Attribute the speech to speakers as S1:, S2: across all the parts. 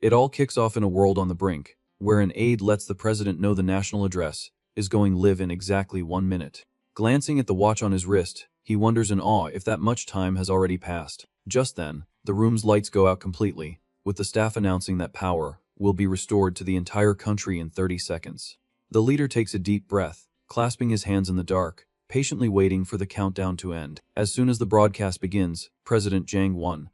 S1: It all kicks off in a world on the brink, where an aide lets the president know the national address is going live in exactly 1 minute. Glancing at the watch on his wrist, he wonders in awe if that much time has already passed. Just then, the room's lights go out completely, with the staff announcing that power will be restored to the entire country in 30 seconds. The leader takes a deep breath, clasping his hands in the dark, patiently waiting for the countdown to end. As soon as the broadcast begins, President Jiang One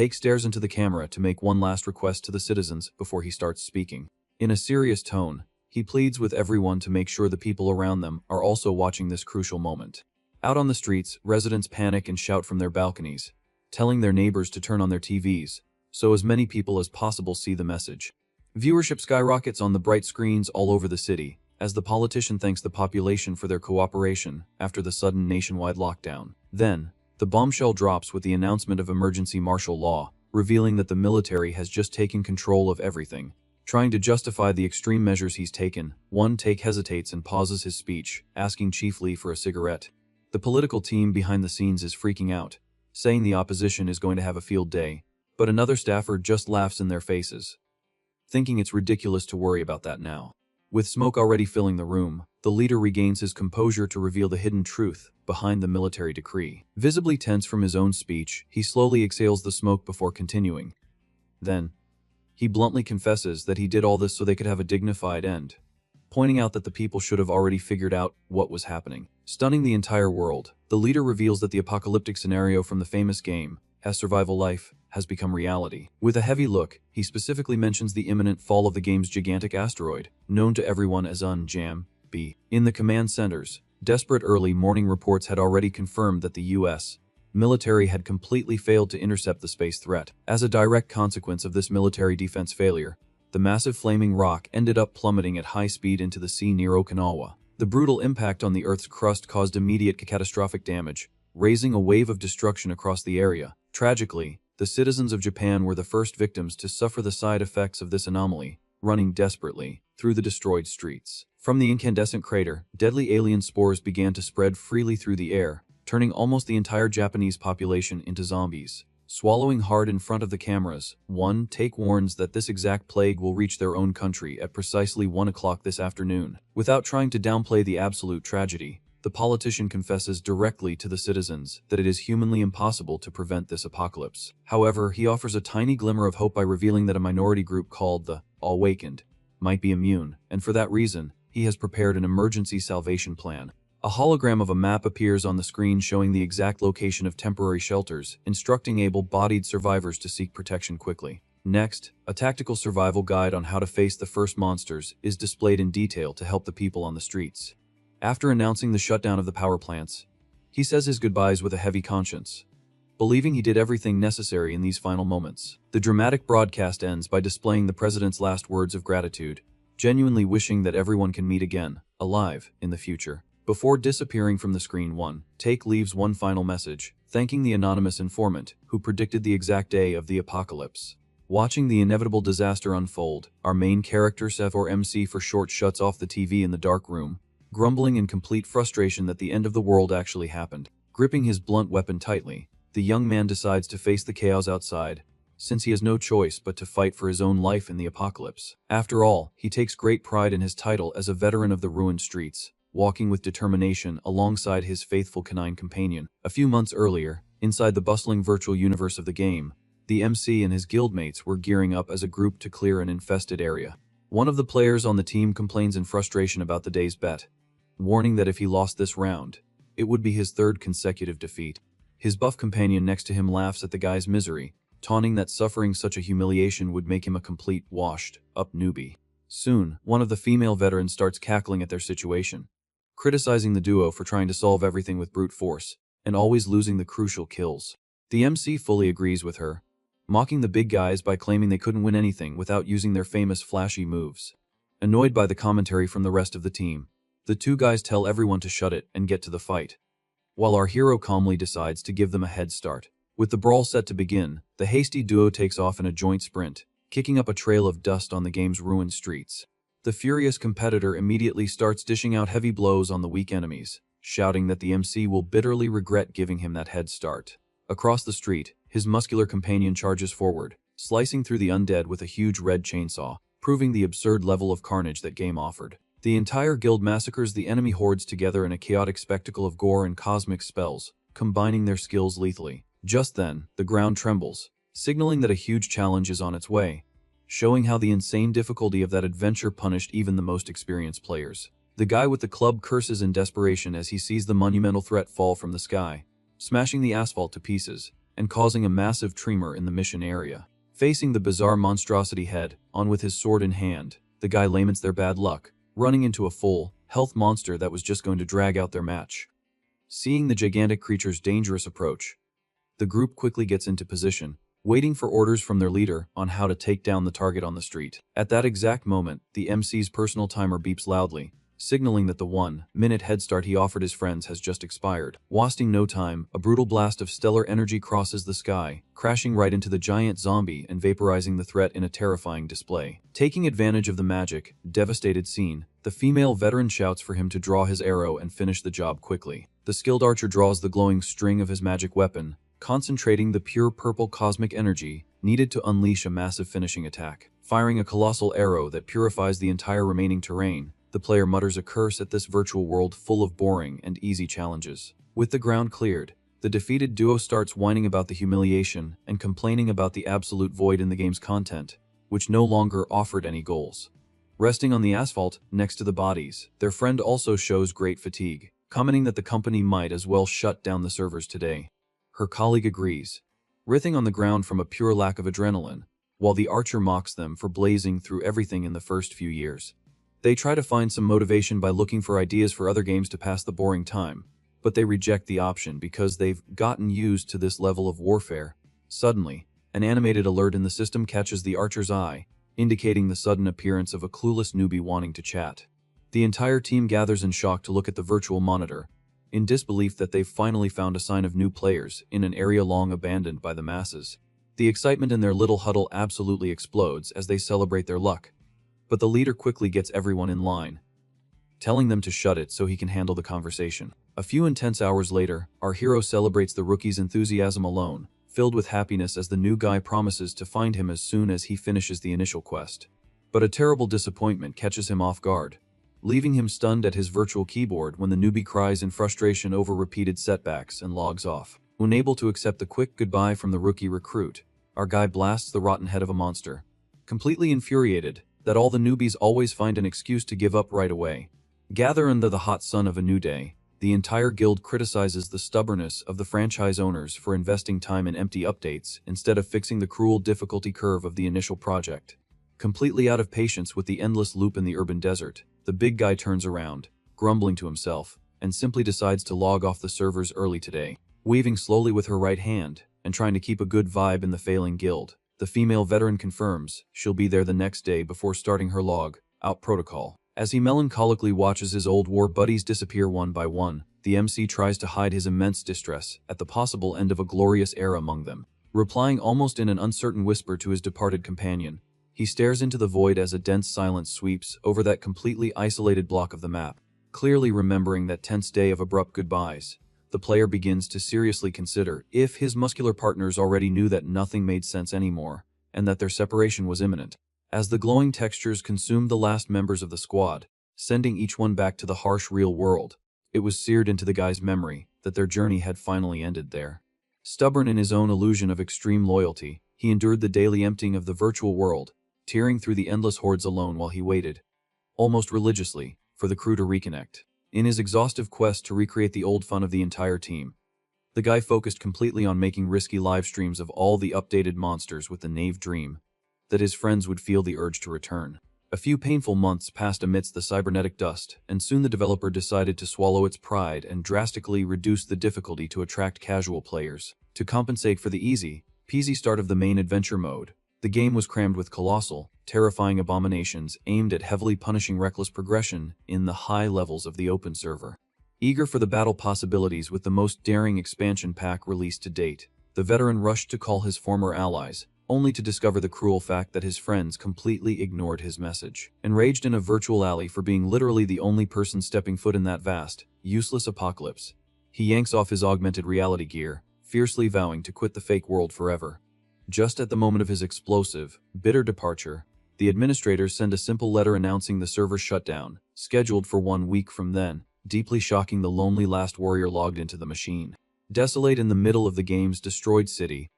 S1: stares into the camera to make one last request to the citizens before he starts speaking. In a serious tone, he pleads with everyone to make sure the people around them are also watching this crucial moment. Out on the streets, residents panic and shout from their balconies, telling their neighbors to turn on their TVs, so as many people as possible see the message. Viewership skyrockets on the bright screens all over the city, as the politician thanks the population for their cooperation after the sudden nationwide lockdown. Then, the bombshell drops with the announcement of emergency martial law, revealing that the military has just taken control of everything. Trying to justify the extreme measures he's taken, One hesitates and pauses his speech, asking Chief Lee for a cigarette. The political team behind the scenes is freaking out, saying the opposition is going to have a field day, but another staffer just laughs in their faces, thinking it's ridiculous to worry about that now. With smoke already filling the room, the leader regains his composure to reveal the hidden truth behind the military decree. Visibly tense from his own speech, he slowly exhales the smoke before continuing. Then, he bluntly confesses that he did all this so they could have a dignified end, pointing out that the people should have already figured out what was happening. Stunning the entire world, the leader reveals that the apocalyptic scenario from the famous game, Has Survival Life, has become reality. With a heavy look, he specifically mentions the imminent fall of the game's gigantic asteroid, known to everyone as Jam-B. In the command centers, desperate early morning reports had already confirmed that the U.S. military had completely failed to intercept the space threat. As a direct consequence of this military defense failure, the massive flaming rock ended up plummeting at high speed into the sea near Okinawa. The brutal impact on the Earth's crust caused immediate catastrophic damage, raising a wave of destruction across the area. Tragically, the citizens of Japan were the first victims to suffer the side effects of this anomaly, running desperately through the destroyed streets. From the incandescent crater, deadly alien spores began to spread freely through the air, turning almost the entire Japanese population into zombies. Swallowing hard in front of the cameras, One warns that this exact plague will reach their own country at precisely 1 o'clock this afternoon. Without trying to downplay the absolute tragedy, the politician confesses directly to the citizens that it is humanly impossible to prevent this apocalypse. However, he offers a tiny glimmer of hope by revealing that a minority group called the Awakened might be immune, and for that reason, he has prepared an emergency salvation plan. A hologram of a map appears on the screen showing the exact location of temporary shelters, instructing able-bodied survivors to seek protection quickly. Next, a tactical survival guide on how to face the first monsters is displayed in detail to help the people on the streets. After announcing the shutdown of the power plants, he says his goodbyes with a heavy conscience, believing he did everything necessary in these final moments. The dramatic broadcast ends by displaying the president's last words of gratitude, genuinely wishing that everyone can meet again, alive, in the future. Before disappearing from the screen, One leaves one final message, thanking the anonymous informant who predicted the exact day of the apocalypse. Watching the inevitable disaster unfold, our main character, Sev, or MC for short, shuts off the TV in the dark room, grumbling in complete frustration that the end of the world actually happened. Gripping his blunt weapon tightly, the young man decides to face the chaos outside, since he has no choice but to fight for his own life in the apocalypse. After all, he takes great pride in his title as a veteran of the ruined streets, walking with determination alongside his faithful canine companion. A few months earlier, inside the bustling virtual universe of the game, the MC and his guildmates were gearing up as a group to clear an infested area. One of the players on the team complains in frustration about the day's bet, warning that if he lost this round, it would be his third consecutive defeat. His buff companion next to him laughs at the guy's misery, taunting that suffering such a humiliation would make him a complete, washed-up newbie. Soon, one of the female veterans starts cackling at their situation, criticizing the duo for trying to solve everything with brute force, and always losing the crucial kills. The MC fully agrees with her, mocking the big guys by claiming they couldn't win anything without using their famous flashy moves. Annoyed by the commentary from the rest of the team, the two guys tell everyone to shut it and get to the fight, while our hero calmly decides to give them a head start. With the brawl set to begin, the hasty duo takes off in a joint sprint, kicking up a trail of dust on the game's ruined streets. The furious competitor immediately starts dishing out heavy blows on the weak enemies, shouting that the MC will bitterly regret giving him that head start. Across the street, his muscular companion charges forward, slicing through the undead with a huge red chainsaw, proving the absurd level of carnage that game offered. The entire guild massacres the enemy hordes together in a chaotic spectacle of gore and cosmic spells, combining their skills lethally. Just then, the ground trembles, signaling that a huge challenge is on its way, showing how the insane difficulty of that adventure punished even the most experienced players. The guy with the club curses in desperation as he sees the monumental threat fall from the sky, smashing the asphalt to pieces, and causing a massive tremor in the mission area. Facing the bizarre monstrosity head on with his sword in hand, the guy laments their bad luck, running into a full health monster that was just going to drag out their match. Seeing the gigantic creature's dangerous approach, the group quickly gets into position, waiting for orders from their leader on how to take down the target on the street. At that exact moment, the MC's personal timer beeps loudly, signaling that the 1-minute head start he offered his friends has just expired. Wasting no time, a brutal blast of stellar energy crosses the sky, crashing right into the giant zombie and vaporizing the threat in a terrifying display. Taking advantage of the magic, devastated scene, the female veteran shouts for him to draw his arrow and finish the job quickly. The skilled archer draws the glowing string of his magic weapon, concentrating the pure purple cosmic energy needed to unleash a massive finishing attack. Firing a colossal arrow that purifies the entire remaining terrain, the player mutters a curse at this virtual world full of boring and easy challenges. With the ground cleared, the defeated duo starts whining about the humiliation and complaining about the absolute void in the game's content, which no longer offered any goals. Resting on the asphalt next to the bodies, their friend also shows great fatigue, commenting that the company might as well shut down the servers today. Her colleague agrees, writhing on the ground from a pure lack of adrenaline, while the archer mocks them for blazing through everything in the first few years. They try to find some motivation by looking for ideas for other games to pass the boring time, but they reject the option because they've gotten used to this level of warfare. Suddenly, an animated alert in the system catches the archer's eye, indicating the sudden appearance of a clueless newbie wanting to chat. The entire team gathers in shock to look at the virtual monitor, in disbelief that they've finally found a sign of new players in an area long abandoned by the masses. The excitement in their little huddle absolutely explodes as they celebrate their luck. But the leader quickly gets everyone in line, telling them to shut it so he can handle the conversation. A few intense hours later, our hero celebrates the rookie's enthusiasm alone, filled with happiness as the new guy promises to find him as soon as he finishes the initial quest. But a terrible disappointment catches him off guard, leaving him stunned at his virtual keyboard when the newbie cries in frustration over repeated setbacks and logs off. Unable to accept the quick goodbye from the rookie recruit, our guy blasts the rotten head of a monster, completely infuriated that all the newbies always find an excuse to give up right away. Gather under the hot sun of a new day, the entire guild criticizes the stubbornness of the franchise owners for investing time in empty updates instead of fixing the cruel difficulty curve of the initial project. Completely out of patience with the endless loop in the urban desert, the big guy turns around, grumbling to himself, and simply decides to log off the servers early today. Waving slowly with her right hand and trying to keep a good vibe in the failing guild, the female veteran confirms she'll be there the next day before starting her log out protocol. As he melancholically watches his old war buddies disappear one by one, the MC tries to hide his immense distress at the possible end of a glorious era among them. Replying almost in an uncertain whisper to his departed companion, he stares into the void as a dense silence sweeps over that completely isolated block of the map. Clearly remembering that tense day of abrupt goodbyes, the player begins to seriously consider if his muscular partners already knew that nothing made sense anymore, and that their separation was imminent. As the glowing textures consumed the last members of the squad, sending each one back to the harsh real world, it was seared into the guy's memory that their journey had finally ended there. Stubborn in his own illusion of extreme loyalty, he endured the daily emptying of the virtual world, tearing through the endless hordes alone while he waited, almost religiously, for the crew to reconnect. In his exhaustive quest to recreate the old fun of the entire team, the guy focused completely on making risky live streams of all the updated monsters with the naive dream that his friends would feel the urge to return. A few painful months passed amidst the cybernetic dust, and soon the developer decided to swallow its pride and drastically reduce the difficulty to attract casual players. To compensate for the easy, peasy start of the main adventure mode, the game was crammed with colossal, terrifying abominations aimed at heavily punishing reckless progression in the high levels of the open server. Eager for the battle possibilities with the most daring expansion pack released to date, the veteran rushed to call his former allies, only to discover the cruel fact that his friends completely ignored his message. Enraged in a virtual alley for being literally the only person stepping foot in that vast, useless apocalypse, he yanks off his augmented reality gear, fiercely vowing to quit the fake world forever. Just at the moment of his explosive, bitter departure, the administrators send a simple letter announcing the server's shutdown, scheduled for 1 week from then, deeply shocking the lonely last warrior logged into the machine. Desolate in the middle of the game's destroyed city,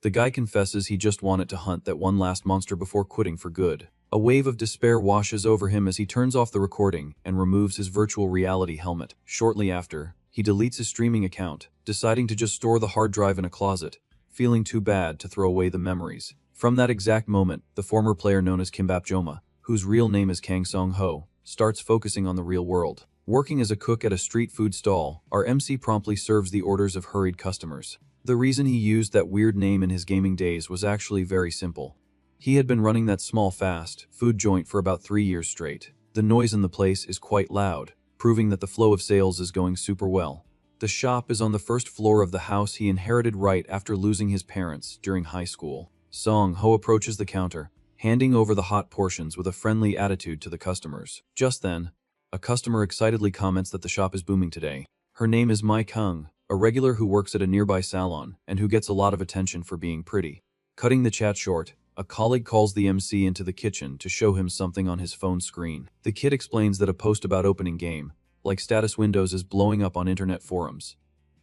S1: the guy confesses he just wanted to hunt that one last monster before quitting for good. A wave of despair washes over him as he turns off the recording and removes his virtual reality helmet. Shortly after, he deletes his streaming account, deciding to just store the hard drive in a closet, feeling too bad to throw away the memories. From that exact moment, the former player known as Kimbap Joma, whose real name is Kang Song Ho, starts focusing on the real world. Working as a cook at a street food stall, our MC promptly serves the orders of hurried customers. The reason he used that weird name in his gaming days was actually very simple. He had been running that small fast food joint for about 3 years straight. The noise in the place is quite loud, proving that the flow of sales is going super well. The shop is on the first floor of the house he inherited right after losing his parents during high school. Song Ho approaches the counter, handing over the hot portions with a friendly attitude to the customers. Just then, a customer excitedly comments that the shop is booming today. Her name is Mai Kung, a regular who works at a nearby salon and who gets a lot of attention for being pretty. Cutting the chat short, a colleague calls the MC into the kitchen to show him something on his phone screen. The kid explains that a post about opening game, like status windows, is blowing up on internet forums.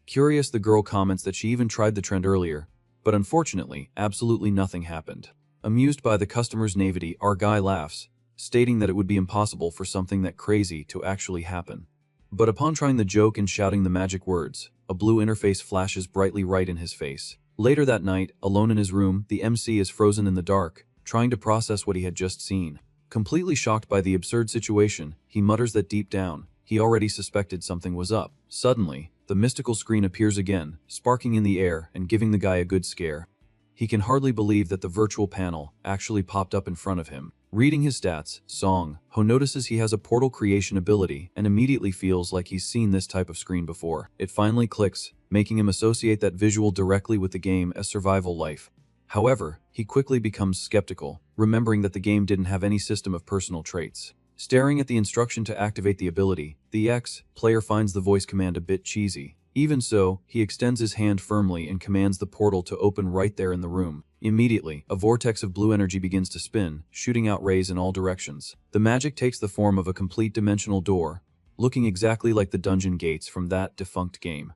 S1: Curious, the girl comments that she even tried the trend earlier, but unfortunately, absolutely nothing happened. Amused by the customer's naivety, our guy laughs, stating that it would be impossible for something that crazy to actually happen. But upon trying the joke and shouting the magic words, a blue interface flashes brightly right in his face. Later that night, alone in his room, the MC is frozen in the dark, trying to process what he had just seen. Completely shocked by the absurd situation, he mutters that deep down, he already suspected something was up. Suddenly, the mystical screen appears again, sparking in the air and giving the guy a good scare. He can hardly believe that the virtual panel actually popped up in front of him. Reading his stats, Song Ho notices he has a portal creation ability and immediately feels like he's seen this type of screen before. It finally clicks, making him associate that visual directly with the game as survival life. However, he quickly becomes skeptical, remembering that the game didn't have any system of personal traits. Staring at the instruction to activate the ability, the player finds the voice command a bit cheesy. Even so, he extends his hand firmly and commands the portal to open right there in the room. Immediately, a vortex of blue energy begins to spin, shooting out rays in all directions. The magic takes the form of a complete dimensional door, looking exactly like the dungeon gates from that defunct game.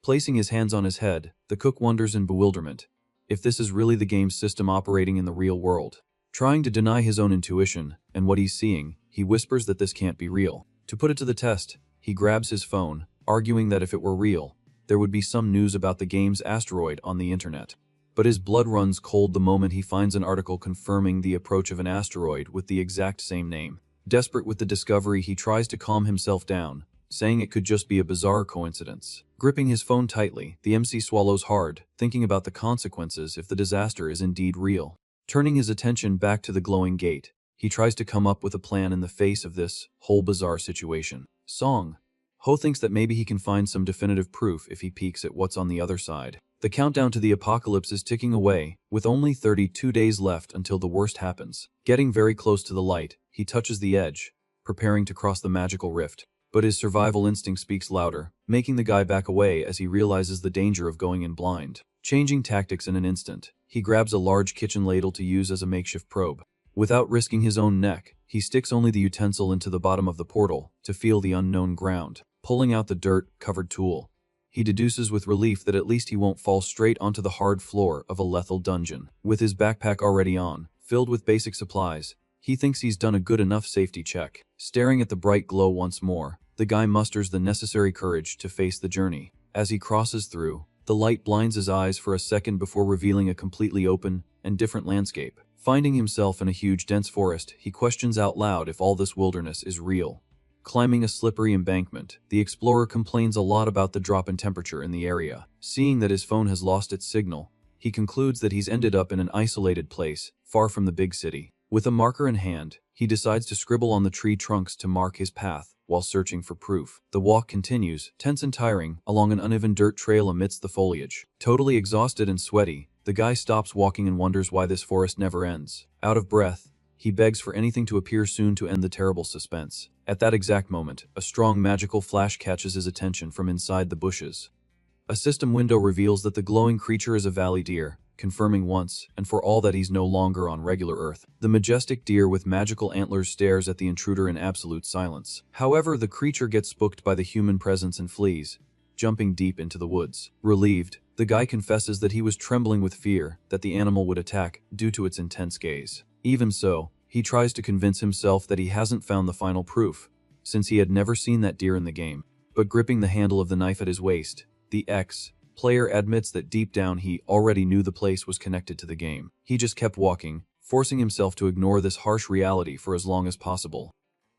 S1: Placing his hands on his head, the cook wonders in bewilderment if this is really the game's system operating in the real world. Trying to deny his own intuition and what he's seeing, he whispers that this can't be real. To put it to the test, he grabs his phone, arguing that if it were real, there would be some news about the game's asteroid on the internet. But his blood runs cold the moment he finds an article confirming the approach of an asteroid with the exact same name. Desperate with the discovery, he tries to calm himself down, saying it could just be a bizarre coincidence. Gripping his phone tightly, the MC swallows hard, thinking about the consequences if the disaster is indeed real. Turning his attention back to the glowing gate, he tries to come up with a plan in the face of this whole bizarre situation. Song Ho thinks that maybe he can find some definitive proof if he peeks at what's on the other side. The countdown to the apocalypse is ticking away, with only 32 days left until the worst happens. Getting very close to the light, he touches the edge, preparing to cross the magical rift. But his survival instinct speaks louder, making the guy back away as he realizes the danger of going in blind. Changing tactics in an instant, he grabs a large kitchen ladle to use as a makeshift probe. Without risking his own neck, he sticks only the utensil into the bottom of the portal to feel the unknown ground. Pulling out the dirt-covered tool, he deduces with relief that at least he won't fall straight onto the hard floor of a lethal dungeon. With his backpack already on, filled with basic supplies, he thinks he's done a good enough safety check. Staring at the bright glow once more, the guy musters the necessary courage to face the journey. As he crosses through, the light blinds his eyes for a second before revealing a completely open and different landscape. Finding himself in a huge dense forest, he questions out loud if all this wilderness is real. Climbing a slippery embankment, the explorer complains a lot about the drop in temperature in the area. Seeing that his phone has lost its signal, he concludes that he's ended up in an isolated place, far from the big city. With a marker in hand, he decides to scribble on the tree trunks to mark his path while searching for proof. The walk continues, tense and tiring, along an uneven dirt trail amidst the foliage. Totally exhausted and sweaty, the guy stops walking and wonders why this forest never ends. Out of breath, he begs for anything to appear soon to end the terrible suspense. At that exact moment, a strong magical flash catches his attention from inside the bushes. A system window reveals that the glowing creature is a valley deer, confirming once and for all that he's no longer on regular Earth. The majestic deer with magical antlers stares at the intruder in absolute silence. However, the creature gets spooked by the human presence and flees, jumping deep into the woods. Relieved, the guy confesses that he was trembling with fear that the animal would attack due to its intense gaze. Even so, he tries to convince himself that he hasn't found the final proof, since he had never seen that deer in the game. But gripping the handle of the knife at his waist, the ex-player admits that deep down he already knew the place was connected to the game. He just kept walking, forcing himself to ignore this harsh reality for as long as possible.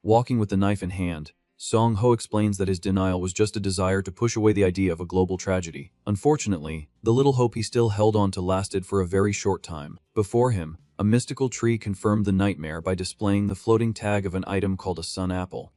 S1: Walking with the knife in hand, Song Ho explains that his denial was just a desire to push away the idea of a global tragedy. Unfortunately, the little hope he still held on to lasted for a very short time. Before him, a mystical tree confirmed the nightmare by displaying the floating tag of an item called a sun apple.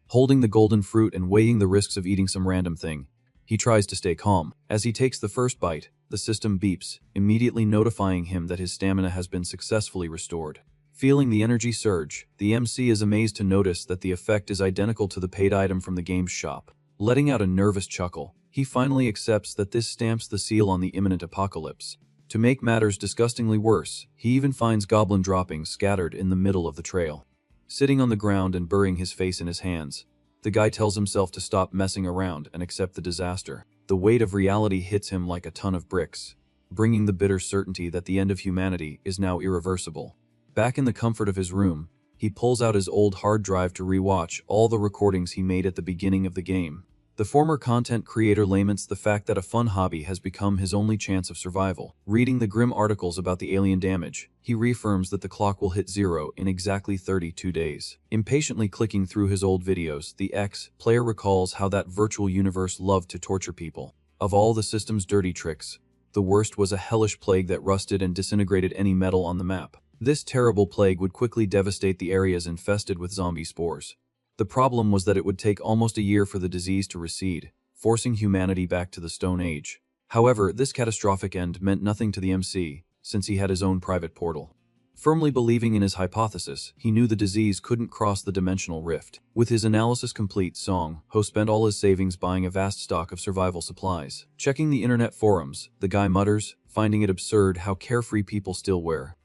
S1: Holding the golden fruit and weighing the risks of eating some random thing, he tries to stay calm. As he takes the first bite, the system beeps, immediately notifying him that his stamina has been successfully restored. Feeling the energy surge, the MC is amazed to notice that the effect is identical to the paid item from the game's shop. Letting out a nervous chuckle, he finally accepts that this stamps the seal on the imminent apocalypse. To make matters disgustingly worse, he even finds goblin droppings scattered in the middle of the trail. Sitting on the ground and burying his face in his hands, the guy tells himself to stop messing around and accept the disaster. The weight of reality hits him like a ton of bricks, bringing the bitter certainty that the end of humanity is now irreversible. Back in the comfort of his room, he pulls out his old hard drive to rewatch all the recordings he made at the beginning of the game. The former content creator laments the fact that a fun hobby has become his only chance of survival. Reading the grim articles about the alien damage, he reaffirms that the clock will hit zero in exactly 32 days. Impatiently clicking through his old videos, the ex-player recalls how that virtual universe loved to torture people. Of all the system's dirty tricks, the worst was a hellish plague that rusted and disintegrated any metal on the map. This terrible plague would quickly devastate the areas infested with zombie spores. The problem was that it would take almost a year for the disease to recede, forcing humanity back to the Stone Age. However, this catastrophic end meant nothing to the MC, since he had his own private portal. Firmly believing in his hypothesis, he knew the disease couldn't cross the dimensional rift. With his analysis complete, Song Ho spent all his savings buying a vast stock of survival supplies. Checking the internet forums, the guy mutters, finding it absurd how carefree people still were.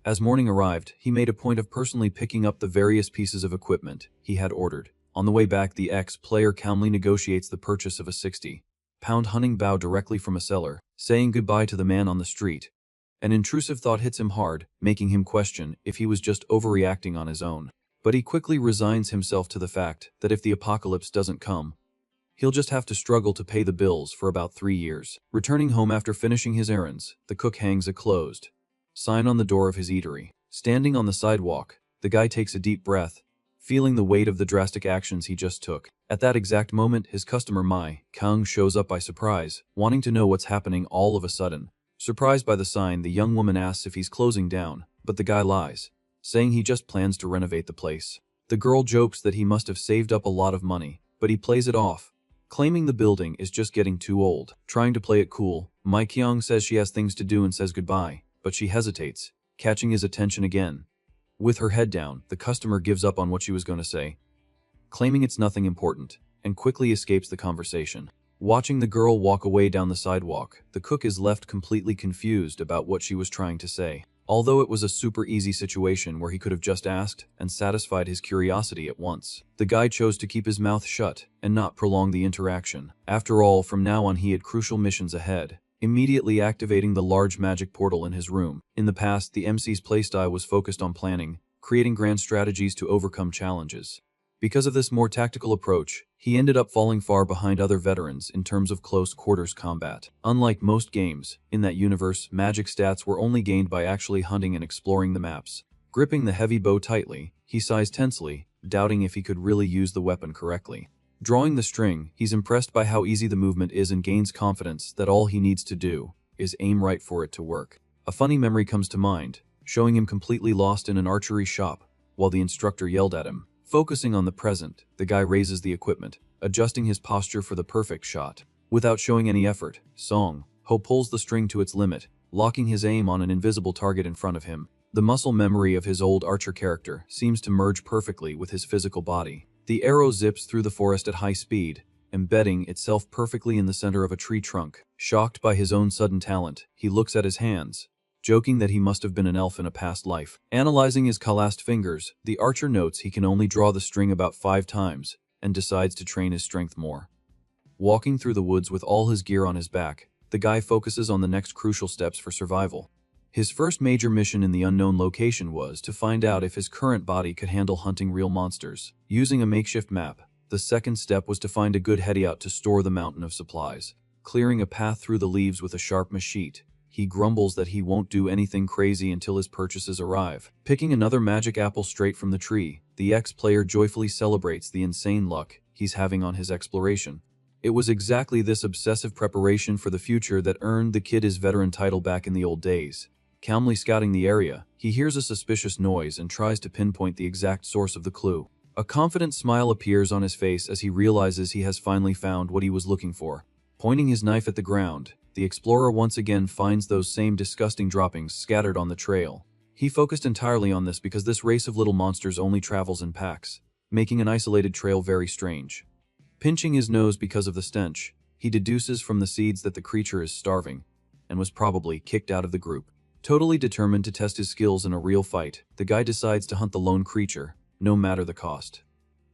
S1: As morning arrived, he made a point of personally picking up the various pieces of equipment he had ordered. On the way back, the ex-player calmly negotiates the purchase of a 60-pound hunting bow directly from a seller, saying goodbye to the man on the street. An intrusive thought hits him hard, making him question if he was just overreacting on his own. But he quickly resigns himself to the fact that if the apocalypse doesn't come, he'll just have to struggle to pay the bills for about 3 years. Returning home after finishing his errands, the cook hangs a closed sign on the door of his eatery. Standing on the sidewalk, the guy takes a deep breath, feeling the weight of the drastic actions he just took. At that exact moment, his customer Mai Kang shows up by surprise, wanting to know what's happening all of a sudden. Surprised by the sign, the young woman asks if he's closing down, but the guy lies, saying he just plans to renovate the place. The girl jokes that he must have saved up a lot of money, but he plays it off, claiming the building is just getting too old. Trying to play it cool, Mai Kyung says she has things to do and says goodbye, but she hesitates, catching his attention again. With her head down, the customer gives up on what she was going to say, claiming it's nothing important, and quickly escapes the conversation. Watching the girl walk away down the sidewalk, the cook is left completely confused about what she was trying to say. Although it was a super easy situation where he could have just asked and satisfied his curiosity at once, the guy chose to keep his mouth shut and not prolong the interaction. After all, from now on he had crucial missions ahead. Immediately activating the large magic portal in his room. In the past, the MC's playstyle was focused on planning, creating grand strategies to overcome challenges. Because of this more tactical approach, he ended up falling far behind other veterans in terms of close quarters combat. Unlike most games, in that universe, magic stats were only gained by actually hunting and exploring the maps. Gripping the heavy bow tightly, he sighs tensely, doubting if he could really use the weapon correctly. Drawing the string, he's impressed by how easy the movement is and gains confidence that all he needs to do is aim right for it to work. A funny memory comes to mind, showing him completely lost in an archery shop while the instructor yelled at him. Focusing on the present, the guy raises the equipment, adjusting his posture for the perfect shot. Without showing any effort, Song Ho pulls the string to its limit, locking his aim on an invisible target in front of him. The muscle memory of his old archer character seems to merge perfectly with his physical body. The arrow zips through the forest at high speed, embedding itself perfectly in the center of a tree trunk. Shocked by his own sudden talent, he looks at his hands, joking that he must have been an elf in a past life. Analyzing his calloused fingers, the archer notes he can only draw the string about 5 times, and decides to train his strength more. Walking through the woods with all his gear on his back, the guy focuses on the next crucial steps for survival. His first major mission in the unknown location was to find out if his current body could handle hunting real monsters. Using a makeshift map, the second step was to find a good hideout to store the mountain of supplies. Clearing a path through the leaves with a sharp machete, he grumbles that he won't do anything crazy until his purchases arrive. Picking another magic apple straight from the tree, the ex-player joyfully celebrates the insane luck he's having on his exploration. It was exactly this obsessive preparation for the future that earned the kid his veteran title back in the old days. Calmly scouting the area, he hears a suspicious noise and tries to pinpoint the exact source of the clue. A confident smile appears on his face as he realizes he has finally found what he was looking for. Pointing his knife at the ground, the explorer once again finds those same disgusting droppings scattered on the trail. He focused entirely on this because this race of little monsters only travels in packs, making an isolated trail very strange. Pinching his nose because of the stench, he deduces from the seeds that the creature is starving, and was probably kicked out of the group. Totally determined to test his skills in a real fight, the guy decides to hunt the lone creature, no matter the cost.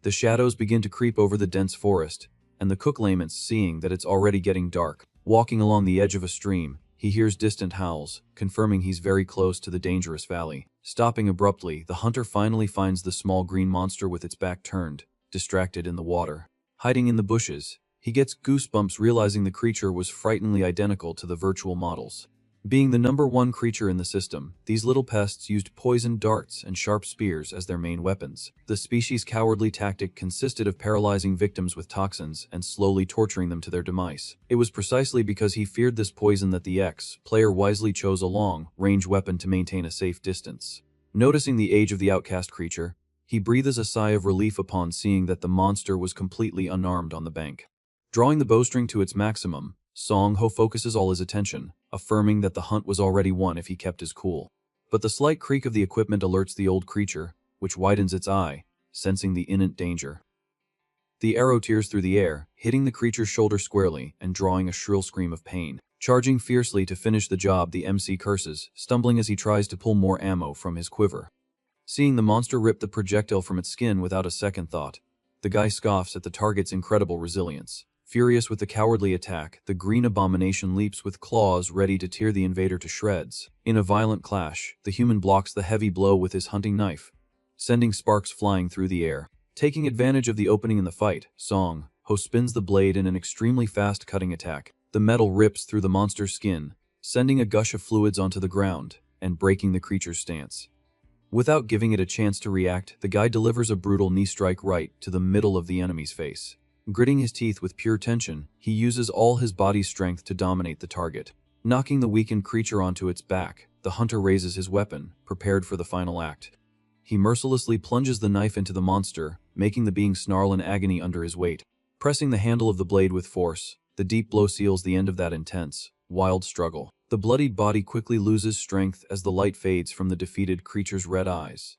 S1: The shadows begin to creep over the dense forest, and the cook laments, seeing that it's already getting dark. Walking along the edge of a stream, he hears distant howls, confirming he's very close to the dangerous valley. Stopping abruptly, the hunter finally finds the small green monster with its back turned, distracted in the water. Hiding in the bushes, he gets goosebumps realizing the creature was frighteningly identical to the virtual models. Being the #1 creature in the system, these little pests used poisoned darts and sharp spears as their main weapons. The species' cowardly tactic consisted of paralyzing victims with toxins and slowly torturing them to their demise. It was precisely because he feared this poison that the ex-player wisely chose a long-range weapon to maintain a safe distance. Noticing the age of the outcast creature, he breathes a sigh of relief upon seeing that the monster was completely unarmed on the bank. Drawing the bowstring to its maximum, Song Ho focuses all his attention, affirming that the hunt was already won if he kept his cool. But the slight creak of the equipment alerts the old creature, which widens its eye, sensing the imminent danger. The arrow tears through the air, hitting the creature's shoulder squarely and drawing a shrill scream of pain. Charging fiercely to finish the job, the MC curses, stumbling as he tries to pull more ammo from his quiver. Seeing the monster rip the projectile from its skin without a second thought, the guy scoffs at the target's incredible resilience. Furious with the cowardly attack, the green abomination leaps with claws ready to tear the invader to shreds. In a violent clash, the human blocks the heavy blow with his hunting knife, sending sparks flying through the air. Taking advantage of the opening in the fight, Song Ho spins the blade in an extremely fast cutting attack. The metal rips through the monster's skin, sending a gush of fluids onto the ground and breaking the creature's stance. Without giving it a chance to react, the guy delivers a brutal knee strike right to the middle of the enemy's face. Gritting his teeth with pure tension, he uses all his body's strength to dominate the target. Knocking the weakened creature onto its back, the hunter raises his weapon, prepared for the final act. He mercilessly plunges the knife into the monster, making the being snarl in agony under his weight. Pressing the handle of the blade with force, the deep blow seals the end of that intense, wild struggle. The bloodied body quickly loses strength as the light fades from the defeated creature's red eyes.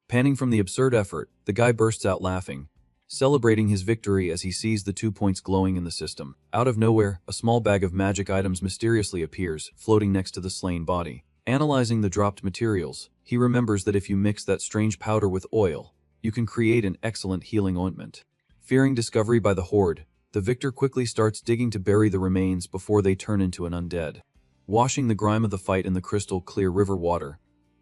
S1: Panting from the absurd effort, the guy bursts out laughing, celebrating his victory as he sees the 2 points glowing in the system. Out of nowhere, a small bag of magic items mysteriously appears, floating next to the slain body. Analyzing the dropped materials, he remembers that if you mix that strange powder with oil, you can create an excellent healing ointment. Fearing discovery by the horde, the victor quickly starts digging to bury the remains before they turn into an undead. Washing the grime of the fight in the crystal-clear river water,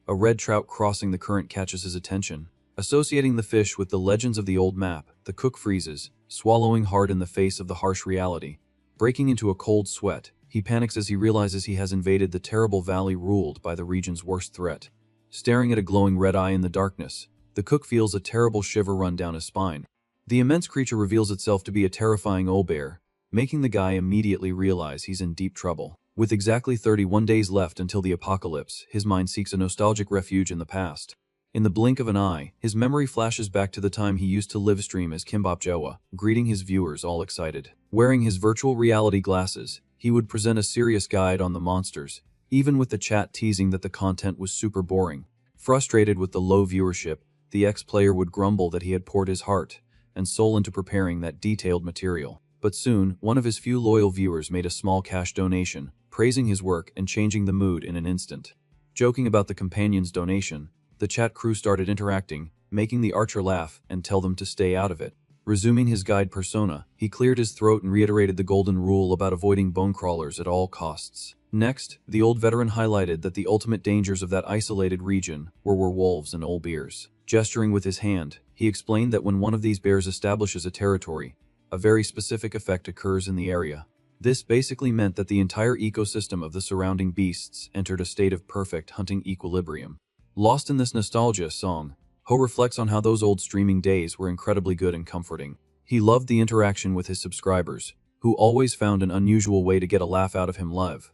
S1: a red trout crossing the current catches his attention. Associating the fish with the legends of the old map, the cook freezes, swallowing hard in the face of the harsh reality. Breaking into a cold sweat, he panics as he realizes he has invaded the terrible valley ruled by the region's worst threat. Staring at a glowing red eye in the darkness, the cook feels a terrible shiver run down his spine. The immense creature reveals itself to be a terrifying owlbear, making the guy immediately realize he's in deep trouble. With exactly 31 days left until the apocalypse, his mind seeks a nostalgic refuge in the past. In the blink of an eye, his memory flashes back to the time he used to live stream as Kimbap Jawa, greeting his viewers all excited. Wearing his virtual reality glasses, he would present a serious guide on the monsters, even with the chat teasing that the content was super boring. Frustrated with the low viewership, the ex-player would grumble that he had poured his heart and soul into preparing that detailed material. But soon, one of his few loyal viewers made a small cash donation, praising his work and changing the mood in an instant. Joking about the companion's donation, the chat crew started interacting, making the archer laugh and tell them to stay out of it. Resuming his guide persona, he cleared his throat and reiterated the golden rule about avoiding bone crawlers at all costs. Next, the old veteran highlighted that the ultimate dangers of that isolated region were wolves and old bears. Gesturing with his hand, he explained that when one of these bears establishes a territory, a very specific effect occurs in the area. This basically meant that the entire ecosystem of the surrounding beasts entered a state of perfect hunting equilibrium. Lost in this nostalgia song, Ho reflects on how those old streaming days were incredibly good and comforting. He loved the interaction with his subscribers, who always found an unusual way to get a laugh out of him live.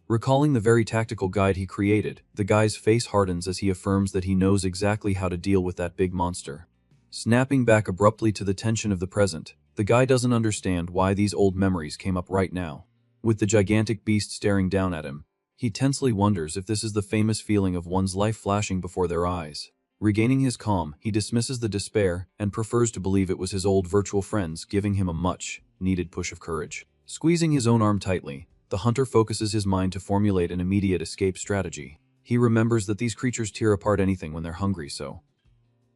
S1: Recalling the very tactical guide he created, the guy's face hardens as he affirms that he knows exactly how to deal with that big monster. Snapping back abruptly to the tension of the present, the guy doesn't understand why these old memories came up right now. With the gigantic beast staring down at him, he tensely wonders if this is the famous feeling of one's life flashing before their eyes. Regaining his calm, he dismisses the despair and prefers to believe it was his old virtual friends giving him a much-needed push of courage. Squeezing his own arm tightly, the hunter focuses his mind to formulate an immediate escape strategy. He remembers that these creatures tear apart anything when they're hungry, so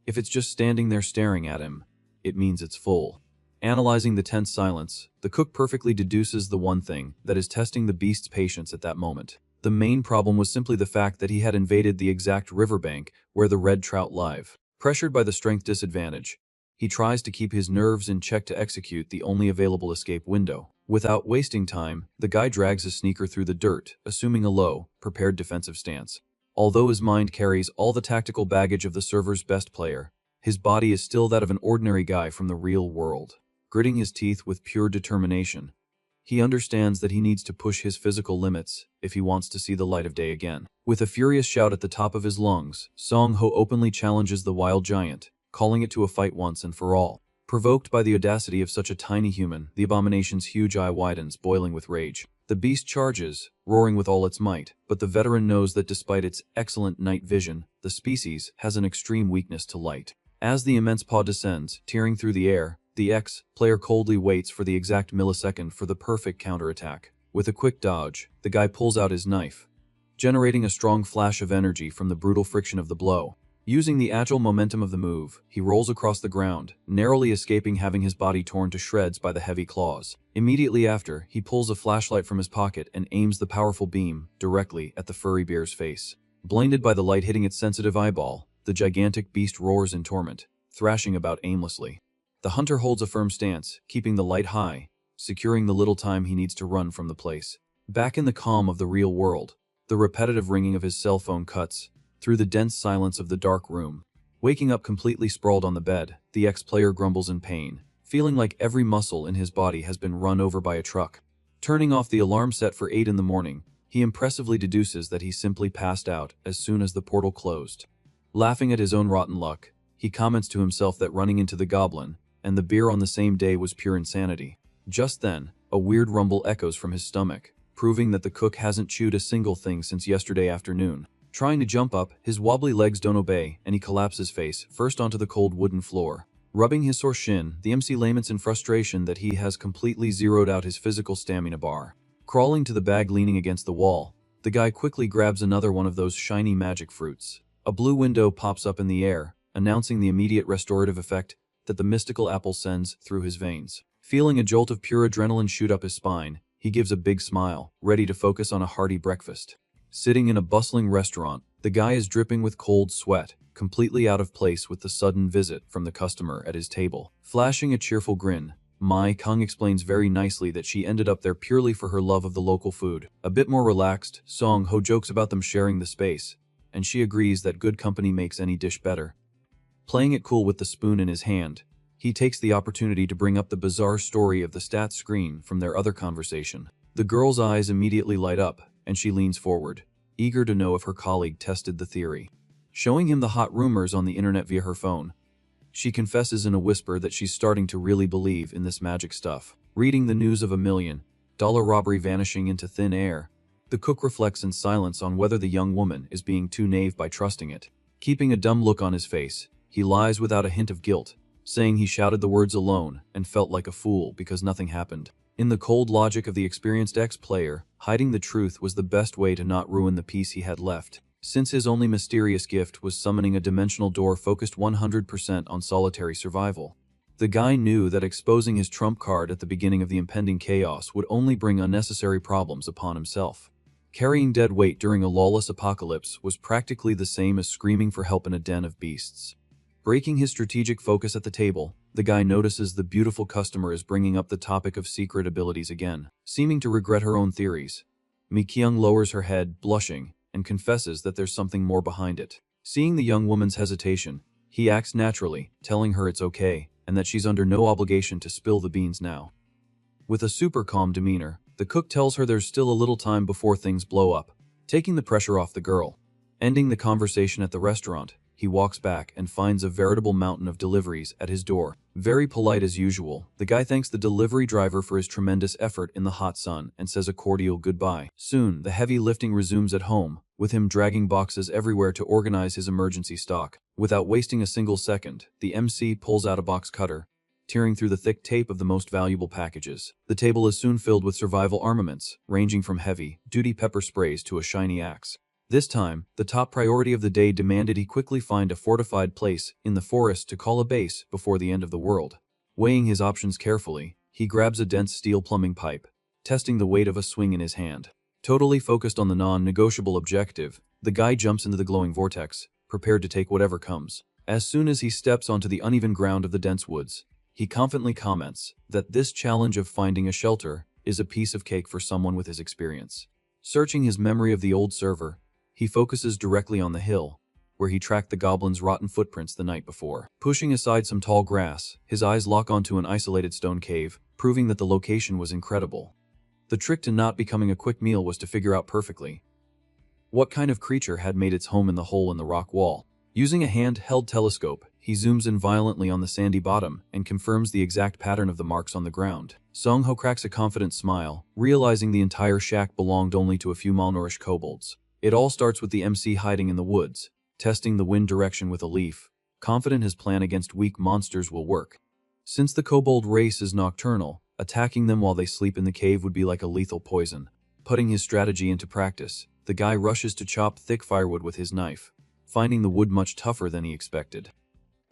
S1: if it's just standing there staring at him, it means it's full. Analyzing the tense silence, the cook perfectly deduces the one thing that is testing the beast's patience at that moment. The main problem was simply the fact that he had invaded the exact riverbank where the red trout live. Pressured by the strength disadvantage, he tries to keep his nerves in check to execute the only available escape window. Without wasting time, the guy drags his sneaker through the dirt, assuming a low, prepared defensive stance. Although his mind carries all the tactical baggage of the server's best player, his body is still that of an ordinary guy from the real world. Gritting his teeth with pure determination, he understands that he needs to push his physical limits if he wants to see the light of day again. With a furious shout at the top of his lungs, Song Ho openly challenges the wild giant, calling it to a fight once and for all. Provoked by the audacity of such a tiny human, the abomination's huge eye widens, boiling with rage. The beast charges, roaring with all its might, but the veteran knows that despite its excellent night vision, the species has an extreme weakness to light. As the immense paw descends, tearing through the air, the player coldly waits for the exact millisecond for the perfect counterattack. With a quick dodge, the guy pulls out his knife, generating a strong flash of energy from the brutal friction of the blow. Using the agile momentum of the move, he rolls across the ground, narrowly escaping having his body torn to shreds by the heavy claws. Immediately after, he pulls a flashlight from his pocket and aims the powerful beam directly at the furry bear's face. Blinded by the light hitting its sensitive eyeball, the gigantic beast roars in torment, thrashing about aimlessly. The hunter holds a firm stance, keeping the light high, securing the little time he needs to run from the place. Back in the calm of the real world, the repetitive ringing of his cell phone cuts through the dense silence of the dark room. Waking up completely sprawled on the bed, the ex-player grumbles in pain, feeling like every muscle in his body has been run over by a truck. Turning off the alarm set for 8 in the morning, he impressively deduces that he simply passed out as soon as the portal closed. Laughing at his own rotten luck, he comments to himself that running into the goblin and the beer on the same day was pure insanity. Just then, a weird rumble echoes from his stomach, proving that the cook hasn't chewed a single thing since yesterday afternoon. Trying to jump up, his wobbly legs don't obey, and he collapses face first onto the cold wooden floor. Rubbing his sore shin, the MC laments in frustration that he has completely zeroed out his physical stamina bar. Crawling to the bag leaning against the wall, the guy quickly grabs another one of those shiny magic fruits. A blue window pops up in the air, announcing the immediate restorative effect that the mystical apple sends through his veins. Feeling a jolt of pure adrenaline shoot up his spine, he gives a big smile, ready to focus on a hearty breakfast. Sitting in a bustling restaurant, the guy is dripping with cold sweat, completely out of place with the sudden visit from the customer at his table. Flashing a cheerful grin, Mai Kung explains very nicely that she ended up there purely for her love of the local food. A bit more relaxed, Song Ho jokes about them sharing the space, and she agrees that good company makes any dish better. Playing it cool with the spoon in his hand, he takes the opportunity to bring up the bizarre story of the stats screen from their other conversation. The girl's eyes immediately light up, and she leans forward, eager to know if her colleague tested the theory. Showing him the hot rumors on the internet via her phone, she confesses in a whisper that she's starting to really believe in this magic stuff. Reading the news of $1 million robbery vanishing into thin air, the cook reflects in silence on whether the young woman is being too naive by trusting it. Keeping a dumb look on his face, he lies without a hint of guilt, saying he shouted the words alone and felt like a fool because nothing happened. In the cold logic of the experienced ex-player, hiding the truth was the best way to not ruin the piece he had left, since his only mysterious gift was summoning a dimensional door focused 100% on solitary survival. The guy knew that exposing his trump card at the beginning of the impending chaos would only bring unnecessary problems upon himself. Carrying dead weight during a lawless apocalypse was practically the same as screaming for help in a den of beasts. Breaking his strategic focus at the table, the guy notices the beautiful customer is bringing up the topic of secret abilities again, seeming to regret her own theories. Mi-kyung lowers her head, blushing, and confesses that there's something more behind it. Seeing the young woman's hesitation, he acts naturally, telling her it's okay, and that she's under no obligation to spill the beans now. With a super calm demeanor, the cook tells her there's still a little time before things blow up, taking the pressure off the girl. Ending the conversation at the restaurant, he walks back and finds a veritable mountain of deliveries at his door. Very polite as usual, the guy thanks the delivery driver for his tremendous effort in the hot sun and says a cordial goodbye. Soon, the heavy lifting resumes at home, with him dragging boxes everywhere to organize his emergency stock. Without wasting a single second, the MC pulls out a box cutter, tearing through the thick tape of the most valuable packages. The table is soon filled with survival armaments, ranging from heavy-duty pepper sprays to a shiny axe. This time, the top priority of the day demanded he quickly find a fortified place in the forest to call a base before the end of the world. Weighing his options carefully, he grabs a dense steel plumbing pipe, testing the weight of a swing in his hand. Totally focused on the non-negotiable objective, the guy jumps into the glowing vortex, prepared to take whatever comes. As soon as he steps onto the uneven ground of the dense woods, he confidently comments that this challenge of finding a shelter is a piece of cake for someone with his experience. Searching his memory of the old server, he focuses directly on the hill, where he tracked the goblin's rotten footprints the night before. Pushing aside some tall grass, his eyes lock onto an isolated stone cave, proving that the location was incredible. The trick to not becoming a quick meal was to figure out perfectly what kind of creature had made its home in the hole in the rock wall. Using a hand-held telescope, he zooms in violently on the sandy bottom and confirms the exact pattern of the marks on the ground. Sung-ho cracks a confident smile, realizing the entire shack belonged only to a few malnourished kobolds. It all starts with the MC hiding in the woods, testing the wind direction with a leaf, confident his plan against weak monsters will work. Since the kobold race is nocturnal, attacking them while they sleep in the cave would be like a lethal poison. Putting his strategy into practice, the guy rushes to chop thick firewood with his knife, finding the wood much tougher than he expected.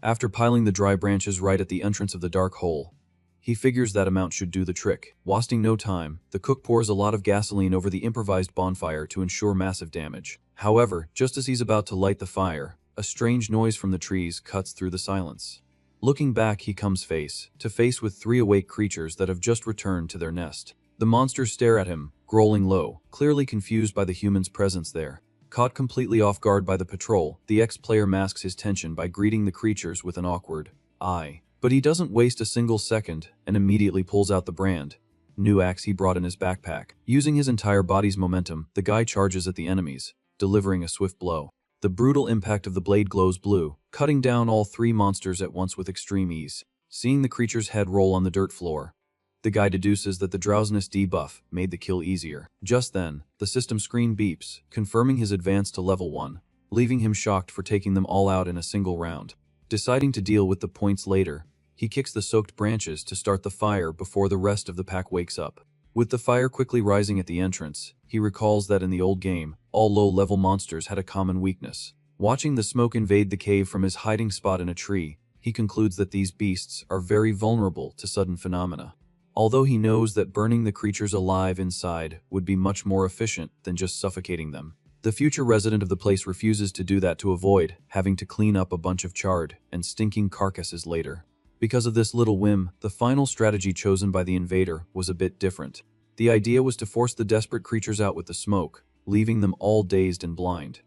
S1: After piling the dry branches right at the entrance of the dark hole, he figures that amount should do the trick. Wasting no time, the cook pours a lot of gasoline over the improvised bonfire to ensure massive damage. However, just as he's about to light the fire, a strange noise from the trees cuts through the silence. Looking back, he comes face to face with three awake creatures that have just returned to their nest. The monsters stare at him, growling low, clearly confused by the human's presence there. Caught completely off guard by the patrol, the ex-player masks his tension by greeting the creatures with an awkward "aye." But he doesn't waste a single second and immediately pulls out the brand new axe he brought in his backpack. Using his entire body's momentum, the guy charges at the enemies, delivering a swift blow. The brutal impact of the blade glows blue, cutting down all three monsters at once with extreme ease. Seeing the creature's head roll on the dirt floor, the guy deduces that the drowsiness debuff made the kill easier. Just then, the system screen beeps, confirming his advance to level 1, leaving him shocked for taking them all out in a single round. Deciding to deal with the points later, he kicks the soaked branches to start the fire before the rest of the pack wakes up. With the fire quickly rising at the entrance, he recalls that in the old game, all low-level monsters had a common weakness. Watching the smoke invade the cave from his hiding spot in a tree, he concludes that these beasts are very vulnerable to sudden phenomena. Although he knows that burning the creatures alive inside would be much more efficient than just suffocating them, the future resident of the place refuses to do that to avoid having to clean up a bunch of charred and stinking carcasses later. Because of this little whim, the final strategy chosen by the invader was a bit different. The idea was to force the desperate creatures out with the smoke, leaving them all dazed and blind.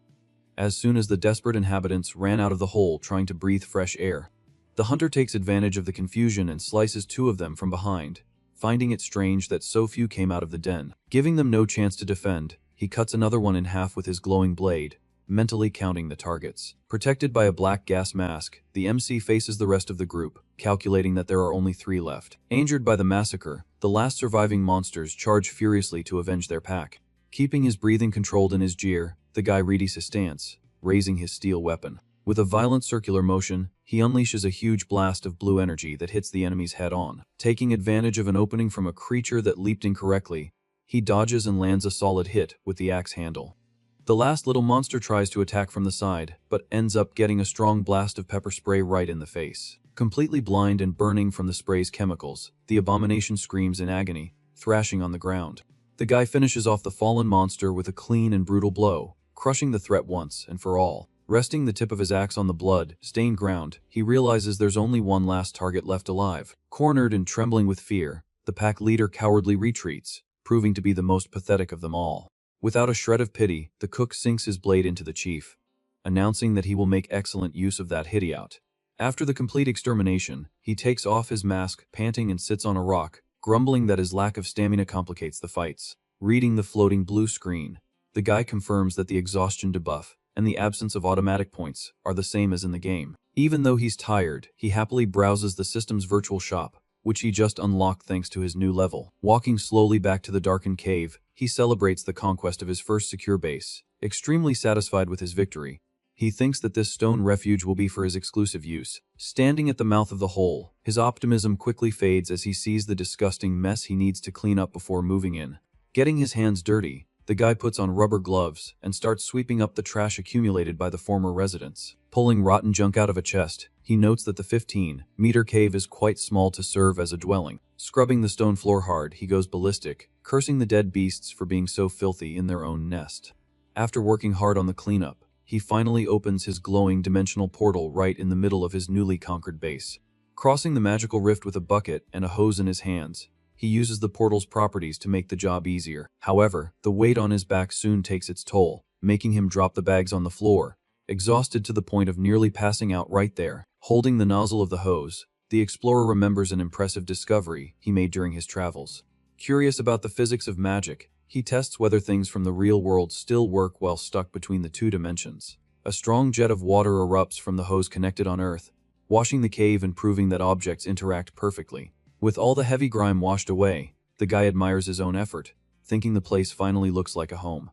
S1: As soon as the desperate inhabitants ran out of the hole trying to breathe fresh air, the hunter takes advantage of the confusion and slices two of them from behind, finding it strange that so few came out of the den. Giving them no chance to defend, he cuts another one in half with his glowing blade, mentally counting the targets. Protected by a black gas mask, the MC faces the rest of the group, calculating that there are only 3 left. Injured by the massacre, the last surviving monsters charge furiously to avenge their pack. Keeping his breathing controlled in his jeer, the guy readies his stance, raising his steel weapon. With a violent circular motion, he unleashes a huge blast of blue energy that hits the enemies head-on. Taking advantage of an opening from a creature that leaped incorrectly, he dodges and lands a solid hit with the axe handle. The last little monster tries to attack from the side, but ends up getting a strong blast of pepper spray right in the face. Completely blind and burning from the spray's chemicals, the abomination screams in agony, thrashing on the ground. The guy finishes off the fallen monster with a clean and brutal blow, crushing the threat once and for all. Resting the tip of his axe on the blood-stained ground, he realizes there's only one last target left alive. Cornered and trembling with fear, the pack leader cowardly retreats, proving to be the most pathetic of them all. Without a shred of pity, the cook sinks his blade into the chief, announcing that he will make excellent use of that hideout. After the complete extermination, he takes off his mask, panting, and sits on a rock, grumbling that his lack of stamina complicates the fights. Reading the floating blue screen, the guy confirms that the exhaustion debuff and the absence of automatic points are the same as in the game. Even though he's tired, he happily browses the system's virtual shop, which he just unlocked thanks to his new level. Walking slowly back to the darkened cave, he celebrates the conquest of his first secure base. Extremely satisfied with his victory, he thinks that this stone refuge will be for his exclusive use. Standing at the mouth of the hole, his optimism quickly fades as he sees the disgusting mess he needs to clean up before moving in. Getting his hands dirty, the guy puts on rubber gloves and starts sweeping up the trash accumulated by the former residents. Pulling rotten junk out of a chest, he notes that the 15-meter cave is quite small to serve as a dwelling. Scrubbing the stone floor hard, he goes ballistic, cursing the dead beasts for being so filthy in their own nest. After working hard on the cleanup, he finally opens his glowing dimensional portal right in the middle of his newly conquered base. Crossing the magical rift with a bucket and a hose in his hands, he uses the portal's properties to make the job easier. However, the weight on his back soon takes its toll, making him drop the bags on the floor, exhausted to the point of nearly passing out right there. Holding the nozzle of the hose, the explorer remembers an impressive discovery he made during his travels. Curious about the physics of magic, he tests whether things from the real world still work while stuck between the two dimensions. A strong jet of water erupts from the hose connected on Earth, washing the cave and proving that objects interact perfectly. With all the heavy grime washed away, the guy admires his own effort, thinking the place finally looks like a home.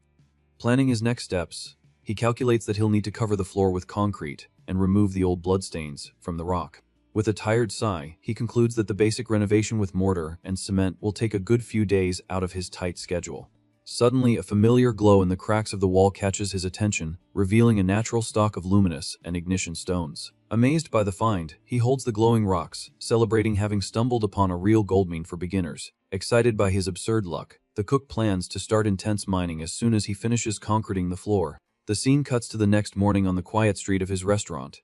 S1: Planning his next steps, he calculates that he'll need to cover the floor with concrete and remove the old bloodstains from the rock. With a tired sigh, he concludes that the basic renovation with mortar and cement will take a good few days out of his tight schedule. Suddenly, a familiar glow in the cracks of the wall catches his attention, revealing a natural stock of luminous and ignition stones. Amazed by the find, he holds the glowing rocks, celebrating having stumbled upon a real goldmine for beginners. Excited by his absurd luck, the cook plans to start intense mining as soon as he finishes concreting the floor. The scene cuts to the next morning on the quiet street of his restaurant,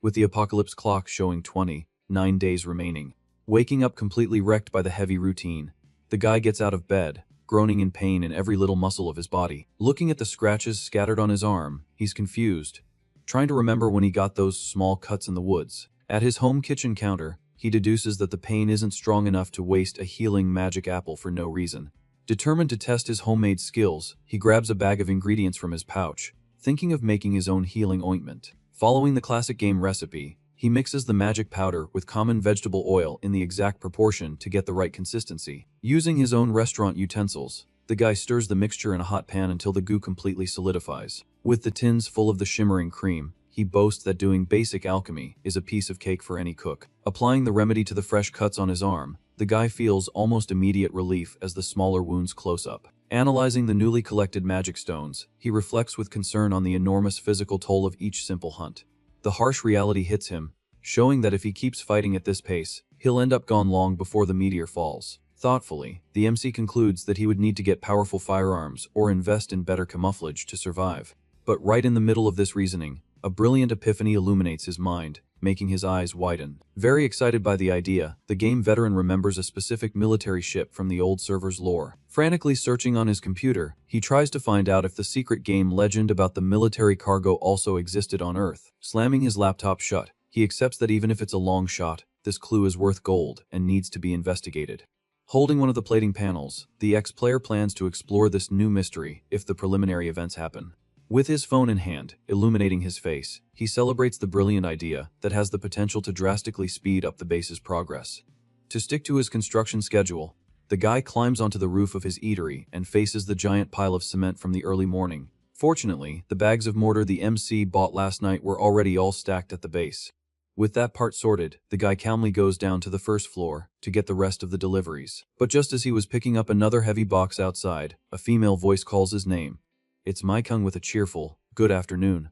S1: with the apocalypse clock showing 29 days remaining. Waking up completely wrecked by the heavy routine, the guy gets out of bed, groaning in pain in every little muscle of his body. Looking at the scratches scattered on his arm, he's confused, trying to remember when he got those small cuts in the woods. At his home kitchen counter, he deduces that the pain isn't strong enough to waste a healing magic apple for no reason. Determined to test his homemade skills, he grabs a bag of ingredients from his pouch, thinking of making his own healing ointment. Following the classic game recipe, he mixes the magic powder with common vegetable oil in the exact proportion to get the right consistency. Using his own restaurant utensils, the guy stirs the mixture in a hot pan until the goo completely solidifies. With the tins full of the shimmering cream, he boasts that doing basic alchemy is a piece of cake for any cook. Applying the remedy to the fresh cuts on his arm, the guy feels almost immediate relief as the smaller wounds close up. Analyzing the newly collected magic stones, he reflects with concern on the enormous physical toll of each simple hunt. The harsh reality hits him, showing that if he keeps fighting at this pace, he'll end up gone long before the meteor falls. Thoughtfully, the MC concludes that he would need to get powerful firearms or invest in better camouflage to survive. But right in the middle of this reasoning, a brilliant epiphany illuminates his mind, making his eyes widen. Very excited by the idea, the game veteran remembers a specific military ship from the old server's lore. Frantically searching on his computer, he tries to find out if the secret game legend about the military cargo also existed on Earth. Slamming his laptop shut, he accepts that even if it's a long shot, this clue is worth gold and needs to be investigated. Holding one of the plating panels, the ex-player plans to explore this new mystery if the preliminary events happen. With his phone in hand, illuminating his face, he celebrates the brilliant idea that has the potential to drastically speed up the base's progress. To stick to his construction schedule, the guy climbs onto the roof of his eatery and faces the giant pile of cement from the early morning, Fortunately, the bags of mortar the MC bought last night were already all stacked at the base. With that part sorted, the guy calmly goes down to the first floor to get the rest of the deliveries. But just as he was picking up another heavy box outside, a female voice calls his name. It's Mai-kung with a cheerful, "Good afternoon,"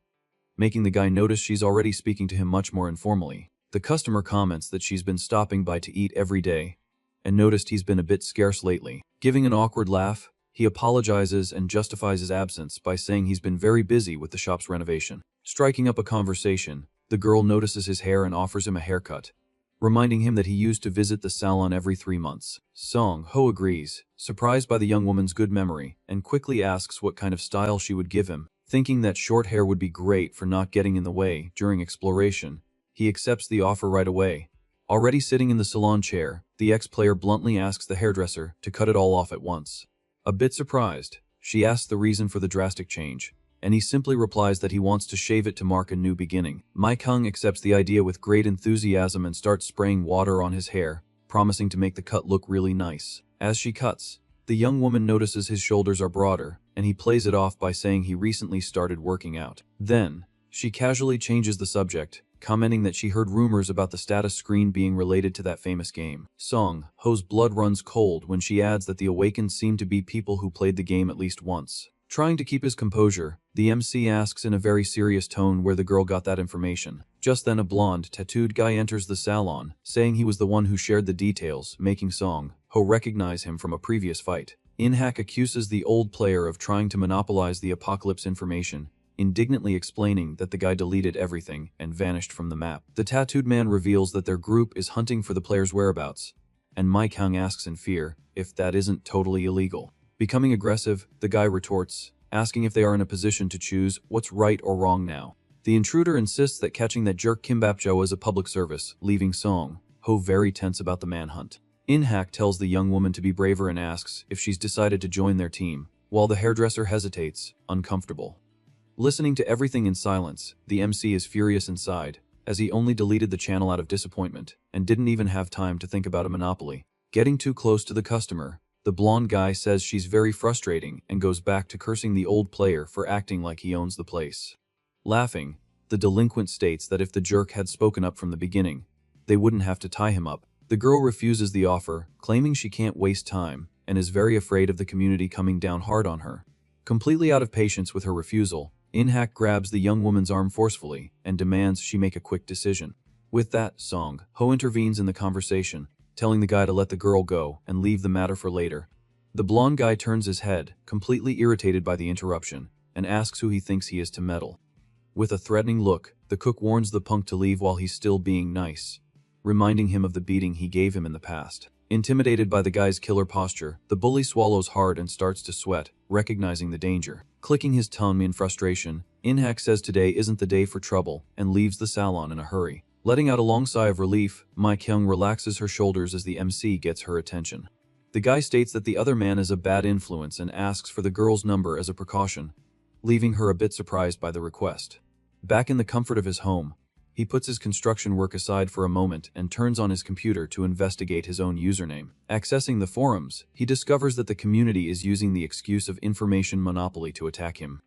S1: making the guy notice she's already speaking to him much more informally. The customer comments that she's been stopping by to eat every day, and noticed he's been a bit scarce lately. Giving an awkward laugh, he apologizes and justifies his absence by saying he's been very busy with the shop's renovation. Striking up a conversation, the girl notices his hair and offers him a haircut, reminding him that he used to visit the salon every 3 months. Song Ho agrees, surprised by the young woman's good memory, and quickly asks what kind of style she would give him. Thinking that short hair would be great for not getting in the way during exploration, he accepts the offer right away. Already sitting in the salon chair, the ex-player bluntly asks the hairdresser to cut it all off at once. A bit surprised, she asks the reason for the drastic change, and he simply replies that he wants to shave it to mark a new beginning. Mai-kung accepts the idea with great enthusiasm and starts spraying water on his hair, promising to make the cut look really nice. As she cuts, the young woman notices his shoulders are broader, and he plays it off by saying he recently started working out. Then, she casually changes the subject, commenting that she heard rumors about the status screen being related to that famous game. Song Ho's blood runs cold when she adds that the awakened seem to be people who played the game at least once. Trying to keep his composure, the MC asks in a very serious tone where the girl got that information. Just then a blonde, tattooed guy enters the salon, saying he was the one who shared the details, making Song Ho recognize him from a previous fight. In-hack accuses the old player of trying to monopolize the apocalypse information, indignantly explaining that the guy deleted everything and vanished from the map. The tattooed man reveals that their group is hunting for the player's whereabouts, and Mai-kung asks in fear if that isn't totally illegal. Becoming aggressive, the guy retorts, asking if they are in a position to choose what's right or wrong now. The intruder insists that catching that jerk Kimbapjo is a public service, leaving Song Ho very tense about the manhunt. In-hack tells the young woman to be braver and asks if she's decided to join their team, while the hairdresser hesitates, uncomfortable. Listening to everything in silence, the MC is furious inside, as he only deleted the channel out of disappointment and didn't even have time to think about a monopoly. Getting too close to the customer, the blonde guy says she's very frustrating and goes back to cursing the old player for acting like he owns the place. Laughing, the delinquent states that if the jerk had spoken up from the beginning, they wouldn't have to tie him up. The girl refuses the offer, claiming she can't waste time and is very afraid of the community coming down hard on her. Completely out of patience with her refusal, In-hack grabs the young woman's arm forcefully and demands she make a quick decision. With that, Song Ho intervenes in the conversation, telling the guy to let the girl go and leave the matter for later. The blonde guy turns his head, completely irritated by the interruption, and asks who he thinks he is to meddle. With a threatening look, the cook warns the punk to leave while he's still being nice, reminding him of the beating he gave him in the past. Intimidated by the guy's killer posture, the bully swallows hard and starts to sweat, recognizing the danger. Clicking his tongue in frustration, In-hack says today isn't the day for trouble and leaves the salon in a hurry. Letting out a long sigh of relief, Mai-kyung relaxes her shoulders as the MC gets her attention. The guy states that the other man is a bad influence and asks for the girl's number as a precaution, leaving her a bit surprised by the request. Back in the comfort of his home, he puts his construction work aside for a moment and turns on his computer to investigate his own username. Accessing the forums, he discovers that the community is using the excuse of information monopoly to attack him.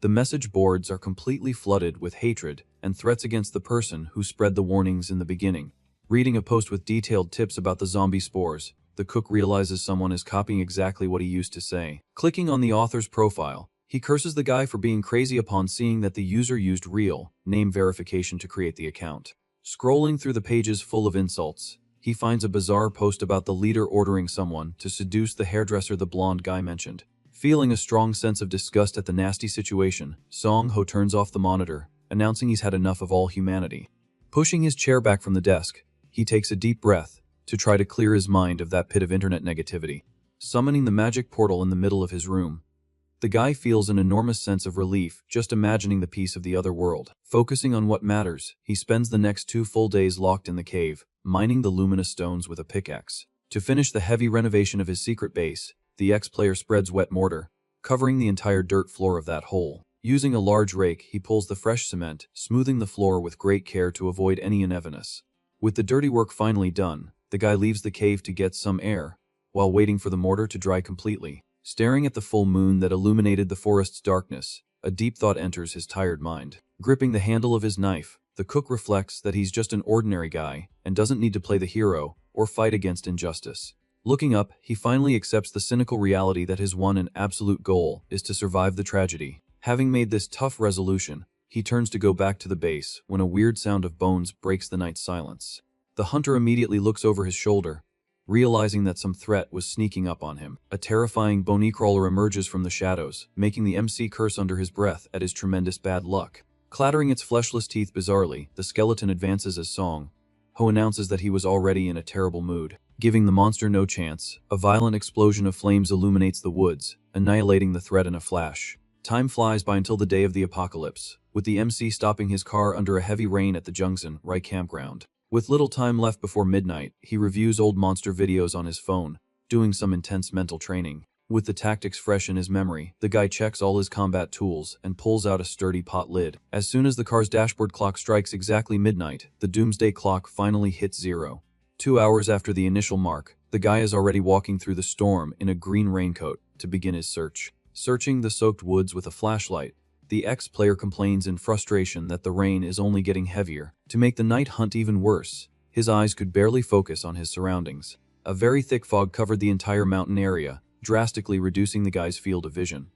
S1: The message boards are completely flooded with hatred and threats against the person who spread the warnings in the beginning. Reading a post with detailed tips about the zombie spores, the cook realizes someone is copying exactly what he used to say. Clicking on the author's profile, he curses the guy for being crazy upon seeing that the user used real name verification to create the account. Scrolling through the pages full of insults, he finds a bizarre post about the leader ordering someone to seduce the hairdresser the blonde guy mentioned. Feeling a strong sense of disgust at the nasty situation, Song Ho turns off the monitor, announcing he's had enough of all humanity. Pushing his chair back from the desk, he takes a deep breath to try to clear his mind of that pit of internet negativity. Summoning the magic portal in the middle of his room, the guy feels an enormous sense of relief just imagining the peace of the other world. Focusing on what matters, he spends the next 2 full days locked in the cave, mining the luminous stones with a pickaxe. To finish the heavy renovation of his secret base, the ex-player spreads wet mortar, covering the entire dirt floor of that hole. Using a large rake, he pulls the fresh cement, smoothing the floor with great care to avoid any unevenness. With the dirty work finally done, the guy leaves the cave to get some air, while waiting for the mortar to dry completely. Staring at the full moon that illuminated the forest's darkness, a deep thought enters his tired mind. Gripping the handle of his knife, the cook reflects that he's just an ordinary guy and doesn't need to play the hero or fight against injustice. Looking up, he finally accepts the cynical reality that his one and absolute goal is to survive the tragedy. Having made this tough resolution, he turns to go back to the base when a weird sound of bones breaks the night's silence. The hunter immediately looks over his shoulder, realizing that some threat was sneaking up on him. A terrifying bony crawler emerges from the shadows, making the MC curse under his breath at his tremendous bad luck. Clattering its fleshless teeth bizarrely, the skeleton advances as Song Ho announces that he was already in a terrible mood. Giving the monster no chance, a violent explosion of flames illuminates the woods, annihilating the threat in a flash. Time flies by until the day of the apocalypse, with the MC stopping his car under a heavy rain at the Jungsan Rai campground. With little time left before midnight, he reviews old monster videos on his phone, doing some intense mental training. With the tactics fresh in his memory, the guy checks all his combat tools and pulls out a sturdy pot lid. As soon as the car's dashboard clock strikes exactly midnight, the doomsday clock finally hits 0. 2 hours after the initial mark, the guy is already walking through the storm in a green raincoat to begin his search. Searching the soaked woods with a flashlight, the ex-player complains in frustration that the rain is only getting heavier. To make the night hunt even worse, his eyes could barely focus on his surroundings. A very thick fog covered the entire mountain area, drastically reducing the guy's field of vision.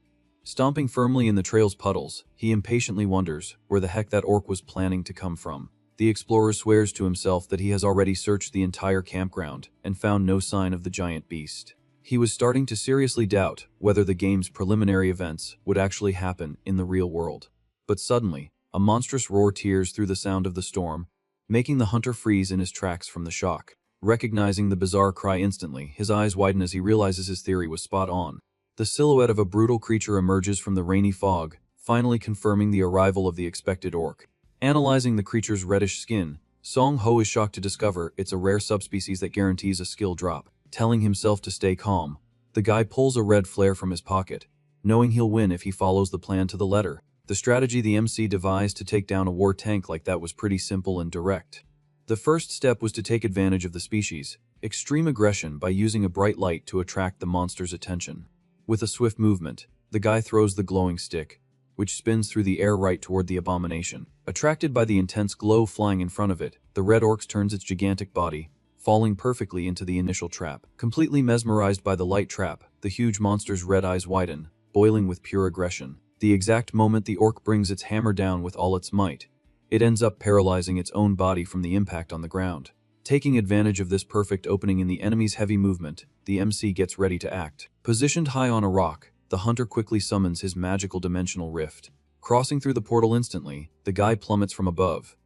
S1: Stomping firmly in the trail's puddles, he impatiently wonders where the heck that orc was planning to come from. The explorer swears to himself that he has already searched the entire campground and found no sign of the giant beast. He was starting to seriously doubt whether the game's preliminary events would actually happen in the real world. But suddenly, a monstrous roar tears through the sound of the storm, making the hunter freeze in his tracks from the shock. Recognizing the bizarre cry instantly, his eyes widen as he realizes his theory was spot on. The silhouette of a brutal creature emerges from the rainy fog, finally confirming the arrival of the expected orc. Analyzing the creature's reddish skin, Song Ho is shocked to discover it's a rare subspecies that guarantees a skill drop. Telling himself to stay calm, the guy pulls a red flare from his pocket, knowing he'll win if he follows the plan to the letter. The strategy the MC devised to take down a war tank like that was pretty simple and direct. The first step was to take advantage of the species' extreme aggression by using a bright light to attract the monster's attention. With a swift movement, the guy throws the glowing stick, which spins through the air right toward the abomination. Attracted by the intense glow flying in front of it, the red orc turns its gigantic body, falling perfectly into the initial trap. Completely mesmerized by the light trap, the huge monster's red eyes widen, boiling with pure aggression. The exact moment the orc brings its hammer down with all its might, it ends up paralyzing its own body from the impact on the ground. Taking advantage of this perfect opening in the enemy's heavy movement, the MC gets ready to act. Positioned high on a rock, the hunter quickly summons his magical dimensional rift. Crossing through the portal instantly, the guy plummets from above,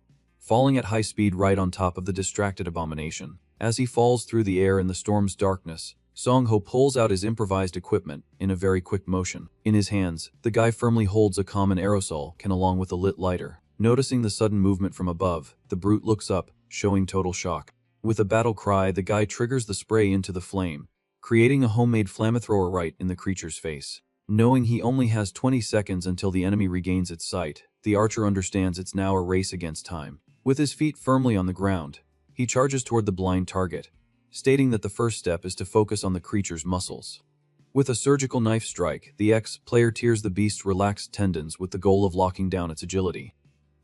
S1: falling at high speed right on top of the distracted abomination. As he falls through the air in the storm's darkness, Song Ho pulls out his improvised equipment in a very quick motion. In his hands, the guy firmly holds a common aerosol can along with a lit lighter. Noticing the sudden movement from above, the brute looks up, showing total shock. With a battle cry, the guy triggers the spray into the flame, creating a homemade flamethrower right in the creature's face. Knowing he only has 20 seconds until the enemy regains its sight, the archer understands it's now a race against time. With his feet firmly on the ground, he charges toward the blind target, stating that the first step is to focus on the creature's muscles. With a surgical knife strike, the ex-player tears the beast's relaxed tendons with the goal of locking down its agility.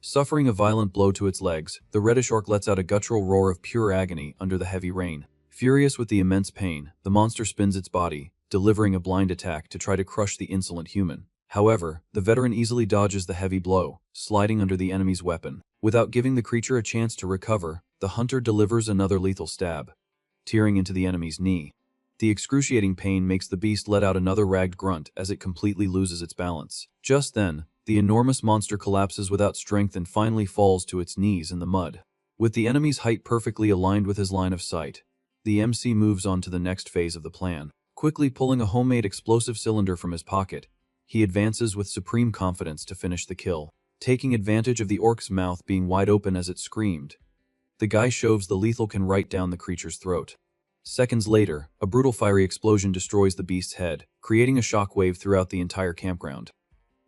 S1: Suffering a violent blow to its legs, the reddish orc lets out a guttural roar of pure agony under the heavy rain. Furious with the immense pain, the monster spins its body, delivering a blind attack to try to crush the insolent human. However, the veteran easily dodges the heavy blow, sliding under the enemy's weapon. Without giving the creature a chance to recover, the hunter delivers another lethal stab, tearing into the enemy's knee. The excruciating pain makes the beast let out another ragged grunt as it completely loses its balance. Just then, the enormous monster collapses without strength and finally falls to its knees in the mud. With the enemy's height perfectly aligned with his line of sight, the MC moves on to the next phase of the plan. Quickly pulling a homemade explosive cylinder from his pocket, he advances with supreme confidence to finish the kill. Taking advantage of the orc's mouth being wide open as it screamed, the guy shoves the lethal can right down the creature's throat. Seconds later, a brutal fiery explosion destroys the beast's head, creating a shockwave throughout the entire campground.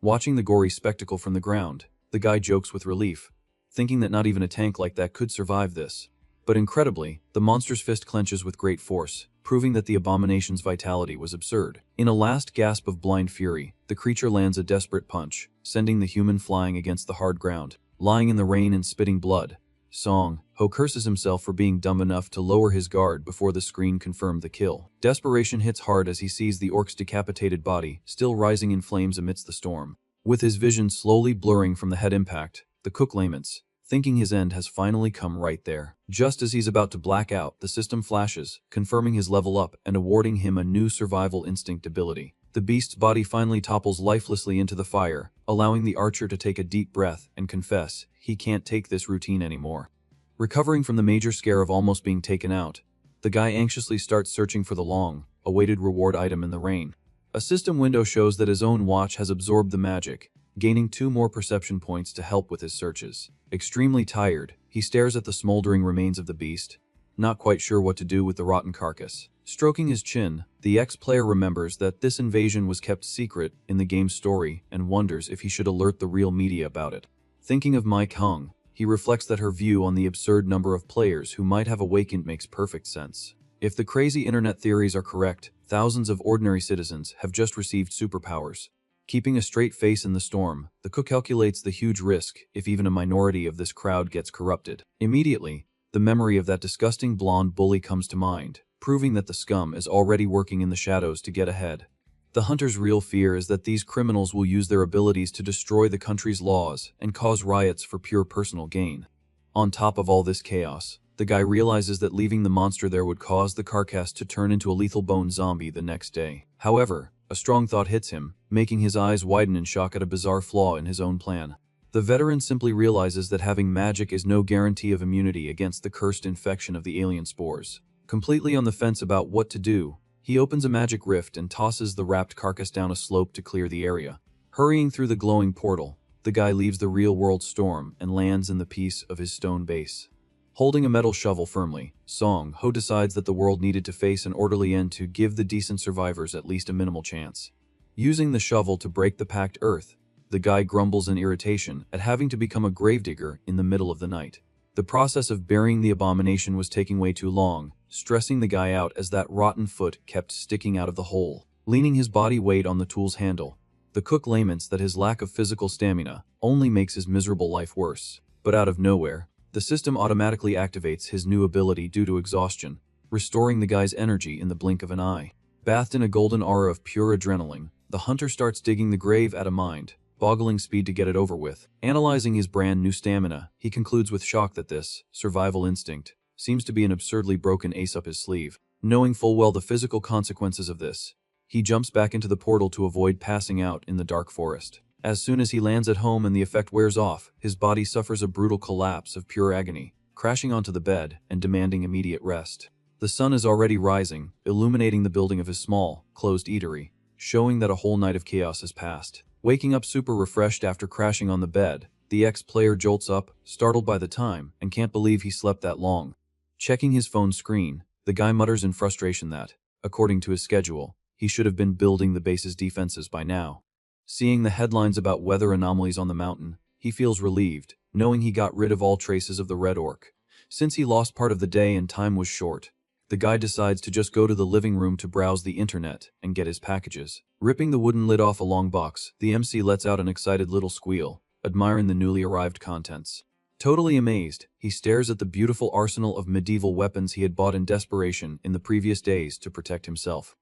S1: Watching the gory spectacle from the ground, the guy jokes with relief, thinking that not even a tank like that could survive this. But incredibly, the monster's fist clenches with great force, proving that the abomination's vitality was absurd. In a last gasp of blind fury, the creature lands a desperate punch, sending the human flying against the hard ground. Lying in the rain and spitting blood, Song Ho curses himself for being dumb enough to lower his guard before the screen confirmed the kill. Desperation hits hard as he sees the orc's decapitated body still rising in flames amidst the storm. With his vision slowly blurring from the head impact, the cook laments, thinking his end has finally come right there. Just as he's about to black out, the system flashes, confirming his level up and awarding him a new survival instinct ability. The beast's body finally topples lifelessly into the fire, allowing the archer to take a deep breath and confess he can't take this routine anymore. Recovering from the major scare of almost being taken out, the guy anxiously starts searching for the long-awaited reward item in the rain. A system window shows that his own watch has absorbed the magic, gaining 2 more perception points to help with his searches. Extremely tired, he stares at the smoldering remains of the beast, not quite sure what to do with the rotten carcass. Stroking his chin, the ex-player remembers that this invasion was kept secret in the game's story and wonders if he should alert the real media about it. Thinking of Mai Kong, he reflects that her view on the absurd number of players who might have awakened makes perfect sense. If the crazy internet theories are correct, thousands of ordinary citizens have just received superpowers. Keeping a straight face in the storm, the cook calculates the huge risk if even a minority of this crowd gets corrupted. Immediately, the memory of that disgusting blonde bully comes to mind, proving that the scum is already working in the shadows to get ahead. The hunter's real fear is that these criminals will use their abilities to destroy the country's laws and cause riots for pure personal gain. On top of all this chaos, the guy realizes that leaving the monster there would cause the carcass to turn into a lethal bone zombie the next day. However, a strong thought hits him, making his eyes widen in shock at a bizarre flaw in his own plan. The veteran simply realizes that having magic is no guarantee of immunity against the cursed infection of the alien spores. Completely on the fence about what to do, he opens a magic rift and tosses the wrapped carcass down a slope to clear the area. Hurrying through the glowing portal, the guy leaves the real-world storm and lands in the peace of his stone base. Holding a metal shovel firmly, Song Ho decides that the world needed to face an orderly end to give the decent survivors at least a minimal chance. Using the shovel to break the packed earth, the guy grumbles in irritation at having to become a gravedigger in the middle of the night. The process of burying the abomination was taking way too long, stressing the guy out as that rotten foot kept sticking out of the hole. Leaning his body weight on the tool's handle, the cook laments that his lack of physical stamina only makes his miserable life worse. But out of nowhere, the system automatically activates his new ability due to exhaustion, restoring the guy's energy in the blink of an eye. Bathed in a golden aura of pure adrenaline, the hunter starts digging the grave at a mind-boggling speed to get it over with. Analyzing his brand new stamina, he concludes with shock that this survival instinct seems to be an absurdly broken ace up his sleeve. Knowing full well the physical consequences of this, he jumps back into the portal to avoid passing out in the dark forest. As soon as he lands at home and the effect wears off, his body suffers a brutal collapse of pure agony, crashing onto the bed and demanding immediate rest. The sun is already rising, illuminating the building of his small, closed eatery, showing that a whole night of chaos has passed. Waking up super refreshed after crashing on the bed, the ex-player jolts up, startled by the time, and can't believe he slept that long. Checking his phone screen, the guy mutters in frustration that, according to his schedule, he should have been building the base's defenses by now. Seeing the headlines about weather anomalies on the mountain, he feels relieved, knowing he got rid of all traces of the red orc. Since he lost part of the day and time was short, the guy decides to just go to the living room to browse the internet and get his packages. Ripping the wooden lid off a long box, the MC lets out an excited little squeal, admiring the newly arrived contents. Totally amazed, he stares at the beautiful arsenal of medieval weapons he had bought in desperation in the previous days to protect himself.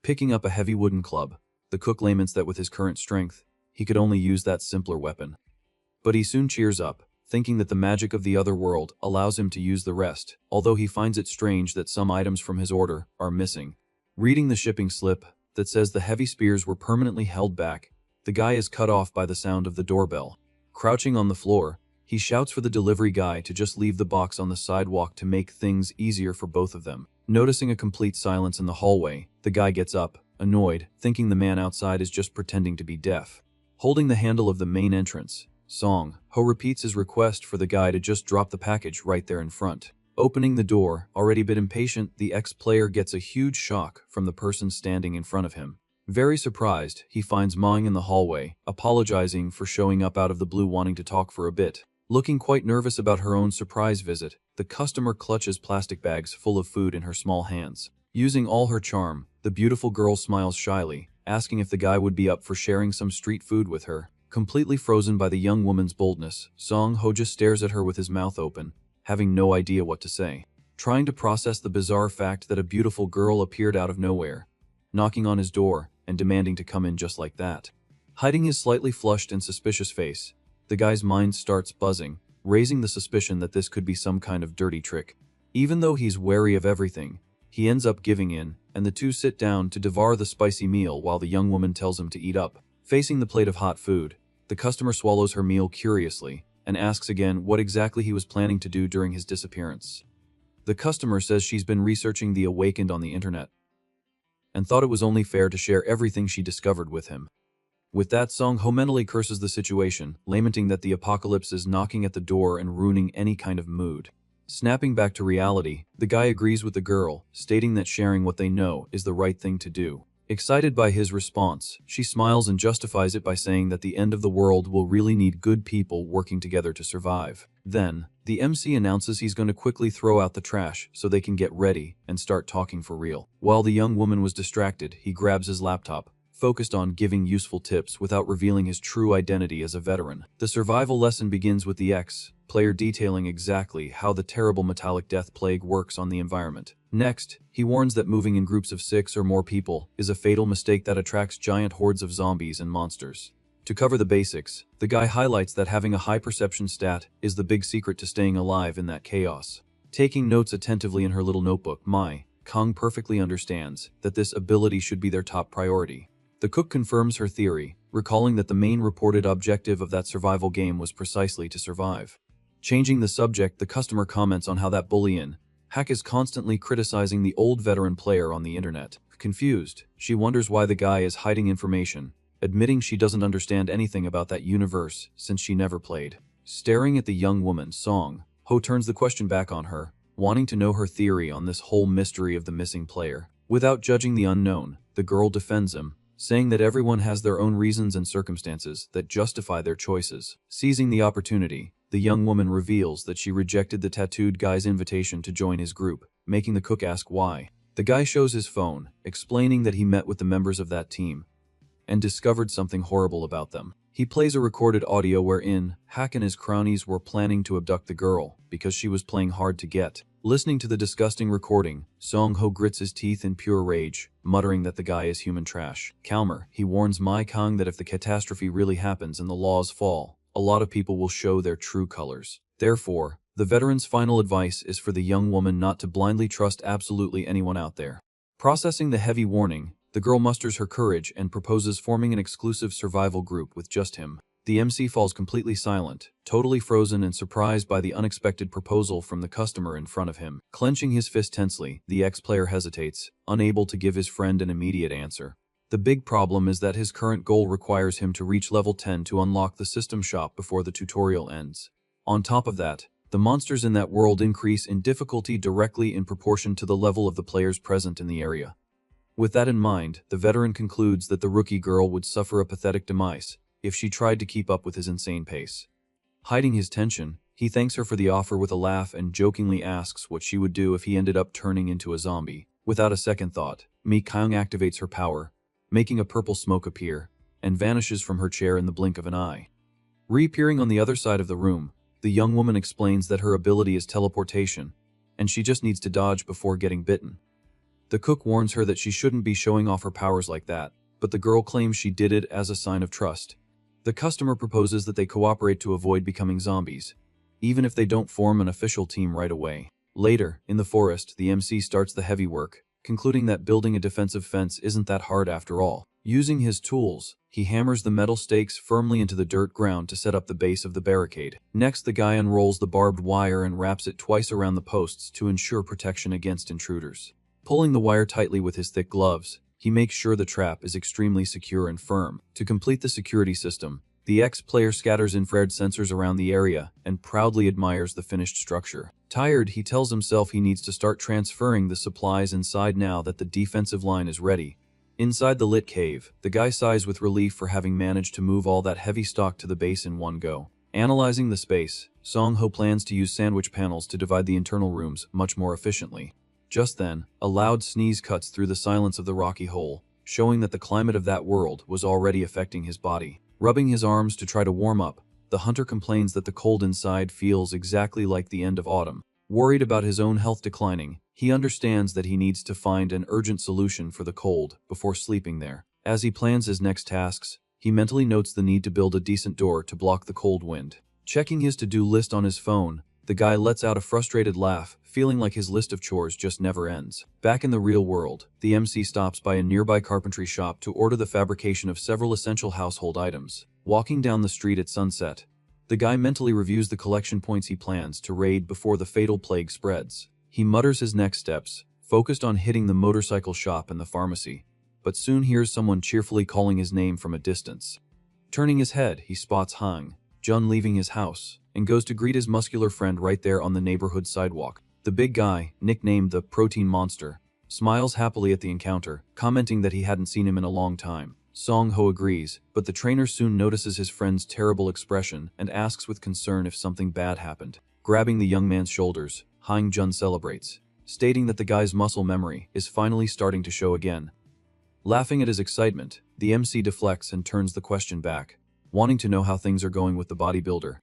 S1: Picking up a heavy wooden club, the cook laments that with his current strength, he could only use that simpler weapon. But he soon cheers up, thinking that the magic of the other world allows him to use the rest, although he finds it strange that some items from his order are missing. Reading the shipping slip that says the heavy spears were permanently held back, the guy is cut off by the sound of the doorbell. Crouching on the floor, he shouts for the delivery guy to just leave the box on the sidewalk to make things easier for both of them. Noticing a complete silence in the hallway, the guy gets up, annoyed, thinking the man outside is just pretending to be deaf. Holding the handle of the main entrance, Song Ho repeats his request for the guy to just drop the package right there in front. Opening the door, already a bit impatient, the ex-player gets a huge shock from the person standing in front of him. Very surprised, he finds Mang in the hallway, apologizing for showing up out of the blue wanting to talk for a bit. Looking quite nervous about her own surprise visit, the customer clutches plastic bags full of food in her small hands. Using all her charm, the beautiful girl smiles shyly, asking if the guy would be up for sharing some street food with her. Completely frozen by the young woman's boldness, Song Ho just stares at her with his mouth open, having no idea what to say. Trying to process the bizarre fact that a beautiful girl appeared out of nowhere, knocking on his door and demanding to come in just like that. Hiding his slightly flushed and suspicious face, the guy's mind starts buzzing, raising the suspicion that this could be some kind of dirty trick. Even though he's wary of everything, he ends up giving in, and the two sit down to devour the spicy meal while the young woman tells him to eat up. Facing the plate of hot food, the customer swallows her meal curiously and asks again what exactly he was planning to do during his disappearance. The customer says she's been researching the Awakened on the internet and thought it was only fair to share everything she discovered with him. With that, Song Ho mentally curses the situation, lamenting that the apocalypse is knocking at the door and ruining any kind of mood. Snapping back to reality, the guy agrees with the girl, stating that sharing what they know is the right thing to do. Excited by his response, she smiles and justifies it by saying that the end of the world will really need good people working together to survive. Then, the MC announces he's going to quickly throw out the trash so they can get ready and start talking for real. While the young woman was distracted, he grabs his laptop, focused on giving useful tips without revealing his true identity as a veteran. The survival lesson begins with the player detailing exactly how the terrible metallic death plague works on the environment. Next, he warns that moving in groups of 6 or more people is a fatal mistake that attracts giant hordes of zombies and monsters. To cover the basics, the guy highlights that having a high perception stat is the big secret to staying alive in that chaos. Taking notes attentively in her little notebook, Kong perfectly understands that this ability should be their top priority. The cook confirms her theory, recalling that the main reported objective of that survival game was precisely to survive. Changing the subject, the customer comments on how that bully hack is constantly criticizing the old veteran player on the internet. Confused, she wonders why the guy is hiding information, admitting she doesn't understand anything about that universe since she never played. Staring at the young woman, Song Ho turns the question back on her, wanting to know her theory on this whole mystery of the missing player. Without judging the unknown, the girl defends him, saying that everyone has their own reasons and circumstances that justify their choices. Seizing the opportunity, the young woman reveals that she rejected the tattooed guy's invitation to join his group, making the cook ask why. The guy shows his phone, explaining that he met with the members of that team and discovered something horrible about them. He plays a recorded audio wherein Hack and his cronies were planning to abduct the girl because she was playing hard to get. Listening to the disgusting recording, Song Ho grits his teeth in pure rage, muttering that the guy is human trash. Calmer, he warns Kong that if the catastrophe really happens and the laws fall, a lot of people will show their true colors. Therefore, the veteran's final advice is for the young woman not to blindly trust absolutely anyone out there. Processing the heavy warning, the girl musters her courage and proposes forming an exclusive survival group with just him. The MC falls completely silent, totally frozen and surprised by the unexpected proposal from the customer in front of him. Clenching his fist tensely, the ex-player hesitates, unable to give his friend an immediate answer. The big problem is that his current goal requires him to reach level 10 to unlock the system shop before the tutorial ends. On top of that, the monsters in that world increase in difficulty directly in proportion to the level of the players present in the area. With that in mind, the veteran concludes that the rookie girl would suffer a pathetic demise if she tried to keep up with his insane pace. Hiding his tension, he thanks her for the offer with a laugh and jokingly asks what she would do if he ended up turning into a zombie. Without a second thought, Kong activates her power, making a purple smoke appear, and vanishes from her chair in the blink of an eye. Reappearing on the other side of the room, the young woman explains that her ability is teleportation, and she just needs to dodge before getting bitten. The cook warns her that she shouldn't be showing off her powers like that, but the girl claims she did it as a sign of trust. The customer proposes that they cooperate to avoid becoming zombies, even if they don't form an official team right away. Later, in the forest, the MC starts the heavy work, concluding that building a defensive fence isn't that hard after all. Using his tools, he hammers the metal stakes firmly into the dirt ground to set up the base of the barricade. Next, the guy unrolls the barbed wire and wraps it twice around the posts to ensure protection against intruders. Pulling the wire tightly with his thick gloves, he makes sure the trap is extremely secure and firm. To complete the security system, the ex-player scatters infrared sensors around the area and proudly admires the finished structure. Tired, he tells himself he needs to start transferring the supplies inside now that the defensive line is ready. Inside the lit cave, the guy sighs with relief for having managed to move all that heavy stock to the base in one go. Analyzing the space, Song Ho plans to use sandwich panels to divide the internal rooms much more efficiently. Just then, a loud sneeze cuts through the silence of the rocky hole, showing that the climate of that world was already affecting his body. Rubbing his arms to try to warm up, the hunter complains that the cold inside feels exactly like the end of autumn. Worried about his own health declining, he understands that he needs to find an urgent solution for the cold before sleeping there. As he plans his next tasks, he mentally notes the need to build a decent door to block the cold wind. Checking his to-do list on his phone, the guy lets out a frustrated laugh, feeling like his list of chores just never ends. Back in the real world, the MC stops by a nearby carpentry shop to order the fabrication of several essential household items. Walking down the street at sunset, the guy mentally reviews the collection points he plans to raid before the fatal plague spreads. He mutters his next steps, focused on hitting the motorcycle shop and the pharmacy, but soon hears someone cheerfully calling his name from a distance. Turning his head, he spots Hang Jun leaving his house, and goes to greet his muscular friend right there on the neighborhood sidewalk. The big guy, nicknamed the Protein Monster, smiles happily at the encounter, commenting that he hadn't seen him in a long time. Song Ho agrees, but the trainer soon notices his friend's terrible expression and asks with concern if something bad happened. Grabbing the young man's shoulders, Hang Jun celebrates, stating that the guy's muscle memory is finally starting to show again. Laughing at his excitement, the MC deflects and turns the question back, wanting to know how things are going with the bodybuilder.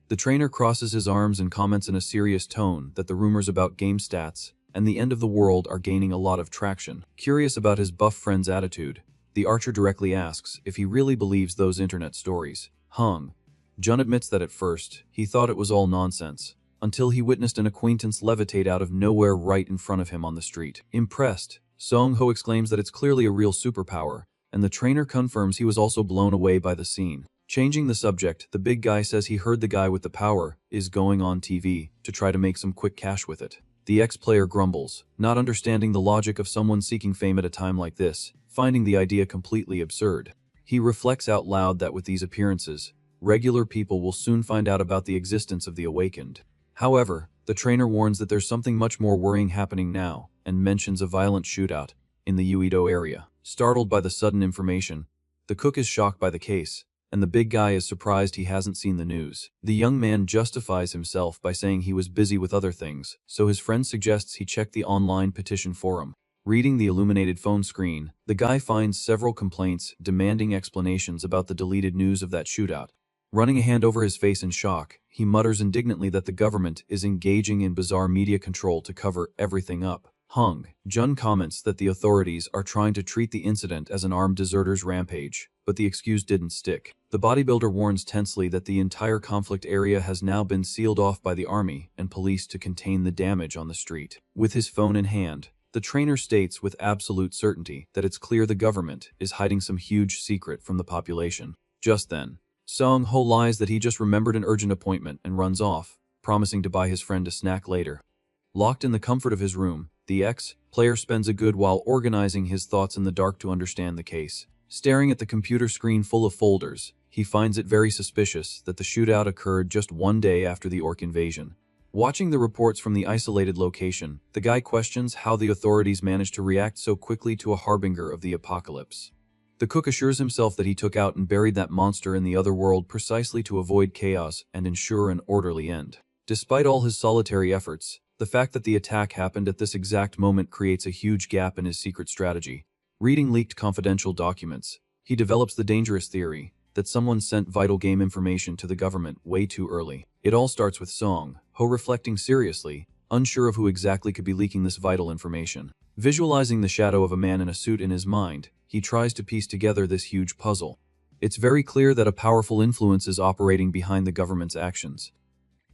S1: The trainer crosses his arms and comments in a serious tone that the rumors about game stats and the end of the world are gaining a lot of traction. Curious about his buff friend's attitude, the archer directly asks if he really believes those internet stories. Hung Jun admits that at first, he thought it was all nonsense, until he witnessed an acquaintance levitate out of nowhere right in front of him on the street. Impressed, Song Ho exclaims that it's clearly a real superpower, and the trainer confirms he was also blown away by the scene. Changing the subject, the big guy says he heard the guy with the power is going on TV to try to make some quick cash with it. The ex-player grumbles, not understanding the logic of someone seeking fame at a time like this, finding the idea completely absurd. He reflects out loud that with these appearances, regular people will soon find out about the existence of the awakened. However, the trainer warns that there's something much more worrying happening now, and mentions a violent shootout in the Uedo area. Startled by the sudden information, the cook is shocked by the case, and the big guy is surprised he hasn't seen the news. The young man justifies himself by saying he was busy with other things, so his friend suggests he check the online petition forum. Reading the illuminated phone screen, the guy finds several complaints demanding explanations about the deleted news of that shootout. Running a hand over his face in shock, he mutters indignantly that the government is engaging in bizarre media control to cover everything up. Hung Jun comments that the authorities are trying to treat the incident as an armed deserters' rampage, but the excuse didn't stick. The bodybuilder warns tensely that the entire conflict area has now been sealed off by the army and police to contain the damage on the street. With his phone in hand, the trainer states with absolute certainty that it's clear the government is hiding some huge secret from the population. Just then, Song Ho lies that he just remembered an urgent appointment and runs off, promising to buy his friend a snack later. Locked in the comfort of his room, the ex-player spends a good while organizing his thoughts in the dark to understand the case. Staring at the computer screen full of folders, he finds it very suspicious that the shootout occurred just one day after the orc invasion. Watching the reports from the isolated location, the guy questions how the authorities managed to react so quickly to a harbinger of the apocalypse. The cook assures himself that he took out and buried that monster in the other world precisely to avoid chaos and ensure an orderly end. Despite all his solitary efforts, the fact that the attack happened at this exact moment creates a huge gap in his secret strategy. Reading leaked confidential documents, he develops the dangerous theory that someone sent vital game information to the government way too early. It all starts with Song Ho reflecting seriously, unsure of who exactly could be leaking this vital information. Visualizing the shadow of a man in a suit in his mind, he tries to piece together this huge puzzle. It's very clear that a powerful influence is operating behind the government's actions.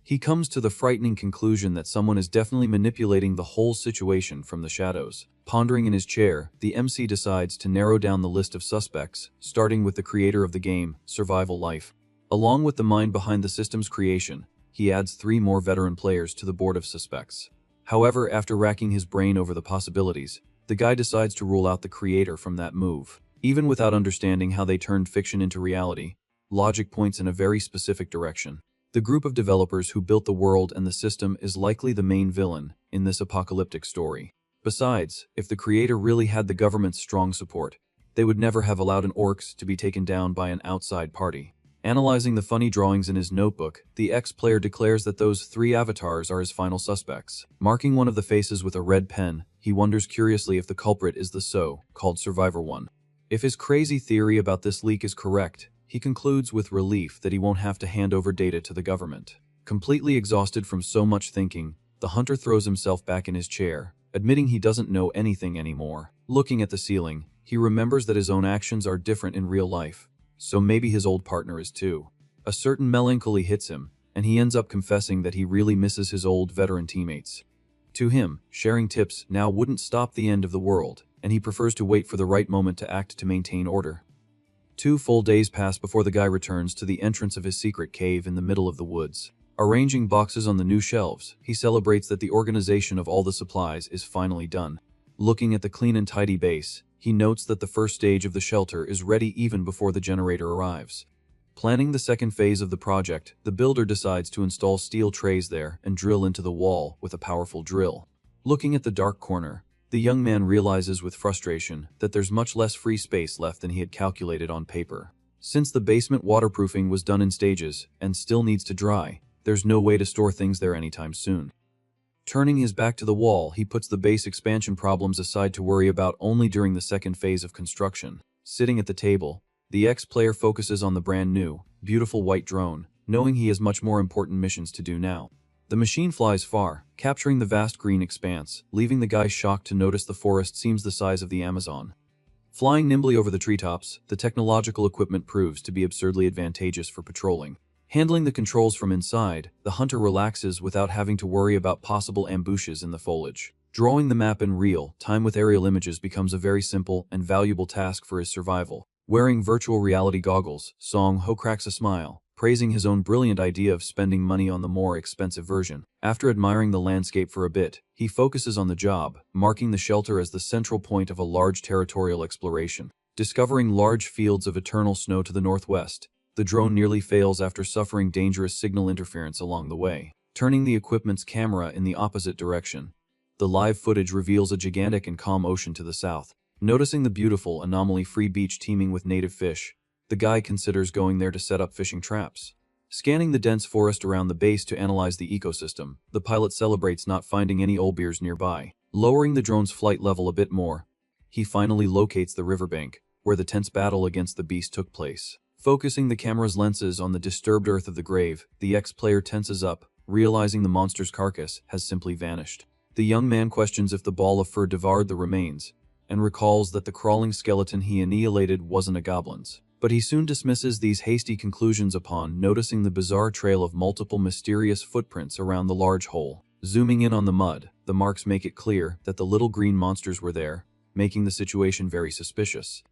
S1: He comes to the frightening conclusion that someone is definitely manipulating the whole situation from the shadows. Pondering in his chair, the MC decides to narrow down the list of suspects, starting with the creator of the game, Survival Life. Along with the mind behind the system's creation, he adds 3 more veteran players to the board of suspects. However, after racking his brain over the possibilities, the guy decides to rule out the creator from that move. Even without understanding how they turned fiction into reality, logic points in a very specific direction. The group of developers who built the world and the system is likely the main villain in this apocalyptic story. Besides, if the creator really had the government's strong support, they would never have allowed an orcs to be taken down by an outside party. Analyzing the funny drawings in his notebook, the ex-player declares that those 3 avatars are his final suspects. Marking one of the faces with a red pen, he wonders curiously if the culprit is the so-called Survivor one. If his crazy theory about this leak is correct, he concludes with relief that he won't have to hand over data to the government. Completely exhausted from so much thinking, the hunter throws himself back in his chair, admitting he doesn't know anything anymore. Looking at the ceiling, he remembers that his own actions are different in real life. So maybe his old partner is too. A certain melancholy hits him, and he ends up confessing that he really misses his old veteran teammates. To him, sharing tips now wouldn't stop the end of the world, and he prefers to wait for the right moment to act to maintain order. 2 full days pass before the guy returns to the entrance of his secret cave in the middle of the woods. Arranging boxes on the new shelves, he celebrates that the organization of all the supplies is finally done. Looking at the clean and tidy base, he notes that the first stage of the shelter is ready even before the generator arrives. Planning the second phase of the project, the builder decides to install steel trays there and drill into the wall with a powerful drill. Looking at the dark corner, the young man realizes with frustration that there's much less free space left than he had calculated on paper. Since the basement waterproofing was done in stages and still needs to dry, there's no way to store things there anytime soon. Turning his back to the wall, he puts the base expansion problems aside to worry about only during the second phase of construction. Sitting at the table, the ex-player focuses on the brand new, beautiful white drone, knowing he has much more important missions to do now. The machine flies far, capturing the vast green expanse, leaving the guy shocked to notice the forest seems the size of the Amazon. Flying nimbly over the treetops, the technological equipment proves to be absurdly advantageous for patrolling. Handling the controls from inside, the hunter relaxes without having to worry about possible ambushes in the foliage. Drawing the map in real time with aerial images becomes a very simple and valuable task for his survival. Wearing virtual reality goggles, Song Ho cracks a smile, praising his own brilliant idea of spending money on the more expensive version. After admiring the landscape for a bit, he focuses on the job, marking the shelter as the central point of a large territorial exploration. Discovering large fields of eternal snow to the northwest, the drone nearly fails after suffering dangerous signal interference along the way. Turning the equipment's camera in the opposite direction, the live footage reveals a gigantic and calm ocean to the south. Noticing the beautiful, anomaly-free beach teeming with native fish, the guy considers going there to set up fishing traps. Scanning the dense forest around the base to analyze the ecosystem, the pilot celebrates not finding any owlbears nearby. Lowering the drone's flight level a bit more, he finally locates the riverbank, where the tense battle against the beast took place. Focusing the camera's lenses on the disturbed earth of the grave, the ex-player tenses up, realizing the monster's carcass has simply vanished. The young man questions if the ball of fur devoured the remains, and recalls that the crawling skeleton he annihilated wasn't a goblin's. But he soon dismisses these hasty conclusions upon noticing the bizarre trail of multiple mysterious footprints around the large hole. Zooming in on the mud, the marks make it clear that the little green monsters were there, making the situation very suspicious.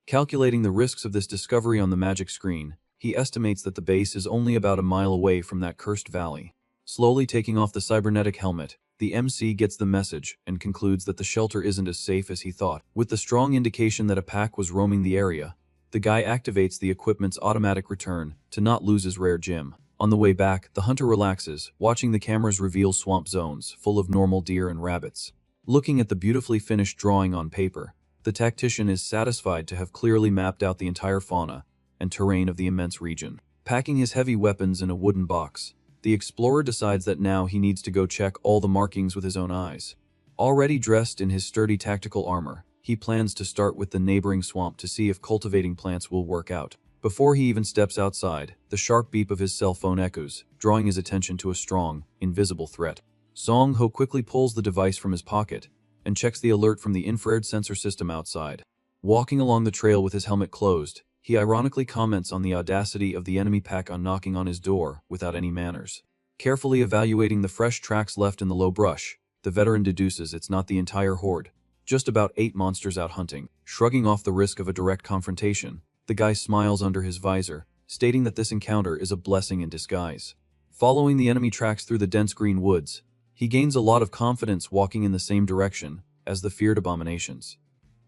S1: Calculating the risks of this discovery on the magic screen, he estimates that the base is only about a mile away from that cursed valley. Slowly taking off the cybernetic helmet, the MC gets the message and concludes that the shelter isn't as safe as he thought. With the strong indication that a pack was roaming the area, the guy activates the equipment's automatic return to not lose his rare gem. On the way back, the hunter relaxes, watching the cameras reveal swamp zones full of normal deer and rabbits. Looking at the beautifully finished drawing on paper, the tactician is satisfied to have clearly mapped out the entire fauna and terrain of the immense region. Packing his heavy weapons in a wooden box, the explorer decides that now he needs to go check all the markings with his own eyes. Already dressed in his sturdy tactical armor, he plans to start with the neighboring swamp to see if cultivating plants will work out. Before he even steps outside, the sharp beep of his cell phone echoes, drawing his attention to a strong, invisible threat. Song Ho quickly pulls the device from his pocket and checks the alert from the infrared sensor system outside. Walking along the trail with his helmet closed, he ironically comments on the audacity of the enemy pack on knocking on his door without any manners. Carefully evaluating the fresh tracks left in the low brush, the veteran deduces it's not the entire horde, just about 8 monsters out hunting. Shrugging off the risk of a direct confrontation, the guy smiles under his visor, stating that this encounter is a blessing in disguise. Following the enemy tracks through the dense green woods, he gains a lot of confidence walking in the same direction as the feared abominations.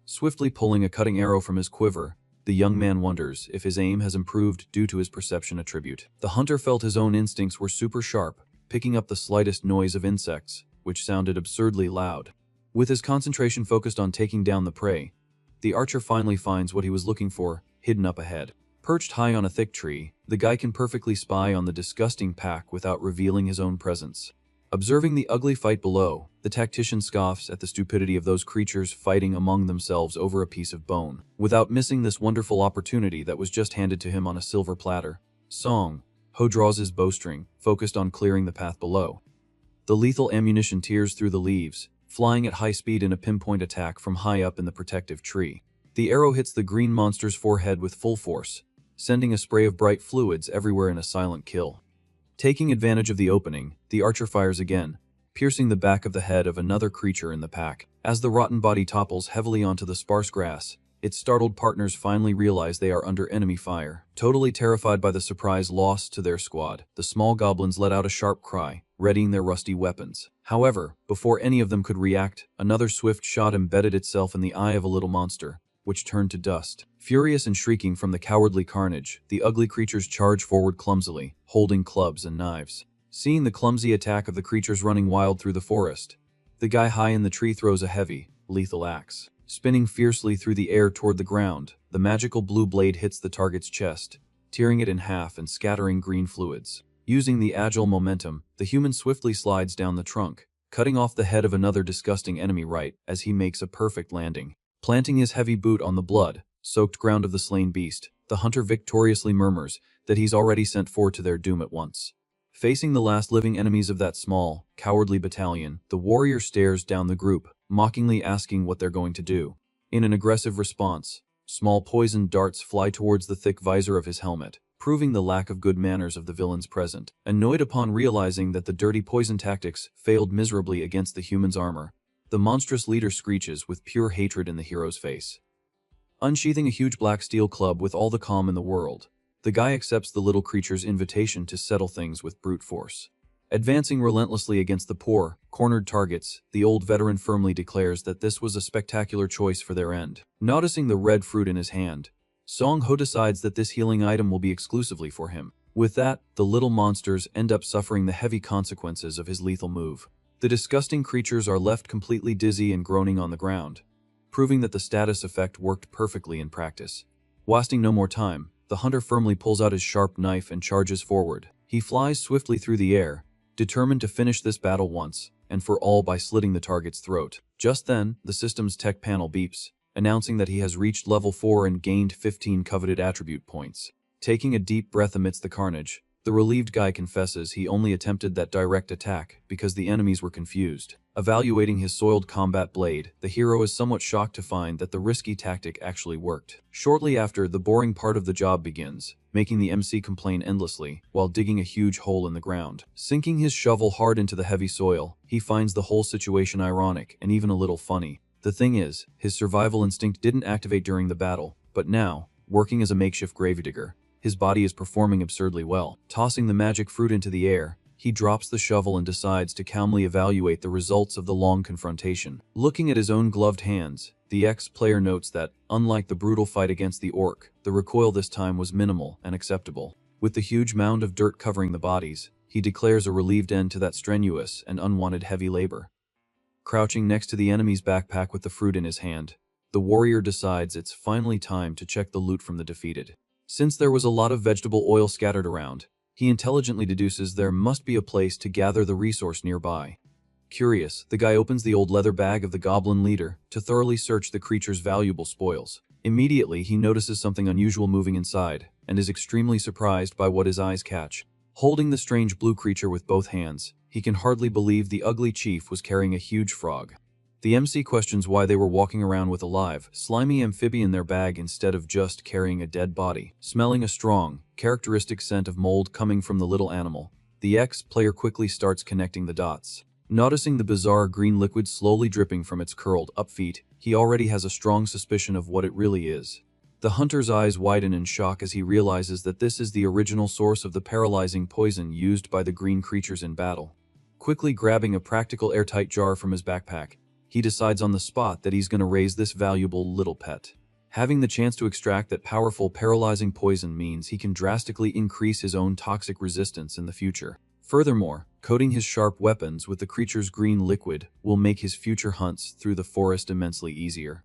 S1: Swiftly pulling a cutting arrow from his quiver, the young man wonders if his aim has improved due to his perception attribute. The hunter felt his own instincts were super sharp, picking up the slightest noise of insects, which sounded absurdly loud. With his concentration focused on taking down the prey, the archer finally finds what he was looking for, hidden up ahead. Perched high on a thick tree, the guy can perfectly spy on the disgusting pack without revealing his own presence. Observing the ugly fight below, the tactician scoffs at the stupidity of those creatures fighting among themselves over a piece of bone, without missing this wonderful opportunity that was just handed to him on a silver platter. Song. Ho draws his bowstring, focused on clearing the path below. The lethal ammunition tears through the leaves, flying at high speed in a pinpoint attack from high up in the protective tree. The arrow hits the green monster's forehead with full force, sending a spray of bright fluids everywhere in a silent kill. Taking advantage of the opening, the archer fires again, piercing the back of the head of another creature in the pack. As the rotten body topples heavily onto the sparse grass, its startled partners finally realize they are under enemy fire. Totally terrified by the surprise loss to their squad, the small goblins let out a sharp cry, readying their rusty weapons. However, before any of them could react, another swift shot embedded itself in the eye of a little monster, which turned to dust. Furious and shrieking from the cowardly carnage, the ugly creatures charge forward clumsily, holding clubs and knives. Seeing the clumsy attack of the creatures running wild through the forest, the guy high in the tree throws a heavy, lethal axe. Spinning fiercely through the air toward the ground, the magical blue blade hits the target's chest, tearing it in half and scattering green fluids. Using the agile momentum, the human swiftly slides down the trunk, cutting off the head of another disgusting enemy right as he makes a perfect landing. Planting his heavy boot on the blood-soaked ground of the slain beast, the hunter victoriously murmurs that he's already sent four to their doom at once. Facing the last living enemies of that small, cowardly battalion, the warrior stares down the group, mockingly asking what they're going to do. In an aggressive response, small poisoned darts fly towards the thick visor of his helmet, proving the lack of good manners of the villains present. Annoyed upon realizing that the dirty poison tactics failed miserably against the human's armor, the monstrous leader screeches with pure hatred in the hero's face. Unsheathing a huge black steel club with all the calm in the world, the guy accepts the little creature's invitation to settle things with brute force. Advancing relentlessly against the poor, cornered targets, the old veteran firmly declares that this was a spectacular choice for their end. Noticing the red fruit in his hand, Song Ho decides that this healing item will be exclusively for him. With that, the little monsters end up suffering the heavy consequences of his lethal move. The disgusting creatures are left completely dizzy and groaning on the ground, proving that the status effect worked perfectly in practice. Wasting no more time, the hunter firmly pulls out his sharp knife and charges forward. He flies swiftly through the air, determined to finish this battle once and for all by slitting the target's throat. Just then, the system's tech panel beeps, announcing that he has reached level 4 and gained 15 coveted attribute points. Taking a deep breath amidst the carnage, the relieved guy confesses he only attempted that direct attack because the enemies were confused. Evaluating his soiled combat blade, the hero is somewhat shocked to find that the risky tactic actually worked. Shortly after, the boring part of the job begins, making the MC complain endlessly while digging a huge hole in the ground. Sinking his shovel hard into the heavy soil, he finds the whole situation ironic and even a little funny. The thing is, his survival instinct didn't activate during the battle, but now, working as a makeshift gravedigger, his body is performing absurdly well. Tossing the magic fruit into the air, he drops the shovel and decides to calmly evaluate the results of the long confrontation. Looking at his own gloved hands, the ex-player notes that, unlike the brutal fight against the orc, the recoil this time was minimal and acceptable. With the huge mound of dirt covering the bodies, he declares a relieved end to that strenuous and unwanted heavy labor. Crouching next to the enemy's backpack with the fruit in his hand, the warrior decides it's finally time to check the loot from the defeated. Since there was a lot of vegetable oil scattered around, he intelligently deduces there must be a place to gather the resource nearby. Curious, the guy opens the old leather bag of the goblin leader to thoroughly search the creature's valuable spoils. Immediately, he notices something unusual moving inside, and is extremely surprised by what his eyes catch. Holding the strange blue creature with both hands, he can hardly believe the ugly chief was carrying a huge frog. The MC questions why they were walking around with a live, slimy amphibian in their bag instead of just carrying a dead body. Smelling a strong, characteristic scent of mold coming from the little animal, the ex-player quickly starts connecting the dots. Noticing the bizarre green liquid slowly dripping from its curled-up feet, he already has a strong suspicion of what it really is. The hunter's eyes widen in shock as he realizes that this is the original source of the paralyzing poison used by the green creatures in battle. Quickly grabbing a practical airtight jar from his backpack, he decides on the spot that he's going to raise this valuable little pet. Having the chance to extract that powerful paralyzing poison means he can drastically increase his own toxic resistance in the future. Furthermore, coating his sharp weapons with the creature's green liquid will make his future hunts through the forest immensely easier.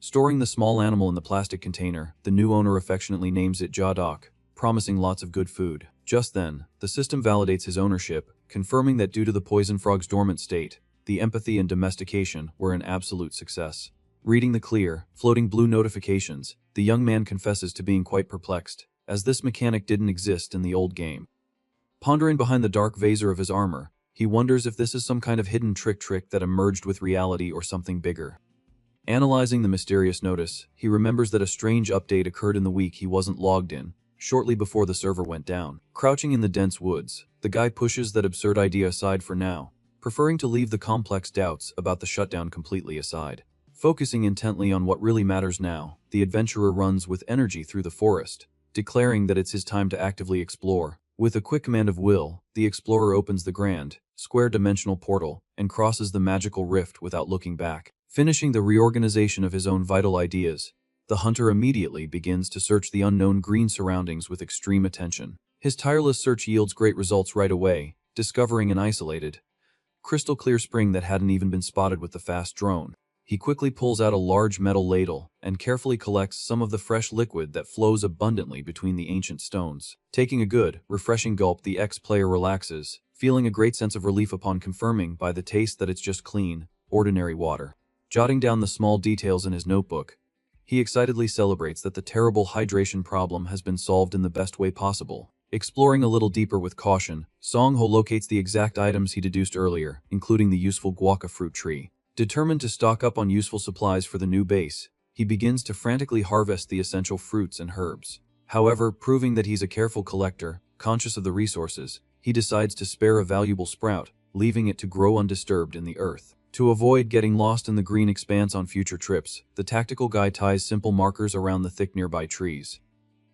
S1: Storing the small animal in the plastic container, the new owner affectionately names it Jadok, promising lots of good food. Just then, the system validates his ownership, confirming that due to the poison frog's dormant state, the empathy and domestication were an absolute success. Reading the clear, floating blue notifications, the young man confesses to being quite perplexed, as this mechanic didn't exist in the old game. Pondering behind the dark visor of his armor, he wonders if this is some kind of hidden trick that emerged with reality or something bigger. Analyzing the mysterious notice, he remembers that a strange update occurred in the week he wasn't logged in, shortly before the server went down. Crouching in the dense woods, the guy pushes that absurd idea aside for now, preferring to leave the complex doubts about the shutdown completely aside. Focusing intently on what really matters now, the adventurer runs with energy through the forest, declaring that it's his time to actively explore. With a quick command of will, the explorer opens the grand, square-dimensional portal and crosses the magical rift without looking back. Finishing the reorganization of his own vital ideas, the hunter immediately begins to search the unknown green surroundings with extreme attention. His tireless search yields great results right away, discovering an isolated, crystal-clear spring that hadn't even been spotted with the fast drone. He quickly pulls out a large metal ladle and carefully collects some of the fresh liquid that flows abundantly between the ancient stones. Taking a good, refreshing gulp, the ex-player relaxes, feeling a great sense of relief upon confirming by the taste that it's just clean, ordinary water. Jotting down the small details in his notebook, he excitedly celebrates that the terrible hydration problem has been solved in the best way possible. Exploring a little deeper with caution, Song-ho locates the exact items he deduced earlier, including the useful guava fruit tree. Determined to stock up on useful supplies for the new base, he begins to frantically harvest the essential fruits and herbs. However, proving that he's a careful collector, conscious of the resources, he decides to spare a valuable sprout, leaving it to grow undisturbed in the earth. To avoid getting lost in the green expanse on future trips, the tactical guy ties simple markers around the thick nearby trees.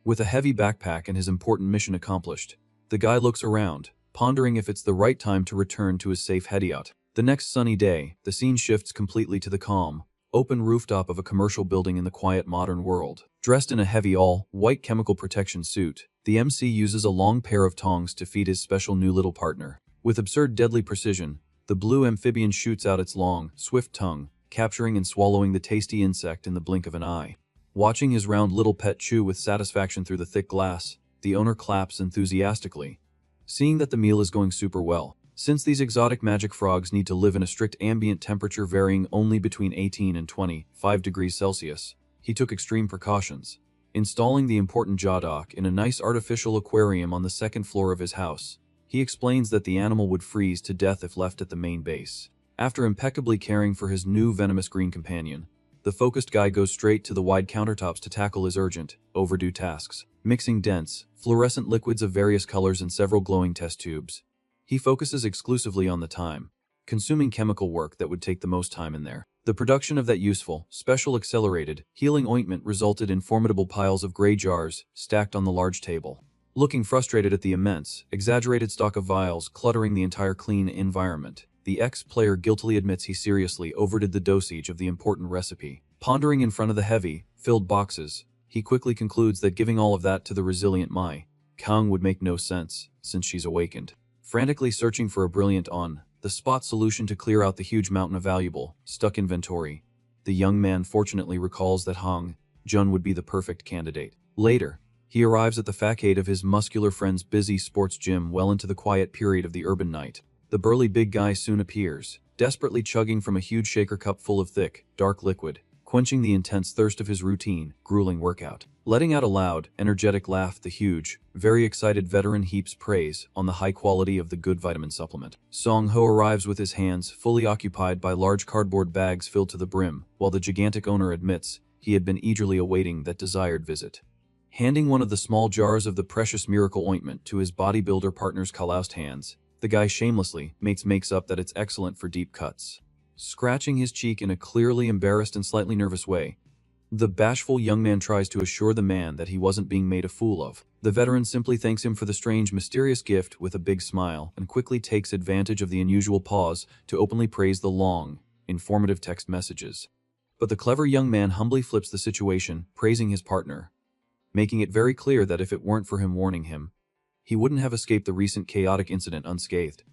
S1: With a heavy backpack and his important mission accomplished, the guy looks around, pondering if it's the right time to return to his safe hideout. The next sunny day, the scene shifts completely to the calm, open rooftop of a commercial building in the quiet modern world. Dressed in a heavy all-white chemical protection suit, the MC uses a long pair of tongs to feed his special new little partner. With absurd deadly precision, the blue amphibian shoots out its long, swift tongue, capturing and swallowing the tasty insect in the blink of an eye. Watching his round little pet chew with satisfaction through the thick glass, the owner claps enthusiastically, seeing that the meal is going super well. Since these exotic magic frogs need to live in a strict ambient temperature varying only between 18 and 25 degrees Celsius, he took extreme precautions, installing the important Jadok in a nice artificial aquarium on the second floor of his house. He explains that the animal would freeze to death if left at the main base. After impeccably caring for his new venomous green companion, the focused guy goes straight to the wide countertops to tackle his urgent, overdue tasks. Mixing dense, fluorescent liquids of various colors in several glowing test tubes, he focuses exclusively on the time-consuming chemical work that would take the most time in there. The production of that useful, special accelerated, healing ointment resulted in formidable piles of gray jars stacked on the large table. Looking frustrated at the immense, exaggerated stock of vials cluttering the entire clean environment, the ex-player guiltily admits he seriously overdid the dosage of the important recipe. Pondering in front of the heavy, filled boxes, he quickly concludes that giving all of that to the resilient Mai Kang would make no sense, since she's awakened. Frantically searching for a brilliant on-the-spot solution to clear out the huge mountain of valuable, stuck inventory, the young man fortunately recalls that Hong Jun would be the perfect candidate. Later, he arrives at the facade of his muscular friend's busy sports gym well into the quiet period of the urban night. The burly big guy soon appears, desperately chugging from a huge shaker cup full of thick, dark liquid, quenching the intense thirst of his routine, grueling workout. Letting out a loud, energetic laugh, the huge, very excited veteran heaps praise on the high quality of the good vitamin supplement. Song-ho arrives with his hands fully occupied by large cardboard bags filled to the brim, while the gigantic owner admits he had been eagerly awaiting that desired visit. Handing one of the small jars of the precious miracle ointment to his bodybuilder partner's calloused hands, the guy shamelessly makes up that it's excellent for deep cuts. Scratching his cheek in a clearly embarrassed and slightly nervous way, the bashful young man tries to assure the man that he wasn't being made a fool of. The veteran simply thanks him for the strange, mysterious gift with a big smile and quickly takes advantage of the unusual pause to openly praise the long, informative text messages. But the clever young man humbly flips the situation, praising his partner, making it very clear that if it weren't for him warning him, he wouldn't have escaped the recent chaotic incident unscathed.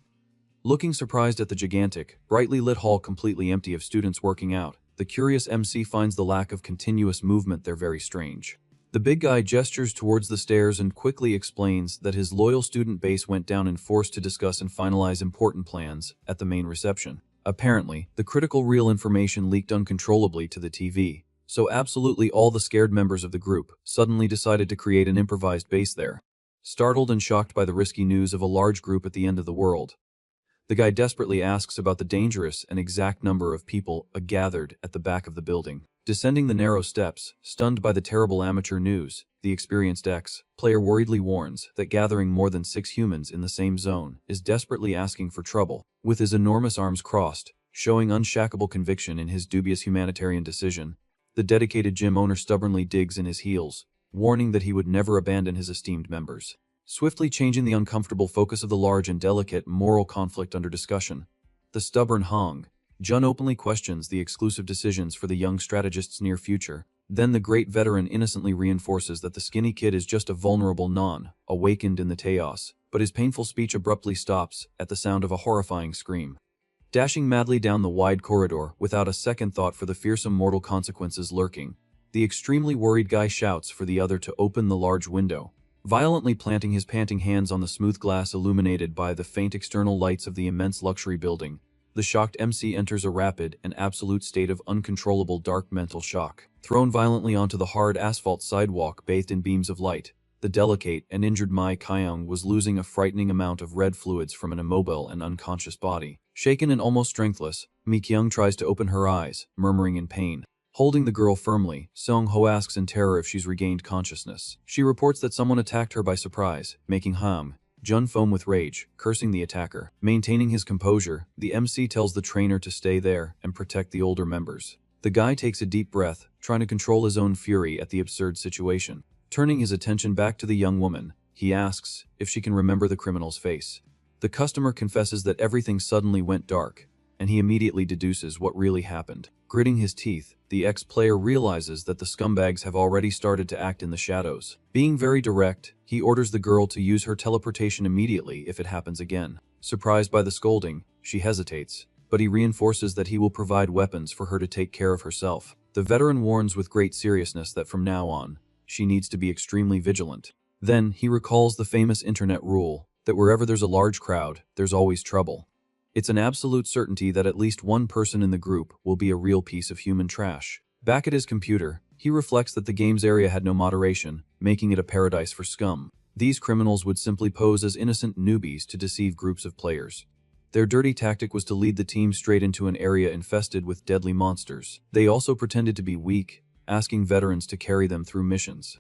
S1: Looking surprised at the gigantic, brightly lit hall completely empty of students working out, The curious MC finds the lack of continuous movement there very strange. The big guy gestures towards the stairs and quickly explains that his loyal student base went down in force to discuss and finalize important plans at the main reception. Apparently, the critical real information leaked uncontrollably to the TV, so absolutely all the scared members of the group suddenly decided to create an improvised base there. Startled and shocked by the risky news of a large group at the end of the world, the guy desperately asks about the dangerous and exact number of people gathered at the back of the building. Descending the narrow steps, stunned by the terrible amateur news, the experienced player worriedly warns that gathering more than 6 humans in the same zone is desperately asking for trouble. With his enormous arms crossed, showing unshackable conviction in his dubious humanitarian decision, the dedicated gym owner stubbornly digs in his heels, warning that he would never abandon his esteemed members. Swiftly changing the uncomfortable focus of the large and delicate moral conflict under discussion, the stubborn Hong Jun openly questions the exclusive decisions for the young strategist's near future. Then the great veteran innocently reinforces that the skinny kid is just a vulnerable awakened in the chaos, but his painful speech abruptly stops at the sound of a horrifying scream. Dashing madly down the wide corridor without a second thought for the fearsome mortal consequences lurking, the extremely worried guy shouts for the other to open the large window, violently planting his panting hands on the smooth glass illuminated by the faint external lights of the immense luxury building. The shocked MC enters a rapid and absolute state of uncontrollable dark mental shock. Thrown violently onto the hard asphalt sidewalk bathed in beams of light, the delicate and injured Mai Kyung was losing a frightening amount of red fluids from an immobile and unconscious body. Shaken and almost strengthless, Mi Kyung tries to open her eyes, murmuring in pain. Holding the girl firmly, Song Ho asks in terror if she's regained consciousness. She reports that someone attacked her by surprise, making Jun foam with rage, cursing the attacker. Maintaining his composure, the MC tells the trainer to stay there and protect the older members. The guy takes a deep breath, trying to control his own fury at the absurd situation. Turning his attention back to the young woman, he asks if she can remember the criminal's face. The customer confesses that everything suddenly went dark, and he immediately deduces what really happened. Gritting his teeth, the ex-player realizes that the scumbags have already started to act in the shadows. Being very direct, he orders the girl to use her teleportation immediately if it happens again. Surprised by the scolding, she hesitates, but he reinforces that he will provide weapons for her to take care of herself. The veteran warns with great seriousness that from now on, she needs to be extremely vigilant. Then, he recalls the famous internet rule that wherever there's a large crowd, there's always trouble. It's an absolute certainty that at least one person in the group will be a real piece of human trash. Back at his computer, he reflects that the game's area had no moderation, making it a paradise for scum. These criminals would simply pose as innocent newbies to deceive groups of players. Their dirty tactic was to lead the team straight into an area infested with deadly monsters. They also pretended to be weak, asking veterans to carry them through missions.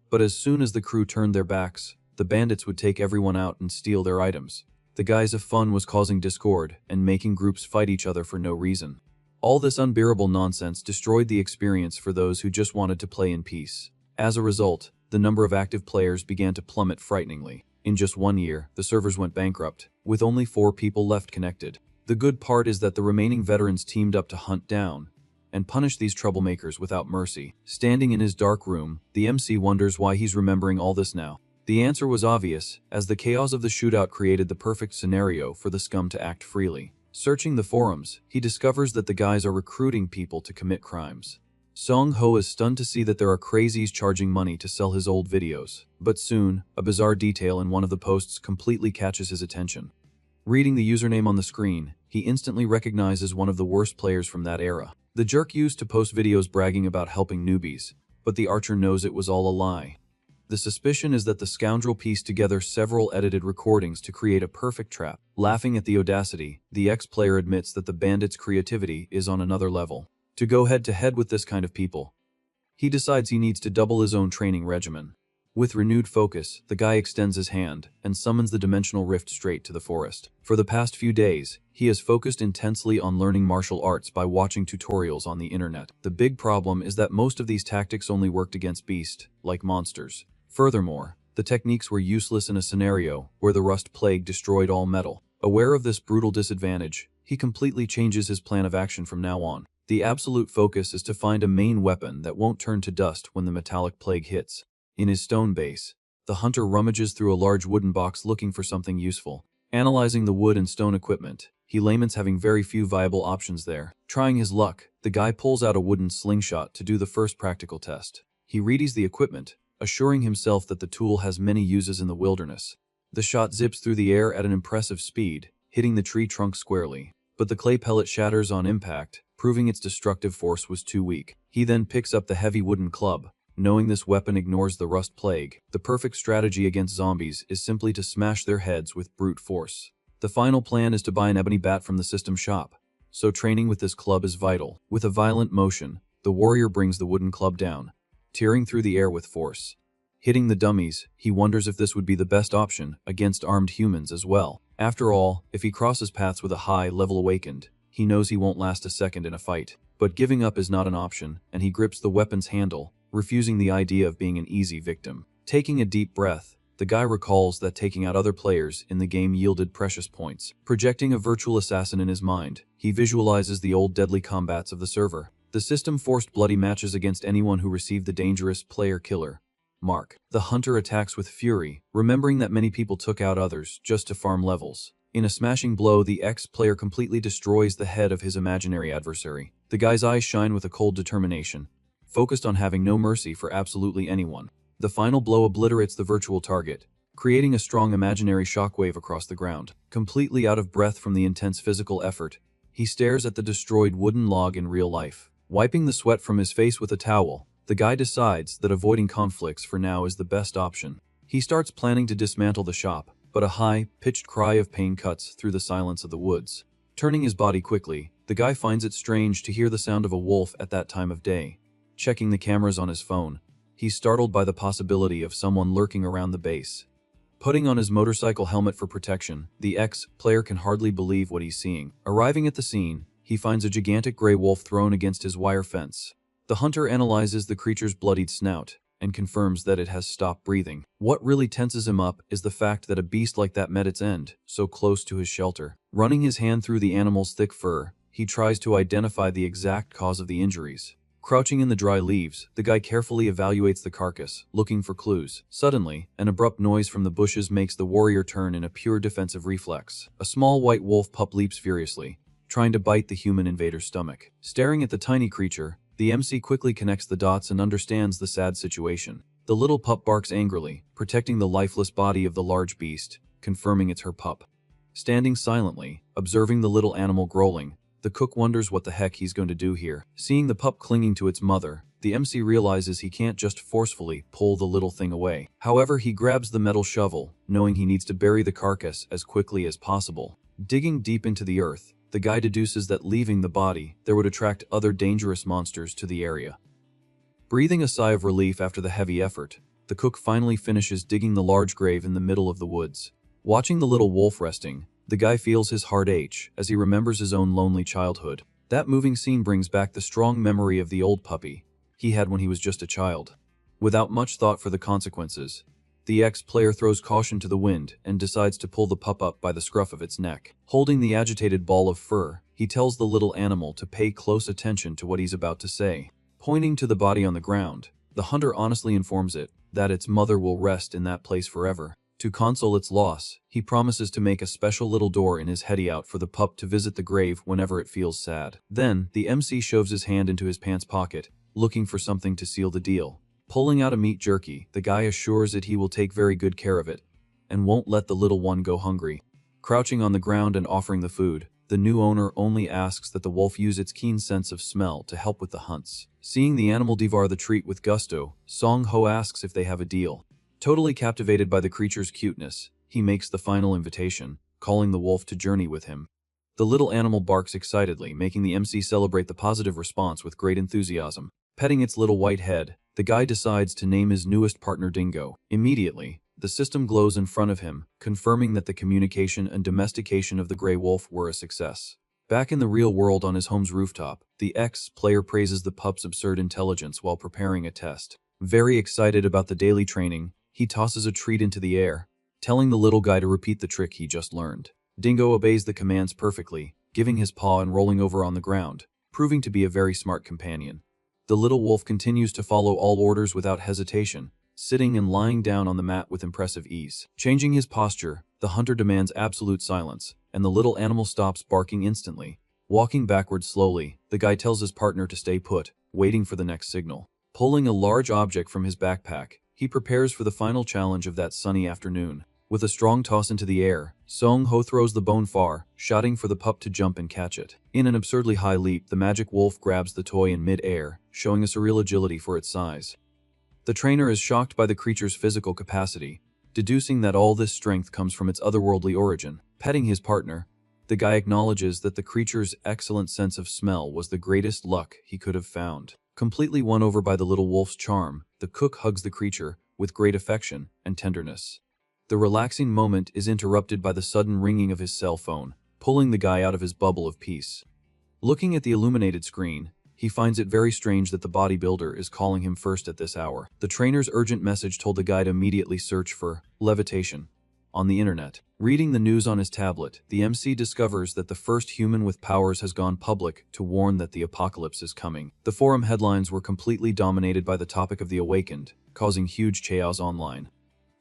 S1: But as soon as the crew turned their backs, the bandits would take everyone out and steal their items. The guise of fun was causing discord and making groups fight each other for no reason. All this unbearable nonsense destroyed the experience for those who just wanted to play in peace. As a result, the number of active players began to plummet frighteningly. In just 1 year, the servers went bankrupt, with only 4 people left connected. The good part is that the remaining veterans teamed up to hunt down and punish these troublemakers without mercy. Standing in his dark room, the MC wonders why he's remembering all this now. The answer was obvious, as the chaos of the shootout created the perfect scenario for the scum to act freely. Searching the forums, he discovers that the guys are recruiting people to commit crimes. Song Ho is stunned to see that there are crazies charging money to sell his old videos. But soon, a bizarre detail in one of the posts completely catches his attention. Reading the username on the screen, he instantly recognizes one of the worst players from that era. The jerk used to post videos bragging about helping newbies, but the archer knows it was all a lie. The suspicion is that the scoundrel pieced together several edited recordings to create a perfect trap. Laughing at the audacity, the ex-player admits that the bandit's creativity is on another level. To go head-to-head with this kind of people, he decides he needs to double his own training regimen. With renewed focus, the guy extends his hand and summons the dimensional rift straight to the forest. For the past few days, he has focused intensely on learning martial arts by watching tutorials on the internet. The big problem is that most of these tactics only worked against beast-like monsters. Furthermore, the techniques were useless in a scenario where the rust plague destroyed all metal. Aware of this brutal disadvantage, he completely changes his plan of action from now on. The absolute focus is to find a main weapon that won't turn to dust when the metallic plague hits. In his stone base, the hunter rummages through a large wooden box looking for something useful. Analyzing the wood and stone equipment, he laments having very few viable options there. Trying his luck, the guy pulls out a wooden slingshot to do the first practical test. He readies the equipment, assuring himself that the tool has many uses in the wilderness. The shot zips through the air at an impressive speed, hitting the tree trunk squarely. But the clay pellet shatters on impact, proving its destructive force was too weak. He then picks up the heavy wooden club, knowing this weapon ignores the rust plague. The perfect strategy against zombies is simply to smash their heads with brute force. The final plan is to buy an ebony bat from the system shop, so training with this club is vital. With a violent motion, the warrior brings the wooden club down, tearing through the air with force. Hitting the dummies, he wonders if this would be the best option against armed humans as well. After all, if he crosses paths with a high-level awakened, he knows he won't last a second in a fight. But giving up is not an option, and he grips the weapon's handle, refusing the idea of being an easy victim. Taking a deep breath, the guy recalls that taking out other players in the game yielded precious points. Projecting a virtual assassin in his mind, he visualizes the old deadly combats of the server. The system forced bloody matches against anyone who received the dangerous player-killer mark. The hunter attacks with fury, remembering that many people took out others just to farm levels. In a smashing blow, the ex-player completely destroys the head of his imaginary adversary. The guy's eyes shine with a cold determination, focused on having no mercy for absolutely anyone. The final blow obliterates the virtual target, creating a strong imaginary shockwave across the ground. Completely out of breath from the intense physical effort, he stares at the destroyed wooden log in real life. Wiping the sweat from his face with a towel, the guy decides that avoiding conflicts for now is the best option. He starts planning to dismantle the shop, but a high-pitched cry of pain cuts through the silence of the woods. Turning his body quickly, the guy finds it strange to hear the sound of a wolf at that time of day. Checking the cameras on his phone, he's startled by the possibility of someone lurking around the base. Putting on his motorcycle helmet for protection, the ex-player can hardly believe what he's seeing. Arriving at the scene, he finds a gigantic gray wolf thrown against his wire fence. The hunter analyzes the creature's bloodied snout and confirms that it has stopped breathing. What really tenses him up is the fact that a beast like that met its end, so close to his shelter. Running his hand through the animal's thick fur, he tries to identify the exact cause of the injuries. Crouching in the dry leaves, the guy carefully evaluates the carcass, looking for clues. Suddenly, an abrupt noise from the bushes makes the warrior turn in a pure defensive reflex. A small white wolf pup leaps furiously, trying to bite the human invader's stomach. Staring at the tiny creature, the MC quickly connects the dots and understands the sad situation. The little pup barks angrily, protecting the lifeless body of the large beast, confirming it's her pup. Standing silently, observing the little animal growling, the cook wonders what the heck he's going to do here. Seeing the pup clinging to its mother, the MC realizes he can't just forcefully pull the little thing away. However, he grabs the metal shovel, knowing he needs to bury the carcass as quickly as possible. Digging deep into the earth, the guy deduces that leaving the body, there would attract other dangerous monsters to the area. Breathing a sigh of relief after the heavy effort, the cook finally finishes digging the large grave in the middle of the woods. Watching the little wolf resting, the guy feels his heart ache as he remembers his own lonely childhood. That moving scene brings back the strong memory of the old puppy he had when he was just a child. Without much thought for the consequences, the ex-player throws caution to the wind and decides to pull the pup up by the scruff of its neck. Holding the agitated ball of fur, he tells the little animal to pay close attention to what he's about to say. Pointing to the body on the ground, the hunter honestly informs it that its mother will rest in that place forever. To console its loss, he promises to make a special little door in his heady out for the pup to visit the grave whenever it feels sad. Then, the MC shoves his hand into his pants pocket, looking for something to seal the deal. Pulling out a meat jerky, the guy assures it he will take very good care of it, and won't let the little one go hungry. Crouching on the ground and offering the food, the new owner only asks that the wolf use its keen sense of smell to help with the hunts. Seeing the animal devour the treat with gusto, Song Ho asks if they have a deal. Totally captivated by the creature's cuteness, he makes the final invitation, calling the wolf to journey with him. The little animal barks excitedly, making the MC celebrate the positive response with great enthusiasm. Petting its little white head, the guy decides to name his newest partner Dingo. Immediately, the system glows in front of him, confirming that the communication and domestication of the gray wolf were a success. Back in the real world on his home's rooftop, the ex-player praises the pup's absurd intelligence while preparing a test. Very excited about the daily training, he tosses a treat into the air, telling the little guy to repeat the trick he just learned. Dingo obeys the commands perfectly, giving his paw and rolling over on the ground, proving to be a very smart companion. The little wolf continues to follow all orders without hesitation, sitting and lying down on the mat with impressive ease. Changing his posture, the hunter demands absolute silence, and the little animal stops barking instantly. Walking backwards slowly, the guy tells his partner to stay put, waiting for the next signal. Pulling a large object from his backpack, he prepares for the final challenge of that sunny afternoon. With a strong toss into the air, Song-ho throws the bone far, shouting for the pup to jump and catch it. In an absurdly high leap, the magic wolf grabs the toy in mid-air, showing a surreal agility for its size. The trainer is shocked by the creature's physical capacity, deducing that all this strength comes from its otherworldly origin. Petting his partner, the guy acknowledges that the creature's excellent sense of smell was the greatest luck he could have found. Completely won over by the little wolf's charm, the cook hugs the creature with great affection and tenderness. The relaxing moment is interrupted by the sudden ringing of his cell phone, pulling the guy out of his bubble of peace. Looking at the illuminated screen, he finds it very strange that the bodybuilder is calling him first at this hour. The trainer's urgent message told the guy to immediately search for levitation on the internet. Reading the news on his tablet, the MC discovers that the first human with powers has gone public to warn that the apocalypse is coming. The forum headlines were completely dominated by the topic of the awakened, causing huge chaos online.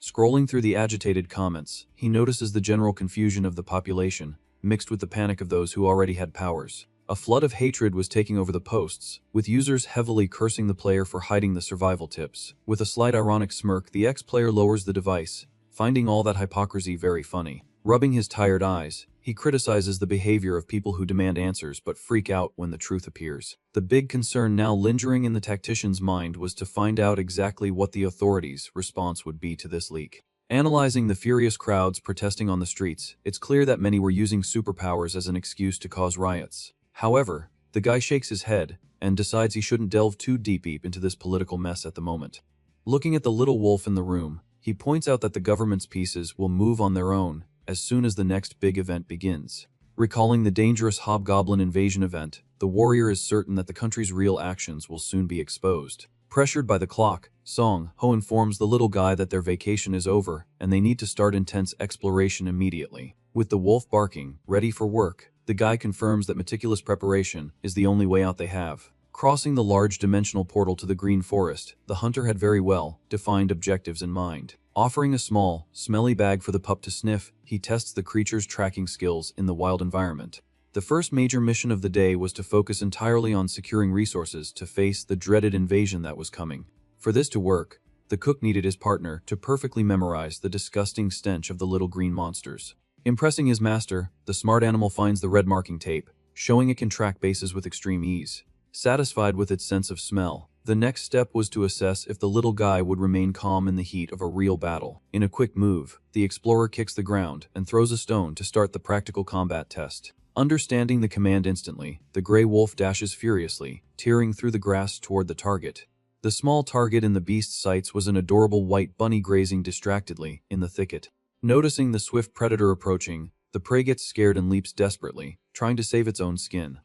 S1: Scrolling through the agitated comments, he notices the general confusion of the population, mixed with the panic of those who already had powers. A flood of hatred was taking over the posts, with users heavily cursing the player for hiding the survival tips. With a slight ironic smirk, the ex-player lowers the device, finding all that hypocrisy very funny. Rubbing his tired eyes, he criticizes the behavior of people who demand answers but freak out when the truth appears. The big concern now lingering in the tactician's mind was to find out exactly what the authorities' response would be to this leak. Analyzing the furious crowds protesting on the streets, it's clear that many were using superpowers as an excuse to cause riots. However, the guy shakes his head and decides he shouldn't delve too deep into this political mess at the moment. Looking at the little wolf in the room, he points out that the government's pieces will move on their own as soon as the next big event begins. Recalling the dangerous hobgoblin invasion event, the warrior is certain that the country's real actions will soon be exposed. Pressured by the clock, Song-ho informs the little guy that their vacation is over and they need to start intense exploration immediately. With the wolf barking, ready for work, the guy confirms that meticulous preparation is the only way out they have. Crossing the large dimensional portal to the green forest, the hunter had very well defined objectives in mind. Offering a small, smelly bag for the pup to sniff, he tests the creature's tracking skills in the wild environment. The first major mission of the day was to focus entirely on securing resources to face the dreaded invasion that was coming. For this to work, the cook needed his partner to perfectly memorize the disgusting stench of the little green monsters. Impressing his master, the smart animal finds the red marking tape, showing it can track bases with extreme ease. Satisfied with its sense of smell, the next step was to assess if the little guy would remain calm in the heat of a real battle. In a quick move, the explorer kicks the ground and throws a stone to start the practical combat test. Understanding the command instantly, the gray wolf dashes furiously, tearing through the grass toward the target. The small target in the beast's sights was an adorable white bunny grazing distractedly in the thicket. Noticing the swift predator approaching, the prey gets scared and leaps desperately, trying to save its own skin.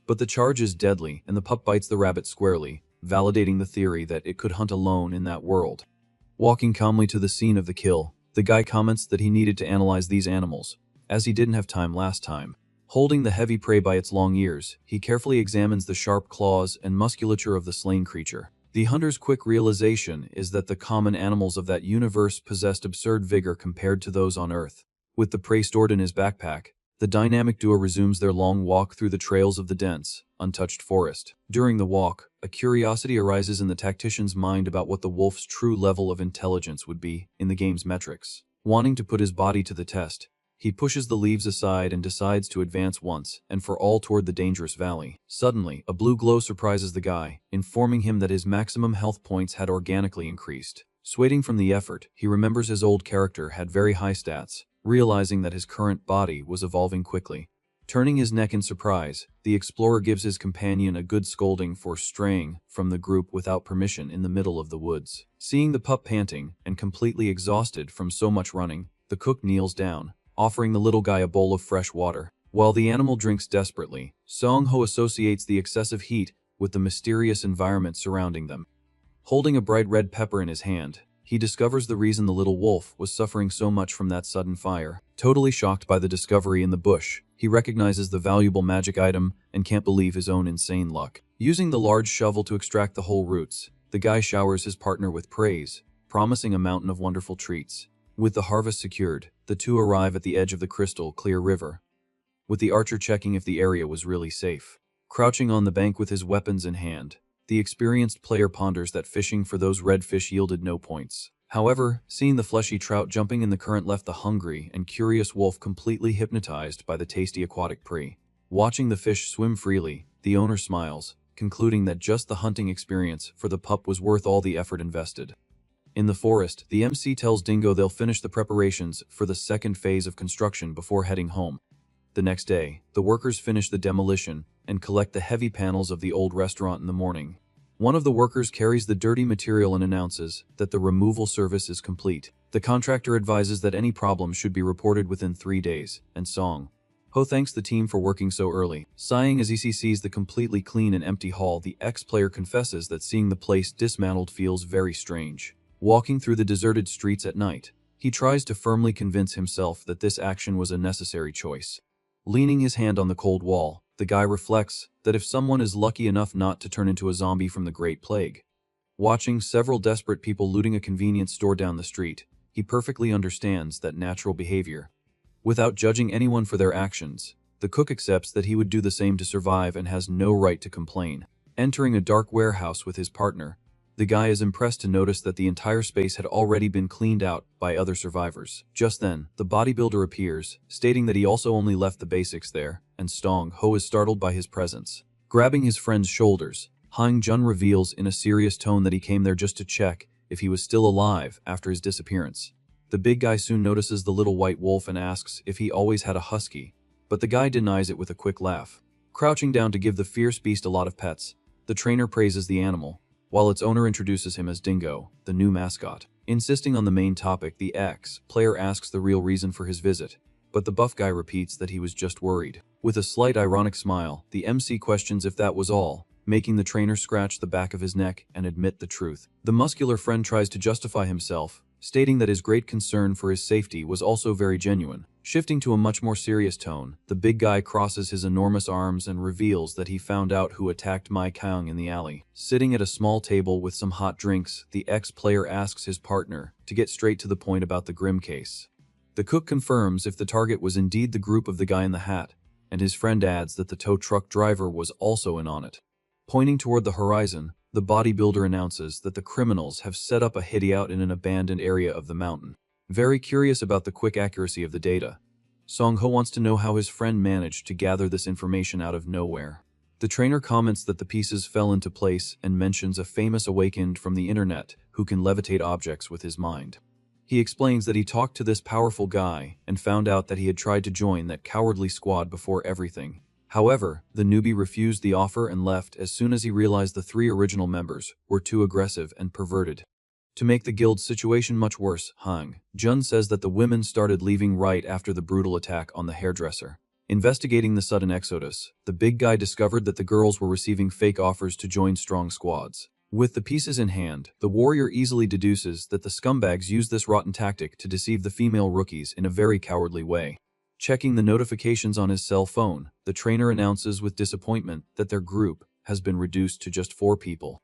S1: But the charge is deadly, and the pup bites the rabbit squarely, validating the theory that it could hunt alone in that world. Walking calmly to the scene of the kill, the guy comments that he needed to analyze these animals, as he didn't have time last time. Holding the heavy prey by its long ears, he carefully examines the sharp claws and musculature of the slain creature. The hunter's quick realization is that the common animals of that universe possessed absurd vigor compared to those on Earth. With the prey stored in his backpack, the dynamic duo resumes their long walk through the trails of the dense, untouched forest. During the walk, a curiosity arises in the tactician's mind about what the wolf's true level of intelligence would be in the game's metrics. Wanting to put his body to the test, he pushes the leaves aside and decides to advance once and for all toward the dangerous valley. Suddenly, a blue glow surprises the guy, informing him that his maximum health points had organically increased. Swaying from the effort, he remembers his old character had very high stats, realizing that his current body was evolving quickly. Turning his neck in surprise, the explorer gives his companion a good scolding for straying from the group without permission in the middle of the woods. Seeing the pup panting and completely exhausted from so much running, the cook kneels down, offering the little guy a bowl of fresh water. While the animal drinks desperately, Song-ho associates the excessive heat with the mysterious environment surrounding them. Holding a bright red pepper in his hand, he discovers the reason the little wolf was suffering so much from that sudden fire. Totally shocked by the discovery in the bush, he recognizes the valuable magic item and can't believe his own insane luck. Using the large shovel to extract the whole roots, the guy showers his partner with praise, promising a mountain of wonderful treats. With the harvest secured, the two arrive at the edge of the crystal clear river, with the archer checking if the area was really safe. Crouching on the bank with his weapons in hand, the experienced player ponders that fishing for those red fish yielded no points. However, seeing the fleshy trout jumping in the current left the hungry and curious wolf completely hypnotized by the tasty aquatic prey. Watching the fish swim freely, the owner smiles, concluding that just the hunting experience for the pup was worth all the effort invested. In the forest, the MC tells Dingo they'll finish the preparations for the second phase of construction before heading home. The next day, the workers finish the demolition and collect the heavy panels of the old restaurant in the morning. One of the workers carries the dirty material and announces that the removal service is complete. The contractor advises that any problems should be reported within 3 days, and Song Ho thanks the team for working so early. Sighing as he sees the completely clean and empty hall, the ex-player confesses that seeing the place dismantled feels very strange. Walking through the deserted streets at night, he tries to firmly convince himself that this action was a necessary choice. Leaning his hand on the cold wall, the guy reflects that if someone is lucky enough not to turn into a zombie from the Great Plague. Watching several desperate people looting a convenience store down the street, he perfectly understands that natural behavior. Without judging anyone for their actions, the cook accepts that he would do the same to survive and has no right to complain. Entering a dark warehouse with his partner, the guy is impressed to notice that the entire space had already been cleaned out by other survivors. Just then, the bodybuilder appears, stating that he also only left the basics there, and Song Ho is startled by his presence. Grabbing his friend's shoulders, Hang Jun reveals in a serious tone that he came there just to check if he was still alive after his disappearance. The big guy soon notices the little white wolf and asks if he always had a husky, but the guy denies it with a quick laugh. Crouching down to give the fierce beast a lot of pets, the trainer praises the animal, while its owner introduces him as Dingo, the new mascot. Insisting on the main topic, the ex-player asks the real reason for his visit, but the buff guy repeats that he was just worried. With a slight ironic smile, the MC questions if that was all, making the trainer scratch the back of his neck and admit the truth. The muscular friend tries to justify himself, stating that his great concern for his safety was also very genuine. Shifting to a much more serious tone, the big guy crosses his enormous arms and reveals that he found out who attacked Mai Kang in the alley. Sitting at a small table with some hot drinks, the ex-player asks his partner to get straight to the point about the Grim case. The cook confirms if the target was indeed the group of the guy in the hat, and his friend adds that the tow truck driver was also in on it. Pointing toward the horizon, the bodybuilder announces that the criminals have set up a hideout in an abandoned area of the mountain. Very curious about the quick accuracy of the data, Song Ho wants to know how his friend managed to gather this information out of nowhere. The trainer comments that the pieces fell into place and mentions a famous awakened from the internet who can levitate objects with his mind. He explains that he talked to this powerful guy and found out that he had tried to join that cowardly squad before everything. However, the newbie refused the offer and left as soon as he realized the 3 original members were too aggressive and perverted. To make the guild's situation much worse, Hang Jun says that the women started leaving right after the brutal attack on the hairdresser. Investigating the sudden exodus, the big guy discovered that the girls were receiving fake offers to join strong squads. With the pieces in hand, the warrior easily deduces that the scumbags used this rotten tactic to deceive the female rookies in a very cowardly way. Checking the notifications on his cell phone, the trainer announces with disappointment that their group has been reduced to just 4 people.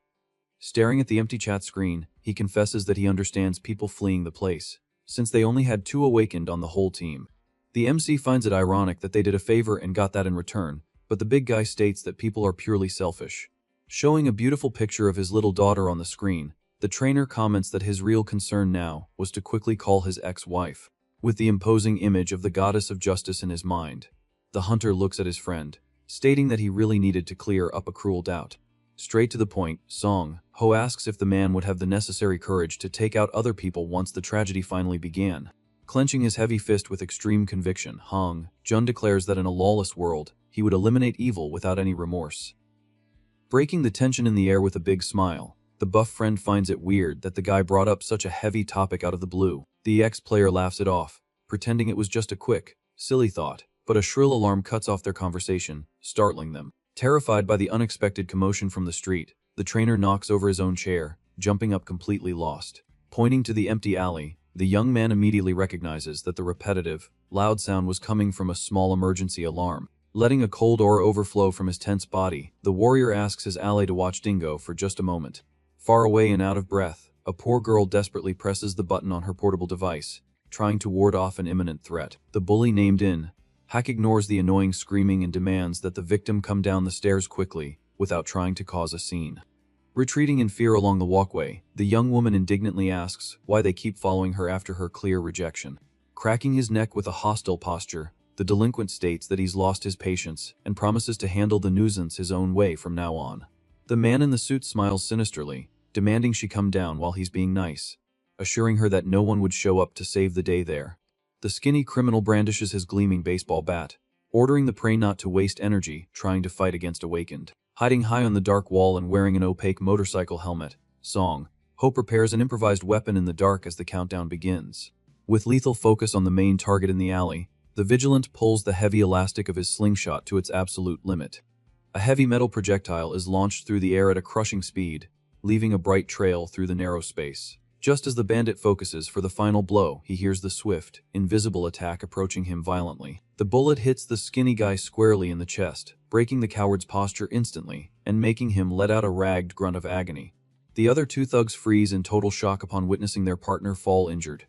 S1: Staring at the empty chat screen, he confesses that he understands people fleeing the place, since they only had 2 awakened on the whole team. The MC finds it ironic that they did a favor and got that in return, but the big guy states that people are purely selfish. Showing a beautiful picture of his little daughter on the screen, the trainer comments that his real concern now was to quickly call his ex-wife. With the imposing image of the goddess of justice in his mind, the hunter looks at his friend, stating that he really needed to clear up a cruel doubt. Straight to the point, Song Ho asks if the man would have the necessary courage to take out other people once the tragedy finally began. Clenching his heavy fist with extreme conviction, Hang Jun declares that in a lawless world, he would eliminate evil without any remorse. Breaking the tension in the air with a big smile, the buff friend finds it weird that the guy brought up such a heavy topic out of the blue. The ex-player laughs it off, pretending it was just a quick, silly thought, but a shrill alarm cuts off their conversation, startling them. Terrified by the unexpected commotion from the street, the trainer knocks over his own chair, jumping up completely lost. Pointing to the empty alley, the young man immediately recognizes that the repetitive, loud sound was coming from a small emergency alarm. Letting a cold aura overflow from his tense body, the warrior asks his ally to watch Dingo for just a moment. Far away and out of breath, a poor girl desperately presses the button on her portable device, trying to ward off an imminent threat. The bully named In. Hack ignores the annoying screaming and demands that the victim come down the stairs quickly, without trying to cause a scene. Retreating in fear along the walkway, the young woman indignantly asks why they keep following her after her clear rejection. Cracking his neck with a hostile posture, the delinquent states that he's lost his patience and promises to handle the nuisance his own way from now on. The man in the suit smiles sinisterly, demanding she come down while he's being nice, assuring her that no one would show up to save the day there. The skinny criminal brandishes his gleaming baseball bat, ordering the prey not to waste energy trying to fight against Awakened. Hiding high on the dark wall and wearing an opaque motorcycle helmet, Song Ho prepares an improvised weapon in the dark as the countdown begins. With lethal focus on the main target in the alley, the vigilant pulls the heavy elastic of his slingshot to its absolute limit. A heavy metal projectile is launched through the air at a crushing speed, leaving a bright trail through the narrow space. Just as the bandit focuses for the final blow, he hears the swift, invisible attack approaching him violently. The bullet hits the skinny guy squarely in the chest, breaking the coward's posture instantly and making him let out a ragged grunt of agony. The other two thugs freeze in total shock upon witnessing their partner fall injured,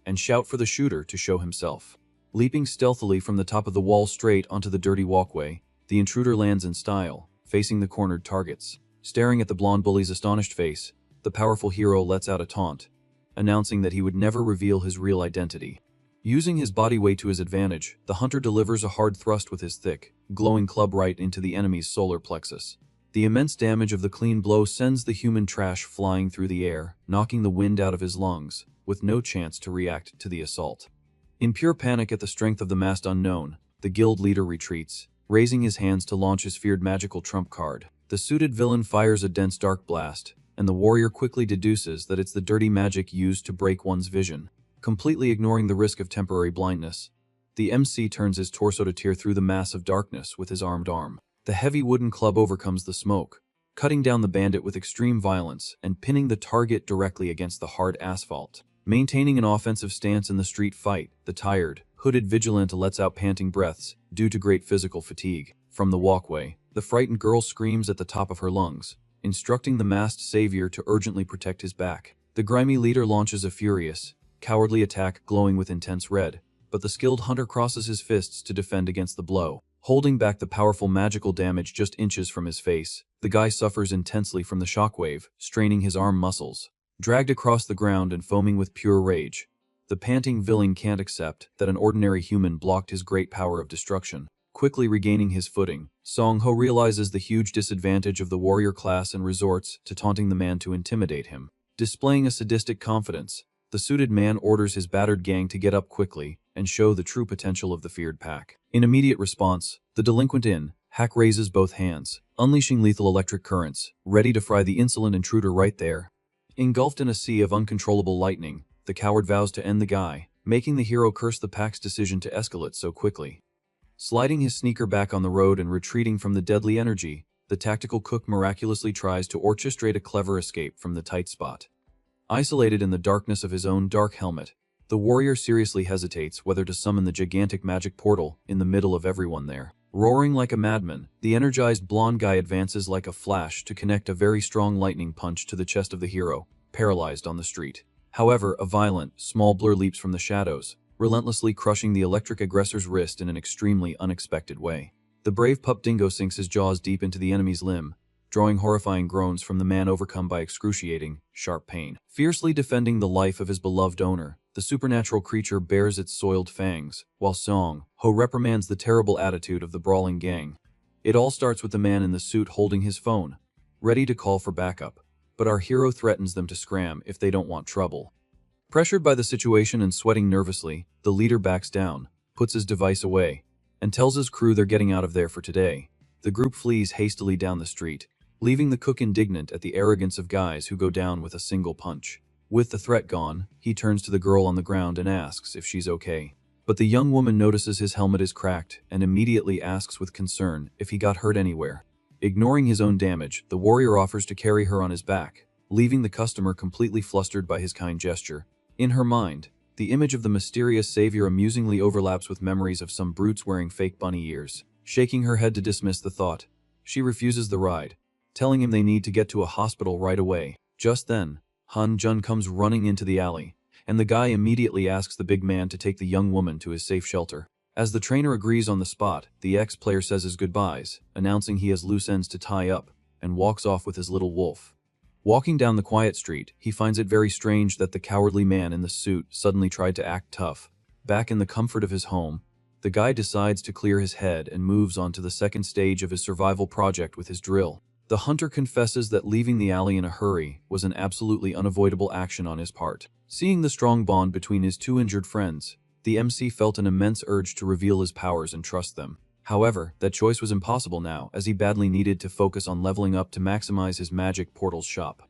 S1: and shout for the shooter to show himself. Leaping stealthily from the top of the wall straight onto the dirty walkway, the intruder lands in style, facing the cornered targets. Staring at the blonde bully's astonished face, the powerful hero lets out a taunt, announcing that he would never reveal his real identity. Using his body weight to his advantage, the hunter delivers a hard thrust with his thick, glowing club right into the enemy's solar plexus. The immense damage of the clean blow sends the human trash flying through the air, knocking the wind out of his lungs, with no chance to react to the assault. In pure panic at the strength of the masked unknown, the guild leader retreats, raising his hands to launch his feared magical trump card. The suited villain fires a dense dark blast, and the warrior quickly deduces that it's the dirty magic used to break one's vision. Completely ignoring the risk of temporary blindness, the MC turns his torso to tear through the mass of darkness with his armed arm. The heavy wooden club overcomes the smoke, cutting down the bandit with extreme violence and pinning the target directly against the hard asphalt. Maintaining an offensive stance in the street fight, the tired, hooded vigilante lets out panting breaths due to great physical fatigue. From the walkway, the frightened girl screams at the top of her lungs, instructing the masked savior to urgently protect his back. The grimy leader launches a furious, cowardly attack glowing with intense red, but the skilled hunter crosses his fists to defend against the blow. Holding back the powerful magical damage just inches from his face, the guy suffers intensely from the shockwave, straining his arm muscles. Dragged across the ground and foaming with pure rage, the panting villain can't accept that an ordinary human blocked his great power of destruction. Quickly regaining his footing, Song Ho realizes the huge disadvantage of the warrior class and resorts to taunting the man to intimidate him. Displaying a sadistic confidence, the suited man orders his battered gang to get up quickly and show the true potential of the feared pack. In immediate response, the delinquent In. Hack raises both hands, unleashing lethal electric currents, ready to fry the insolent intruder right there. Engulfed in a sea of uncontrollable lightning, the coward vows to end the guy, making the hero curse the pack's decision to escalate so quickly. Sliding his sneaker back on the road and retreating from the deadly energy, the tactical cook miraculously tries to orchestrate a clever escape from the tight spot. Isolated in the darkness of his own dark helmet, the warrior seriously hesitates whether to summon the gigantic magic portal in the middle of everyone there. Roaring like a madman, the energized blonde guy advances like a flash to connect a very strong lightning punch to the chest of the hero, paralyzed on the street. However, a violent, small blur leaps from the shadows, relentlessly crushing the electric aggressor's wrist in an extremely unexpected way. The brave pup dingo sinks his jaws deep into the enemy's limb, drawing horrifying groans from the man overcome by excruciating, sharp pain. Fiercely defending the life of his beloved owner, the supernatural creature bares its soiled fangs, while Song Ho reprimands the terrible attitude of the brawling gang. It all starts with the man in the suit holding his phone, ready to call for backup, but our hero threatens them to scram if they don't want trouble. Pressured by the situation and sweating nervously, the leader backs down, puts his device away, and tells his crew they're getting out of there for today. The group flees hastily down the street, leaving the cook indignant at the arrogance of guys who go down with a single punch. With the threat gone, he turns to the girl on the ground and asks if she's okay. But the young woman notices his helmet is cracked and immediately asks with concern if he got hurt anywhere. Ignoring his own damage, the warrior offers to carry her on his back, leaving the customer completely flustered by his kind gesture. In her mind, the image of the mysterious savior amusingly overlaps with memories of some brutes wearing fake bunny ears. Shaking her head to dismiss the thought, she refuses the ride, telling him they need to get to a hospital right away. Just then, Han Jun comes running into the alley, and the guy immediately asks the big man to take the young woman to his safe shelter. As the trainer agrees on the spot, the ex-player says his goodbyes, announcing he has loose ends to tie up, and walks off with his little wolf. Walking down the quiet street, he finds it very strange that the cowardly man in the suit suddenly tried to act tough. Back in the comfort of his home, the guy decides to clear his head and moves on to the second stage of his survival project with his drill. The hunter confesses that leaving the alley in a hurry was an absolutely unavoidable action on his part. Seeing the strong bond between his two injured friends, the MC felt an immense urge to reveal his powers and trust them. However, that choice was impossible now, as he badly needed to focus on leveling up to maximize his magic portals shop.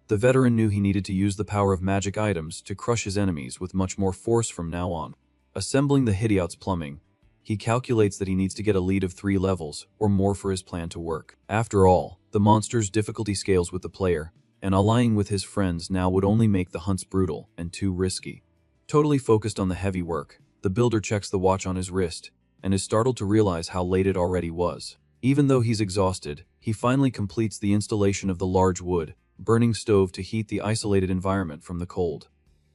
S1: The veteran knew he needed to use the power of magic items to crush his enemies with much more force from now on. Assembling the Hideout's plumbing, he calculates that he needs to get a lead of 3 levels or more for his plan to work. After all, the monster's difficulty scales with the player, and allying with his friends now would only make the hunts brutal and too risky. Totally focused on the heavy work, the builder checks the watch on his wrist and is startled to realize how late it already was. Even though he's exhausted, he finally completes the installation of the large wood, burning stove to heat the isolated environment from the cold.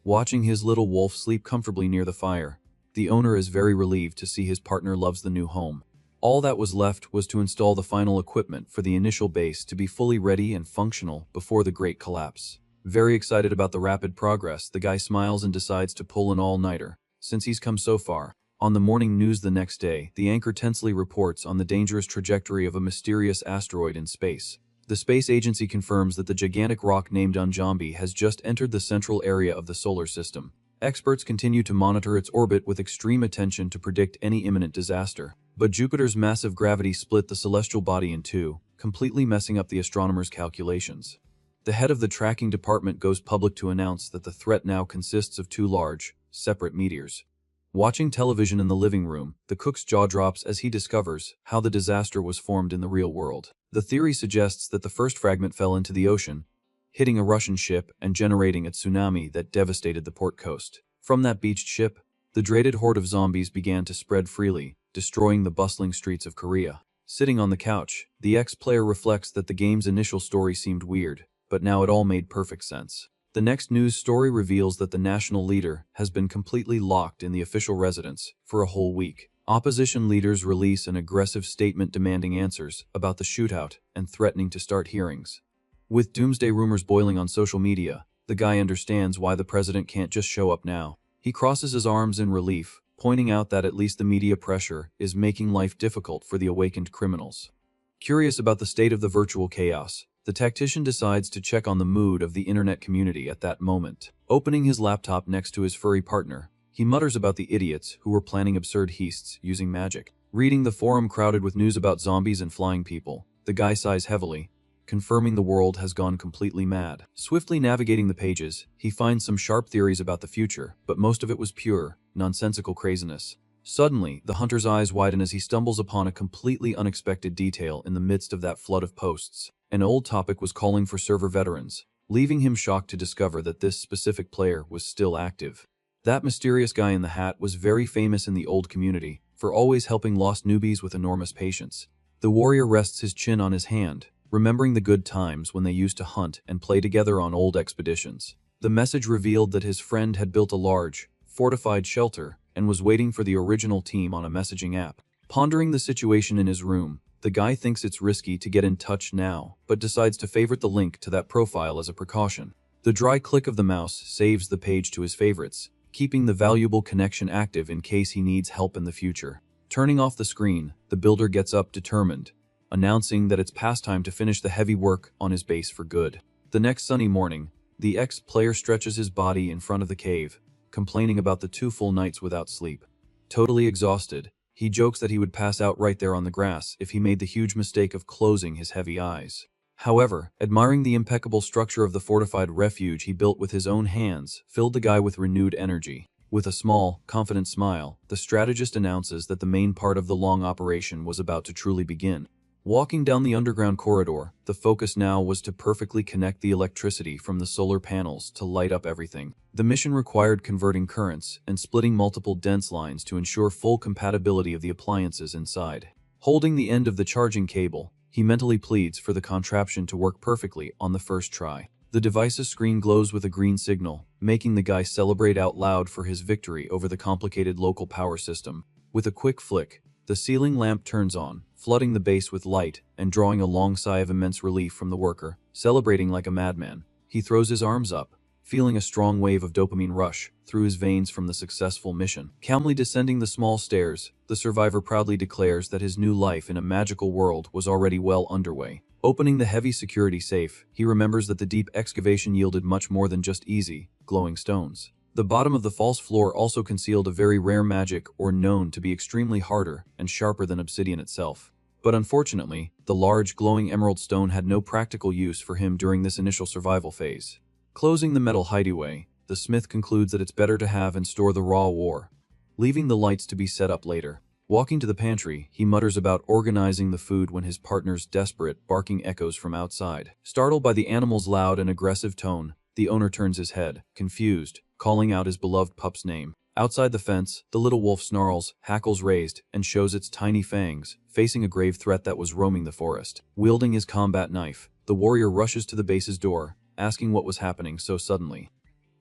S1: Watching his little wolf sleep comfortably near the fire, the owner is very relieved to see his partner loves the new home. All that was left was to install the final equipment for the initial base to be fully ready and functional before the great collapse. Very excited about the rapid progress, the guy smiles and decides to pull an all-nighter, since he's come so far. On the morning news the next day, the anchor tensely reports on the dangerous trajectory of a mysterious asteroid in space. The space agency confirms that the gigantic rock named Unjambi has just entered the central area of the solar system. Experts continue to monitor its orbit with extreme attention to predict any imminent disaster. But Jupiter's massive gravity split the celestial body in two, completely messing up the astronomers' calculations. The head of the tracking department goes public to announce that the threat now consists of 2 large, separate meteors. Watching television in the living room, the cook's jaw drops as he discovers how the disaster was formed in the real world. The theory suggests that the first fragment fell into the ocean, hitting a Russian ship and generating a tsunami that devastated the port coast. From that beached ship, the dreaded horde of zombies began to spread freely, destroying the bustling streets of Korea. Sitting on the couch, the ex-player reflects that the game's initial story seemed weird, but now it all made perfect sense. The next news story reveals that the national leader has been completely locked in the official residence for a whole week. Opposition leaders release an aggressive statement demanding answers about the shootout and threatening to start hearings. With doomsday rumors boiling on social media, the guy understands why the president can't just show up now. He crosses his arms in relief, pointing out that at least the media pressure is making life difficult for the awakened criminals. Curious about the state of the virtual chaos, the tactician decides to check on the mood of the internet community at that moment. Opening his laptop next to his furry partner, he mutters about the idiots who were planning absurd heists using magic. Reading the forum crowded with news about zombies and flying people, the guy sighs heavily, confirming the world has gone completely mad. Swiftly navigating the pages, he finds some sharp theories about the future, but most of it was pure, nonsensical craziness. Suddenly, the hunter's eyes widen as he stumbles upon a completely unexpected detail in the midst of that flood of posts. An old topic was calling for server veterans, leaving him shocked to discover that this specific player was still active. That mysterious guy in the hat was very famous in the old community for always helping lost newbies with enormous patience. The warrior rests his chin on his hand, remembering the good times when they used to hunt and play together on old expeditions. The message revealed that his friend had built a large, fortified shelter and was waiting for the original team on a messaging app. Pondering the situation in his room, the guy thinks it's risky to get in touch now, but decides to favorite the link to that profile as a precaution. The dry click of the mouse saves the page to his favorites, keeping the valuable connection active in case he needs help in the future. Turning off the screen, the builder gets up determined, announcing that it's past time to finish the heavy work on his base for good. The next sunny morning, the ex-player stretches his body in front of the cave, complaining about the 2 full nights without sleep. Totally exhausted, he jokes that he would pass out right there on the grass if he made the huge mistake of closing his heavy eyes. However, admiring the impeccable structure of the fortified refuge he built with his own hands filled the guy with renewed energy. With a small, confident smile, the strategist announces that the main part of the long operation was about to truly begin. Walking down the underground corridor, the focus now was to perfectly connect the electricity from the solar panels to light up everything. The mission required converting currents and splitting multiple dense lines to ensure full compatibility of the appliances inside. Holding the end of the charging cable, he mentally pleads for the contraption to work perfectly on the first try. The device's screen glows with a green signal, making the guy celebrate out loud for his victory over the complicated local power system. With a quick flick, the ceiling lamp turns on, flooding the base with light and drawing a long sigh of immense relief from the worker. Celebrating like a madman, he throws his arms up, feeling a strong wave of dopamine rush through his veins from the successful mission. Calmly descending the small stairs, the survivor proudly declares that his new life in a magical world was already well underway. Opening the heavy security safe, he remembers that the deep excavation yielded much more than just easy, glowing stones. The bottom of the false floor also concealed a very rare magic ore known to be extremely harder and sharper than obsidian itself. But unfortunately, the large glowing emerald stone had no practical use for him during this initial survival phase. Closing the metal hideaway, the smith concludes that it's better to have and store the raw ore, leaving the lights to be set up later. Walking to the pantry, he mutters about organizing the food when his partner's desperate barking echoes from outside. Startled by the animal's loud and aggressive tone, the owner turns his head, confused, calling out his beloved pup's name. Outside the fence, the little wolf snarls, hackles raised, and shows its tiny fangs, facing a grave threat that was roaming the forest. Wielding his combat knife, the warrior rushes to the base's door, asking what was happening so suddenly.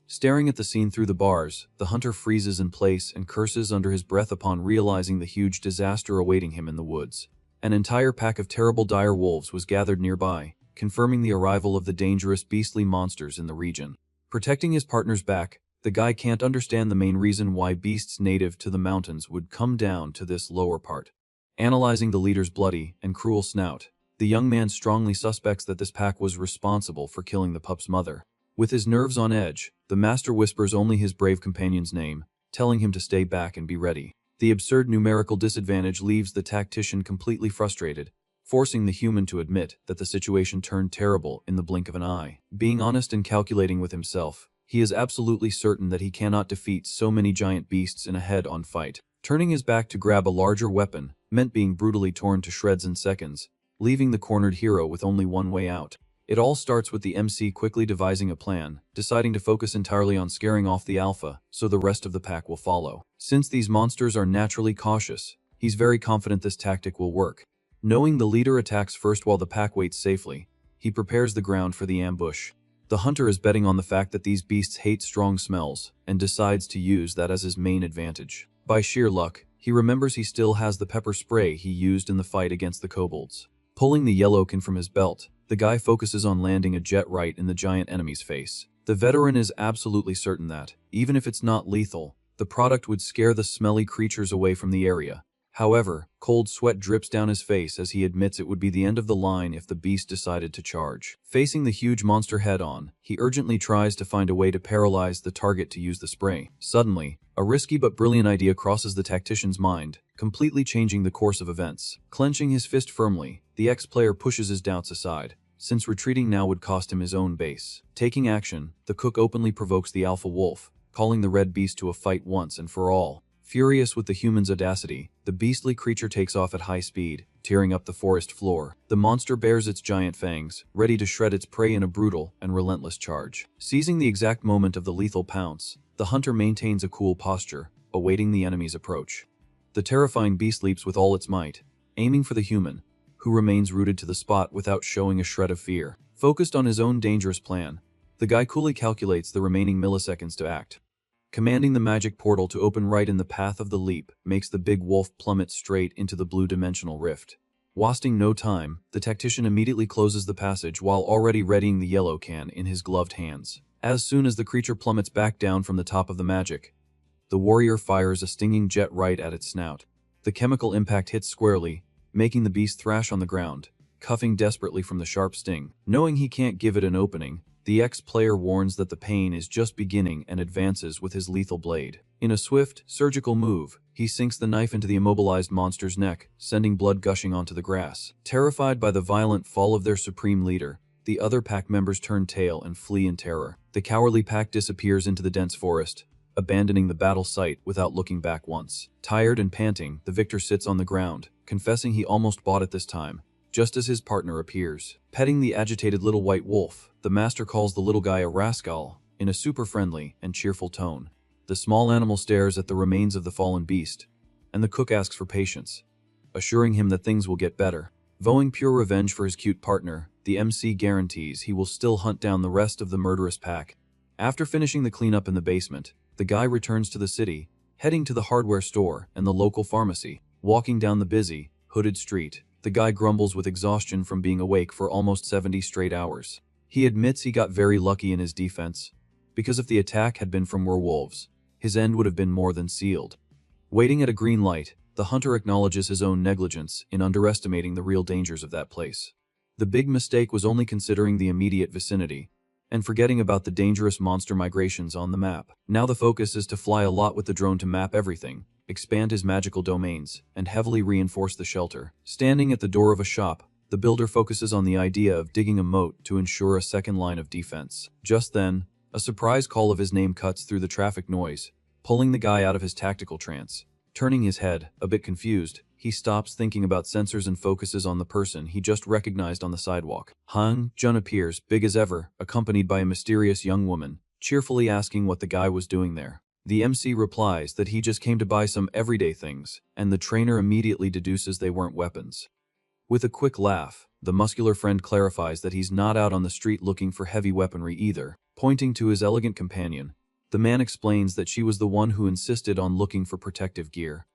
S1: Staring at the scene through the bars, the hunter freezes in place and curses under his breath upon realizing the huge disaster awaiting him in the woods. An entire pack of terrible dire wolves was gathered nearby, confirming the arrival of the dangerous beastly monsters in the region. Protecting his partner's back, the guy can't understand the main reason why beasts native to the mountains would come down to this lower part. Analyzing the leader's bloody and cruel snout, the young man strongly suspects that this pack was responsible for killing the pup's mother. With his nerves on edge, the master whispers only his brave companion's name, telling him to stay back and be ready. The absurd numerical disadvantage leaves the tactician completely frustrated, forcing the human to admit that the situation turned terrible in the blink of an eye. Being honest and calculating with himself, he is absolutely certain that he cannot defeat so many giant beasts in a head-on fight. Turning his back to grab a larger weapon meant being brutally torn to shreds in seconds, leaving the cornered hero with only one way out. It all starts with the MC quickly devising a plan, deciding to focus entirely on scaring off the alpha, so the rest of the pack will follow. Since these monsters are naturally cautious, he's very confident this tactic will work. Knowing the leader attacks first while the pack waits safely, he prepares the ground for the ambush. The hunter is betting on the fact that these beasts hate strong smells, and decides to use that as his main advantage. By sheer luck, he remembers he still has the pepper spray he used in the fight against the kobolds. Pulling the yellowkin from his belt, the guy focuses on landing a jet right in the giant enemy's face. The veteran is absolutely certain that, even if it's not lethal, the product would scare the smelly creatures away from the area. However, cold sweat drips down his face as he admits it would be the end of the line if the beast decided to charge. Facing the huge monster head-on, he urgently tries to find a way to paralyze the target to use the spray. Suddenly, a risky but brilliant idea crosses the tactician's mind, completely changing the course of events. Clenching his fist firmly, the ex-player pushes his doubts aside, since retreating now would cost him his own base. Taking action, the cook openly provokes the alpha wolf, calling the red beast to a fight once and for all. Furious with the human's audacity, the beastly creature takes off at high speed, tearing up the forest floor. The monster bares its giant fangs, ready to shred its prey in a brutal and relentless charge. Seizing the exact moment of the lethal pounce, the hunter maintains a cool posture, awaiting the enemy's approach. The terrifying beast leaps with all its might, aiming for the human, who remains rooted to the spot without showing a shred of fear. Focused on his own dangerous plan, the guy coolly calculates the remaining milliseconds to act. Commanding the magic portal to open right in the path of the leap makes the big wolf plummet straight into the blue dimensional rift. Wasting no time, the tactician immediately closes the passage while already readying the yellow can in his gloved hands. As soon as the creature plummets back down from the top of the magic, the warrior fires a stinging jet right at its snout. The chemical impact hits squarely, making the beast thrash on the ground, cuffing desperately from the sharp sting. Knowing he can't give it an opening, the ex-player warns that the pain is just beginning and advances with his lethal blade. In a swift, surgical move, he sinks the knife into the immobilized monster's neck, sending blood gushing onto the grass. Terrified by the violent fall of their supreme leader, the other pack members turn tail and flee in terror. The cowardly pack disappears into the dense forest, abandoning the battle site without looking back once. Tired and panting, the victor sits on the ground, confessing he almost bought it this time, just as his partner appears. Petting the agitated little white wolf, the master calls the little guy a rascal, in a super friendly and cheerful tone. The small animal stares at the remains of the fallen beast, and the cook asks for patience, assuring him that things will get better. Vowing pure revenge for his cute partner, the MC guarantees he will still hunt down the rest of the murderous pack, After finishing the cleanup in the basement, the guy returns to the city, heading to the hardware store and the local pharmacy. Walking down the busy, hooded street, the guy grumbles with exhaustion from being awake for almost 70 straight hours. He admits he got very lucky in his defense, because if the attack had been from werewolves, his end would have been more than sealed. Waiting at a green light, the hunter acknowledges his own negligence in underestimating the real dangers of that place. The big mistake was only considering the immediate vicinity, and forgetting about the dangerous monster migrations on the map. Now the focus is to fly a lot with the drone to map everything, expand his magical domains, and heavily reinforce the shelter. Standing at the door of a shop, the builder focuses on the idea of digging a moat to ensure a second line of defense. Just then, a surprise call of his name cuts through the traffic noise, pulling the guy out of his tactical trance. Turning his head, a bit confused, he stops thinking about sensors and focuses on the person he just recognized on the sidewalk. Han Jun appears, big as ever, accompanied by a mysterious young woman, cheerfully asking what the guy was doing there. The MC replies that he just came to buy some everyday things, and the trainer immediately deduces they weren't weapons. With a quick laugh, the muscular friend clarifies that he's not out on the street looking for heavy weaponry either. Pointing to his elegant companion, the man explains that she was the one who insisted on looking for protective gear.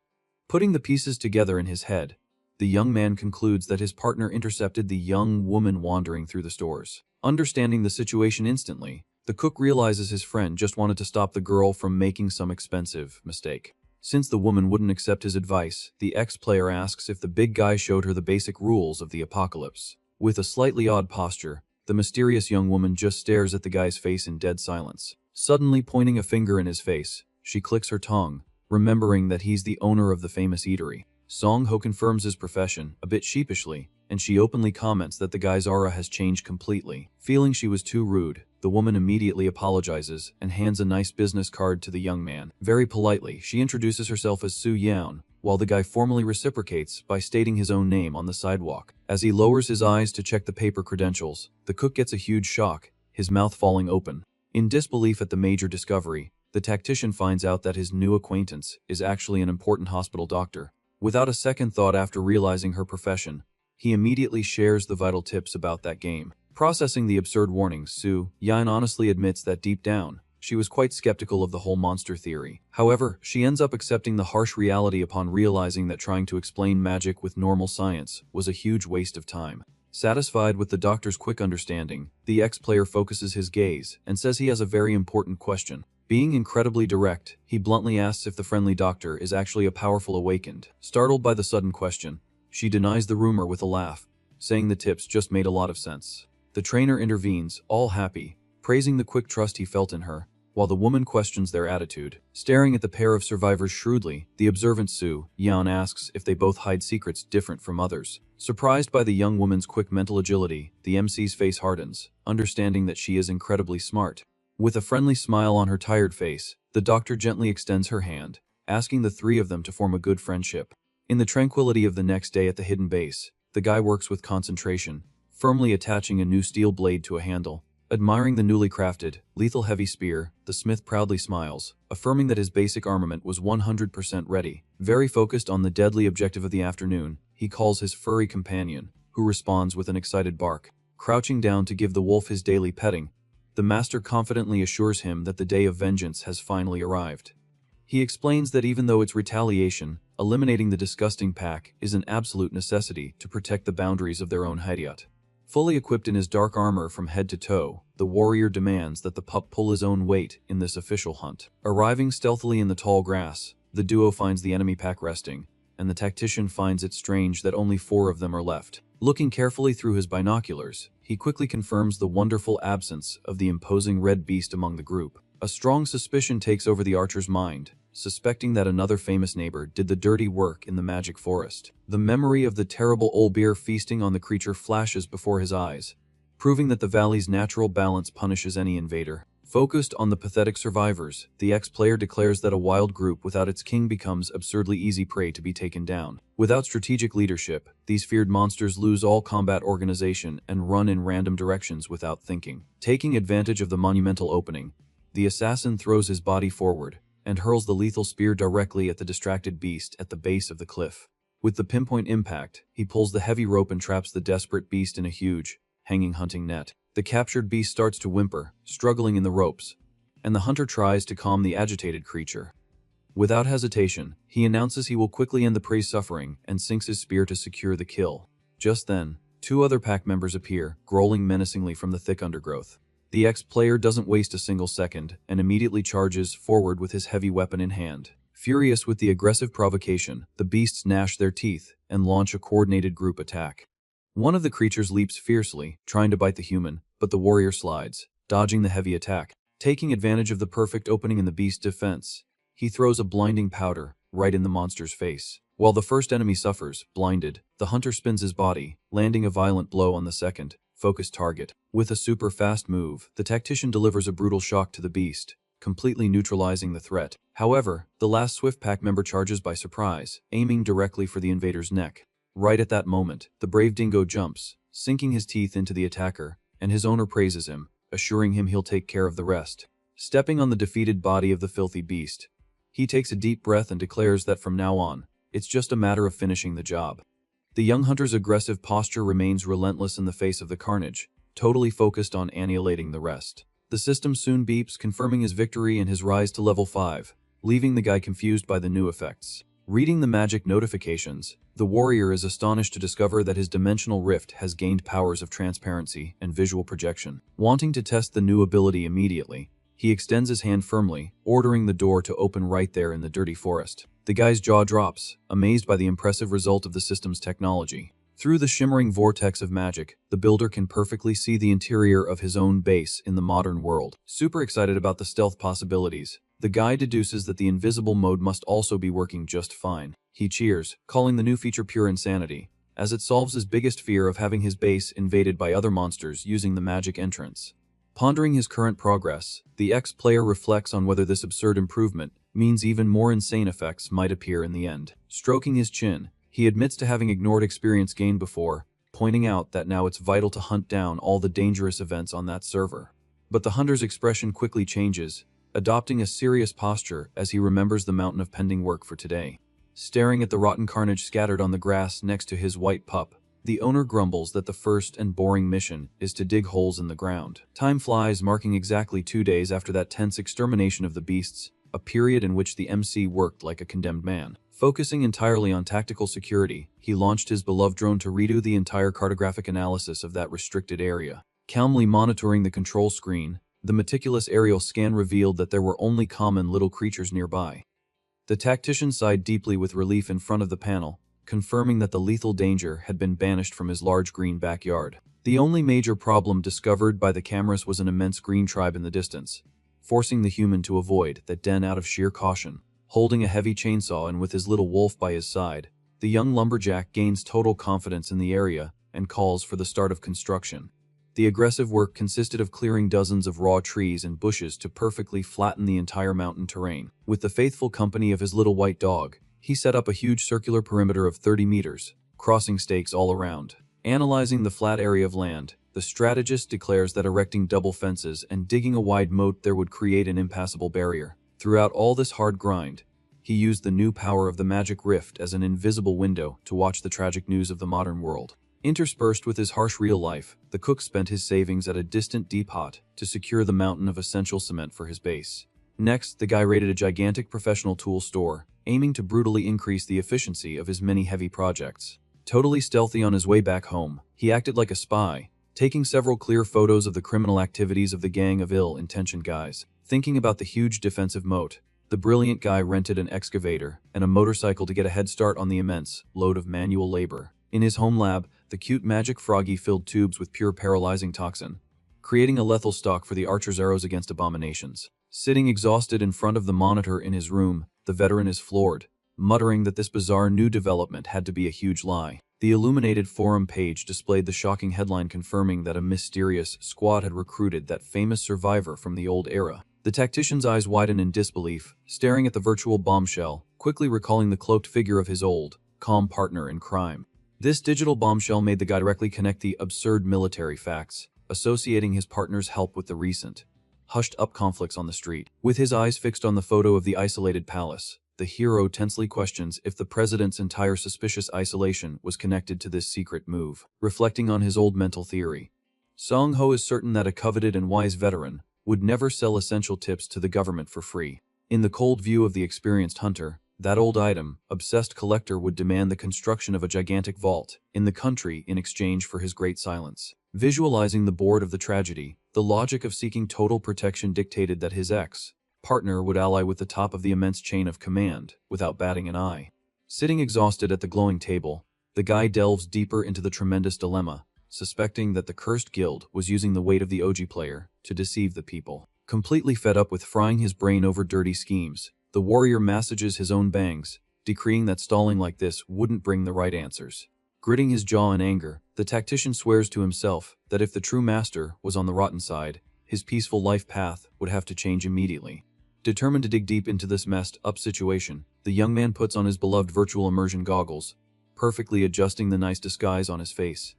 S1: Putting the pieces together in his head, the young man concludes that his partner intercepted the young woman wandering through the stores. Understanding the situation instantly, the cook realizes his friend just wanted to stop the girl from making some expensive mistake. Since the woman wouldn't accept his advice, the ex-player asks if the big guy showed her the basic rules of the apocalypse. With a slightly odd posture, the mysterious young woman just stares at the guy's face in dead silence. Suddenly pointing a finger in his face, she clicks her tongue, remembering that he's the owner of the famous eatery. Song Ho confirms his profession, a bit sheepishly, and she openly comments that the guy's aura has changed completely. Feeling she was too rude, the woman immediately apologizes and hands a nice business card to the young man. Very politely, she introduces herself as Su Yaon, while the guy formally reciprocates by stating his own name on the sidewalk. As he lowers his eyes to check the paper credentials, the cook gets a huge shock, his mouth falling open. In disbelief at the major discovery, the tactician finds out that his new acquaintance is actually an important hospital doctor. Without a second thought after realizing her profession, he immediately shares the vital tips about that game. Processing the absurd warnings, Su Yaon honestly admits that deep down, she was quite skeptical of the whole monster theory. However, she ends up accepting the harsh reality upon realizing that trying to explain magic with normal science was a huge waste of time. Satisfied with the doctor's quick understanding, the ex-player focuses his gaze and says he has a very important question. Being incredibly direct, he bluntly asks if the friendly doctor is actually a powerful awakened. Startled by the sudden question, she denies the rumor with a laugh, saying the tips just made a lot of sense. The trainer intervenes, all happy, praising the quick trust he felt in her, while the woman questions their attitude. Staring at the pair of survivors shrewdly, the observant Su Yaon asks if they both hide secrets different from others. Surprised by the young woman's quick mental agility, the MC's face hardens, understanding that she is incredibly smart. With a friendly smile on her tired face, the doctor gently extends her hand, asking the three of them to form a good friendship. In the tranquility of the next day at the hidden base, the guy works with concentration, firmly attaching a new steel blade to a handle. Admiring the newly crafted, lethal heavy spear, the smith proudly smiles, affirming that his basic armament was 100% ready. Very focused on the deadly objective of the afternoon, he calls his furry companion, who responds with an excited bark. Crouching down to give the wolf his daily petting, the master confidently assures him that the day of vengeance has finally arrived. He explains that even though it's retaliation, eliminating the disgusting pack is an absolute necessity to protect the boundaries of their own hideout. Fully equipped in his dark armor from head to toe, the warrior demands that the pup pull his own weight in this official hunt. Arriving stealthily in the tall grass, the duo finds the enemy pack resting, and the tactician finds it strange that only 4 of them are left. Looking carefully through his binoculars, he quickly confirms the wonderful absence of the imposing red beast among the group. A strong suspicion takes over the archer's mind, suspecting that another famous neighbor did the dirty work in the magic forest. The memory of the terrible old bear feasting on the creature flashes before his eyes, proving that the valley's natural balance punishes any invader. Focused on the pathetic survivors, the ex-player declares that a wild group without its king becomes absurdly easy prey to be taken down. Without strategic leadership, these feared monsters lose all combat organization and run in random directions without thinking. Taking advantage of the monumental opening, the assassin throws his body forward and hurls the lethal spear directly at the distracted beast at the base of the cliff. With the pinpoint impact, he pulls the heavy rope and traps the desperate beast in a huge, hanging hunting net. The captured beast starts to whimper, struggling in the ropes, and the hunter tries to calm the agitated creature. Without hesitation, he announces he will quickly end the prey's suffering and sinks his spear to secure the kill. Just then, two other pack members appear, growling menacingly from the thick undergrowth. The ex-player doesn't waste a single second and immediately charges forward with his heavy weapon in hand. Furious with the aggressive provocation, the beasts gnash their teeth and launch a coordinated group attack. One of the creatures leaps fiercely, trying to bite the human, but the warrior slides, dodging the heavy attack. Taking advantage of the perfect opening in the beast's defense, he throws a blinding powder right in the monster's face. While the first enemy suffers, blinded, the hunter spins his body, landing a violent blow on the second, focused target. With a super fast move, the tactician delivers a brutal shock to the beast, completely neutralizing the threat. However, the last swift pack member charges by surprise, aiming directly for the invader's neck. Right at that moment, the brave dingo jumps, sinking his teeth into the attacker, and his owner praises him, assuring him he'll take care of the rest. Stepping on the defeated body of the filthy beast, he takes a deep breath and declares that from now on, it's just a matter of finishing the job. The young hunter's aggressive posture remains relentless in the face of the carnage, totally focused on annihilating the rest. The system soon beeps, confirming his victory and his rise to level 5, leaving the guy confused by the new effects. Reading the magic notifications, the warrior is astonished to discover that his dimensional rift has gained powers of transparency and visual projection. Wanting to test the new ability immediately, he extends his hand firmly, ordering the door to open right there in the dirty forest. The guy's jaw drops, amazed by the impressive result of the system's technology. Through the shimmering vortex of magic, the builder can perfectly see the interior of his own base in the modern world. Super excited about the stealth possibilities, the guy deduces that the invisible mode must also be working just fine. He cheers, calling the new feature pure insanity, as it solves his biggest fear of having his base invaded by other monsters using the magic entrance. Pondering his current progress, the ex-player reflects on whether this absurd improvement means even more insane effects might appear in the end. Stroking his chin, he admits to having ignored experience gained before, pointing out that now it's vital to hunt down all the dangerous events on that server. But the hunter's expression quickly changes, adopting a serious posture as he remembers the mountain of pending work for today. Staring at the rotten carnage scattered on the grass next to his white pup, the owner grumbles that the first and boring mission is to dig holes in the ground. Time flies, marking exactly 2 days after that tense extermination of the beasts, a period in which the MC worked like a condemned man. Focusing entirely on tactical security, he launched his beloved drone to redo the entire cartographic analysis of that restricted area. Calmly monitoring the control screen, the meticulous aerial scan revealed that there were only common little creatures nearby. The tactician sighed deeply with relief in front of the panel, confirming that the lethal danger had been banished from his large green backyard. The only major problem discovered by the cameras was an immense green tribe in the distance, forcing the human to avoid that den out of sheer caution. Holding a heavy chainsaw and with his little wolf by his side, the young lumberjack gains total confidence in the area and calls for the start of construction. The aggressive work consisted of clearing dozens of raw trees and bushes to perfectly flatten the entire mountain terrain. With the faithful company of his little white dog, he set up a huge circular perimeter of 30 meters, crossing stakes all around. Analyzing the flat area of land, the strategist declares that erecting double fences and digging a wide moat there would create an impassable barrier. Throughout all this hard grind, he used the new power of the magic rift as an invisible window to watch the tragic news of the modern world. Interspersed with his harsh real life, the cook spent his savings at a distant depot to secure the mountain of essential cement for his base. Next, the guy raided a gigantic professional tool store, aiming to brutally increase the efficiency of his many heavy projects. Totally stealthy on his way back home, he acted like a spy, taking several clear photos of the criminal activities of the gang of ill-intentioned guys. Thinking about the huge defensive moat, the brilliant guy rented an excavator and a motorcycle to get a head start on the immense load of manual labor. In his home lab, the cute magic froggy filled tubes with pure paralyzing toxin, creating a lethal stock for the archer's arrows against abominations. Sitting exhausted in front of the monitor in his room, the veteran is floored, muttering that this bizarre new development had to be a huge lie. The illuminated forum page displayed the shocking headline confirming that a mysterious squad had recruited that famous survivor from the old era. The tactician's eyes widen in disbelief, staring at the virtual bombshell, quickly recalling the cloaked figure of his old, calm partner in crime. This digital bombshell made the guy directly connect the absurd military facts, associating his partner's help with the recent, hushed-up conflicts on the street. With his eyes fixed on the photo of the isolated palace, the hero tensely questions if the president's entire suspicious isolation was connected to this secret move. Reflecting on his old mental theory, Song Ho is certain that a coveted and wise veteran, would never sell essential tips to the government for free. In the cold view of the experienced hunter, that old item, obsessed collector would demand the construction of a gigantic vault in the country in exchange for his great silence. Visualizing the board of the tragedy, the logic of seeking total protection dictated that his ex-partner would ally with the top of the immense chain of command, without batting an eye. Sitting exhausted at the glowing table, the guy delves deeper into the tremendous dilemma, suspecting that the cursed guild was using the weight of the OG player to deceive the people. Completely fed up with frying his brain over dirty schemes, the warrior massages his own bangs, decreeing that stalling like this wouldn't bring the right answers. Gritting his jaw in anger, the tactician swears to himself that if the true master was on the rotten side, his peaceful life path would have to change immediately. Determined to dig deep into this messed up situation, the young man puts on his beloved virtual immersion goggles, perfectly adjusting the nice disguise on his face.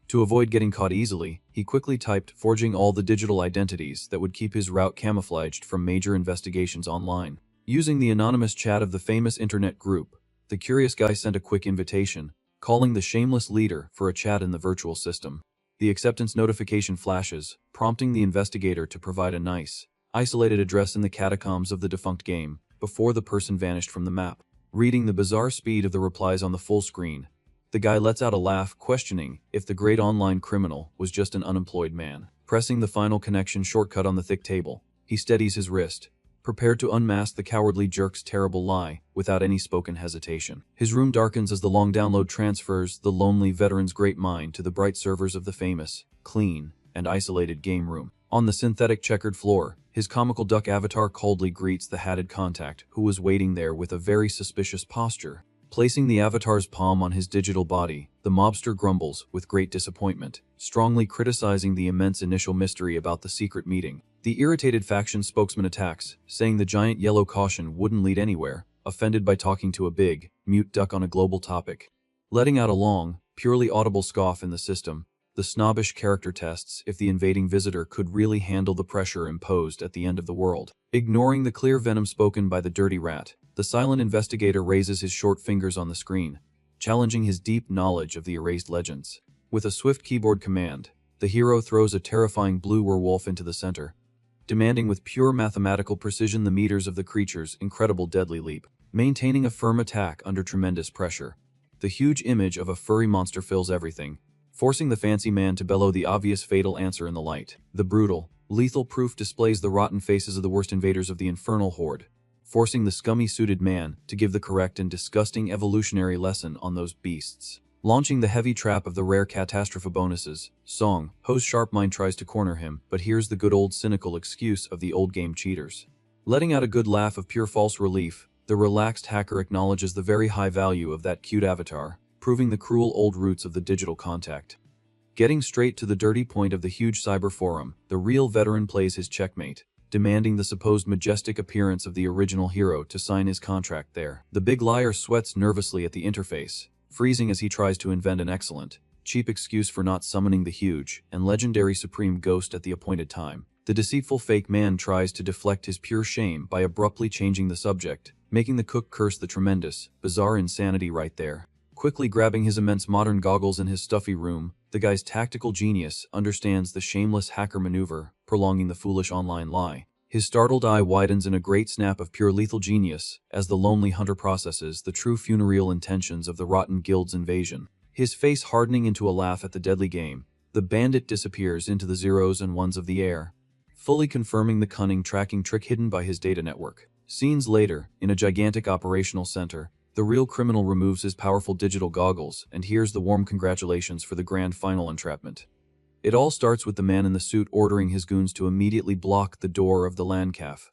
S1: To avoid getting caught easily, he quickly typed, forging all the digital identities that would keep his route camouflaged from major investigations online. Using the anonymous chat of the famous internet group, the curious guy sent a quick invitation, calling the shameless leader for a chat in the virtual system. The acceptance notification flashes, prompting the investigator to provide a nice, isolated address in the catacombs of the defunct game, before the person vanished from the map. Reading the bizarre speed of the replies on the full screen, the guy lets out a laugh, questioning if the great online criminal was just an unemployed man. Pressing the final connection shortcut on the thick table, he steadies his wrist, prepared to unmask the cowardly jerk's terrible lie without any spoken hesitation. His room darkens as the long download transfers the lonely veteran's great mind to the bright servers of the famous, clean, and isolated game room. On the synthetic checkered floor, his comical duck avatar coldly greets the hatted contact who was waiting there with a very suspicious posture. Placing the avatar's palm on his digital body, the mobster grumbles with great disappointment, strongly criticizing the immense initial mystery about the secret meeting. The irritated faction spokesman attacks, saying the giant yellow caution wouldn't lead anywhere, offended by talking to a big, mute duck on a global topic. Letting out a long, purely audible scoff in the system, the snobbish character tests if the invading visitor could really handle the pressure imposed at the end of the world. Ignoring the clear venom spoken by the dirty rat, the silent investigator raises his short fingers on the screen, challenging his deep knowledge of the erased legends. With a swift keyboard command, the hero throws a terrifying blue werewolf into the center, demanding with pure mathematical precision the meters of the creature's incredible deadly leap. Maintaining a firm attack under tremendous pressure, the huge image of a furry monster fills everything, forcing the fancy man to bellow the obvious fatal answer in the light. The brutal, lethal proof displays the rotten faces of the worst invaders of the infernal horde, forcing the scummy-suited man to give the correct and disgusting evolutionary lesson on those beasts. Launching the heavy trap of the rare catastrophe bonuses, Song Ho's sharp mind tries to corner him, but here's the good old cynical excuse of the old game cheaters. Letting out a good laugh of pure false relief, the relaxed hacker acknowledges the very high value of that cute avatar, proving the cruel old roots of the digital contact. Getting straight to the dirty point of the huge cyber forum, the real veteran plays his checkmate, demanding the supposed majestic appearance of the original hero to sign his contract there. The big liar sweats nervously at the interface, freezing as he tries to invent an excellent, cheap excuse for not summoning the huge and legendary Supreme Ghost at the appointed time. The deceitful fake man tries to deflect his pure shame by abruptly changing the subject, making the cook curse the tremendous, bizarre insanity right there. Quickly grabbing his immense modern goggles in his stuffy room, the guy's tactical genius understands the shameless hacker maneuver, prolonging the foolish online lie. His startled eye widens in a great snap of pure lethal genius as the lonely hunter processes the true funereal intentions of the rotten guild's invasion. His face hardening into a laugh at the deadly game, the bandit disappears into the zeros and ones of the air, fully confirming the cunning tracking trick hidden by his data network. Scenes later, in a gigantic operational center, the real criminal removes his powerful digital goggles and hears the warm congratulations for the grand final entrapment. It all starts with the man in the suit ordering his goons to immediately block the door of the LAN caf.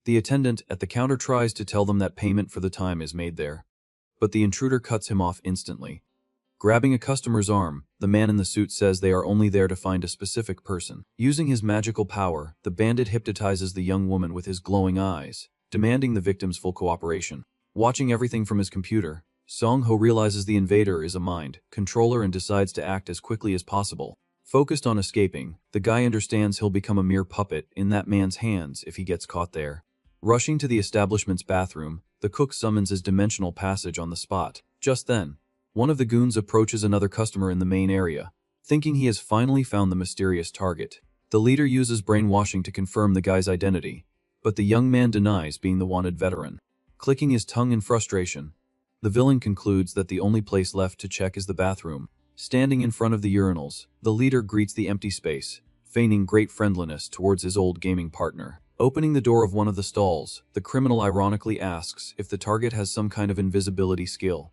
S1: The attendant at the counter tries to tell them that payment for the time is made there, but the intruder cuts him off instantly. Grabbing a customer's arm, the man in the suit says they are only there to find a specific person. Using his magical power, the bandit hypnotizes the young woman with his glowing eyes, demanding the victim's full cooperation. Watching everything from his computer, Song Ho realizes the invader is a mind controller and decides to act as quickly as possible. Focused on escaping, the guy understands he'll become a mere puppet in that man's hands if he gets caught there. Rushing to the establishment's bathroom, the cook summons his dimensional passage on the spot. Just then, one of the goons approaches another customer in the main area, thinking he has finally found the mysterious target. The leader uses brainwashing to confirm the guy's identity, but the young man denies being the wanted veteran. Clicking his tongue in frustration, the villain concludes that the only place left to check is the bathroom. Standing in front of the urinals, the leader greets the empty space, feigning great friendliness towards his old gaming partner. Opening the door of one of the stalls, the criminal ironically asks if the target has some kind of invisibility skill.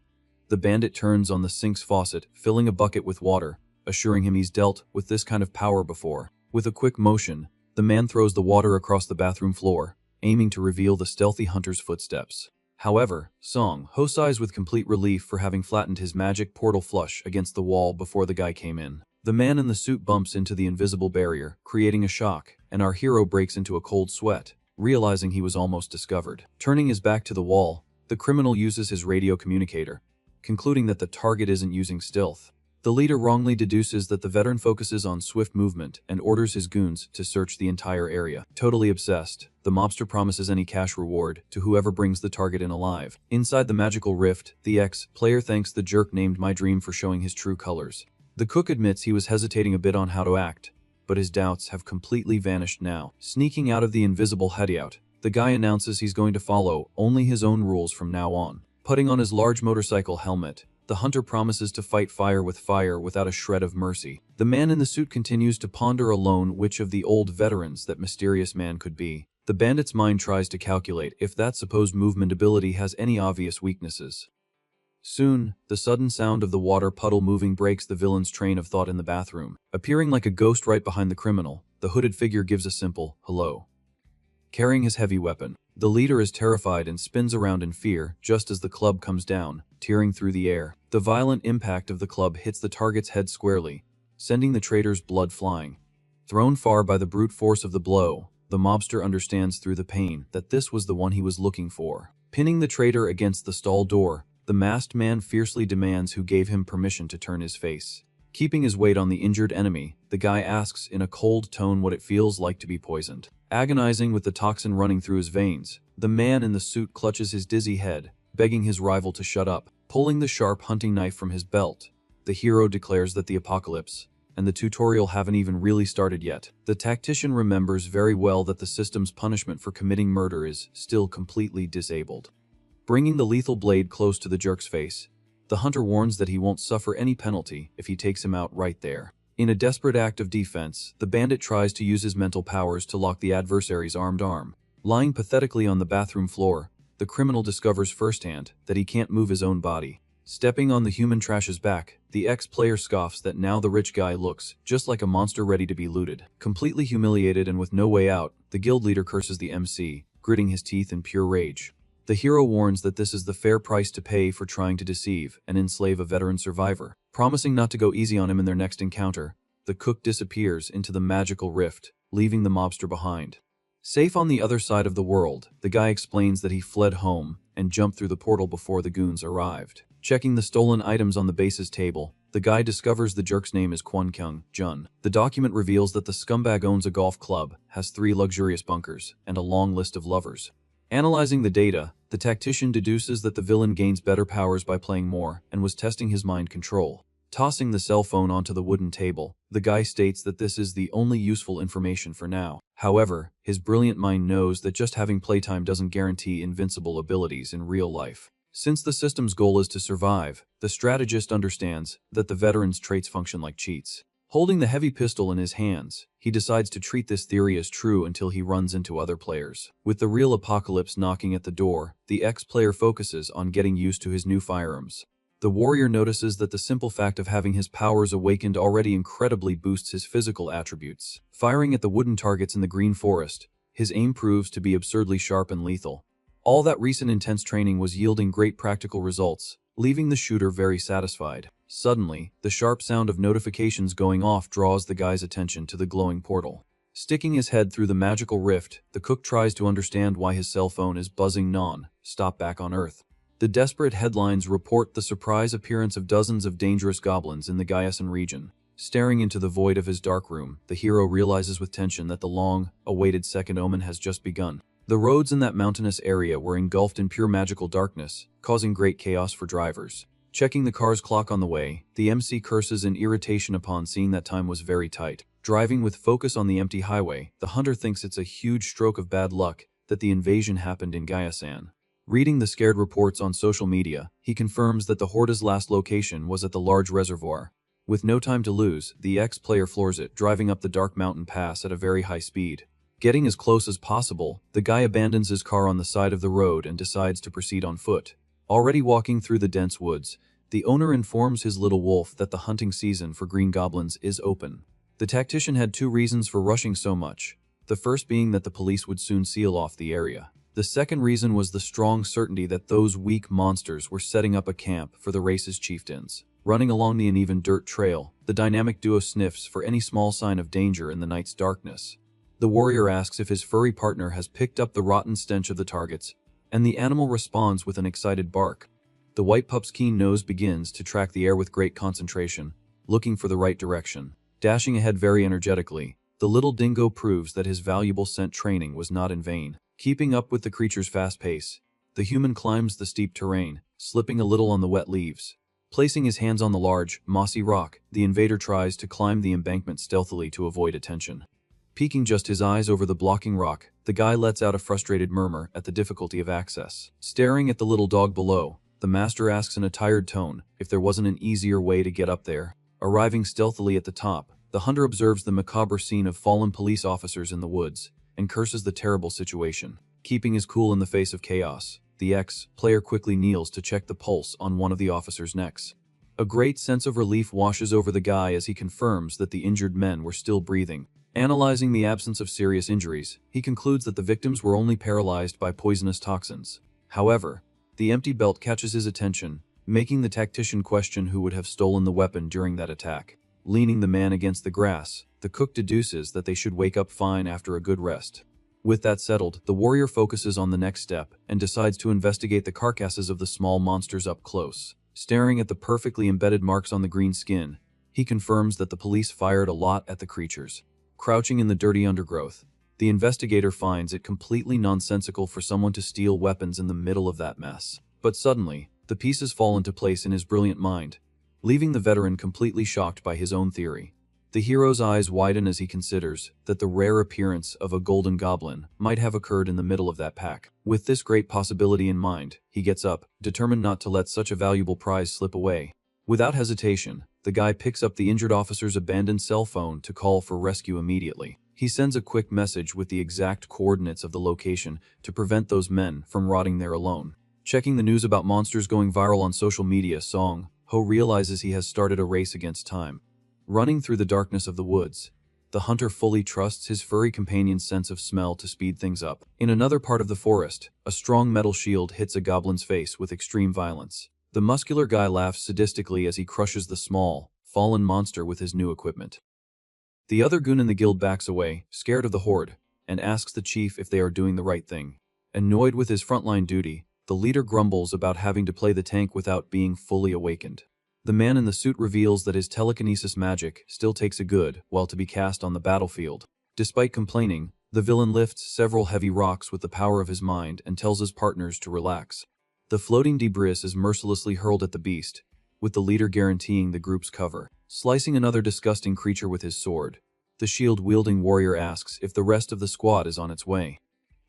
S1: The bandit turns on the sink's faucet, filling a bucket with water, assuring him he's dealt with this kind of power before. With a quick motion, the man throws the water across the bathroom floor, aiming to reveal the stealthy hunter's footsteps. However, Song Ho sighs with complete relief for having flattened his magic portal flush against the wall before the guy came in. The man in the suit bumps into the invisible barrier, creating a shock, and our hero breaks into a cold sweat, realizing he was almost discovered. Turning his back to the wall, the criminal uses his radio communicator, concluding that the target isn't using stealth. The leader wrongly deduces that the veteran focuses on swift movement and orders his goons to search the entire area. Totally obsessed, the mobster promises any cash reward to whoever brings the target in alive. Inside the magical rift, the ex-player thanks the jerk named My Dream for showing his true colors. The cook admits he was hesitating a bit on how to act, but his doubts have completely vanished now. Sneaking out of the invisible hideout, the guy announces he's going to follow only his own rules from now on. Putting on his large motorcycle helmet, the hunter promises to fight fire without a shred of mercy. The man in the suit continues to ponder alone which of the old veterans that mysterious man could be. The bandit's mind tries to calculate if that supposed movement ability has any obvious weaknesses. Soon, the sudden sound of the water puddle moving breaks the villain's train of thought in the bathroom. Appearing like a ghost right behind the criminal, the hooded figure gives a simple hello. Carrying his heavy weapon, the leader is terrified and spins around in fear just as the club comes down, tearing through the air. The violent impact of the club hits the target's head squarely, sending the traitor's blood flying. Thrown far by the brute force of the blow, the mobster understands through the pain that this was the one he was looking for. Pinning the traitor against the stall door, the masked man fiercely demands who gave him permission to turn his face. Keeping his weight on the injured enemy, the guy asks in a cold tone what it feels like to be poisoned. Agonizing with the toxin running through his veins, the man in the suit clutches his dizzy head, begging his rival to shut up. Pulling the sharp hunting knife from his belt, the hero declares that the apocalypse and the tutorial haven't even really started yet. The tactician remembers very well that the system's punishment for committing murder is still completely disabled. Bringing the lethal blade close to the jerk's face, the hunter warns that he won't suffer any penalty if he takes him out right there. In a desperate act of defense, the bandit tries to use his mental powers to lock the adversary's armed arm. Lying pathetically on the bathroom floor, the criminal discovers firsthand that he can't move his own body. Stepping on the human trash's back, the ex-player scoffs that now the rich guy looks just like a monster ready to be looted. Completely humiliated and with no way out, the guild leader curses the MC, gritting his teeth in pure rage. The hero warns that this is the fair price to pay for trying to deceive and enslave a veteran survivor. Promising not to go easy on him in their next encounter, the cook disappears into the magical rift, leaving the mobster behind. Safe on the other side of the world, the guy explains that he fled home and jumped through the portal before the goons arrived. Checking the stolen items on the base's table, the guy discovers the jerk's name is Kwon Kyung Jun. The document reveals that the scumbag owns a golf club, has 3 luxurious bunkers, and a long list of lovers. Analyzing the data, the tactician deduces that the villain gains better powers by playing more and was testing his mind control. Tossing the cell phone onto the wooden table, the guy states that this is the only useful information for now. However, his brilliant mind knows that just having playtime doesn't guarantee invincible abilities in real life. Since the system's goal is to survive, the strategist understands that the veteran's traits function like cheats. Holding the heavy pistol in his hands, he decides to treat this theory as true until he runs into other players. With the real apocalypse knocking at the door, the ex-player focuses on getting used to his new firearms. The warrior notices that the simple fact of having his powers awakened already incredibly boosts his physical attributes. Firing at the wooden targets in the green forest, his aim proves to be absurdly sharp and lethal. All that recent intense training was yielding great practical results, leaving the shooter very satisfied. Suddenly, the sharp sound of notifications going off draws the guy's attention to the glowing portal. Sticking his head through the magical rift, the cook tries to understand why his cell phone is buzzing non-stop back on Earth. The desperate headlines report the surprise appearance of dozens of dangerous goblins in the Gyasan region. Staring into the void of his dark room, the hero realizes with tension that the long-awaited second omen has just begun. The roads in that mountainous area were engulfed in pure magical darkness, causing great chaos for drivers. Checking the car's clock on the way, the MC curses in irritation upon seeing that time was very tight. Driving with focus on the empty highway, the hunter thinks it's a huge stroke of bad luck that the invasion happened in Gyasan. Reading the scared reports on social media, he confirms that the Horda's last location was at the large reservoir. With no time to lose, the ex-player floors it, driving up the dark mountain pass at a very high speed. Getting as close as possible, the guy abandons his car on the side of the road and decides to proceed on foot. Already walking through the dense woods, the owner informs his little wolf that the hunting season for green goblins is open. The tactician had two reasons for rushing so much, the first being that the police would soon seal off the area. The second reason was the strong certainty that those weak monsters were setting up a camp for the race's chieftains. Running along the uneven dirt trail, the dynamic duo sniffs for any small sign of danger in the night's darkness. The warrior asks if his furry partner has picked up the rotten stench of the targets, and the animal responds with an excited bark. The white pup's keen nose begins to track the air with great concentration, looking for the right direction. Dashing ahead very energetically, the little dingo proves that his valuable scent training was not in vain. Keeping up with the creature's fast pace, the human climbs the steep terrain, slipping a little on the wet leaves. Placing his hands on the large, mossy rock, the invader tries to climb the embankment stealthily to avoid attention. Peeking just his eyes over the blocking rock, the guy lets out a frustrated murmur at the difficulty of access. Staring at the little dog below, the master asks in a tired tone if there wasn't an easier way to get up there. Arriving stealthily at the top, the hunter observes the macabre scene of fallen police officers in the woods, and curses the terrible situation. Keeping his cool in the face of chaos, the ex-player quickly kneels to check the pulse on one of the officers' necks. A great sense of relief washes over the guy as he confirms that the injured men were still breathing. Analyzing the absence of serious injuries, he concludes that the victims were only paralyzed by poisonous toxins. However, the empty belt catches his attention, making the tactician question who would have stolen the weapon during that attack. Leaning the man against the grass, the cook deduces that they should wake up fine after a good rest. With that settled, the warrior focuses on the next step and decides to investigate the carcasses of the small monsters up close. Staring at the perfectly embedded marks on the green skin, he confirms that the police fired a lot at the creatures. Crouching in the dirty undergrowth, the investigator finds it completely nonsensical for someone to steal weapons in the middle of that mess. But suddenly, the pieces fall into place in his brilliant mind, leaving the veteran completely shocked by his own theory. The hero's eyes widen as he considers that the rare appearance of a golden goblin might have occurred in the middle of that pack. With this great possibility in mind, he gets up, determined not to let such a valuable prize slip away. Without hesitation, the guy picks up the injured officer's abandoned cell phone to call for rescue immediately. He sends a quick message with the exact coordinates of the location to prevent those men from rotting there alone. Checking the news about monsters going viral on social media, Song Ho realizes he has started a race against time. Running through the darkness of the woods, the hunter fully trusts his furry companion's sense of smell to speed things up. In another part of the forest, a strong metal shield hits a goblin's face with extreme violence. The muscular guy laughs sadistically as he crushes the small, fallen monster with his new equipment. The other goon in the guild backs away, scared of the horde, and asks the chief if they are doing the right thing. Annoyed with his frontline duty, the leader grumbles about having to play the tank without being fully awakened. The man in the suit reveals that his telekinesis magic still takes a good while to be cast on the battlefield. Despite complaining, the villain lifts several heavy rocks with the power of his mind and tells his partners to relax. The floating debris is mercilessly hurled at the beast, with the leader guaranteeing the group's cover. Slicing another disgusting creature with his sword, the shield-wielding warrior asks if the rest of the squad is on its way.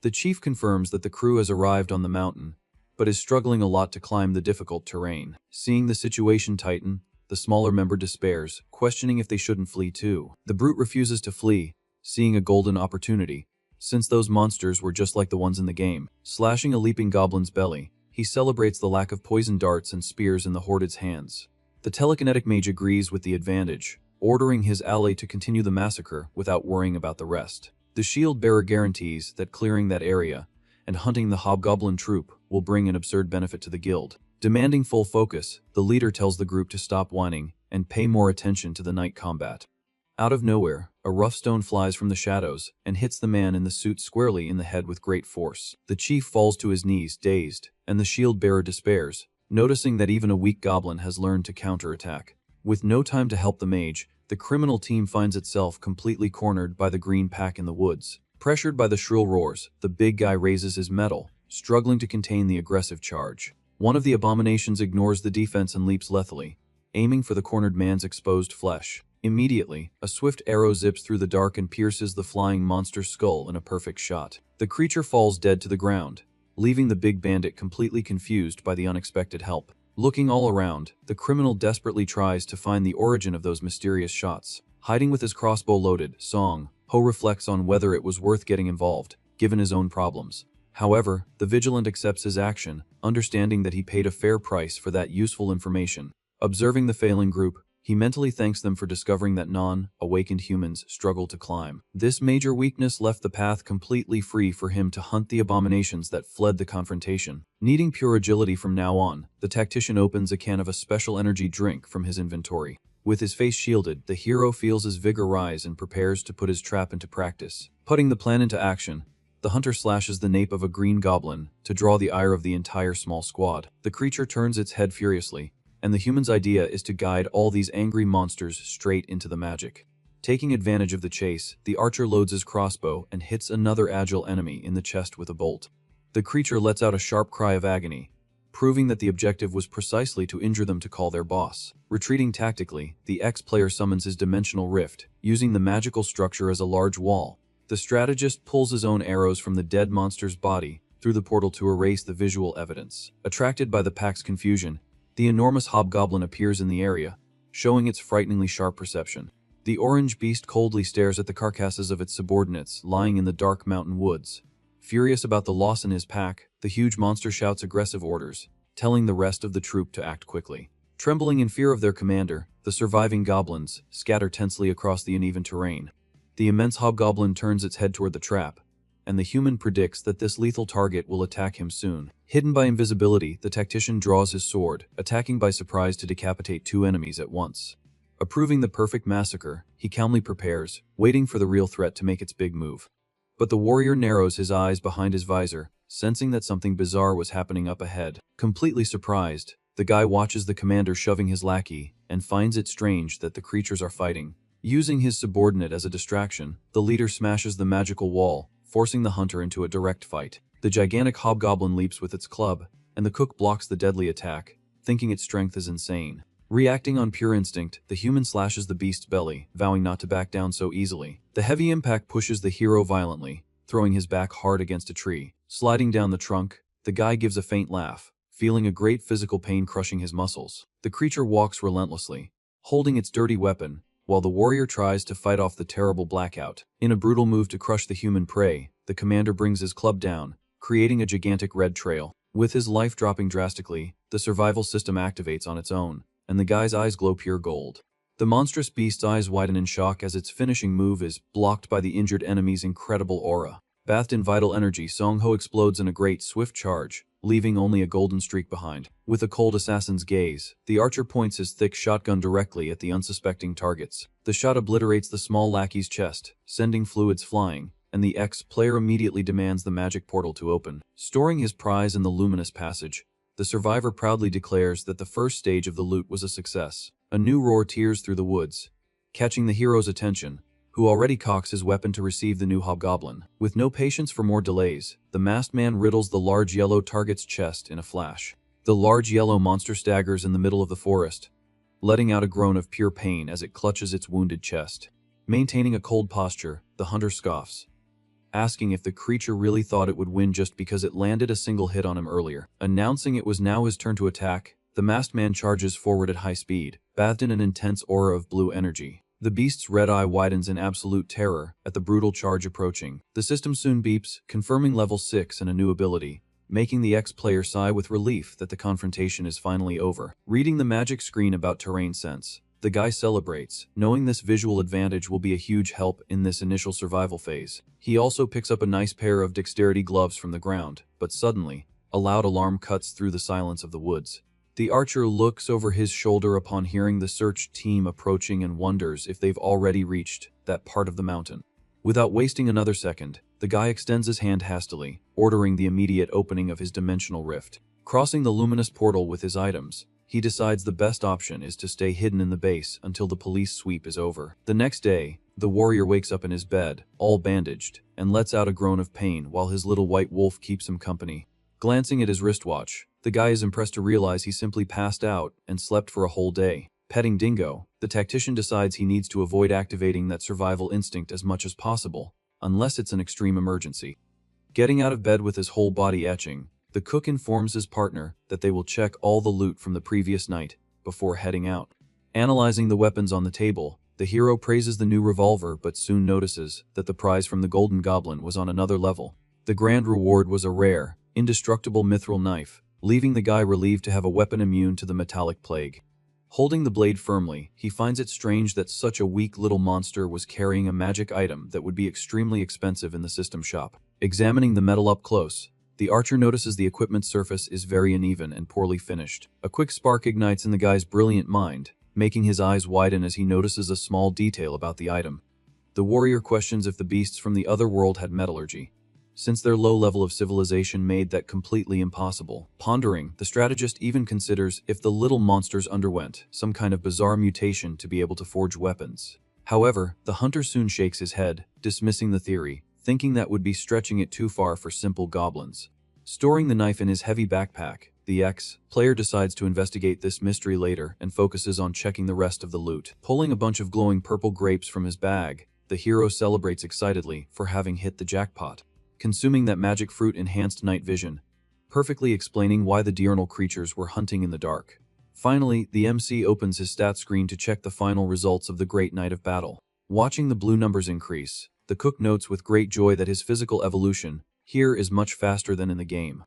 S1: The chief confirms that the crew has arrived on the mountain, but is struggling a lot to climb the difficult terrain. Seeing the situation tighten, the smaller member despairs, questioning if they shouldn't flee too. The brute refuses to flee, seeing a golden opportunity, since those monsters were just like the ones in the game. Slashing a leaping goblin's belly, he celebrates the lack of poison darts and spears in the horde's hands. The telekinetic mage agrees with the advantage, ordering his ally to continue the massacre without worrying about the rest. The shield bearer guarantees that clearing that area and hunting the hobgoblin troop will bring an absurd benefit to the guild. Demanding full focus, the leader tells the group to stop whining and pay more attention to the night combat. Out of nowhere, a rough stone flies from the shadows and hits the man in the suit squarely in the head with great force. The chief falls to his knees, dazed, and the shield bearer despairs, noticing that even a weak goblin has learned to counterattack. With no time to help the mage, the criminal team finds itself completely cornered by the green pack in the woods. Pressured by the shrill roars, the big guy raises his metal, struggling to contain the aggressive charge. One of the abominations ignores the defense and leaps lethally, aiming for the cornered man's exposed flesh. Immediately, a swift arrow zips through the dark and pierces the flying monster's skull in a perfect shot. The creature falls dead to the ground, leaving the big bandit completely confused by the unexpected help. Looking all around, the criminal desperately tries to find the origin of those mysterious shots. Hiding with his crossbow loaded, Song Ho reflects on whether it was worth getting involved, given his own problems. However, the vigilant accepts his action, understanding that he paid a fair price for that useful information. Observing the failing group, he mentally thanks them for discovering that non-awakened humans struggle to climb. This major weakness left the path completely free for him to hunt the abominations that fled the confrontation. Needing pure agility from now on, the tactician opens a can of a special energy drink from his inventory. With his face shielded, the hero feels his vigor rise and prepares to put his trap into practice. Putting the plan into action, the hunter slashes the nape of a green goblin to draw the ire of the entire small squad. The creature turns its head furiously, and the human's idea is to guide all these angry monsters straight into the magic. Taking advantage of the chase, the archer loads his crossbow and hits another agile enemy in the chest with a bolt. The creature lets out a sharp cry of agony, proving that the objective was precisely to injure them to call their boss. Retreating tactically, the ex-player summons his dimensional rift, using the magical structure as a large wall. The strategist pulls his own arrows from the dead monster's body through the portal to erase the visual evidence. Attracted by the pack's confusion, the enormous hobgoblin appears in the area, showing its frighteningly sharp perception. The orange beast coldly stares at the carcasses of its subordinates lying in the dark mountain woods. Furious about the loss in his pack, the huge monster shouts aggressive orders, telling the rest of the troop to act quickly. Trembling in fear of their commander, the surviving goblins scatter tensely across the uneven terrain. The immense hobgoblin turns its head toward the trap, and the human predicts that this lethal target will attack him soon. Hidden by invisibility, the tactician draws his sword, attacking by surprise to decapitate two enemies at once. Approving the perfect massacre, he calmly prepares, waiting for the real threat to make its big move. But the warrior narrows his eyes behind his visor, sensing that something bizarre was happening up ahead. Completely surprised, the guy watches the commander shoving his lackey, and finds it strange that the creatures are fighting. Using his subordinate as a distraction, the leader smashes the magical wall, forcing the hunter into a direct fight. The gigantic hobgoblin leaps with its club, and the cook blocks the deadly attack, thinking its strength is insane. Reacting on pure instinct, the human slashes the beast's belly, vowing not to back down so easily. The heavy impact pushes the hero violently, throwing his back hard against a tree. Sliding down the trunk, the guy gives a faint laugh, feeling a great physical pain crushing his muscles. The creature walks relentlessly, holding its dirty weapon, while the warrior tries to fight off the terrible blackout. In a brutal move to crush the human prey, the commander brings his club down, creating a gigantic red trail. With his life dropping drastically, the survival system activates on its own, and the guy's eyes glow pure gold. The monstrous beast's eyes widen in shock as its finishing move is blocked by the injured enemy's incredible aura. Bathed in vital energy, Song Ho explodes in a great, swift charge, leaving only a golden streak behind. With a cold assassin's gaze, the archer points his thick shotgun directly at the unsuspecting targets. The shot obliterates the small lackey's chest, sending fluids flying, and the ex-player immediately demands the magic portal to open. Storing his prize in the luminous passage, the survivor proudly declares that the first stage of the loot was a success. A new roar tears through the woods, catching the hero's attention, who already cocks his weapon to receive the new hobgoblin. With no patience for more delays, the masked man riddles the large yellow target's chest in a flash. The large yellow monster staggers in the middle of the forest, letting out a groan of pure pain as it clutches its wounded chest. Maintaining a cold posture, the hunter scoffs, asking if the creature really thought it would win just because it landed a single hit on him earlier. Announcing it was now his turn to attack, the masked man charges forward at high speed, bathed in an intense aura of blue energy. The beast's red eye widens in absolute terror at the brutal charge approaching. The system soon beeps, confirming level 6 and a new ability, making the ex-player sigh with relief that the confrontation is finally over. Reading the magic screen about terrain sense, the guy celebrates, knowing this visual advantage will be a huge help in this initial survival phase. He also picks up a nice pair of dexterity gloves from the ground, but suddenly, a loud alarm cuts through the silence of the woods. The archer looks over his shoulder upon hearing the search team approaching and wonders if they've already reached that part of the mountain. Without wasting another second, the guy extends his hand hastily, ordering the immediate opening of his dimensional rift. Crossing the luminous portal with his items, he decides the best option is to stay hidden in the base until the police sweep is over. The next day, the warrior wakes up in his bed, all bandaged, and lets out a groan of pain while his little white wolf keeps him company. Glancing at his wristwatch, the guy is impressed to realize he simply passed out and slept for a whole day. Petting Dingo, the tactician decides he needs to avoid activating that survival instinct as much as possible, unless it's an extreme emergency. Getting out of bed with his whole body etching, the cook informs his partner that they will check all the loot from the previous night before heading out. Analyzing the weapons on the table, the hero praises the new revolver but soon notices that the prize from the Golden Goblin was on another level. The grand reward was a rare, indestructible mithril knife, leaving the guy relieved to have a weapon immune to the metallic plague. Holding the blade firmly, he finds it strange that such a weak little monster was carrying a magic item that would be extremely expensive in the system shop. Examining the metal up close, the archer notices the equipment's surface is very uneven and poorly finished. A quick spark ignites in the guy's brilliant mind, making his eyes widen as he notices a small detail about the item. The warrior questions if the beasts from the other world had metallurgy, since their low level of civilization made that completely impossible. Pondering, the strategist even considers if the little monsters underwent some kind of bizarre mutation to be able to forge weapons. However, the hunter soon shakes his head, dismissing the theory, thinking that would be stretching it too far for simple goblins. Storing the knife in his heavy backpack, the player decides to investigate this mystery later and focuses on checking the rest of the loot. Pulling a bunch of glowing purple grapes from his bag, the hero celebrates excitedly for having hit the jackpot. Consuming that magic fruit enhanced night vision, perfectly explaining why the diurnal creatures were hunting in the dark. Finally, the MC opens his stat screen to check the final results of the great night of battle. Watching the blue numbers increase, the cook notes with great joy that his physical evolution here is much faster than in the game.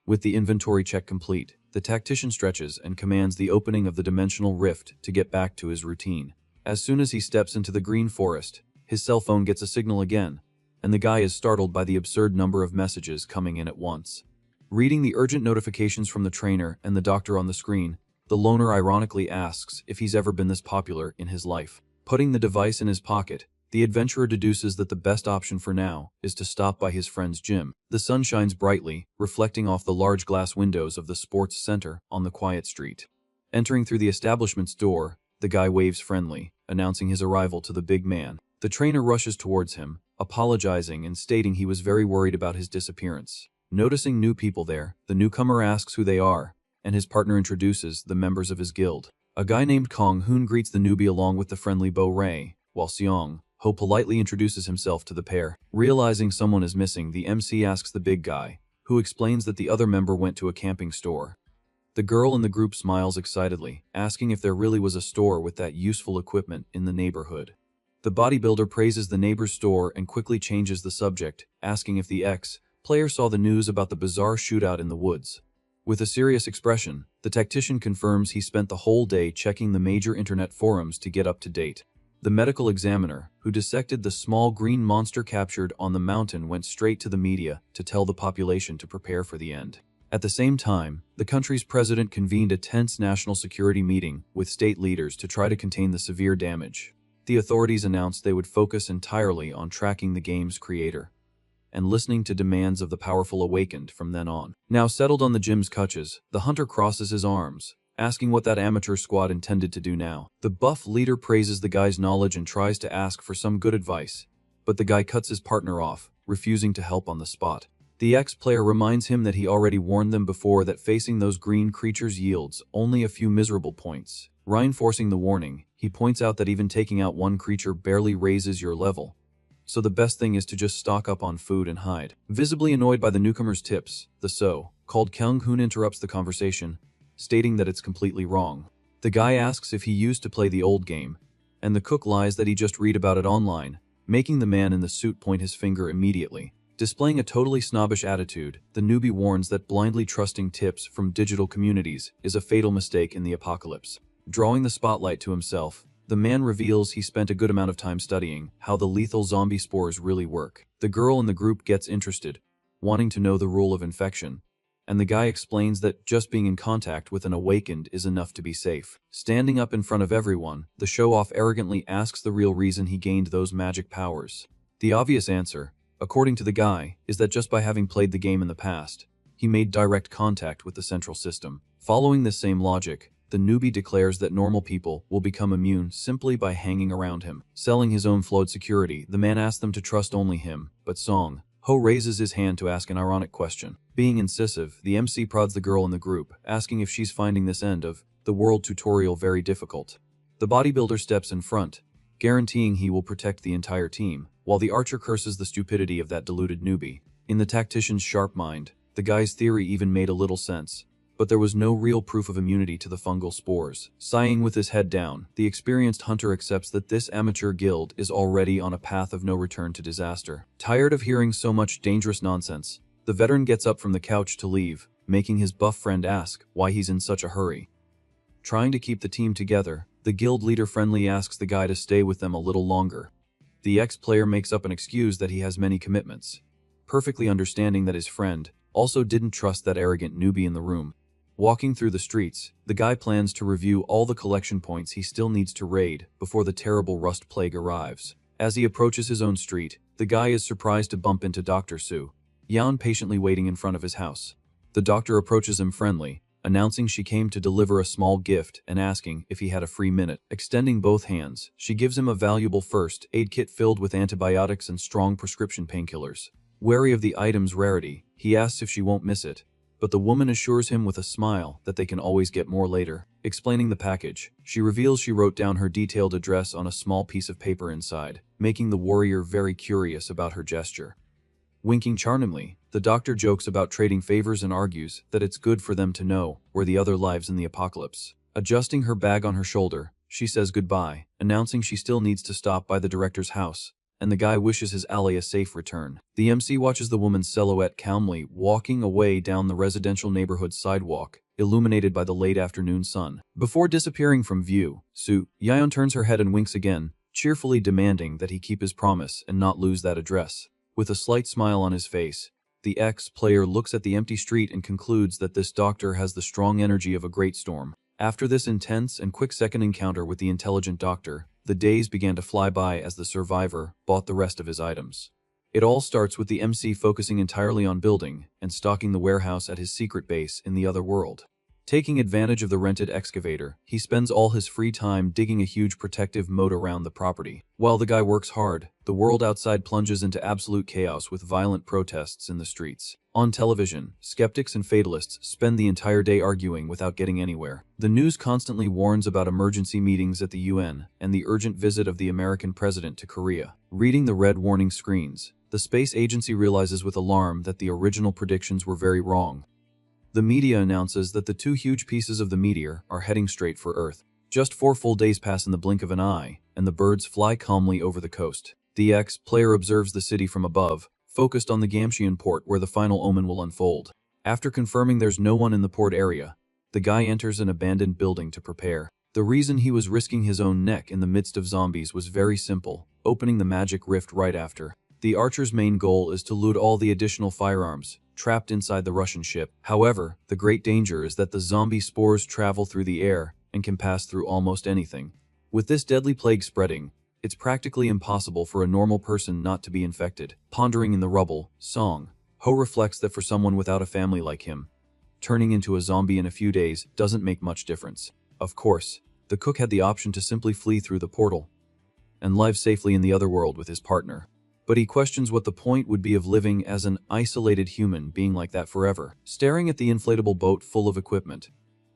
S1: With the inventory check complete, the tactician stretches and commands the opening of the dimensional rift to get back to his routine. As soon as he steps into the green forest, his cell phone gets a signal again, and the guy is startled by the absurd number of messages coming in at once. Reading the urgent notifications from the trainer and the doctor on the screen, the loner ironically asks if he's ever been this popular in his life. Putting the device in his pocket, the adventurer deduces that the best option for now is to stop by his friend's gym. The sun shines brightly, reflecting off the large glass windows of the sports center on the quiet street. Entering through the establishment's door, the guy waves friendly, announcing his arrival to the big man. The trainer rushes towards him, apologizing and stating he was very worried about his disappearance. Noticing new people there, the newcomer asks who they are, and his partner introduces the members of his guild. A guy named Kong Hoon greets the newbie along with the friendly Bo Ray, while Seong Ho politely introduces himself to the pair. Realizing someone is missing, the MC asks the big guy, who explains that the other member went to a camping store. The girl in the group smiles excitedly, asking if there really was a store with that useful equipment in the neighborhood. The bodybuilder praises the neighbor's store and quickly changes the subject, asking if the player saw the news about the bizarre shootout in the woods. With a serious expression, the tactician confirms he spent the whole day checking the major internet forums to get up to date. The medical examiner, who dissected the small green monster captured on the mountain, went straight to the media to tell the population to prepare for the end. At the same time, the country's president convened a tense national security meeting with state leaders to try to contain the severe damage. The authorities announced they would focus entirely on tracking the game's creator and listening to demands of the powerful awakened from then on. Now settled on the gym's couches, the hunter crosses his arms, asking what that amateur squad intended to do now. The buff leader praises the guy's knowledge and tries to ask for some good advice, but the guy cuts his partner off, refusing to help on the spot. The player reminds him that he already warned them before that facing those green creatures yields only a few miserable points. Reinforcing the warning, he points out that even taking out one creature barely raises your level, so the best thing is to just stock up on food and hide. Visibly annoyed by the newcomer's tips, the so-called Kyung Hoon interrupts the conversation, stating that it's completely wrong. The guy asks if he used to play the old game, and the cook lies that he just read about it online, making the man in the suit point his finger immediately. Displaying a totally snobbish attitude, the newbie warns that blindly trusting tips from digital communities is a fatal mistake in the apocalypse. Drawing the spotlight to himself, the man reveals he spent a good amount of time studying how the lethal zombie spores really work. The girl in the group gets interested, wanting to know the rule of infection, and the guy explains that just being in contact with an awakened is enough to be safe. Standing up in front of everyone, the show-off arrogantly asks the real reason he gained those magic powers. The obvious answer, according to the guy, is that just by having played the game in the past, he made direct contact with the central system. Following this same logic, the newbie declares that normal people will become immune simply by hanging around him. Selling his own flawed security, the man asks them to trust only him, but Song Ho raises his hand to ask an ironic question. Being incisive, the MC prods the girl in the group, asking if she's finding this end of the world tutorial very difficult. The bodybuilder steps in front, guaranteeing he will protect the entire team, while the archer curses the stupidity of that deluded newbie. In the tactician's sharp mind, the guy's theory even made a little sense, but there was no real proof of immunity to the fungal spores. Sighing with his head down, the experienced hunter accepts that this amateur guild is already on a path of no return to disaster. Tired of hearing so much dangerous nonsense, the veteran gets up from the couch to leave, making his buff friend ask why he's in such a hurry. Trying to keep the team together, the guild leader friendly asks the guy to stay with them a little longer. The ex-player makes up an excuse that he has many commitments, perfectly understanding that his friend also didn't trust that arrogant newbie in the room. Walking through the streets, the guy plans to review all the collection points he still needs to raid before the terrible rust plague arrives. As he approaches his own street, the guy is surprised to bump into Dr. Su, Yan patiently waiting in front of his house. The doctor approaches him friendly, announcing she came to deliver a small gift and asking if he had a free minute. Extending both hands, she gives him a valuable first aid kit filled with antibiotics and strong prescription painkillers. Wary of the item's rarity, he asks if she won't miss it, but the woman assures him with a smile that they can always get more later. Explaining the package, she reveals she wrote down her detailed address on a small piece of paper inside, making the warrior very curious about her gesture. Winking charmingly, the doctor jokes about trading favors and argues that it's good for them to know where the other lives in the apocalypse. Adjusting her bag on her shoulder, she says goodbye, announcing she still needs to stop by the director's house, and the guy wishes his ally a safe return. The MC watches the woman's silhouette calmly walking away down the residential neighborhood sidewalk, illuminated by the late afternoon sun. Before disappearing from view, Su Yeon turns her head and winks again, cheerfully demanding that he keep his promise and not lose that address. With a slight smile on his face, the ex-player looks at the empty street and concludes that this doctor has the strong energy of a great storm. After this intense and quick-second encounter with the intelligent doctor, the days began to fly by as the survivor bought the rest of his items. It all starts with the MC focusing entirely on building and stocking the warehouse at his secret base in the other world. Taking advantage of the rented excavator, he spends all his free time digging a huge protective moat around the property. While the guy works hard, the world outside plunges into absolute chaos with violent protests in the streets. On television, skeptics and fatalists spend the entire day arguing without getting anywhere. The news constantly warns about emergency meetings at the UN and the urgent visit of the American president to Korea. Reading the red warning screens, the space agency realizes with alarm that the original predictions were very wrong. The media announces that the two huge pieces of the meteor are heading straight for Earth. Just 4 full days pass in the blink of an eye, and the birds fly calmly over the coast. The ex-player observes the city from above, focused on the Gamshean port where the final omen will unfold. After confirming there's no one in the port area, the guy enters an abandoned building to prepare. The reason he was risking his own neck in the midst of zombies was very simple, opening the magic rift right after. The archer's main goal is to loot all the additional firearms trapped inside the Russian ship. However, the great danger is that the zombie spores travel through the air and can pass through almost anything. With this deadly plague spreading, it's practically impossible for a normal person not to be infected. Pondering in the rubble, Song Ho reflects that for someone without a family like him, turning into a zombie in a few days doesn't make much difference. Of course, the cook had the option to simply flee through the portal and live safely in the other world with his partner. But he questions what the point would be of living as an isolated human being like that forever. Staring at the inflatable boat full of equipment,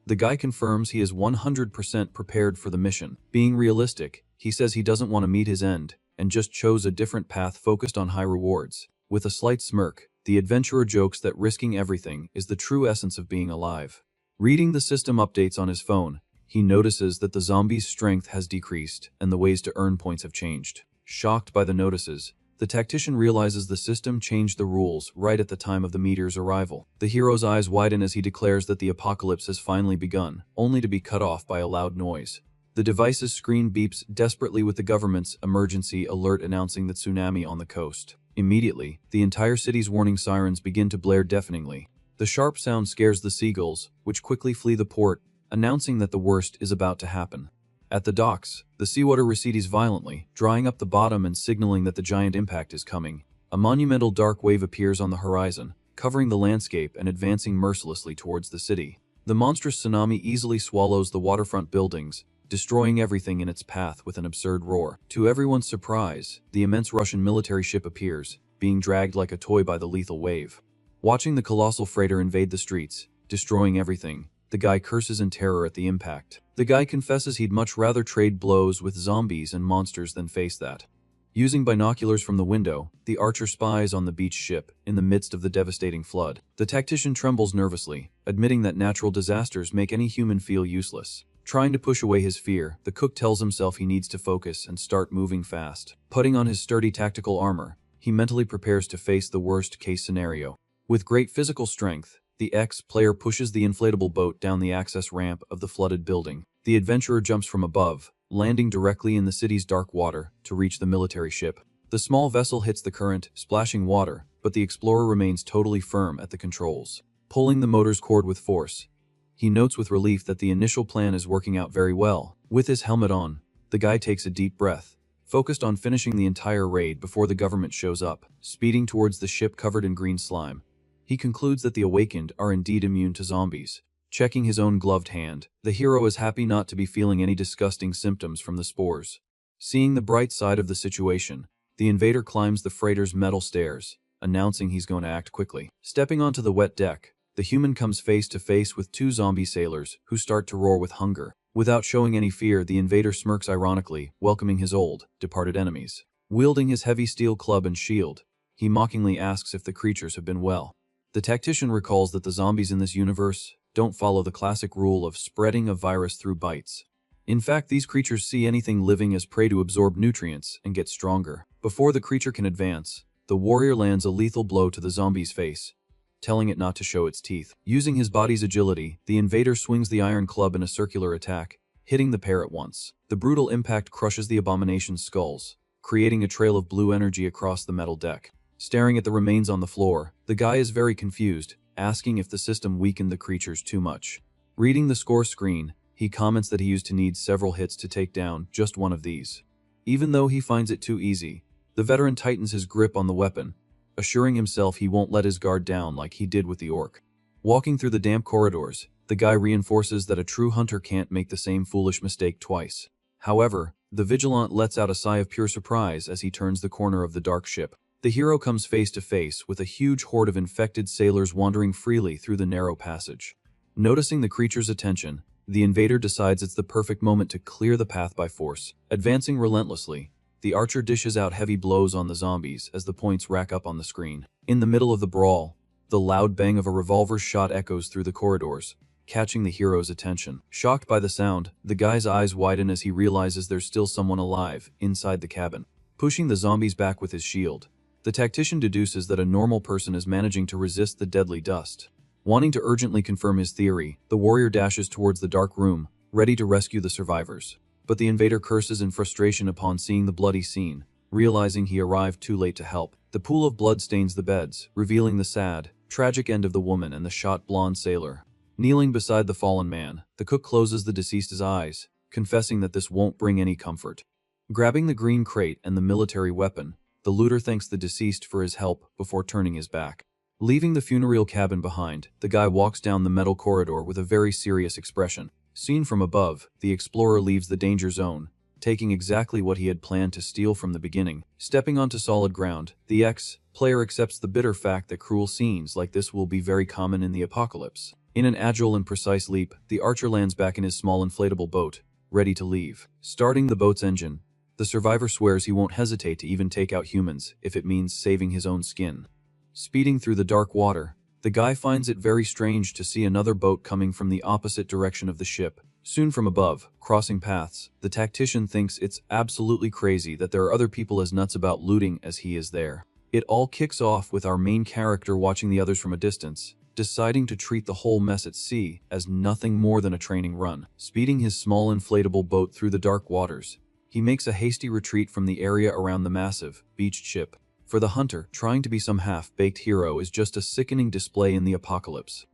S1: the guy confirms he is 100% prepared for the mission. Being realistic, he says he doesn't want to meet his end and just chose a different path focused on high rewards. With a slight smirk, the adventurer jokes that risking everything is the true essence of being alive. Reading the system updates on his phone, he notices that the zombie's strength has decreased and the ways to earn points have changed. Shocked by the notices, the tactician realizes the system changed the rules right at the time of the meteor's arrival. The hero's eyes widen as he declares that the apocalypse has finally begun, only to be cut off by a loud noise. The device's screen beeps desperately with the government's emergency alert announcing the tsunami on the coast. Immediately, the entire city's warning sirens begin to blare deafeningly. The sharp sound scares the seagulls, which quickly flee the port, announcing that the worst is about to happen. At the docks, the seawater recedes violently, drying up the bottom and signaling that the giant impact is coming. A monumental dark wave appears on the horizon, covering the landscape and advancing mercilessly towards the city. The monstrous tsunami easily swallows the waterfront buildings, destroying everything in its path with an absurd roar. To everyone's surprise, the immense Russian military ship appears, being dragged like a toy by the lethal wave. Watching the colossal freighter invade the streets, destroying everything, The guy curses in terror at the impact. The guy confesses he'd much rather trade blows with zombies and monsters than face that. Using binoculars from the window, the archer spies on the beach ship in the midst of the devastating flood. The tactician trembles nervously, admitting that natural disasters make any human feel useless. Trying to push away his fear, the cook tells himself he needs to focus and start moving fast. Putting on his sturdy tactical armor, he mentally prepares to face the worst-case scenario. With great physical strength, the ex-player pushes the inflatable boat down the access ramp of the flooded building. The adventurer jumps from above, landing directly in the city's dark water to reach the military ship. The small vessel hits the current, splashing water, but the explorer remains totally firm at the controls. Pulling the motor's cord with force, he notes with relief that the initial plan is working out very well. With his helmet on, the guy takes a deep breath, focused on finishing the entire raid before the government shows up. Speeding towards the ship covered in green slime, he concludes that the awakened are indeed immune to zombies. Checking his own gloved hand, the hero is happy not to be feeling any disgusting symptoms from the spores. Seeing the bright side of the situation, the invader climbs the freighter's metal stairs, announcing he's going to act quickly. Stepping onto the wet deck, the human comes face to face with two zombie sailors who start to roar with hunger. Without showing any fear, the invader smirks ironically, welcoming his old, departed enemies. Wielding his heavy steel club and shield, he mockingly asks if the creatures have been well. The tactician recalls that the zombies in this universe don't follow the classic rule of spreading a virus through bites. In fact, these creatures see anything living as prey to absorb nutrients and get stronger. Before the creature can advance, the warrior lands a lethal blow to the zombie's face, telling it not to show its teeth. Using his body's agility, the invader swings the iron club in a circular attack, hitting the pair at once. The brutal impact crushes the abomination's skulls, creating a trail of blue energy across the metal deck. Staring at the remains on the floor, the guy is very confused, asking if the system weakened the creatures too much. Reading the score screen, he comments that he used to need several hits to take down just one of these. Even though he finds it too easy, the veteran tightens his grip on the weapon, assuring himself he won't let his guard down like he did with the orc. Walking through the damp corridors, the guy reinforces that a true hunter can't make the same foolish mistake twice. However, the vigilant lets out a sigh of pure surprise as he turns the corner of the dark ship. The hero comes face to face with a huge horde of infected sailors wandering freely through the narrow passage. Noticing the creature's attention, the invader decides it's the perfect moment to clear the path by force. Advancing relentlessly, the archer dishes out heavy blows on the zombies as the points rack up on the screen. In the middle of the brawl, the loud bang of a revolver shot echoes through the corridors, catching the hero's attention. Shocked by the sound, the guy's eyes widen as he realizes there's still someone alive inside the cabin. Pushing the zombies back with his shield, the tactician deduces that a normal person is managing to resist the deadly dust. Wanting to urgently confirm his theory, the warrior dashes towards the dark room, ready to rescue the survivors. But the invader curses in frustration upon seeing the bloody scene, realizing he arrived too late to help. The pool of blood stains the beds, revealing the sad, tragic end of the woman and the shot blonde sailor. Kneeling beside the fallen man, the cook closes the deceased's eyes, confessing that this won't bring any comfort. Grabbing the green crate and the military weapon, the looter thanks the deceased for his help before turning his back. Leaving the funereal cabin behind, the guy walks down the metal corridor with a very serious expression. Seen from above, the explorer leaves the danger zone, taking exactly what he had planned to steal from the beginning. Stepping onto solid ground, the ex-player accepts the bitter fact that cruel scenes like this will be very common in the apocalypse. In an agile and precise leap, the archer lands back in his small inflatable boat, ready to leave. Starting the boat's engine, the survivor swears he won't hesitate to even take out humans if it means saving his own skin. Speeding through the dark water, the guy finds it very strange to see another boat coming from the opposite direction of the ship. Soon from above, crossing paths, the tactician thinks it's absolutely crazy that there are other people as nuts about looting as he is there. It all kicks off with our main character watching the others from a distance, deciding to treat the whole mess at sea as nothing more than a training run. Speeding his small inflatable boat through the dark waters, he makes a hasty retreat from the area around the massive, beached ship. For the hunter, trying to be some half-baked hero is just a sickening display in the apocalypse.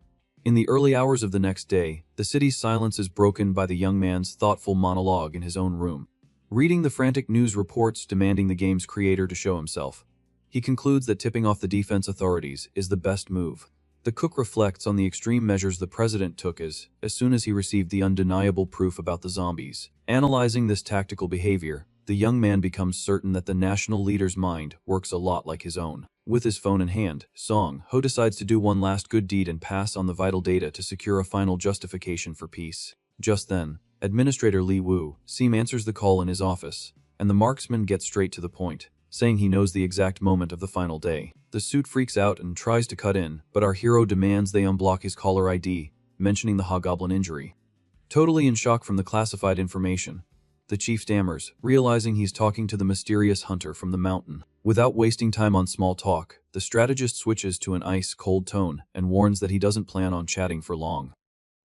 S1: In the early hours of the next day, the city's silence is broken by the young man's thoughtful monologue in his own room. Reading the frantic news reports demanding the game's creator to show himself, he concludes that tipping off the defense authorities is the best move. The cook reflects on the extreme measures the president took as soon as he received the undeniable proof about the zombies. Analyzing this tactical behavior, the young man becomes certain that the national leader's mind works a lot like his own. With his phone in hand, Song Ho decides to do one last good deed and pass on the vital data to secure a final justification for peace. Just then, Administrator Li Wu Sim answers the call in his office, and the marksman gets straight to the point, saying he knows the exact moment of the final day. The suit freaks out and tries to cut in, but our hero demands they unblock his caller ID, mentioning the hobgoblin injury. Totally in shock from the classified information, the chief stammers, realizing he's talking to the mysterious hunter from the mountain. Without wasting time on small talk, the strategist switches to an ice-cold tone and warns that he doesn't plan on chatting for long.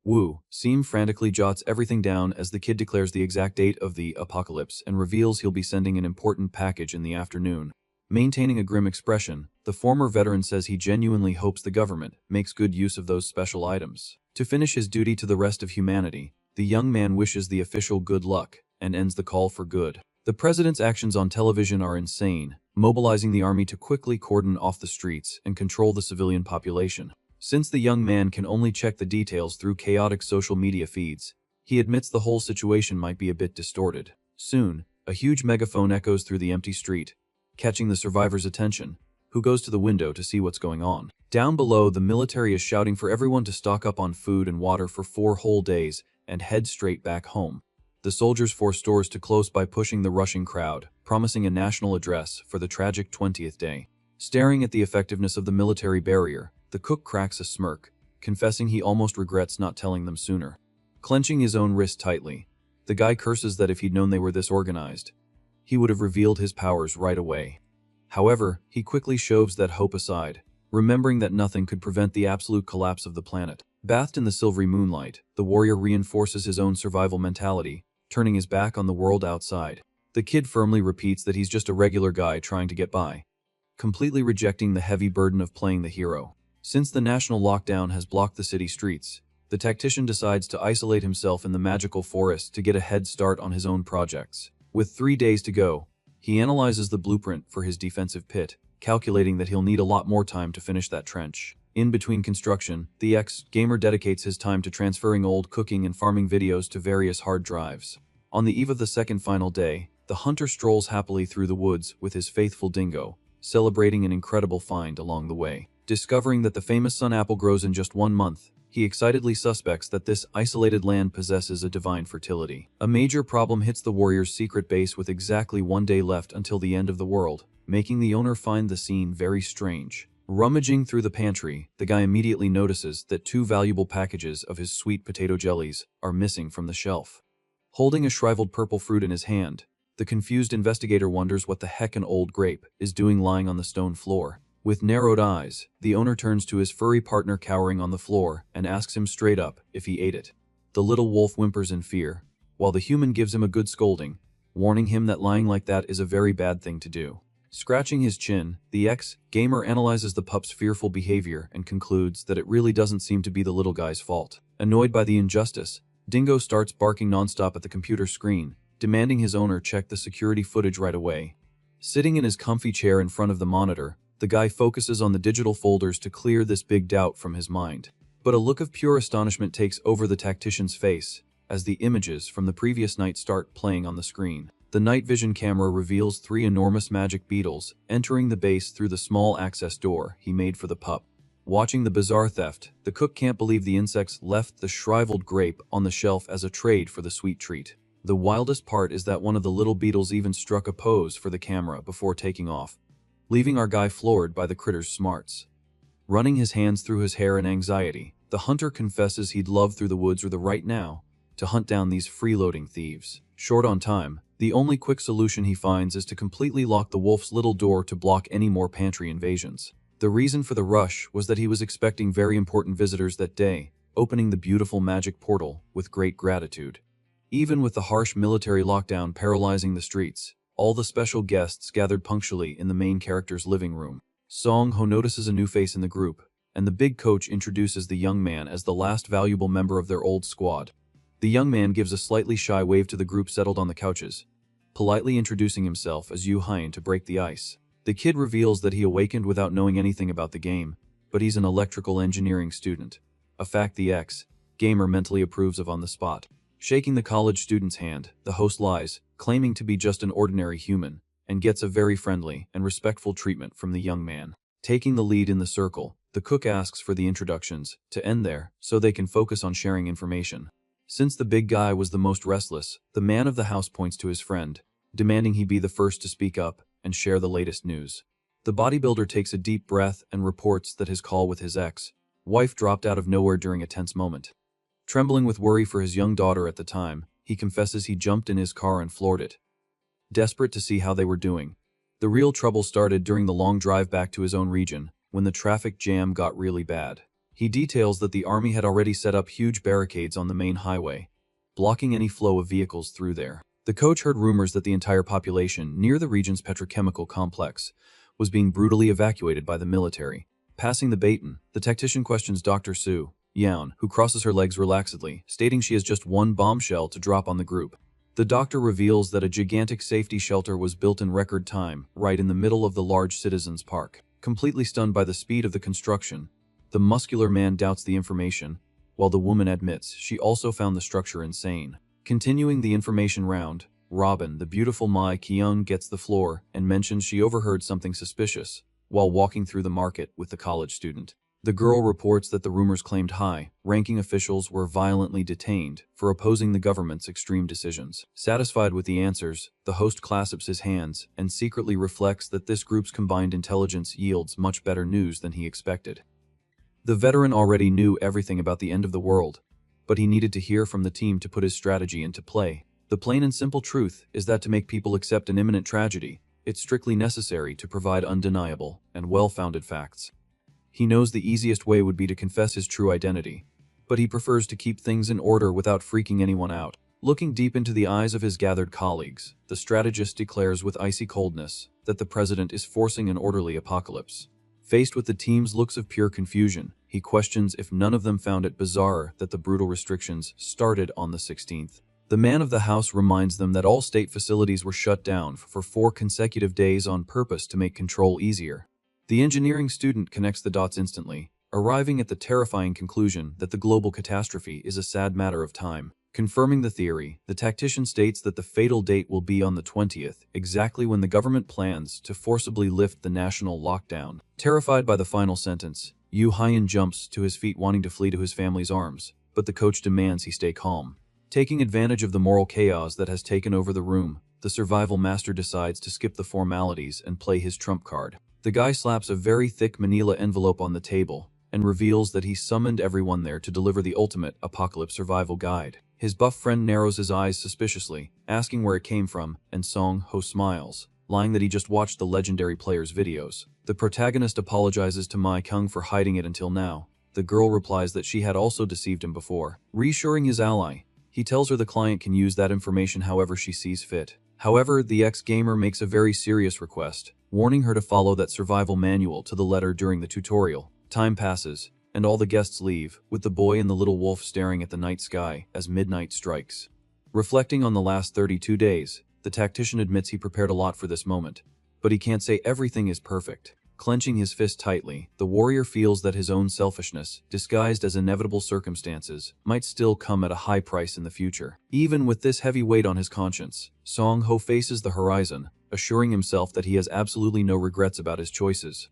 S1: Wu Sim frantically jots everything down as the kid declares the exact date of the apocalypse and reveals he'll be sending an important package in the afternoon. Maintaining a grim expression, the former veteran says he genuinely hopes the government makes good use of those special items. To finish his duty to the rest of humanity, the young man wishes the official good luck and ends the call for good. The president's actions on television are insane, mobilizing the army to quickly cordon off the streets and control the civilian population. Since the young man can only check the details through chaotic social media feeds, he admits the whole situation might be a bit distorted. Soon, a huge megaphone echoes through the empty street, catching the survivor's attention, who goes to the window to see what's going on. Down below, the military is shouting for everyone to stock up on food and water for 4 whole days and head straight back home. The soldiers force stores to close by pushing the rushing crowd, promising a national address for the tragic 20th day. Staring at the effectiveness of the military barrier, the cook cracks a smirk, confessing he almost regrets not telling them sooner. Clenching his own wrist tightly, the guy curses that if he'd known they were this organized, he would have revealed his powers right away. However, he quickly shoves that hope aside, remembering that nothing could prevent the absolute collapse of the planet. Bathed in the silvery moonlight, the warrior reinforces his own survival mentality, turning his back on the world outside. The kid firmly repeats that he's just a regular guy trying to get by, completely rejecting the heavy burden of playing the hero. Since the national lockdown has blocked the city streets, the tactician decides to isolate himself in the magical forest to get a head start on his own projects. With 3 days to go, he analyzes the blueprint for his defensive pit, calculating that he'll need a lot more time to finish that trench. In between construction, the ex-gamer dedicates his time to transferring old cooking and farming videos to various hard drives. On the eve of the second final day, the hunter strolls happily through the woods with his faithful dingo, celebrating an incredible find along the way. Discovering that the famous sun apple grows in just 1 month, he excitedly suspects that this isolated land possesses a divine fertility. A major problem hits the warrior's secret base with exactly 1 day left until the end of the world, making the owner find the scene very strange. Rummaging through the pantry, the guy immediately notices that 2 valuable packages of his sweet potato jellies are missing from the shelf. Holding a shriveled purple fruit in his hand, the confused investigator wonders what the heck an old grape is doing lying on the stone floor. With narrowed eyes, the owner turns to his furry partner cowering on the floor and asks him straight up if he ate it. The little wolf whimpers in fear, while the human gives him a good scolding, warning him that lying like that is a very bad thing to do. Scratching his chin, the ex-gamer analyzes the pup's fearful behavior and concludes that it really doesn't seem to be the little guy's fault. Annoyed by the injustice, Dingo starts barking nonstop at the computer screen, demanding his owner check the security footage right away. Sitting in his comfy chair in front of the monitor, the guy focuses on the digital folders to clear this big doubt from his mind. But a look of pure astonishment takes over the tactician's face as the images from the previous night start playing on the screen. The night vision camera reveals 3 enormous magic beetles entering the base through the small access door he made for the pup. Watching the bizarre theft, the cook can't believe the insects left the shriveled grape on the shelf as a trade for the sweet treat. The wildest part is that one of the little beetles even struck a pose for the camera before taking off, leaving our guy floored by the critter's smarts. Running his hands through his hair in anxiety, the hunter confesses he'd love through the woods right now to hunt down these freeloading thieves. Short on time, the only quick solution he finds is to completely lock the wolf's little door to block any more pantry invasions. The reason for the rush was that he was expecting very important visitors that day, opening the beautiful magic portal with great gratitude. Even with the harsh military lockdown paralyzing the streets, all the special guests gathered punctually in the main character's living room. Song Ho notices a new face in the group, and the big coach introduces the young man as the last valuable member of their old squad. The young man gives a slightly shy wave to the group settled on the couches, politely introducing himself as Yu Hein to break the ice. The kid reveals that he awakened without knowing anything about the game, but he's an electrical engineering student, a fact the ex-gamer mentally approves of on the spot. Shaking the college student's hand, the host lies, claiming to be just an ordinary human, and gets a very friendly and respectful treatment from the young man. Taking the lead in the circle, the cook asks for the introductions to end there so they can focus on sharing information. Since the big guy was the most restless, the man of the house points to his friend, demanding he be the first to speak up and share the latest news. The bodybuilder takes a deep breath and reports that his call with his ex-wife dropped out of nowhere during a tense moment. Trembling with worry for his young daughter at the time, he confesses he jumped in his car and floored it. Desperate to see how they were doing. The real trouble started during the long drive back to his own region, when the traffic jam got really bad. He details that the army had already set up huge barricades on the main highway, blocking any flow of vehicles through there. The coach heard rumors that the entire population near the region's petrochemical complex was being brutally evacuated by the military. Passing the baton, the tactician questions Dr. Su Yaun, who crosses her legs relaxedly, stating she has just one bombshell to drop on the group. The doctor reveals that a gigantic safety shelter was built in record time, right in the middle of the large citizens' park. Completely stunned by the speed of the construction, the muscular man doubts the information, while the woman admits she also found the structure insane. Continuing the information round, Robin, the beautiful Mai Kyung, gets the floor and mentions she overheard something suspicious while walking through the market with the college student. The girl reports that the rumors claimed high-ranking officials were violently detained for opposing the government's extreme decisions. Satisfied with the answers, the host clasps his hands and secretly reflects that this group's combined intelligence yields much better news than he expected. The veteran already knew everything about the end of the world, but he needed to hear from the team to put his strategy into play. The plain and simple truth is that to make people accept an imminent tragedy, it's strictly necessary to provide undeniable and well-founded facts. He knows the easiest way would be to confess his true identity, but he prefers to keep things in order without freaking anyone out. Looking deep into the eyes of his gathered colleagues, the strategist declares with icy coldness that the president is forcing an orderly apocalypse. Faced with the team's looks of pure confusion, he questions if none of them found it bizarre that the brutal restrictions started on the 16th. The man of the house reminds them that all state facilities were shut down for 4 consecutive days on purpose to make control easier. The engineering student connects the dots instantly, arriving at the terrifying conclusion that the global catastrophe is a sad matter of time. Confirming the theory, the tactician states that the fatal date will be on the 20th, exactly when the government plans to forcibly lift the national lockdown. Terrified by the final sentence, Yu Hyan jumps to his feet wanting to flee to his family's arms, but the coach demands he stay calm. Taking advantage of the moral chaos that has taken over the room, the survival master decides to skip the formalities and play his trump card. The guy slaps a very thick manila envelope on the table and reveals that he summoned everyone there to deliver the ultimate apocalypse survival guide. His buff friend narrows his eyes suspiciously, asking where it came from, and Song Ho smiles, lying that he just watched the legendary player's videos. The protagonist apologizes to Mai Kung for hiding it until now. The girl replies that she had also deceived him before. Reassuring his ally, he tells her the client can use that information however she sees fit. However, the ex-gamer makes a very serious request, warning her to follow that survival manual to the letter during the tutorial. Time passes, and all the guests leave, with the boy and the little wolf staring at the night sky as midnight strikes. Reflecting on the last 32 days, the tactician admits he prepared a lot for this moment, but he can't say everything is perfect. Clenching his fist tightly, the warrior feels that his own selfishness, disguised as inevitable circumstances, might still come at a high price in the future. Even with this heavy weight on his conscience, Song Ho faces the horizon, assuring himself that he has absolutely no regrets about his choices.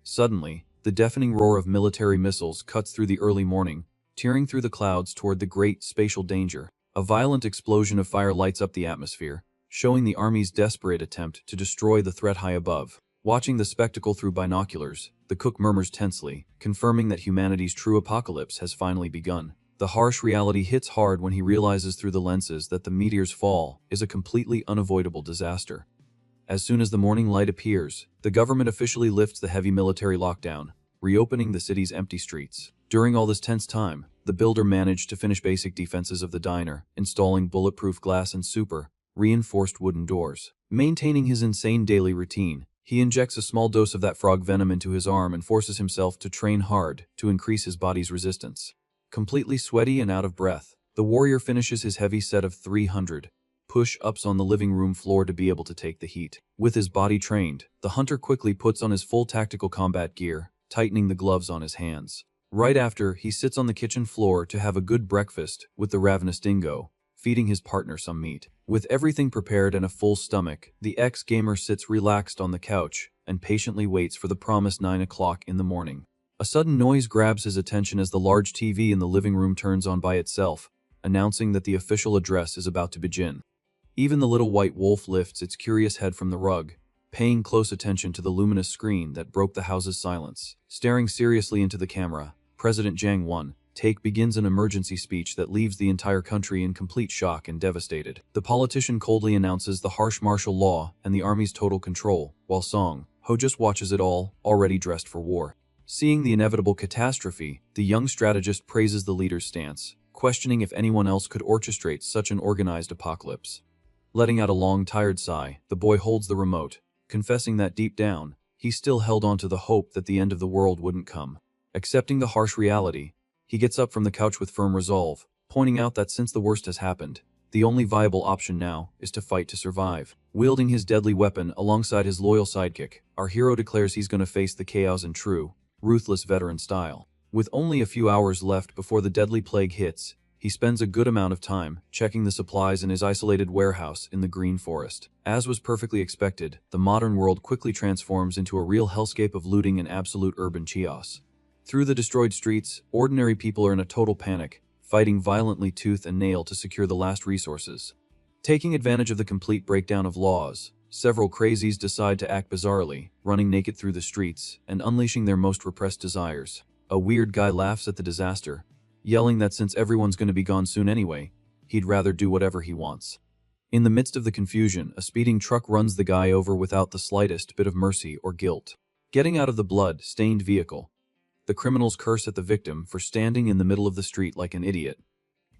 S1: Suddenly, the deafening roar of military missiles cuts through the early morning, tearing through the clouds toward the great spatial danger. A violent explosion of fire lights up the atmosphere, showing the army's desperate attempt to destroy the threat high above. Watching the spectacle through binoculars, the cook murmurs tensely, confirming that humanity's true apocalypse has finally begun. The harsh reality hits hard when he realizes through the lenses that the meteor's fall is a completely unavoidable disaster. As soon as the morning light appears, the government officially lifts the heavy military lockdown, reopening the city's empty streets. During all this tense time, the builder managed to finish basic defenses of the diner, installing bulletproof glass and super reinforced wooden doors. Maintaining his insane daily routine, he injects a small dose of that frog venom into his arm and forces himself to train hard to increase his body's resistance. Completely sweaty and out of breath, the warrior finishes his heavy set of 300 push-ups on the living room floor to be able to take the heat. With his body trained, the hunter quickly puts on his full tactical combat gear, tightening the gloves on his hands. Right after, he sits on the kitchen floor to have a good breakfast with the ravenous dingo, feeding his partner some meat. With everything prepared and a full stomach, the ex-gamer sits relaxed on the couch, and patiently waits for the promised 9 o'clock in the morning. A sudden noise grabs his attention as the large TV in the living room turns on by itself, announcing that the official address is about to begin. Even the little white wolf lifts its curious head from the rug, paying close attention to the luminous screen that broke the house's silence. Staring seriously into the camera, President Jiang One-take begins an emergency speech that leaves the entire country in complete shock and devastated. The politician coldly announces the harsh martial law and the army's total control, while Song Ho just watches it all, already dressed for war. Seeing the inevitable catastrophe, the young strategist praises the leader's stance, questioning if anyone else could orchestrate such an organized apocalypse. Letting out a long, tired sigh, the boy holds the remote, confessing that deep down, he still held on to the hope that the end of the world wouldn't come. Accepting the harsh reality, he gets up from the couch with firm resolve, pointing out that since the worst has happened, the only viable option now is to fight to survive. Wielding his deadly weapon alongside his loyal sidekick, our hero declares he's going to face the chaos in true, ruthless veteran style. With only a few hours left before the deadly plague hits, he spends a good amount of time checking the supplies in his isolated warehouse in the green forest. As was perfectly expected, the modern world quickly transforms into a real hellscape of looting and absolute urban chaos. Through the destroyed streets, ordinary people are in a total panic, fighting violently tooth and nail to secure the last resources. Taking advantage of the complete breakdown of laws, several crazies decide to act bizarrely, running naked through the streets and unleashing their most repressed desires. A weird guy laughs at the disaster, yelling that since everyone's going to be gone soon anyway, he'd rather do whatever he wants. In the midst of the confusion, a speeding truck runs the guy over without the slightest bit of mercy or guilt. Getting out of the blood-stained vehicle, the criminals curse at the victim for standing in the middle of the street like an idiot,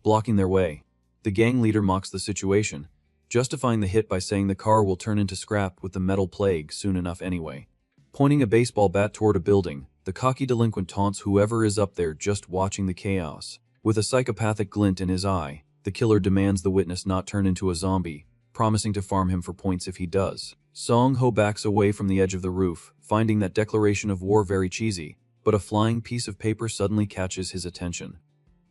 S1: blocking their way. The gang leader mocks the situation, justifying the hit by saying the car will turn into scrap with the metal plague soon enough anyway. Pointing a baseball bat toward a building, the cocky delinquent taunts whoever is up there just watching the chaos. With a psychopathic glint in his eye, the killer demands the witness not turn into a zombie, promising to farm him for points if he does. Song Ho backs away from the edge of the roof, finding that declaration of war very cheesy, but a flying piece of paper suddenly catches his attention.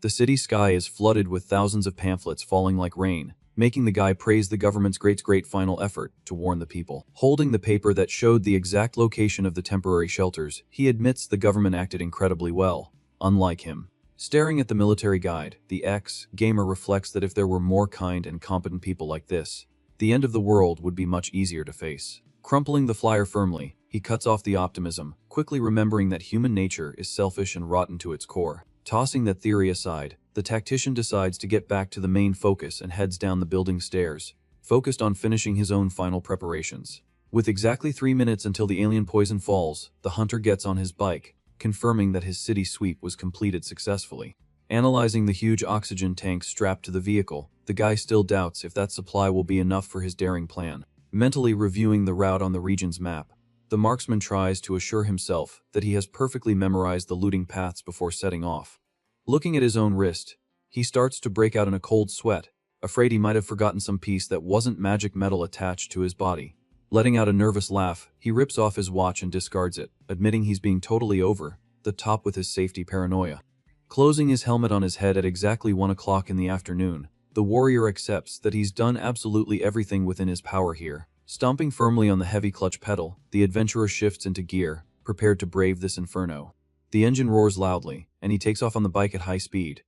S1: The city sky is flooded with thousands of pamphlets falling like rain, making the guy praise the government's great final effort to warn the people. Holding the paper that showed the exact location of the temporary shelters, he admits the government acted incredibly well, unlike him. Staring at the military guide, the ex-gamer reflects that if there were more kind and competent people like this, the end of the world would be much easier to face. Crumpling the flyer firmly, he cuts off the optimism, quickly remembering that human nature is selfish and rotten to its core. Tossing that theory aside, the tactician decides to get back to the main focus and heads down the building stairs, focused on finishing his own final preparations. With exactly 3 minutes until the alien poison falls, the hunter gets on his bike, confirming that his city sweep was completed successfully. Analyzing the huge oxygen tanks strapped to the vehicle, the guy still doubts if that supply will be enough for his daring plan. Mentally reviewing the route on the region's map, the marksman tries to assure himself that he has perfectly memorized the looting paths before setting off. Looking at his own wrist, he starts to break out in a cold sweat, afraid he might have forgotten some piece that wasn't magic metal attached to his body. Letting out a nervous laugh, he rips off his watch and discards it, admitting he's being totally over the top with his safety paranoia. Closing his helmet on his head at exactly 1 o'clock in the afternoon, the warrior accepts that he's done absolutely everything within his power here. Stomping firmly on the heavy clutch pedal, the adventurer shifts into gear, prepared to brave this inferno. The engine roars loudly, and he takes off on the bike at high speed,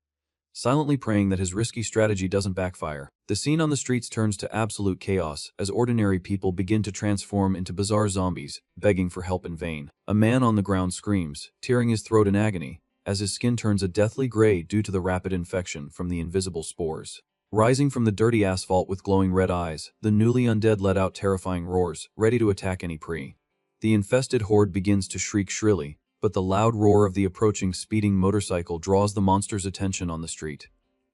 S1: silently praying that his risky strategy doesn't backfire. The scene on the streets turns to absolute chaos as ordinary people begin to transform into bizarre zombies, begging for help in vain. A man on the ground screams, tearing his throat in agony, as his skin turns a deathly gray due to the rapid infection from the invisible spores. Rising from the dirty asphalt with glowing red eyes, the newly undead let out terrifying roars, ready to attack any prey. The infested horde begins to shriek shrilly, but the loud roar of the approaching speeding motorcycle draws the monster's attention on the street.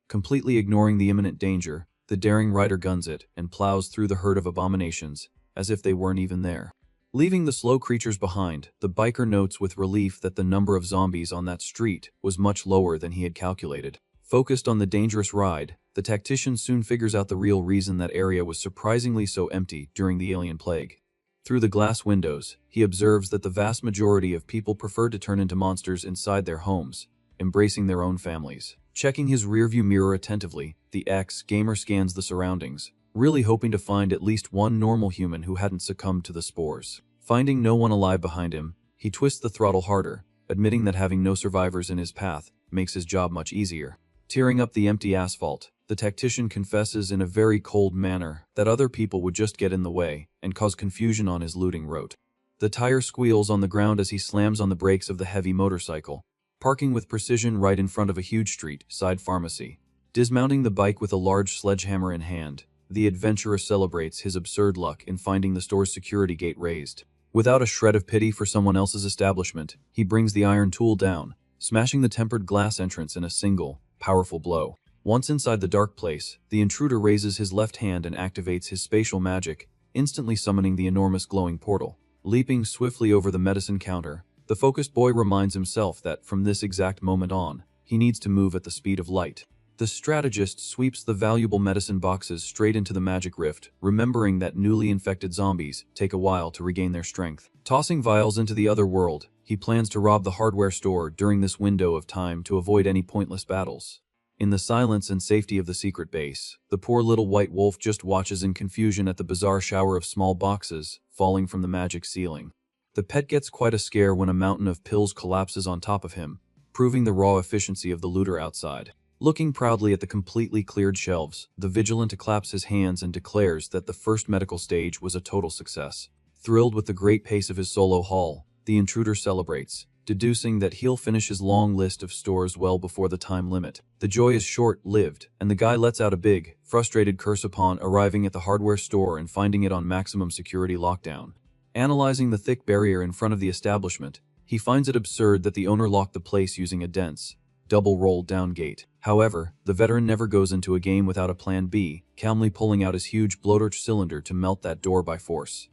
S1: Completely ignoring the imminent danger, the daring rider guns it and plows through the herd of abominations, as if they weren't even there. Leaving the slow creatures behind, the biker notes with relief that the number of zombies on that street was much lower than he had calculated. Focused on the dangerous ride, the tactician soon figures out the real reason that area was surprisingly so empty during the alien plague. Through the glass windows, he observes that the vast majority of people preferred to turn into monsters inside their homes, embracing their own families. Checking his rearview mirror attentively, the ex-gamer scans the surroundings, really hoping to find at least one normal human who hadn't succumbed to the spores. Finding no one alive behind him, he twists the throttle harder, admitting that having no survivors in his path makes his job much easier. Tearing up the empty asphalt, the tactician confesses in a very cold manner that other people would just get in the way and cause confusion on his looting route. The tire squeals on the ground as he slams on the brakes of the heavy motorcycle, parking with precision right in front of a huge street-side pharmacy. Dismounting the bike with a large sledgehammer in hand, the adventurer celebrates his absurd luck in finding the store's security gate raised. Without a shred of pity for someone else's establishment, he brings the iron tool down, smashing the tempered glass entrance in a single, powerful blow. Once inside the dark place, the intruder raises his left hand and activates his spatial magic, instantly summoning the enormous glowing portal. Leaping swiftly over the medicine counter, the focused boy reminds himself that from this exact moment on, he needs to move at the speed of light. The strategist sweeps the valuable medicine boxes straight into the magic rift, remembering that newly infected zombies take a while to regain their strength. Tossing vials into the other world, he plans to rob the hardware store during this window of time to avoid any pointless battles. In the silence and safety of the secret base, the poor little white wolf just watches in confusion at the bizarre shower of small boxes falling from the magic ceiling. The pet gets quite a scare when a mountain of pills collapses on top of him, proving the raw efficiency of the looter outside. Looking proudly at the completely cleared shelves, the vigilante claps his hands and declares that the first medical stage was a total success. Thrilled with the great pace of his solo haul, the intruder celebrates, deducing that he'll finish his long list of stores well before the time limit. The joy is short-lived, and the guy lets out a big, frustrated curse upon arriving at the hardware store and finding it on maximum security lockdown. Analyzing the thick barrier in front of the establishment, he finds it absurd that the owner locked the place using a dense, double-rolled-down gate. However, the veteran never goes into a game without a plan B, calmly pulling out his huge blowtorch cylinder to melt that door by force.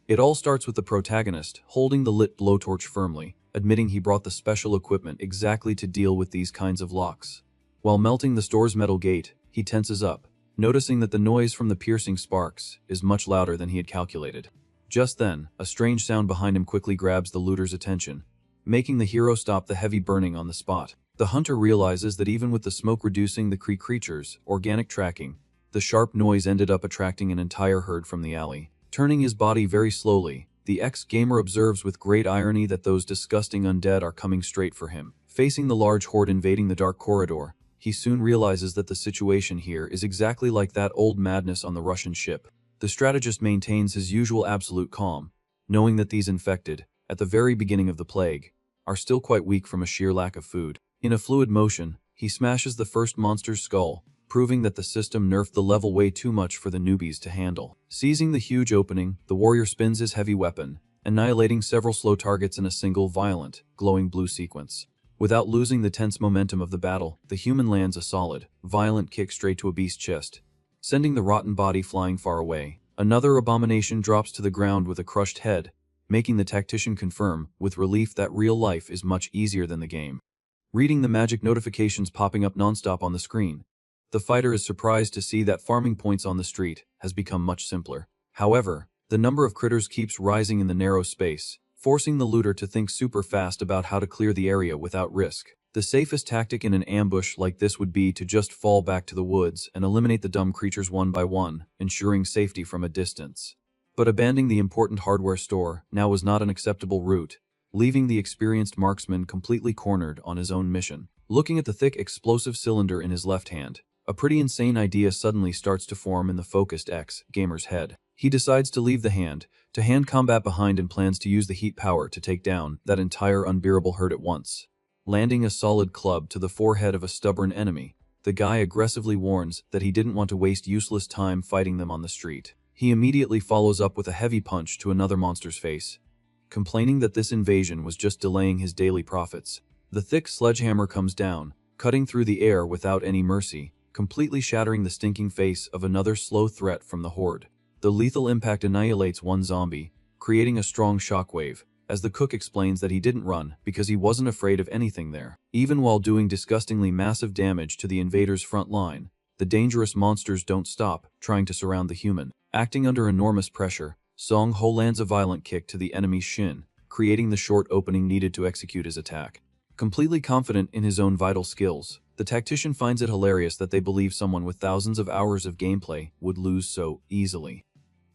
S1: It all starts with the protagonist holding the lit blowtorch firmly, admitting he brought the special equipment exactly to deal with these kinds of locks. While melting the store's metal gate, he tenses up, noticing that the noise from the piercing sparks is much louder than he had calculated. Just then, a strange sound behind him quickly grabs the looter's attention, making the hero stop the heavy burning on the spot. The hunter realizes that even with the smoke reducing the creature's organic tracking, the sharp noise ended up attracting an entire herd from the alley. Turning his body very slowly, the ex-gamer observes with great irony that those disgusting undead are coming straight for him. Facing the large horde invading the dark corridor, he soon realizes that the situation here is exactly like that old madness on the Russian ship. The strategist maintains his usual absolute calm, knowing that these infected, at the very beginning of the plague, are still quite weak from a sheer lack of food. In a fluid motion, he smashes the first monster's skull, proving that the system nerfed the level way too much for the newbies to handle. Seizing the huge opening, the warrior spins his heavy weapon, annihilating several slow targets in a single violent, glowing blue sequence. Without losing the tense momentum of the battle, the human lands a solid, violent kick straight to a beast's chest, sending the rotten body flying far away. Another abomination drops to the ground with a crushed head, making the tactician confirm, with relief, that real life is much easier than the game. Reading the magic notifications popping up nonstop on the screen, the fighter is surprised to see that farming points on the street has become much simpler. However, the number of critters keeps rising in the narrow space, forcing the looter to think super fast about how to clear the area without risk. The safest tactic in an ambush like this would be to just fall back to the woods and eliminate the dumb creatures one by one, ensuring safety from a distance. But abandoning the important hardware store now was not an acceptable route, leaving the experienced marksman completely cornered on his own mission. Looking at the thick explosive cylinder in his left hand, a pretty insane idea suddenly starts to form in the focused ex-gamer's head. He decides to leave the hand-to-hand combat behind and plans to use the heat power to take down that entire unbearable herd at once. Landing a solid club to the forehead of a stubborn enemy, the guy aggressively warns that he didn't want to waste useless time fighting them on the street. He immediately follows up with a heavy punch to another monster's face, complaining that this invasion was just delaying his daily profits. The thick sledgehammer comes down, cutting through the air without any mercy, completely shattering the stinking face of another slow threat from the horde. The lethal impact annihilates one zombie, creating a strong shockwave, as the cook explains that he didn't run because he wasn't afraid of anything there. Even while doing disgustingly massive damage to the invaders' front line, the dangerous monsters don't stop trying to surround the human. Acting under enormous pressure, Song Ho lands a violent kick to the enemy's shin, creating the short opening needed to execute his attack. Completely confident in his own vital skills, the tactician finds it hilarious that they believe someone with thousands of hours of gameplay would lose so easily.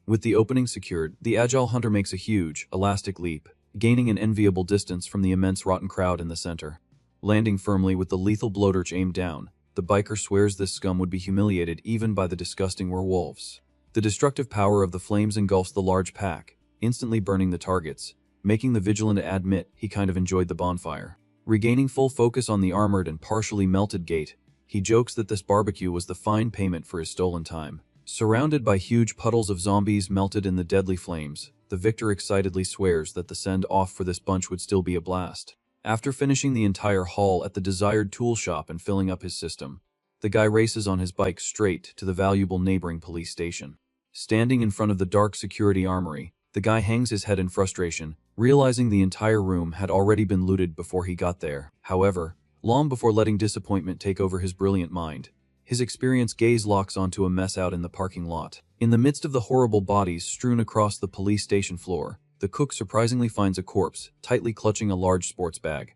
S1: With the opening secured, the agile hunter makes a huge, elastic leap, gaining an enviable distance from the immense rotten crowd in the center. Landing firmly with the lethal blowtorch aimed down, the biker swears this scum would be humiliated even by the disgusting werewolves. The destructive power of the flames engulfs the large pack, instantly burning the targets, making the vigilant admit he kind of enjoyed the bonfire. Regaining full focus on the armored and partially melted gate, he jokes that this barbecue was the fine payment for his stolen time. Surrounded by huge puddles of zombies melted in the deadly flames, the victor excitedly swears that the send-off for this bunch would still be a blast. After finishing the entire haul at the desired tool shop and filling up his system, the guy races on his bike straight to the valuable neighboring police station. Standing in front of the dark security armory, the guy hangs his head in frustration, realizing the entire room had already been looted before he got there. However, long before letting disappointment take over his brilliant mind, his experienced gaze locks onto a mess out in the parking lot. In the midst of the horrible bodies strewn across the police station floor, the cook surprisingly finds a corpse, tightly clutching a large sports bag.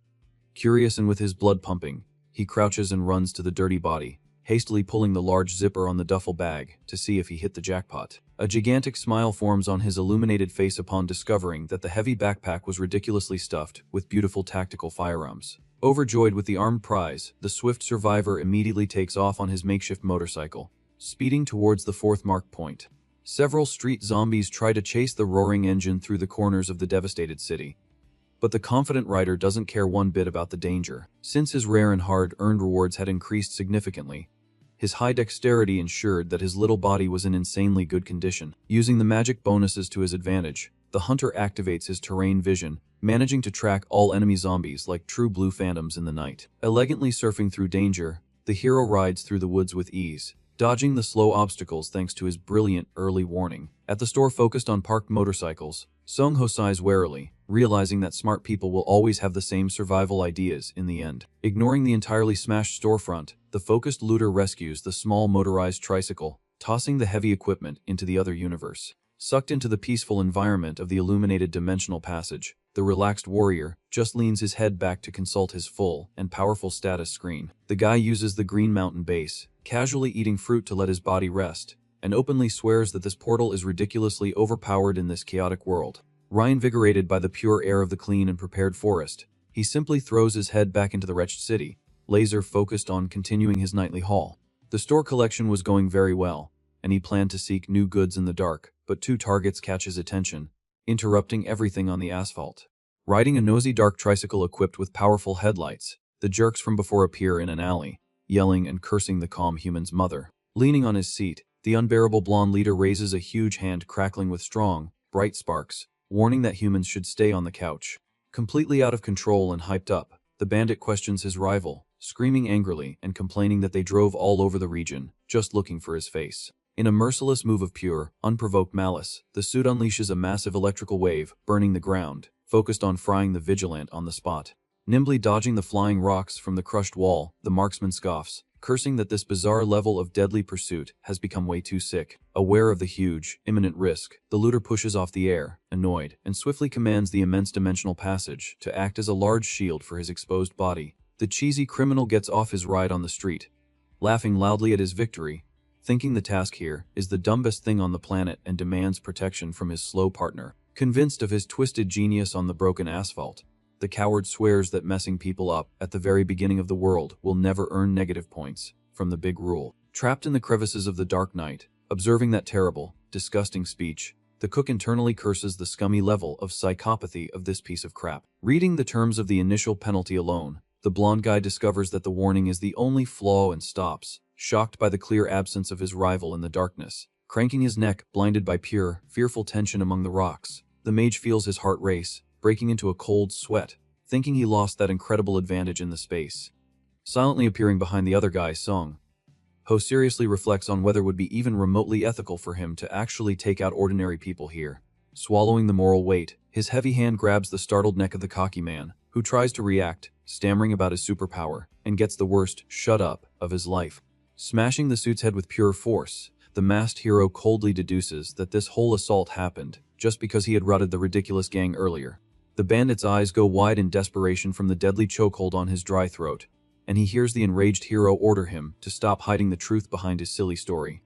S1: Curious and with his blood pumping, he crouches and runs to the dirty body, hastily pulling the large zipper on the duffel bag to see if he hit the jackpot. A gigantic smile forms on his illuminated face upon discovering that the heavy backpack was ridiculously stuffed with beautiful tactical firearms. Overjoyed with the armed prize, the swift survivor immediately takes off on his makeshift motorcycle, speeding towards the fourth mark point. Several street zombies try to chase the roaring engine through the corners of the devastated city. But the confident rider doesn't care one bit about the danger. Since his rare and hard-earned rewards had increased significantly, his high dexterity ensured that his little body was in insanely good condition. Using the magic bonuses to his advantage, the hunter activates his terrain vision, managing to track all enemy zombies like true blue phantoms in the night. Elegantly surfing through danger, the hero rides through the woods with ease, dodging the slow obstacles thanks to his brilliant early warning. At the store focused on parked motorcycles, Sung-ho sighs warily, realizing that smart people will always have the same survival ideas in the end. Ignoring the entirely smashed storefront, the focused looter rescues the small motorized tricycle, tossing the heavy equipment into the other universe. Sucked into the peaceful environment of the illuminated dimensional passage, the relaxed warrior just leans his head back to consult his full and powerful status screen. The guy uses the Green Mountain base, casually eating fruit to let his body rest, and openly swears that this portal is ridiculously overpowered in this chaotic world. Reinvigorated by the pure air of the clean and prepared forest, he simply throws his head back into the wretched city, laser-focused on continuing his nightly haul. The store collection was going very well, and he planned to seek new goods in the dark, but two targets catch his attention, interrupting everything on the asphalt. Riding a nosy dark tricycle equipped with powerful headlights, the jerks from before appear in an alley, yelling and cursing the calm human's mother. Leaning on his seat, the unbearable blonde leader raises a huge hand crackling with strong, bright sparks, warning that humans should stay on the couch. Completely out of control and hyped up, the bandit questions his rival, screaming angrily and complaining that they drove all over the region, just looking for his face. In a merciless move of pure, unprovoked malice, the suit unleashes a massive electrical wave, burning the ground, focused on frying the vigilant on the spot. Nimbly dodging the flying rocks from the crushed wall, the marksman scoffs, cursing that this bizarre level of deadly pursuit has become way too sick. Aware of the huge, imminent risk, the looter pushes off the air, annoyed, and swiftly commands the immense dimensional passage to act as a large shield for his exposed body. The cheesy criminal gets off his ride on the street, laughing loudly at his victory, thinking the task here is the dumbest thing on the planet and demands protection from his slow partner. Convinced of his twisted genius on the broken asphalt, the coward swears that messing people up at the very beginning of the world will never earn negative points from the big rule. Trapped in the crevices of the dark night, observing that terrible, disgusting speech, the cook internally curses the scummy level of psychopathy of this piece of crap. Reading the terms of the initial penalty alone, the blonde guy discovers that the warning is the only flaw and stops, shocked by the clear absence of his rival in the darkness. Cranking his neck, blinded by pure, fearful tension among the rocks, the mage feels his heart race, breaking into a cold sweat, thinking he lost that incredible advantage in the space. Silently appearing behind the other guy, Sung-ho seriously reflects on whether it would be even remotely ethical for him to actually take out ordinary people here. Swallowing the moral weight, his heavy hand grabs the startled neck of the cocky man, who tries to react, stammering about his superpower, and gets the worst "shut up" of his life. Smashing the suit's head with pure force, the masked hero coldly deduces that this whole assault happened just because he had routed the ridiculous gang earlier. The bandit's eyes go wide in desperation from the deadly chokehold on his dry throat, and he hears the enraged hero order him to stop hiding the truth behind his silly story.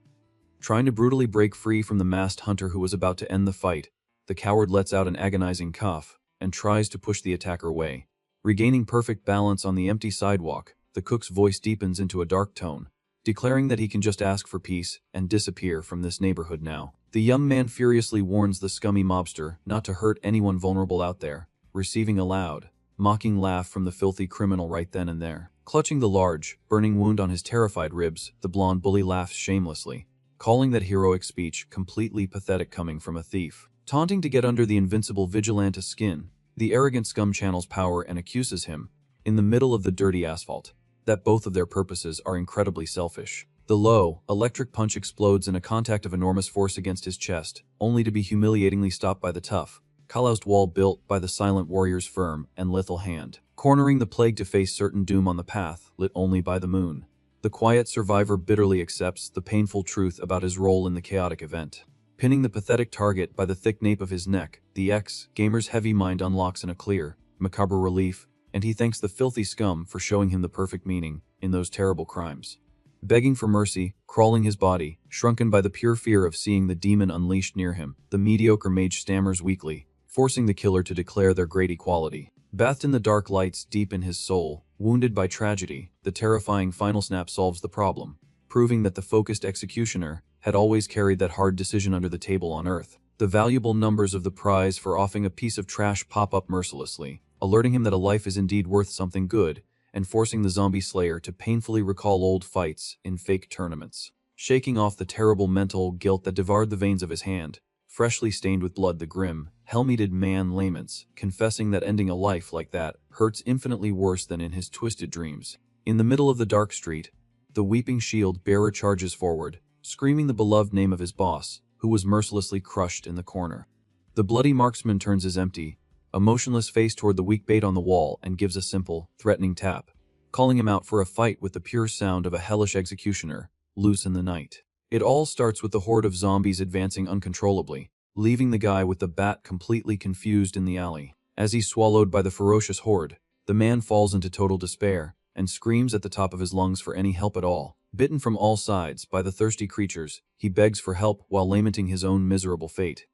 S1: Trying to brutally break free from the masked hunter who was about to end the fight, the coward lets out an agonizing cough and tries to push the attacker away. Regaining perfect balance on the empty sidewalk, the cook's voice deepens into a dark tone, declaring that he can just ask for peace and disappear from this neighborhood now. The young man furiously warns the scummy mobster not to hurt anyone vulnerable out there, receiving a loud, mocking laugh from the filthy criminal right then and there. Clutching the large, burning wound on his terrified ribs, the blonde bully laughs shamelessly, calling that heroic speech completely pathetic coming from a thief. Taunting to get under the invincible vigilante skin, the arrogant scum channels power and accuses him, in the middle of the dirty asphalt, that both of their purposes are incredibly selfish. The low, electric punch explodes in a contact of enormous force against his chest, only to be humiliatingly stopped by the tough, calloused wall built by the silent warrior's firm and lethal hand, cornering the plague to face certain doom on the path lit only by the moon. The quiet survivor bitterly accepts the painful truth about his role in the chaotic event. Pinning the pathetic target by the thick nape of his neck, the ex-gamer's heavy mind unlocks in a clear, macabre relief, and he thanks the filthy scum for showing him the perfect meaning in those terrible crimes. Begging for mercy, crawling his body, shrunken by the pure fear of seeing the demon unleashed near him, the mediocre mage stammers weakly, forcing the killer to declare their great equality. Bathed in the dark lights deep in his soul, wounded by tragedy, the terrifying final snap solves the problem, proving that the focused executioner had always carried that hard decision under the table on Earth. The valuable numbers of the prize for offing a piece of trash pop up mercilessly, alerting him that a life is indeed worth something good, and forcing the zombie slayer to painfully recall old fights in fake tournaments. Shaking off the terrible mental guilt that devoured the veins of his hand, freshly stained with blood, the grim, helmeted man laments, confessing that ending a life like that hurts infinitely worse than in his twisted dreams. In the middle of the dark street, the weeping shield bearer charges forward, screaming the beloved name of his boss, who was mercilessly crushed in the corner. The bloody marksman turns his empty, emotionless face toward the weak bait on the wall and gives a simple, threatening tap, calling him out for a fight with the pure sound of a hellish executioner, loose in the night. It all starts with the horde of zombies advancing uncontrollably, leaving the guy with the bat completely confused in the alley. As he's swallowed by the ferocious horde, the man falls into total despair and screams at the top of his lungs for any help at all. Bitten from all sides by the thirsty creatures, he begs for help while lamenting his own miserable fate.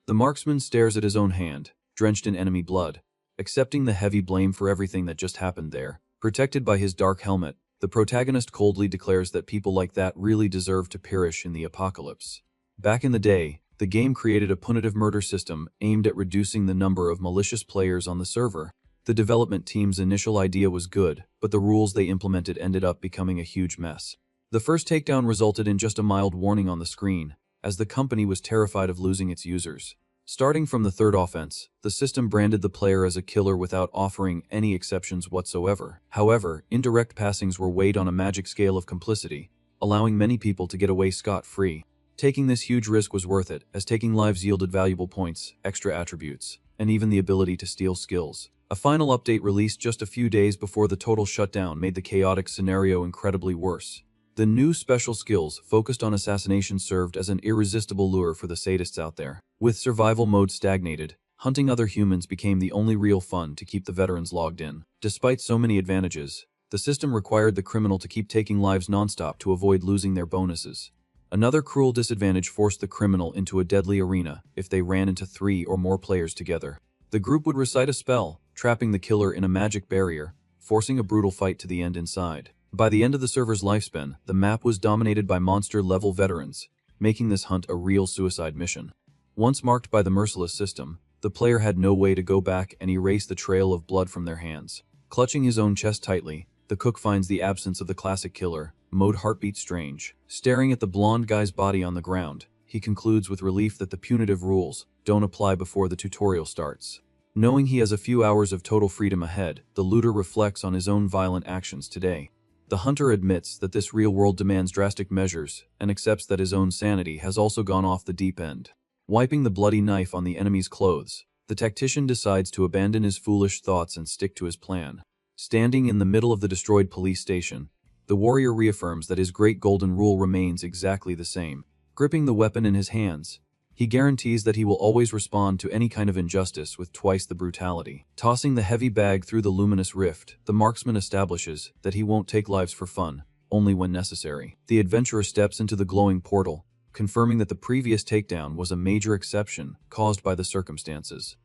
S1: The marksman stares at his own hand, drenched in enemy blood, accepting the heavy blame for everything that just happened there. Protected by his dark helmet, the protagonist coldly declares that people like that really deserve to perish in the apocalypse. Back in the day, the game created a punitive murder system aimed at reducing the number of malicious players on the server. The development team's initial idea was good, but the rules they implemented ended up becoming a huge mess. The first takedown resulted in just a mild warning on the screen, as the company was terrified of losing its users. Starting from the third offense, the system branded the player as a killer without offering any exceptions whatsoever. However, indirect passings were weighed on a magic scale of complicity, allowing many people to get away scot-free. Taking this huge risk was worth it, as taking lives yielded valuable points, extra attributes, and even the ability to steal skills. A final update released just a few days before the total shutdown made the chaotic scenario incredibly worse. The new special skills focused on assassination served as an irresistible lure for the sadists out there. With survival mode stagnated, hunting other humans became the only real fun to keep the veterans logged in. Despite so many advantages, the system required the criminal to keep taking lives nonstop to avoid losing their bonuses. Another cruel disadvantage forced the criminal into a deadly arena if they ran into 3 or more players together. The group would recite a spell, trapping the killer in a magic barrier, forcing a brutal fight to the end inside. By the end of the server's lifespan, the map was dominated by monster-level veterans, making this hunt a real suicide mission. Once marked by the merciless system, the player had no way to go back and erase the trail of blood from their hands. Clutching his own chest tightly, the cook finds the absence of the classic killer mode heartbeat strange. Staring at the blonde guy's body on the ground, he concludes with relief that the punitive rules don't apply before the tutorial starts. Knowing he has a few hours of total freedom ahead, the looter reflects on his own violent actions today. The hunter admits that this real world demands drastic measures and accepts that his own sanity has also gone off the deep end. Wiping the bloody knife on the enemy's clothes, the tactician decides to abandon his foolish thoughts and stick to his plan. Standing in the middle of the destroyed police station, the warrior reaffirms that his great golden rule remains exactly the same. Gripping the weapon in his hands, he guarantees that he will always respond to any kind of injustice with twice the brutality. Tossing the heavy bag through the luminous rift, the marksman establishes that he won't take lives for fun, only when necessary. The adventurer steps into the glowing portal, confirming that the previous takedown was a major exception caused by the circumstances.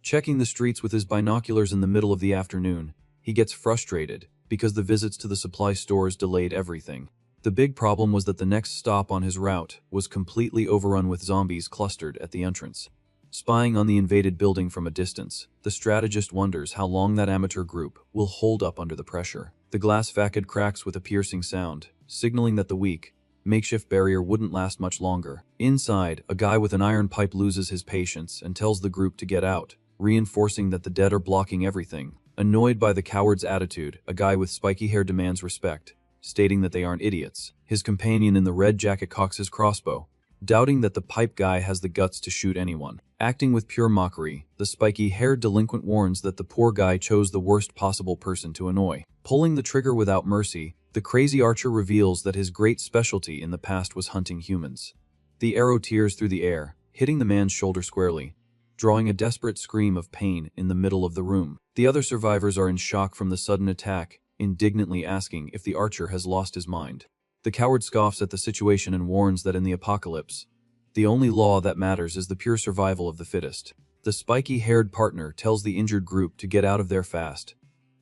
S1: Checking the streets with his binoculars in the middle of the afternoon, he gets frustrated because the visits to the supply stores delayed everything. The big problem was that the next stop on his route was completely overrun with zombies clustered at the entrance. Spying on the invaded building from a distance, the strategist wonders how long that amateur group will hold up under the pressure. The glass facade cracks with a piercing sound, signaling that the weak, makeshift barrier wouldn't last much longer. Inside, a guy with an iron pipe loses his patience and tells the group to get out, reinforcing that the dead are blocking everything. Annoyed by the coward's attitude, a guy with spiky hair demands respect, stating that they aren't idiots. His companion in the red jacket cocks his crossbow, doubting that the pipe guy has the guts to shoot anyone. Acting with pure mockery, the spiky-haired delinquent warns that the poor guy chose the worst possible person to annoy. Pulling the trigger without mercy, the crazy archer reveals that his great specialty in the past was hunting humans. The arrow tears through the air, hitting the man's shoulder squarely, drawing a desperate scream of pain in the middle of the room. The other survivors are in shock from the sudden attack, indignantly asking if the archer has lost his mind. The coward scoffs at the situation and warns that in the apocalypse, the only law that matters is the pure survival of the fittest. The spiky-haired partner tells the injured group to get out of there fast,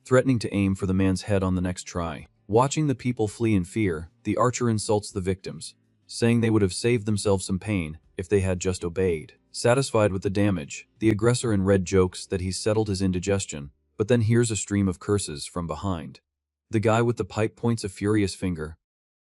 S1: threatening to aim for the man's head on the next try. Watching the people flee in fear, the archer insults the victims, saying they would have saved themselves some pain if they had just obeyed. Satisfied with the damage, the aggressor in red jokes that he's settled his indigestion, but then hears a stream of curses from behind. The guy with the pipe points a furious finger,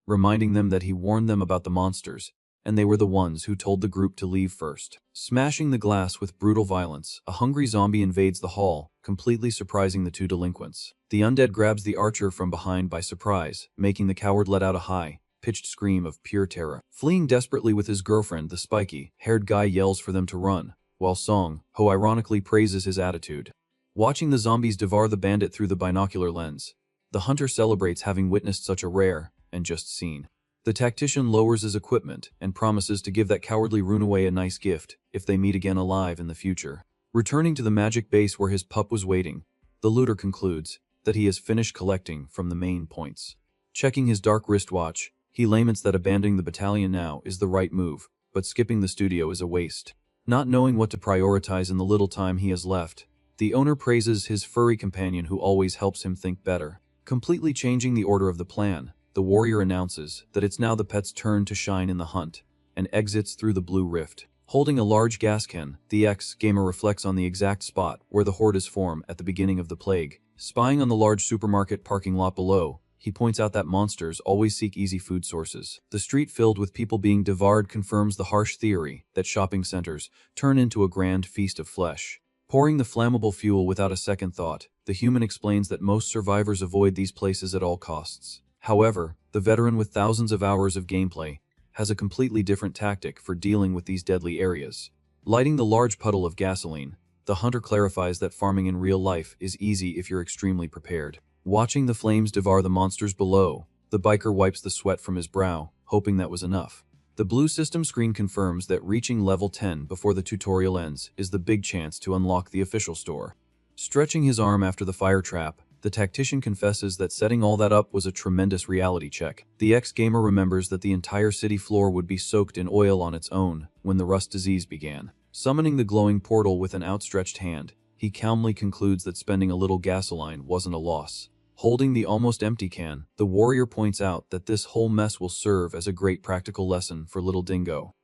S1: reminding them that he warned them about the monsters, and they were the ones who told the group to leave first. Smashing the glass with brutal violence, a hungry zombie invades the hall, completely surprising the two delinquents. The undead grabs the archer from behind by surprise, making the coward let out a high-pitched scream of pure terror. Fleeing desperately with his girlfriend, the spiky-haired guy yells for them to run, while Song Ho ironically praises his attitude. Watching the zombies devour the bandit through the binocular lens, the hunter celebrates having witnessed such a rare and just scene. The tactician lowers his equipment and promises to give that cowardly runaway a nice gift if they meet again alive in the future. Returning to the magic base where his pup was waiting, the looter concludes that he has finished collecting from the main points. Checking his dark wristwatch, he laments that abandoning the battalion now is the right move, but skipping the studio is a waste. Not knowing what to prioritize in the little time he has left, the owner praises his furry companion who always helps him think better. Completely changing the order of the plan, the warrior announces that it's now the pet's turn to shine in the hunt, and exits through the blue rift. Holding a large gas can, the ex-gamer reflects on the exact spot where the horde is formed at the beginning of the plague. Spying on the large supermarket parking lot below, he points out that monsters always seek easy food sources. The street filled with people being devoured confirms the harsh theory that shopping centers turn into a grand feast of flesh. Pouring the flammable fuel without a second thought, the human explains that most survivors avoid these places at all costs. However, the veteran with thousands of hours of gameplay has a completely different tactic for dealing with these deadly areas. Lighting the large puddle of gasoline, the hunter clarifies that farming in real life is easy if you're extremely prepared. Watching the flames devour the monsters below, the biker wipes the sweat from his brow, hoping that was enough. The blue system screen confirms that reaching level 10 before the tutorial ends is the big chance to unlock the official store. Stretching his arm after the fire trap, the tactician confesses that setting all that up was a tremendous reality check. The ex-gamer remembers that the entire city floor would be soaked in oil on its own when the rust disease began. Summoning the glowing portal with an outstretched hand, he calmly concludes that spending a little gasoline wasn't a loss. Holding the almost empty can, the warrior points out that this whole mess will serve as a great practical lesson for little Dingo.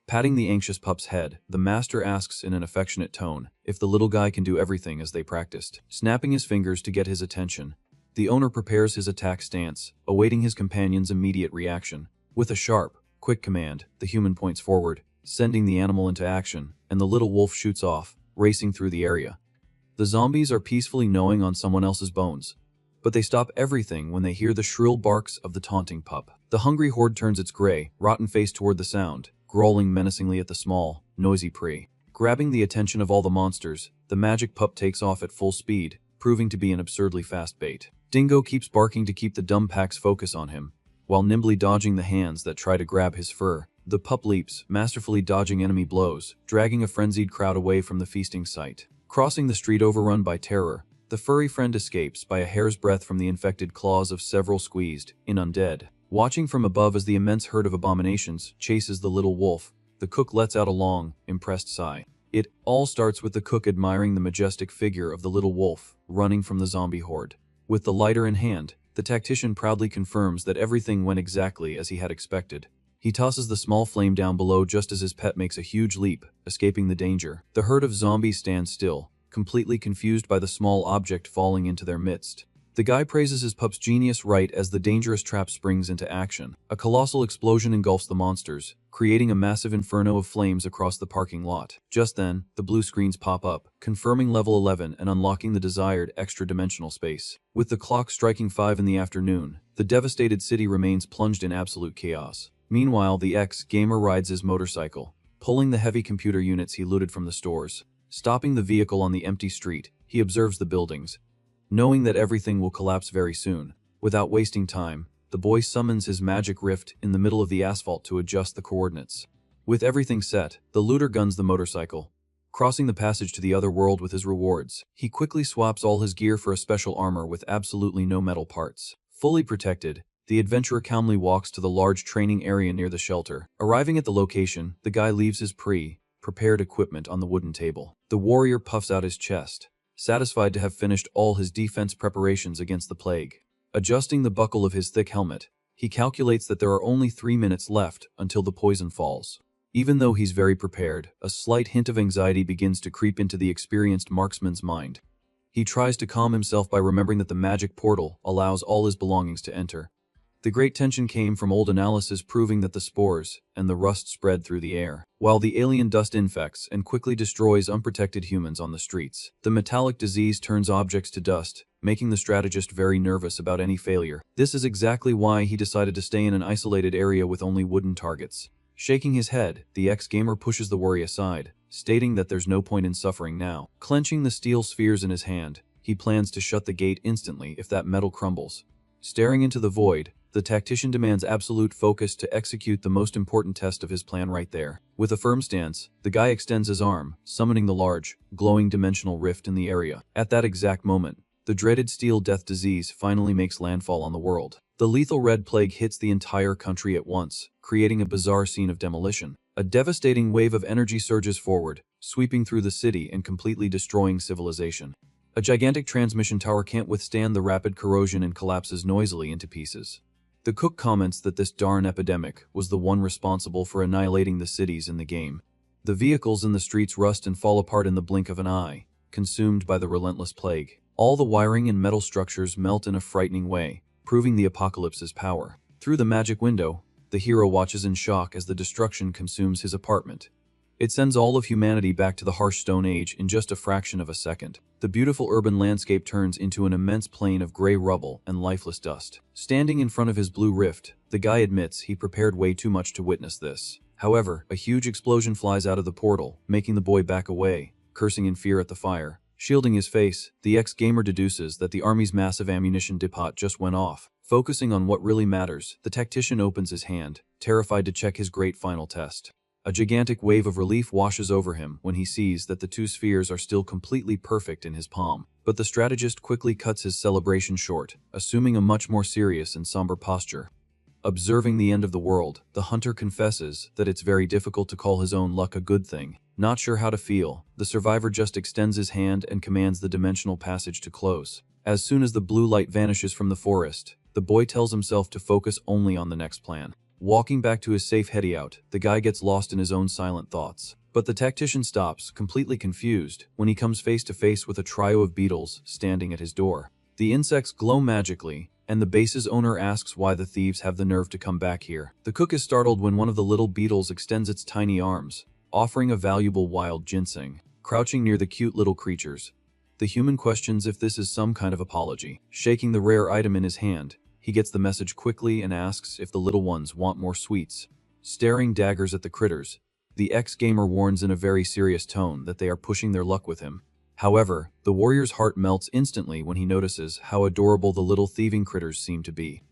S1: Patting the anxious pup's head, the master asks in an affectionate tone if the little guy can do everything as they practiced. Snapping his fingers to get his attention, the owner prepares his attack stance, awaiting his companion's immediate reaction. With a sharp, quick command, the human points forward, sending the animal into action, and the little wolf shoots off, racing through the area. The zombies are peacefully gnawing on someone else's bones, but they stop everything when they hear the shrill barks of the taunting pup. The hungry horde turns its gray, rotten face toward the sound, growling menacingly at the small, noisy prey. Grabbing the attention of all the monsters, the magic pup takes off at full speed, proving to be an absurdly fast bait. Dingo keeps barking to keep the dumb pack's focus on him, while nimbly dodging the hands that try to grab his fur. The pup leaps, masterfully dodging enemy blows, dragging a frenzied crowd away from the feasting site. Crossing the street overrun by terror, the furry friend escapes by a hair's breadth from the infected claws of several squeezed-in undead. Watching from above as the immense herd of abominations chases the little wolf, the cook lets out a long, impressed sigh. It all starts with the cook admiring the majestic figure of the little wolf running from the zombie horde. With the lighter in hand, the tactician proudly confirms that everything went exactly as he had expected. He tosses the small flame down below just as his pet makes a huge leap, escaping the danger. The herd of zombies stands still, completely confused by the small object falling into their midst. The guy praises his pup's genius right as the dangerous trap springs into action. A colossal explosion engulfs the monsters, creating a massive inferno of flames across the parking lot. Just then, the blue screens pop up, confirming level 11 and unlocking the desired extra-dimensional space. With the clock striking 5 in the afternoon, the devastated city remains plunged in absolute chaos. Meanwhile, the ex-gamer rides his motorcycle, pulling the heavy computer units he looted from the stores. Stopping the vehicle on the empty street, he observes the buildings, knowing that everything will collapse very soon. Without wasting time, the boy summons his magic rift in the middle of the asphalt to adjust the coordinates. With everything set, the looter guns the motorcycle, crossing the passage to the other world with his rewards. He quickly swaps all his gear for a special armor with absolutely no metal parts. Fully protected, the adventurer calmly walks to the large training area near the shelter. Arriving at the location, the guy leaves his prepared equipment on the wooden table. The warrior puffs out his chest, satisfied to have finished all his defense preparations against the plague. Adjusting the buckle of his thick helmet, he calculates that there are only 3 minutes left until the poison falls. Even though he's very prepared, a slight hint of anxiety begins to creep into the experienced marksman's mind. He tries to calm himself by remembering that the magic portal allows all his belongings to enter. The great tension came from old analysis proving that the spores and the rust spread through the air, while the alien dust infects and quickly destroys unprotected humans on the streets. The metallic disease turns objects to dust, making the strategist very nervous about any failure. This is exactly why he decided to stay in an isolated area with only wooden targets. Shaking his head, the ex-gamer pushes the worry aside, stating that there's no point in suffering now. Clenching the steel spheres in his hand, he plans to shut the gate instantly if that metal crumbles. Staring into the void, the tactician demands absolute focus to execute the most important test of his plan right there. With a firm stance, the guy extends his arm, summoning the large, glowing dimensional rift in the area. At that exact moment, the dreaded steel death disease finally makes landfall on the world. The lethal red plague hits the entire country at once, creating a bizarre scene of demolition. A devastating wave of energy surges forward, sweeping through the city and completely destroying civilization. A gigantic transmission tower can't withstand the rapid corrosion and collapses noisily into pieces. The cook comments that this darn epidemic was the one responsible for annihilating the cities in the game. The vehicles in the streets rust and fall apart in the blink of an eye, consumed by the relentless plague. All the wiring and metal structures melt in a frightening way, proving the apocalypse's power. Through the magic window, the hero watches in shock as the destruction consumes his apartment. It sends all of humanity back to the harsh Stone Age in just a fraction of a second. The beautiful urban landscape turns into an immense plain of gray rubble and lifeless dust. Standing in front of his blue rift, the guy admits he prepared way too much to witness this. However, a huge explosion flies out of the portal, making the boy back away, cursing in fear at the fire. Shielding his face, the ex-gamer deduces that the army's massive ammunition depot just went off. Focusing on what really matters, the tactician opens his hand, terrified to check his great final test. A gigantic wave of relief washes over him when he sees that the 2 spheres are still completely perfect in his palm. But the strategist quickly cuts his celebration short, assuming a much more serious and somber posture. Observing the end of the world, the hunter confesses that it's very difficult to call his own luck a good thing. Not sure how to feel, the survivor just extends his hand and commands the dimensional passage to close. As soon as the blue light vanishes from the forest, the boy tells himself to focus only on the next plan. Walking back to his safe hideout, the guy gets lost in his own silent thoughts. But the tactician stops, completely confused, when he comes face to face with a trio of beetles standing at his door. The insects glow magically, and the base's owner asks why the thieves have the nerve to come back here. The cook is startled when one of the little beetles extends its tiny arms, offering a valuable wild ginseng. Crouching near the cute little creatures, the human questions if this is some kind of apology. Shaking the rare item in his hand, he gets the message quickly and asks if the little ones want more sweets. Staring daggers at the critters, the ex-gamer warns in a very serious tone that they are pushing their luck with him. However, the warrior's heart melts instantly when he notices how adorable the little thieving critters seem to be.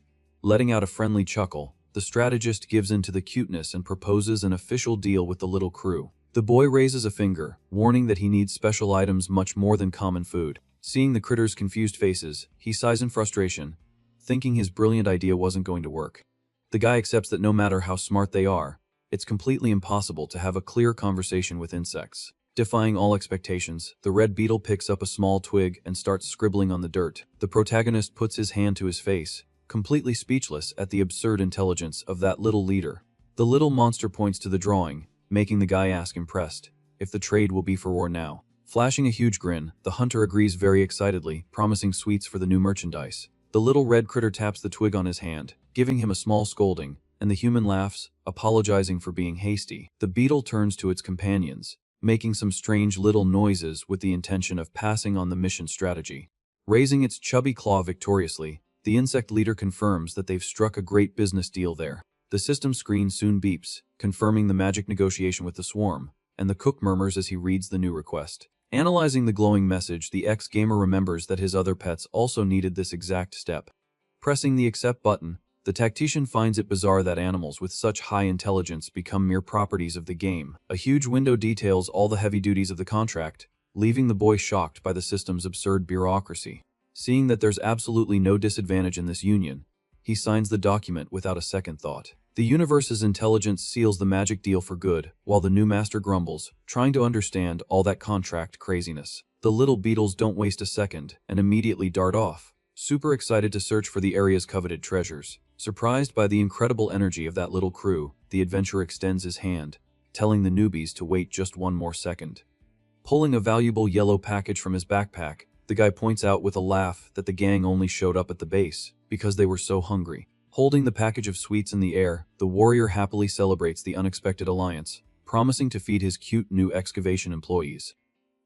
S1: Letting out a friendly chuckle, the strategist gives in to the cuteness and proposes an official deal with the little crew. The boy raises a finger, warning that he needs special items much more than common food. Seeing the critters' confused faces, he sighs in frustration, thinking his brilliant idea wasn't going to work. The guy accepts that no matter how smart they are, it's completely impossible to have a clear conversation with insects. Defying all expectations, the red beetle picks up a small twig and starts scribbling on the dirt. The protagonist puts his hand to his face, completely speechless at the absurd intelligence of that little leader. The little monster points to the drawing, making the guy ask impressed if the trade will be for war now. Flashing a huge grin, the hunter agrees very excitedly, promising sweets for the new merchandise. The little red critter taps the twig on his hand, giving him a small scolding, and the human laughs, apologizing for being hasty. The beetle turns to its companions, making some strange little noises with the intention of passing on the mission strategy. Raising its chubby claw victoriously, the insect leader confirms that they've struck a great business deal there. The system screen soon beeps, confirming the magic negotiation with the swarm, and the cook murmurs as he reads the new request. Analyzing the glowing message, the ex-gamer remembers that his other pets also needed this exact step. Pressing the accept button, the tactician finds it bizarre that animals with such high intelligence become mere properties of the game. A huge window details all the heavy duties of the contract, leaving the boy shocked by the system's absurd bureaucracy. Seeing that there's absolutely no disadvantage in this union, he signs the document without a second thought. The universe's intelligence seals the magic deal for good, while the new master grumbles, trying to understand all that contract craziness. The little beetles don't waste a second and immediately dart off, super excited to search for the area's coveted treasures. Surprised by the incredible energy of that little crew, the adventurer extends his hand, telling the newbies to wait just one more second. Pulling a valuable yellow package from his backpack, the guy points out with a laugh that the gang only showed up at the base because they were so hungry. Holding the package of sweets in the air, the warrior happily celebrates the unexpected alliance, promising to feed his cute new excavation employees.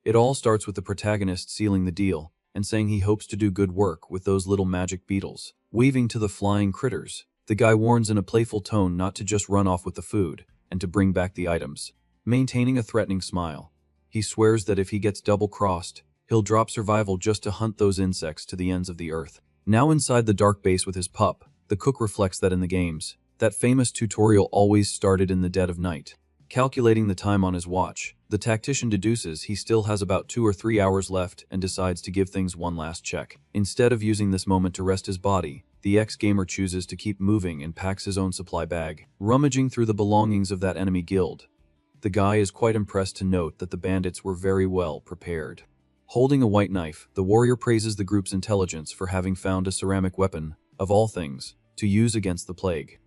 S1: It all starts with the protagonist sealing the deal and saying he hopes to do good work with those little magic beetles. Waving to the flying critters, the guy warns in a playful tone not to just run off with the food and to bring back the items. Maintaining a threatening smile, he swears that if he gets double-crossed, he'll drop survival just to hunt those insects to the ends of the earth. Now inside the dark base with his pup, the cook reflects that in the games, that famous tutorial always started in the dead of night. Calculating the time on his watch, the tactician deduces he still has about 2 or 3 hours left and decides to give things one last check. Instead of using this moment to rest his body, the ex-gamer chooses to keep moving and packs his own supply bag. Rummaging through the belongings of that enemy guild, the guy is quite impressed to note that the bandits were very well prepared. Holding a white knife, the warrior praises the group's intelligence for having found a ceramic weapon, of all things, to use against the plague.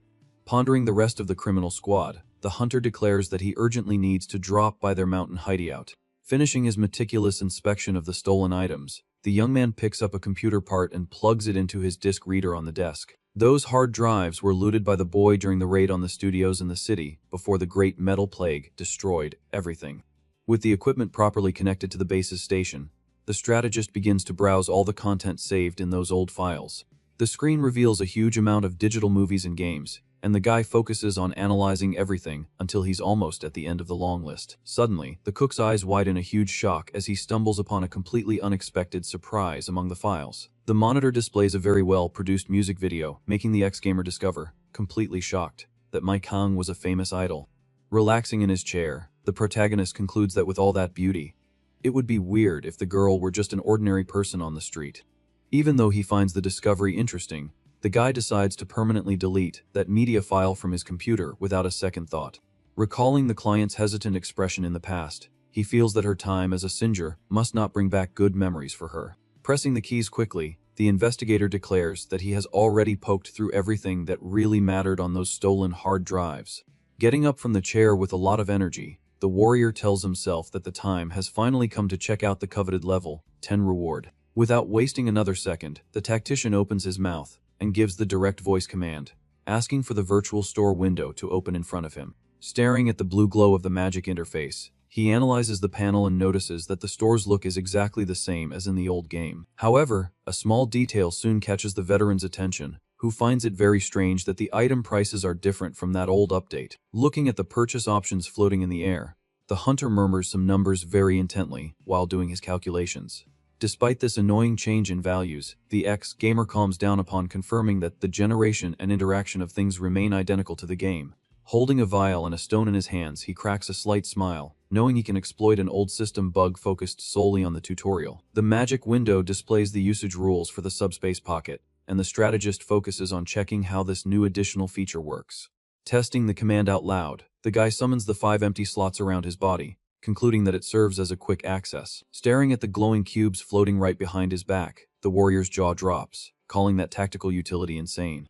S1: Pondering the rest of the criminal squad, the hunter declares that he urgently needs to drop by their mountain hideout. Finishing his meticulous inspection of the stolen items, the young man picks up a computer part and plugs it into his disk reader on the desk. Those hard drives were looted by the boy during the raid on the studios in the city before the Great Metal Plague destroyed everything. With the equipment properly connected to the base's station, the strategist begins to browse all the content saved in those old files. The screen reveals a huge amount of digital movies and games, and the guy focuses on analyzing everything until he's almost at the end of the long list. Suddenly, the cook's eyes widen a huge shock as he stumbles upon a completely unexpected surprise among the files. The monitor displays a very well-produced music video, making the ex-gamer discover, completely shocked, that Mai Kang was a famous idol. Relaxing in his chair, the protagonist concludes that with all that beauty, it would be weird if the girl were just an ordinary person on the street. Even though he finds the discovery interesting, the guy decides to permanently delete that media file from his computer without a second thought. Recalling the client's hesitant expression in the past, he feels that her time as a singer must not bring back good memories for her. Pressing the keys quickly, the investigator declares that he has already poked through everything that really mattered on those stolen hard drives. Getting up from the chair with a lot of energy, the warrior tells himself that the time has finally come to check out the coveted level 10 reward. Without wasting another second, the tactician opens his mouth and gives the direct voice command, asking for the virtual store window to open in front of him. Staring at the blue glow of the magic interface, he analyzes the panel and notices that the store's look is exactly the same as in the old game. However, a small detail soon catches the veteran's attention, who finds it very strange that the item prices are different from that old update. Looking at the purchase options floating in the air, the hunter murmurs some numbers very intently while doing his calculations. Despite this annoying change in values, the ex-gamer calms down upon confirming that the generation and interaction of things remain identical to the game. Holding a vial and a stone in his hands, he cracks a slight smile, knowing he can exploit an old system bug focused solely on the tutorial. The magic window displays the usage rules for the subspace pocket, and the strategist focuses on checking how this new additional feature works. Testing the command out loud, the guy summons the 5 empty slots around his body, concluding that it serves as a quick access. Staring at the glowing cubes floating right behind his back, the warrior's jaw drops, calling that tactical utility insane.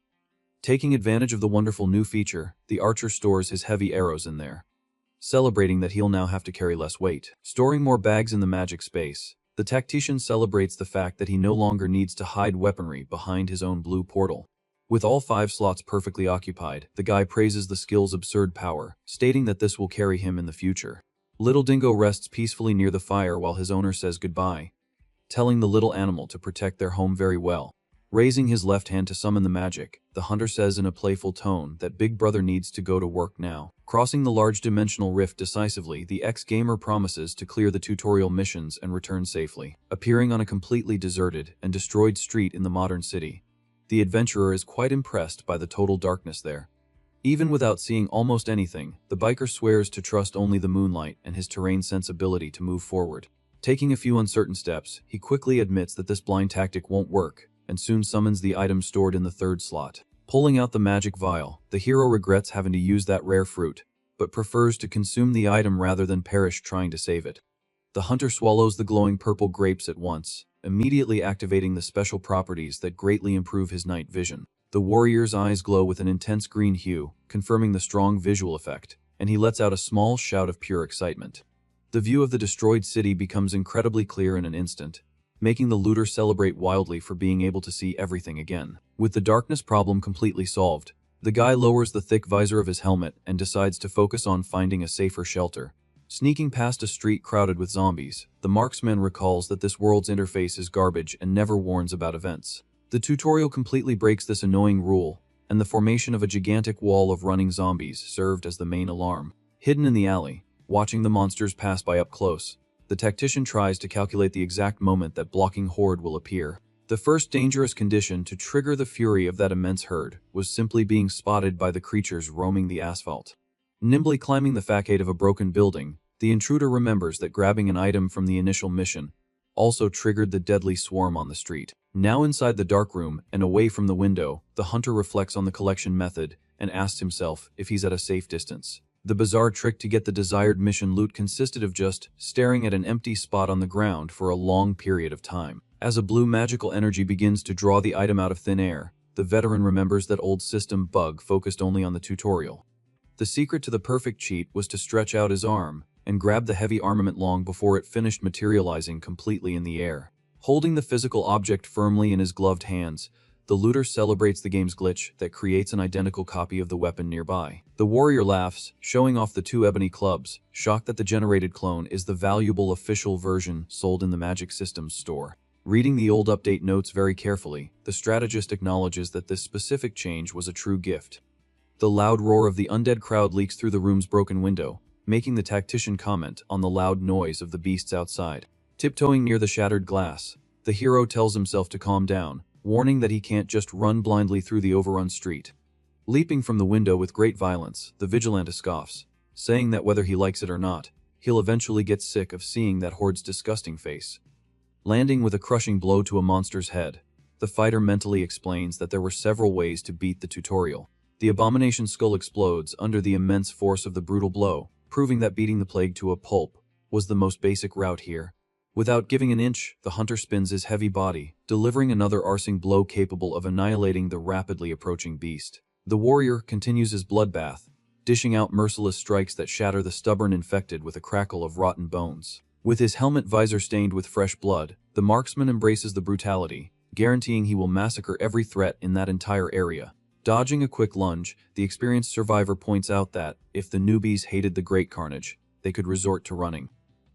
S1: Taking advantage of the wonderful new feature, the archer stores his heavy arrows in there, celebrating that he'll now have to carry less weight. Storing more bags in the magic space, the tactician celebrates the fact that he no longer needs to hide weaponry behind his own blue portal. With all 5 slots perfectly occupied, the guy praises the skill's absurd power, stating that this will carry him in the future. Little Dingo rests peacefully near the fire while his owner says goodbye, telling the little animal to protect their home very well. Raising his left hand to summon the magic, the hunter says in a playful tone that Big Brother needs to go to work now. Crossing the large dimensional rift decisively, the ex-gamer promises to clear the tutorial missions and return safely. Appearing on a completely deserted and destroyed street in the modern city, the adventurer is quite impressed by the total darkness there. Even without seeing almost anything, the biker swears to trust only the moonlight and his terrain sensibility to move forward. Taking a few uncertain steps, he quickly admits that this blind tactic won't work, and soon summons the item stored in the 3rd slot. Pulling out the magic vial, the hero regrets having to use that rare fruit, but prefers to consume the item rather than perish trying to save it. The hunter swallows the glowing purple grapes at once, immediately activating the special properties that greatly improve his night vision. The warrior's eyes glow with an intense green hue, confirming the strong visual effect, and he lets out a small shout of pure excitement. The view of the destroyed city becomes incredibly clear in an instant, making the looter celebrate wildly for being able to see everything again. With the darkness problem completely solved, the guy lowers the thick visor of his helmet and decides to focus on finding a safer shelter. Sneaking past a street crowded with zombies, the marksman recalls that this world's interface is garbage and never warns about events. The tutorial completely breaks this annoying rule, and the formation of a gigantic wall of running zombies served as the main alarm. Hidden in the alley, watching the monsters pass by up close, the tactician tries to calculate the exact moment that blocking horde will appear. The first dangerous condition to trigger the fury of that immense herd was simply being spotted by the creatures roaming the asphalt. Nimbly climbing the facade of a broken building, the intruder remembers that grabbing an item from the initial mission also triggered the deadly swarm on the street. Now inside the dark room and away from the window, the hunter reflects on the collection method and asks himself if he's at a safe distance. The bizarre trick to get the desired mission loot consisted of just staring at an empty spot on the ground for a long period of time. As a blue magical energy begins to draw the item out of thin air, the veteran remembers that old system bug focused only on the tutorial. The secret to the perfect cheat was to stretch out his arm and grab the heavy armament long before it finished materializing completely in the air. Holding the physical object firmly in his gloved hands, the looter celebrates the game's glitch that creates an identical copy of the weapon nearby. The warrior laughs, showing off the 2 ebony clubs, shocked that the generated clone is the valuable official version sold in the Magic Systems store. Reading the old update notes very carefully, the strategist acknowledges that this specific change was a true gift. The loud roar of the undead crowd leaks through the room's broken window, making the tactician comment on the loud noise of the beasts outside. Tiptoeing near the shattered glass, the hero tells himself to calm down, warning that he can't just run blindly through the overrun street. Leaping from the window with great violence, the vigilante scoffs, saying that whether he likes it or not, he'll eventually get sick of seeing that horde's disgusting face. Landing with a crushing blow to a monster's head, the fighter mentally explains that there were several ways to beat the tutorial. The abomination's skull explodes under the immense force of the brutal blow, proving that beating the plague to a pulp was the most basic route here. Without giving an inch, the hunter spins his heavy body, delivering another arsing blow capable of annihilating the rapidly approaching beast. The warrior continues his bloodbath, dishing out merciless strikes that shatter the stubborn infected with a crackle of rotten bones. With his helmet visor stained with fresh blood, the marksman embraces the brutality, guaranteeing he will massacre every threat in that entire area. Dodging a quick lunge, the experienced survivor points out that, if the newbies hated the great carnage, they could resort to running.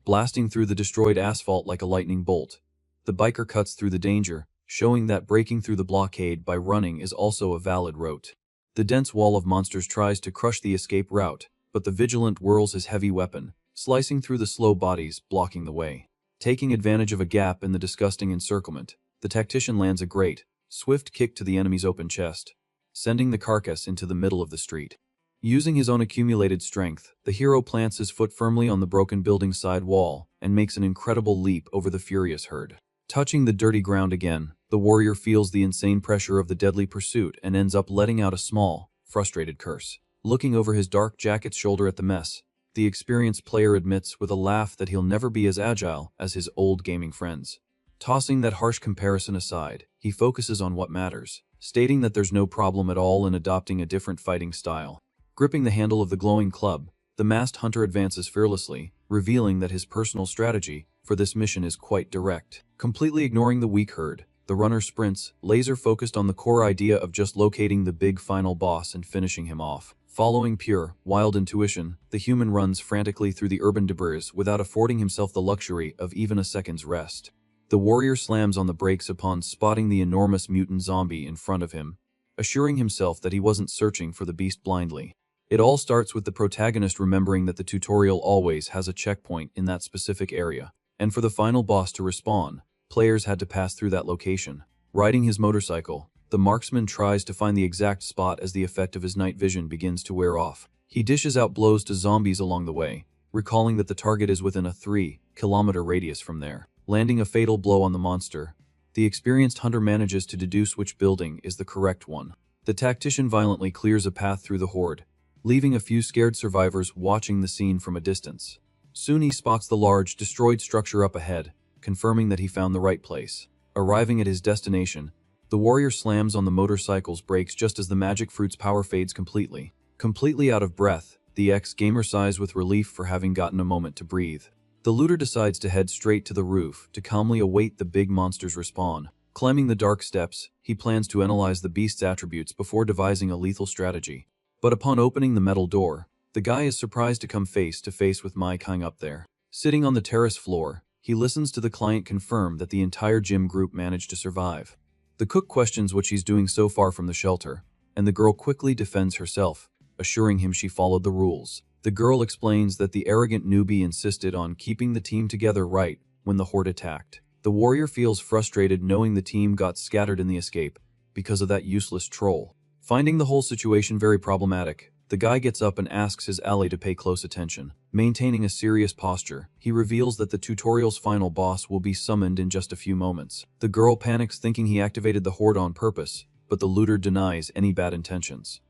S1: Blasting through the destroyed asphalt like a lightning bolt, the biker cuts through the danger, showing that breaking through the blockade by running is also a valid route. The dense wall of monsters tries to crush the escape route, but the vigilant whirls his heavy weapon, slicing through the slow bodies, blocking the way. Taking advantage of a gap in the disgusting encirclement, the tactician lands a great, swift kick to the enemy's open chest, sending the carcass into the middle of the street. Using his own accumulated strength, the hero plants his foot firmly on the broken building's side wall and makes an incredible leap over the furious herd. Touching the dirty ground again, The warrior feels the insane pressure of the deadly pursuit and ends up letting out a small, frustrated curse. Looking over his dark jacket's shoulder at the mess, the experienced player admits with a laugh that he'll never be as agile as his old gaming friends. Tossing that harsh comparison aside, he focuses on what matters, stating that there's no problem at all in adopting a different fighting style. Gripping the handle of the glowing club, the masked hunter advances fearlessly, revealing that his personal strategy for this mission is quite direct. Completely ignoring the weak herd, the runner sprints, laser-focused on the core idea of just locating the big final boss and finishing him off. Following pure, wild intuition, the human runs frantically through the urban debris without affording himself the luxury of even a second's rest. The warrior slams on the brakes upon spotting the enormous mutant zombie in front of him, assuring himself that he wasn't searching for the beast blindly. It all starts with the protagonist remembering that the tutorial always has a checkpoint in that specific area, and for the final boss to respawn, players had to pass through that location. Riding his motorcycle, the marksman tries to find the exact spot as the effect of his night vision begins to wear off. He dishes out blows to zombies along the way, recalling that the target is within a 3-kilometer radius from there. Landing a fatal blow on the monster, the experienced hunter manages to deduce which building is the correct one. The tactician violently clears a path through the horde, leaving a few scared survivors watching the scene from a distance. Soon he spots the large, destroyed structure up ahead, confirming that he found the right place. Arriving at his destination, the warrior slams on the motorcycle's brakes just as the magic fruit's power fades completely. Completely out of breath, the ex-gamer sighs with relief for having gotten a moment to breathe. The looter decides to head straight to the roof to calmly await the big monster's respawn. Climbing the dark steps, he plans to analyze the beast's attributes before devising a lethal strategy. But upon opening the metal door, the guy is surprised to come face to face with Mai Kang up there. Sitting on the terrace floor, he listens to the client confirm that the entire gym group managed to survive. The cook questions what she's doing so far from the shelter, and the girl quickly defends herself, assuring him she followed the rules. The girl explains that the arrogant newbie insisted on keeping the team together right when the horde attacked. The warrior feels frustrated knowing the team got scattered in the escape because of that useless troll. Finding the whole situation very problematic, the guy gets up and asks his ally to pay close attention. Maintaining a serious posture, he reveals that the tutorial's final boss will be summoned in just a few moments. The girl panics thinking he activated the horde on purpose, but the looter denies any bad intentions.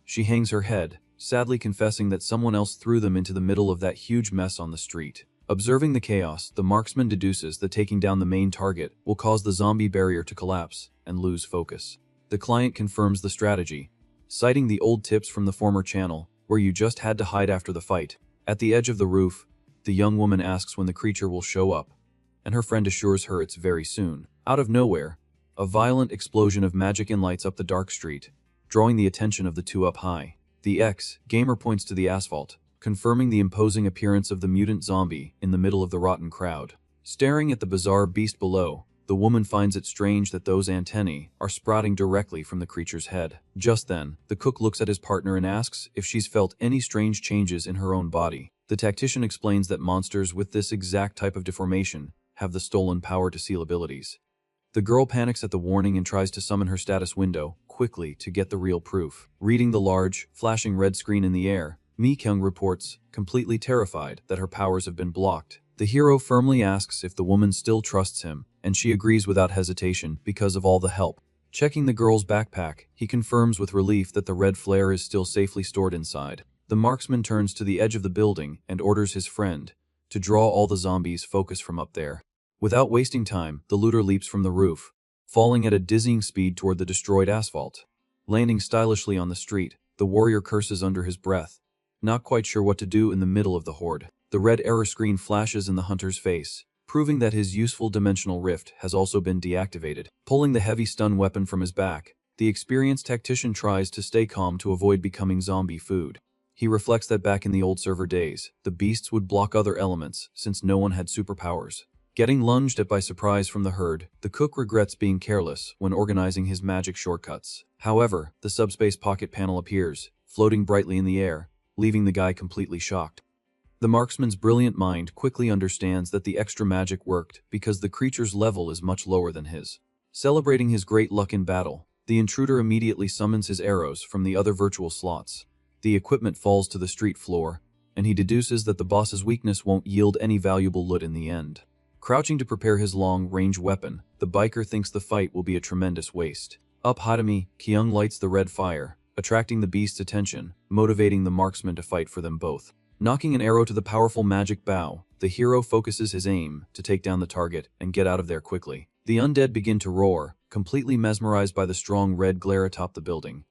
S1: She hangs her head, sadly confessing that someone else threw them into the middle of that huge mess on the street. Observing the chaos, the marksman deduces that taking down the main target will cause the zombie barrier to collapse and lose focus. The client confirms the strategy, citing the old tips from the former channel, where you just had to hide after the fight. At the edge of the roof, the young woman asks when the creature will show up, and her friend assures her it's very soon. Out of nowhere, a violent explosion of magic lights up the dark street, drawing the attention of the two up high. The ex-gamer points to the asphalt, confirming the imposing appearance of the mutant zombie in the middle of the rotten crowd. Staring at the bizarre beast below, the woman finds it strange that those antennae are sprouting directly from the creature's head. Just then, the cook looks at his partner and asks if she's felt any strange changes in her own body. The tactician explains that monsters with this exact type of deformation have the stolen power to seal abilities. The girl panics at the warning and tries to summon her status window quickly to get the real proof. Reading the large, flashing red screen in the air, Mi Kyung reports, completely terrified, that her powers have been blocked. The hero firmly asks if the woman still trusts him, and she agrees without hesitation because of all the help. Checking the girl's backpack, he confirms with relief that the red flare is still safely stored inside. The marksman turns to the edge of the building and orders his friend to draw all the zombies' focus from up there. Without wasting time, the looter leaps from the roof, falling at a dizzying speed toward the destroyed asphalt. Landing stylishly on the street, the warrior curses under his breath, not quite sure what to do in the middle of the horde. The red error screen flashes in the hunter's face, proving that his useful dimensional rift has also been deactivated. Pulling the heavy stun weapon from his back, the experienced tactician tries to stay calm to avoid becoming zombie food. He reflects that back in the old server days, the beasts would block other elements since no one had superpowers. Getting lunged at by surprise from the herd, the cook regrets being careless when organizing his magic shortcuts. However, the subspace pocket panel appears, floating brightly in the air, leaving the guy completely shocked. The marksman's brilliant mind quickly understands that the extra magic worked because the creature's level is much lower than his. Celebrating his great luck in battle, the intruder immediately summons his arrows from the other virtual slots. The equipment falls to the street floor, and he deduces that the boss's weakness won't yield any valuable loot in the end. Crouching to prepare his long-range weapon, the biker thinks the fight will be a tremendous waste. Up Hadami, Kyung lights the red fire, attracting the beast's attention, motivating the marksman to fight for them both. Knocking an arrow to the powerful magic bow, the hero focuses his aim to take down the target and get out of there quickly. The undead begin to roar, completely mesmerized by the strong red glare atop the building.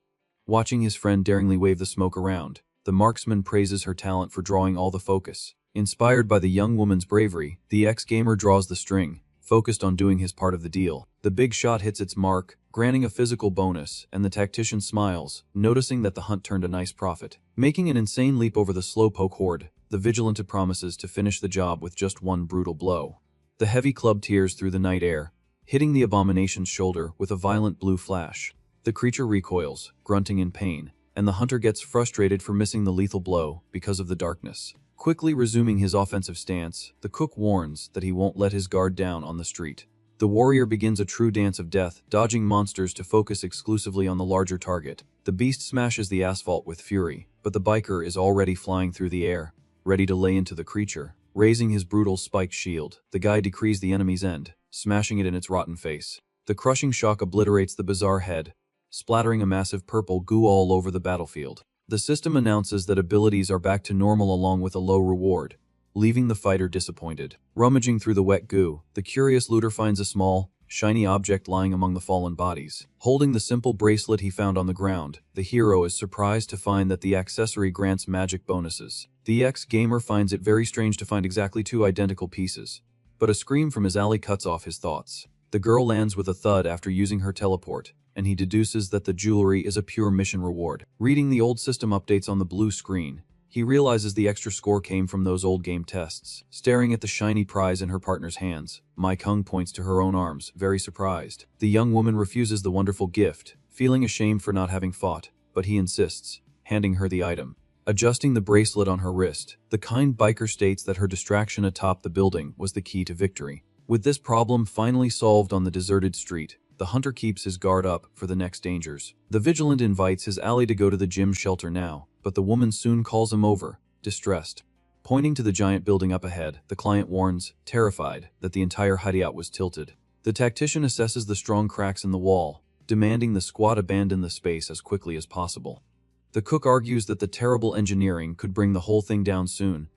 S1: Watching his friend daringly wave the smoke around, the marksman praises her talent for drawing all the focus. Inspired by the young woman's bravery, the ex-gamer draws the string, focused on doing his part of the deal. The big shot hits its mark, granting a physical bonus, and the tactician smiles, noticing that the hunt turned a nice profit. Making an insane leap over the slowpoke horde, the vigilante promises to finish the job with just one brutal blow. The heavy club tears through the night air, hitting the abomination's shoulder with a violent blue flash. The creature recoils, grunting in pain, and the hunter gets frustrated for missing the lethal blow because of the darkness. Quickly resuming his offensive stance, the cook warns that he won't let his guard down on the street. The warrior begins a true dance of death, dodging monsters to focus exclusively on the larger target. The beast smashes the asphalt with fury, but the biker is already flying through the air, ready to lay into the creature. Raising his brutal spiked shield, the guy decrees the enemy's end, smashing it in its rotten face. The crushing shock obliterates the bizarre head, splattering a massive purple goo all over the battlefield. The system announces that abilities are back to normal along with a low reward, leaving the fighter disappointed. Rummaging through the wet goo, the curious looter finds a small, shiny object lying among the fallen bodies. Holding the simple bracelet he found on the ground, the hero is surprised to find that the accessory grants magic bonuses. The ex-gamer finds it very strange to find exactly two identical pieces, but a scream from his ally cuts off his thoughts. The girl lands with a thud after using her teleport, and he deduces that the jewelry is a pure mission reward. Reading the old system updates on the blue screen, he realizes the extra score came from those old game tests. Staring at the shiny prize in her partner's hands, Mai Kung points to her own arms, very surprised. The young woman refuses the wonderful gift, feeling ashamed for not having fought, but he insists, handing her the item. Adjusting the bracelet on her wrist, the kind biker states that her distraction atop the building was the key to victory. With this problem finally solved on the deserted street, the hunter keeps his guard up for the next dangers. The vigilant invites his ally to go to the gym shelter now, but the woman soon calls him over, distressed. Pointing to the giant building up ahead, the client warns, terrified, that the entire hideout was tilted. The tactician assesses the strong cracks in the wall, demanding the squad abandon the space as quickly as possible. The cook argues that the terrible engineering could bring the whole thing down soon,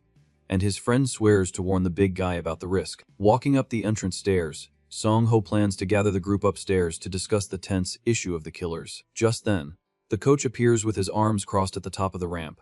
S1: and his friend swears to warn the big guy about the risk. Walking up the entrance stairs, Song Ho plans to gather the group upstairs to discuss the tense issue of the killers. Just then, the coach appears with his arms crossed at the top of the ramp.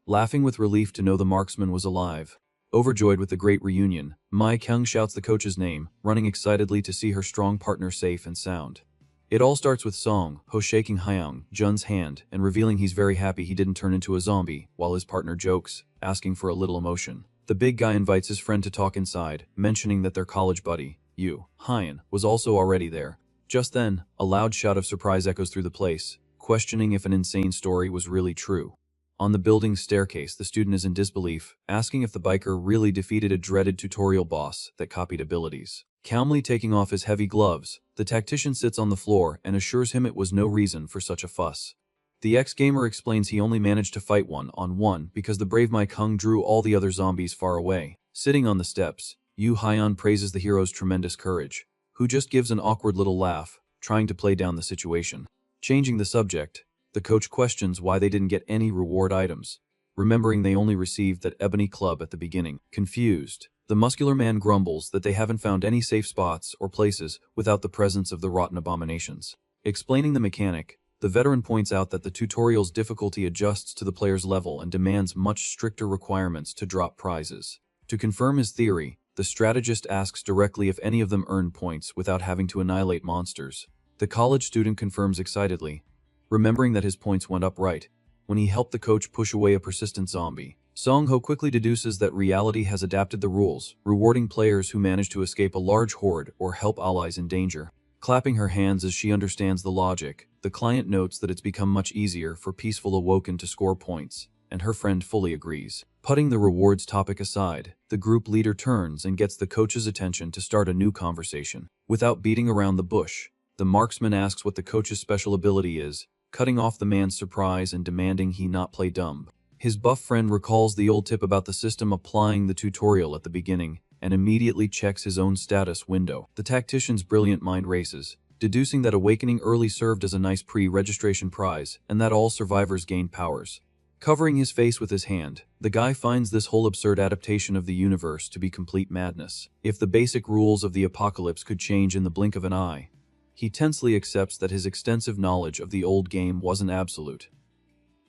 S1: Laughing with relief to know the marksman was alive. Overjoyed with the great reunion, Mai Kyung shouts the coach's name, running excitedly to see her strong partner safe and sound. It all starts with Song Ho shaking Hyung Jun's hand and revealing he's very happy he didn't turn into a zombie, while his partner jokes, asking for a little emotion. The big guy invites his friend to talk inside, mentioning that their college buddy, Yu Hyun, was also already there. Just then, a loud shout of surprise echoes through the place, questioning if an insane story was really true. On the building's staircase, the student is in disbelief, asking if the biker really defeated a dreaded tutorial boss that copied abilities. Calmly taking off his heavy gloves, the tactician sits on the floor and assures him it was no reason for such a fuss. The ex-gamer explains he only managed to fight one-on-one because the brave Mai Kung drew all the other zombies far away. Sitting on the steps, Yu Hyun praises the hero's tremendous courage, who just gives an awkward little laugh, trying to play down the situation. Changing the subject, the coach questions why they didn't get any reward items, remembering they only received that ebony club at the beginning. Confused, the muscular man grumbles that they haven't found any safe spots or places without the presence of the rotten abominations. Explaining the mechanic, the veteran points out that the tutorial's difficulty adjusts to the player's level and demands much stricter requirements to drop prizes. To confirm his theory, the strategist asks directly if any of them earn points without having to annihilate monsters. The college student confirms excitedly, remembering that his points went up right when he helped the coach push away a persistent zombie. Song Ho quickly deduces that reality has adapted the rules, rewarding players who manage to escape a large horde or help allies in danger. Clapping her hands as she understands the logic, the client notes that it's become much easier for peaceful awoken to score points, and her friend fully agrees. Putting the rewards topic aside, the group leader turns and gets the coach's attention to start a new conversation. Without beating around the bush, the marksman asks what the coach's special ability is, cutting off the man's surprise and demanding he not play dumb. His buff friend recalls the old tip about the system applying the tutorial at the beginning, and immediately checks his own status window. The tactician's brilliant mind races, deducing that awakening early served as a nice pre-registration prize and that all survivors gained powers. Covering his face with his hand, the guy finds this whole absurd adaptation of the universe to be complete madness. If the basic rules of the apocalypse could change in the blink of an eye, he tensely accepts that his extensive knowledge of the old game wasn't absolute.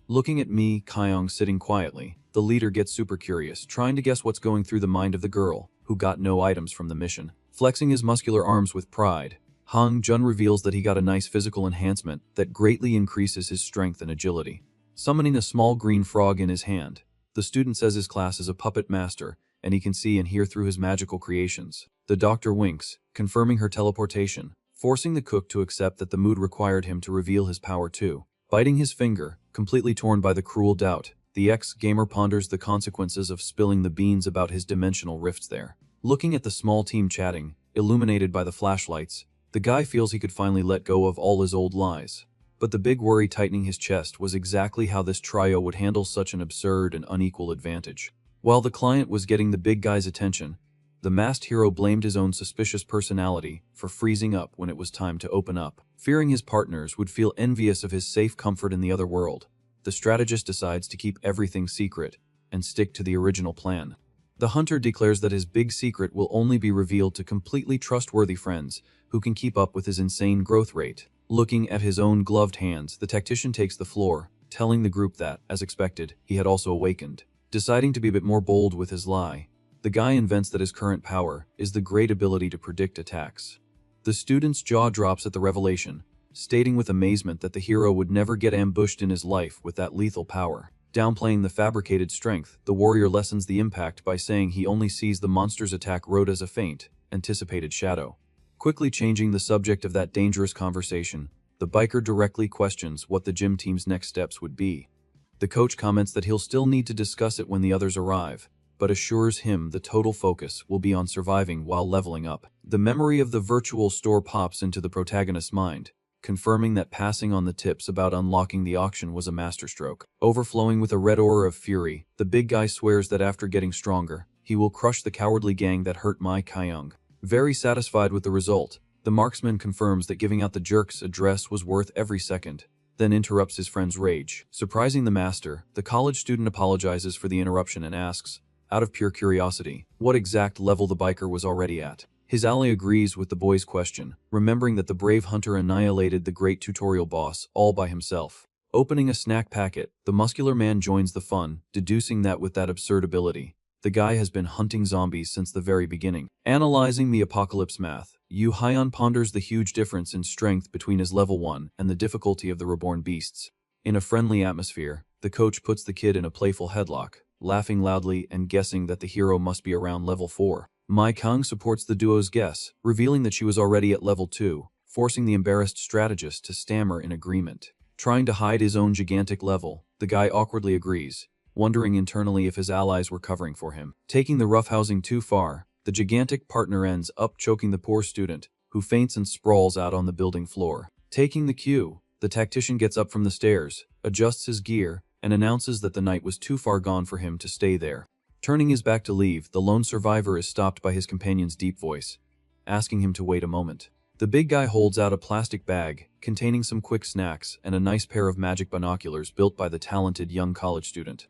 S1: Looking at me, Kyung sitting quietly, the leader gets super curious, trying to guess what's going through the mind of the girl, who got no items from the mission. Flexing his muscular arms with pride, Hong Jun reveals that he got a nice physical enhancement that greatly increases his strength and agility. Summoning a small green frog in his hand, the student says his class is a puppet master, and he can see and hear through his magical creations. The doctor winks, confirming her teleportation, forcing the cook to accept that the mood required him to reveal his power too. Biting his finger, completely torn by the cruel doubt, the ex-gamer ponders the consequences of spilling the beans about his dimensional rifts there. Looking at the small team chatting, illuminated by the flashlights, the guy feels he could finally let go of all his old lies. But the big worry tightening his chest was exactly how this trio would handle such an absurd and unequal advantage. While the client was getting the big guy's attention, the masked hero blamed his own suspicious personality for freezing up when it was time to open up. Fearing his partners would feel envious of his safe comfort in the other world, the strategist decides to keep everything secret and stick to the original plan. The hunter declares that his big secret will only be revealed to completely trustworthy friends who can keep up with his insane growth rate. Looking at his own gloved hands, the tactician takes the floor, telling the group that, as expected, he had also awakened. Deciding to be a bit more bold with his lie, the guy invents that his current power is the great ability to predict attacks. The student's jaw drops at the revelation, stating with amazement that the hero would never get ambushed in his life with that lethal power. Downplaying the fabricated strength, the warrior lessens the impact by saying he only sees the monster's attack road as a faint, anticipated shadow. Quickly changing the subject of that dangerous conversation, the biker directly questions what the gym team's next steps would be. The coach comments that he'll still need to discuss it when the others arrive, but assures him the total focus will be on surviving while leveling up. The memory of the virtual store pops into the protagonist's mind, confirming that passing on the tips about unlocking the auction was a masterstroke. Overflowing with a red aura of fury, the big guy swears that after getting stronger, he will crush the cowardly gang that hurt Mai Kyung. Very satisfied with the result, the marksman confirms that giving out the jerk's address was worth every second, then interrupts his friend's rage. Surprising the master, the college student apologizes for the interruption and asks, out of pure curiosity, what exact level the biker was already at. His ally agrees with the boy's question, remembering that the brave hunter annihilated the great tutorial boss all by himself. Opening a snack packet, the muscular man joins the fun, deducing that with that absurd ability, the guy has been hunting zombies since the very beginning. Analyzing the apocalypse math, Yu Haiyan ponders the huge difference in strength between his level 1 and the difficulty of the reborn beasts. In a friendly atmosphere, the coach puts the kid in a playful headlock, laughing loudly and guessing that the hero must be around level 4. Mai Kang supports the duo's guess, revealing that she was already at level 2, forcing the embarrassed strategist to stammer in agreement. Trying to hide his own gigantic level, the guy awkwardly agrees, wondering internally if his allies were covering for him. Taking the roughhousing too far, the gigantic partner ends up choking the poor student, who faints and sprawls out on the building floor. Taking the cue, the tactician gets up from the stairs, adjusts his gear, and announces that the night was too far gone for him to stay there. Turning his back to leave, the lone survivor is stopped by his companion's deep voice, asking him to wait a moment. The big guy holds out a plastic bag containing some quick snacks and a nice pair of magic binoculars built by the talented young college student.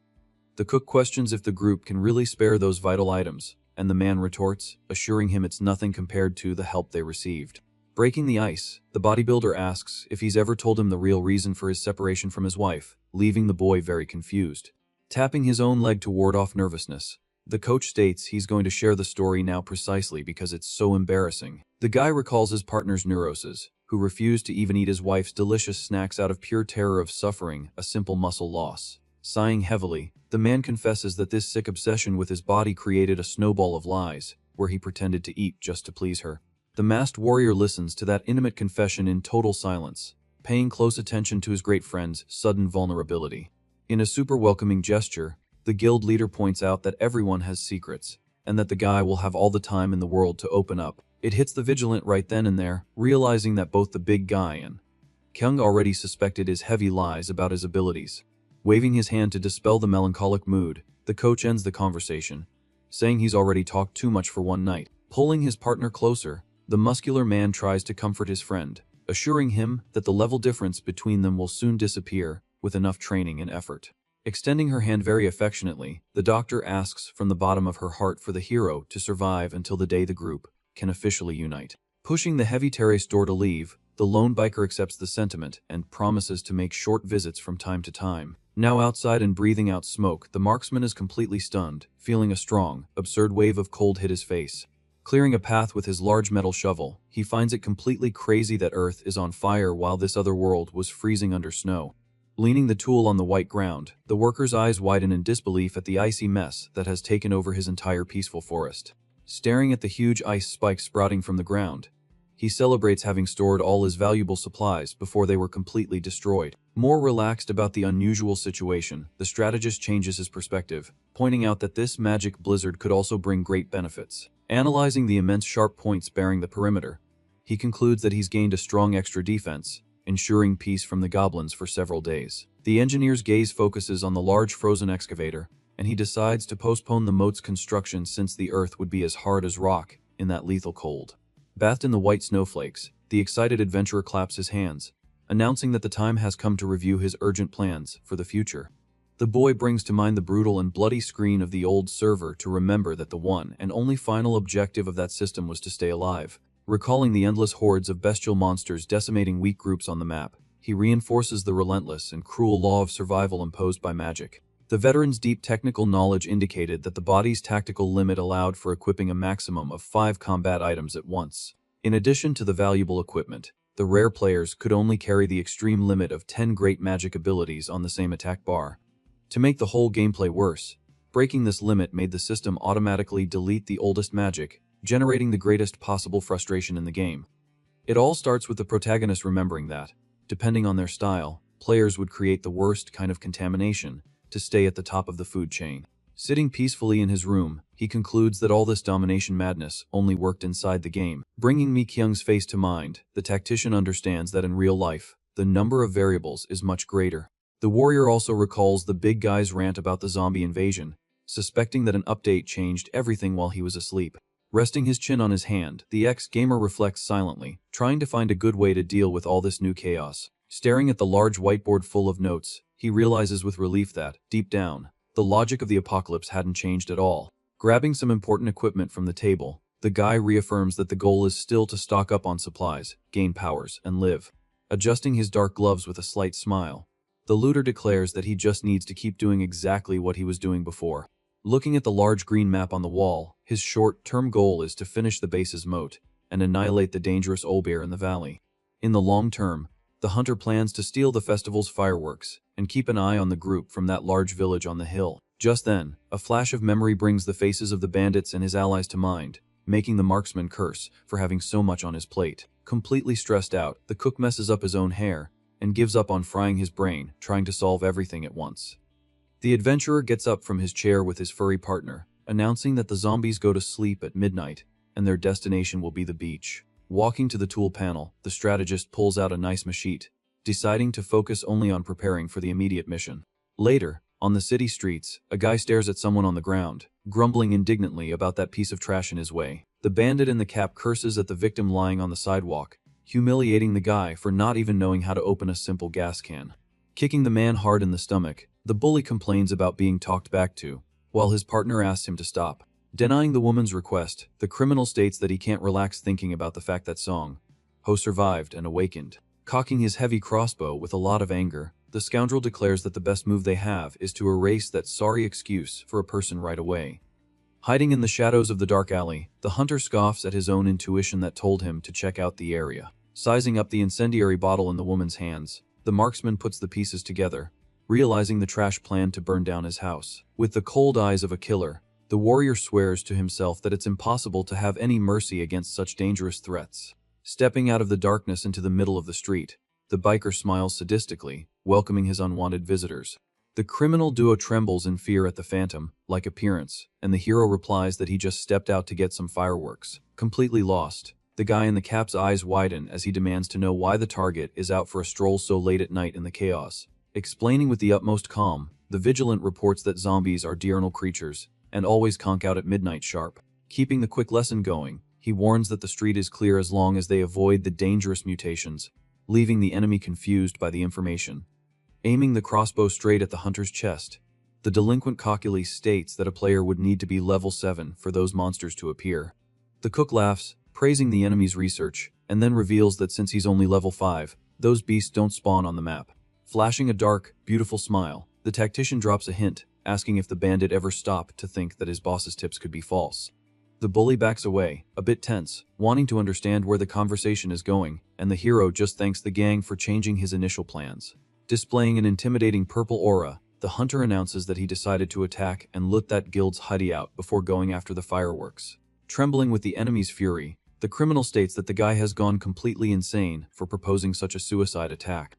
S1: The cook questions if the group can really spare those vital items, and the man retorts, assuring him it's nothing compared to the help they received. Breaking the ice, the bodybuilder asks if he's ever told him the real reason for his separation from his wife, leaving the boy very confused. Tapping his own leg to ward off nervousness, the coach states he's going to share the story now precisely because it's so embarrassing. The guy recalls his partner's neuroses, who refused to even eat his wife's delicious snacks out of pure terror of suffering a simple muscle loss. Sighing heavily, the man confesses that this sick obsession with his body created a snowball of lies, where he pretended to eat just to please her. The masked warrior listens to that intimate confession in total silence, paying close attention to his great friend's sudden vulnerability. In a super welcoming gesture, the guild leader points out that everyone has secrets, and that the guy will have all the time in the world to open up. It hits the vigilant right then and there, realizing that both the big guy and Kyung already suspected his heavy lies about his abilities. Waving his hand to dispel the melancholic mood, the coach ends the conversation, saying he's already talked too much for one night. Pulling his partner closer, the muscular man tries to comfort his friend, assuring him that the level difference between them will soon disappear with enough training and effort. Extending her hand very affectionately, the doctor asks from the bottom of her heart for the hero to survive until the day the group can officially unite. Pushing the heavy terrace door to leave, the lone biker accepts the sentiment and promises to make short visits from time to time. Now outside and breathing out smoke, the marksman is completely stunned, feeling a strong, absurd wave of cold hit his face. Clearing a path with his large metal shovel, he finds it completely crazy that Earth is on fire while this other world was freezing under snow. Leaning the tool on the white ground, the worker's eyes widen in disbelief at the icy mess that has taken over his entire peaceful forest. Staring at the huge ice spikes sprouting from the ground, he celebrates having stored all his valuable supplies before they were completely destroyed. More relaxed about the unusual situation, the strategist changes his perspective, pointing out that this magic blizzard could also bring great benefits. Analyzing the immense sharp points bearing the perimeter, he concludes that he's gained a strong extra defense, ensuring peace from the goblins for several days. The engineer's gaze focuses on the large frozen excavator, and he decides to postpone the moat's construction since the earth would be as hard as rock in that lethal cold. Bathed in the white snowflakes, the excited adventurer claps his hands, announcing that the time has come to review his urgent plans for the future. The boy brings to mind the brutal and bloody screen of the old server to remember that the one and only final objective of that system was to stay alive. Recalling the endless hordes of bestial monsters decimating weak groups on the map, he reinforces the relentless and cruel law of survival imposed by magic. The veteran's deep technical knowledge indicated that the body's tactical limit allowed for equipping a maximum of 5 combat items at once. In addition to the valuable equipment, the rare players could only carry the extreme limit of 10 great magic abilities on the same attack bar. To make the whole gameplay worse, breaking this limit made the system automatically delete the oldest magic, generating the greatest possible frustration in the game. It all starts with the protagonist remembering that, depending on their style, players would create the worst kind of contamination to stay at the top of the food chain. Sitting peacefully in his room, he concludes that all this domination madness only worked inside the game. Bringing Mi Kyung's face to mind, the tactician understands that in real life, the number of variables is much greater. The warrior also recalls the big guy's rant about the zombie invasion, suspecting that an update changed everything while he was asleep. Resting his chin on his hand, the ex-gamer reflects silently, trying to find a good way to deal with all this new chaos. Staring at the large whiteboard full of notes, he realizes with relief that, deep down, the logic of the apocalypse hadn't changed at all. Grabbing some important equipment from the table, the guy reaffirms that the goal is still to stock up on supplies, gain powers, and live. Adjusting his dark gloves with a slight smile, the looter declares that he just needs to keep doing exactly what he was doing before. Looking at the large green map on the wall, his short-term goal is to finish the base's moat and annihilate the dangerous owlbear in the valley. In the long term, the hunter plans to steal the festival's fireworks and keep an eye on the group from that large village on the hill. Just then, a flash of memory brings the faces of the bandits and his allies to mind, making the marksman curse for having so much on his plate. Completely stressed out, the cook messes up his own hair and gives up on frying his brain, trying to solve everything at once. The adventurer gets up from his chair with his furry partner, announcing that the zombies go to sleep at midnight and their destination will be the beach. Walking to the tool panel, the strategist pulls out a nice machete, deciding to focus only on preparing for the immediate mission. Later, on the city streets, a guy stares at someone on the ground, grumbling indignantly about that piece of trash in his way. The bandit in the cap curses at the victim lying on the sidewalk, humiliating the guy for not even knowing how to open a simple gas can. Kicking the man hard in the stomach, the bully complains about being talked back to, while his partner asks him to stop. Denying the woman's request, the criminal states that he can't relax thinking about the fact that Song Ho survived and awakened. Cocking his heavy crossbow with a lot of anger, the scoundrel declares that the best move they have is to erase that sorry excuse for a person right away. Hiding in the shadows of the dark alley, the hunter scoffs at his own intuition that told him to check out the area. Sizing up the incendiary bottle in the woman's hands, the marksman puts the pieces together, realizing the trash planned to burn down his house. With the cold eyes of a killer, the warrior swears to himself that it's impossible to have any mercy against such dangerous threats. Stepping out of the darkness into the middle of the street, the biker smiles sadistically, welcoming his unwanted visitors. The criminal duo trembles in fear at the phantom-like appearance, and the hero replies that he just stepped out to get some fireworks. Completely lost, the guy in the cap's eyes widen as he demands to know why the target is out for a stroll so late at night in the chaos. Explaining with the utmost calm, the vigilant reports that zombies are diurnal creatures, and always conk out at midnight sharp. Keeping the quick lesson going, he warns that the street is clear as long as they avoid the dangerous mutations, leaving the enemy confused by the information. Aiming the crossbow straight at the hunter's chest, the delinquent cockily states that a player would need to be level 7 for those monsters to appear. The cook laughs, praising the enemy's research, and then reveals that since he's only level 5, those beasts don't spawn on the map. Flashing a dark, beautiful smile, the tactician drops a hint, asking if the bandit ever stopped to think that his boss's tips could be false. The bully backs away, a bit tense, wanting to understand where the conversation is going, and the hero just thanks the gang for changing his initial plans. Displaying an intimidating purple aura, the hunter announces that he decided to attack and loot that guild's hideout before going after the fireworks. Trembling with the enemy's fury, the criminal states that the guy has gone completely insane for proposing such a suicide attack.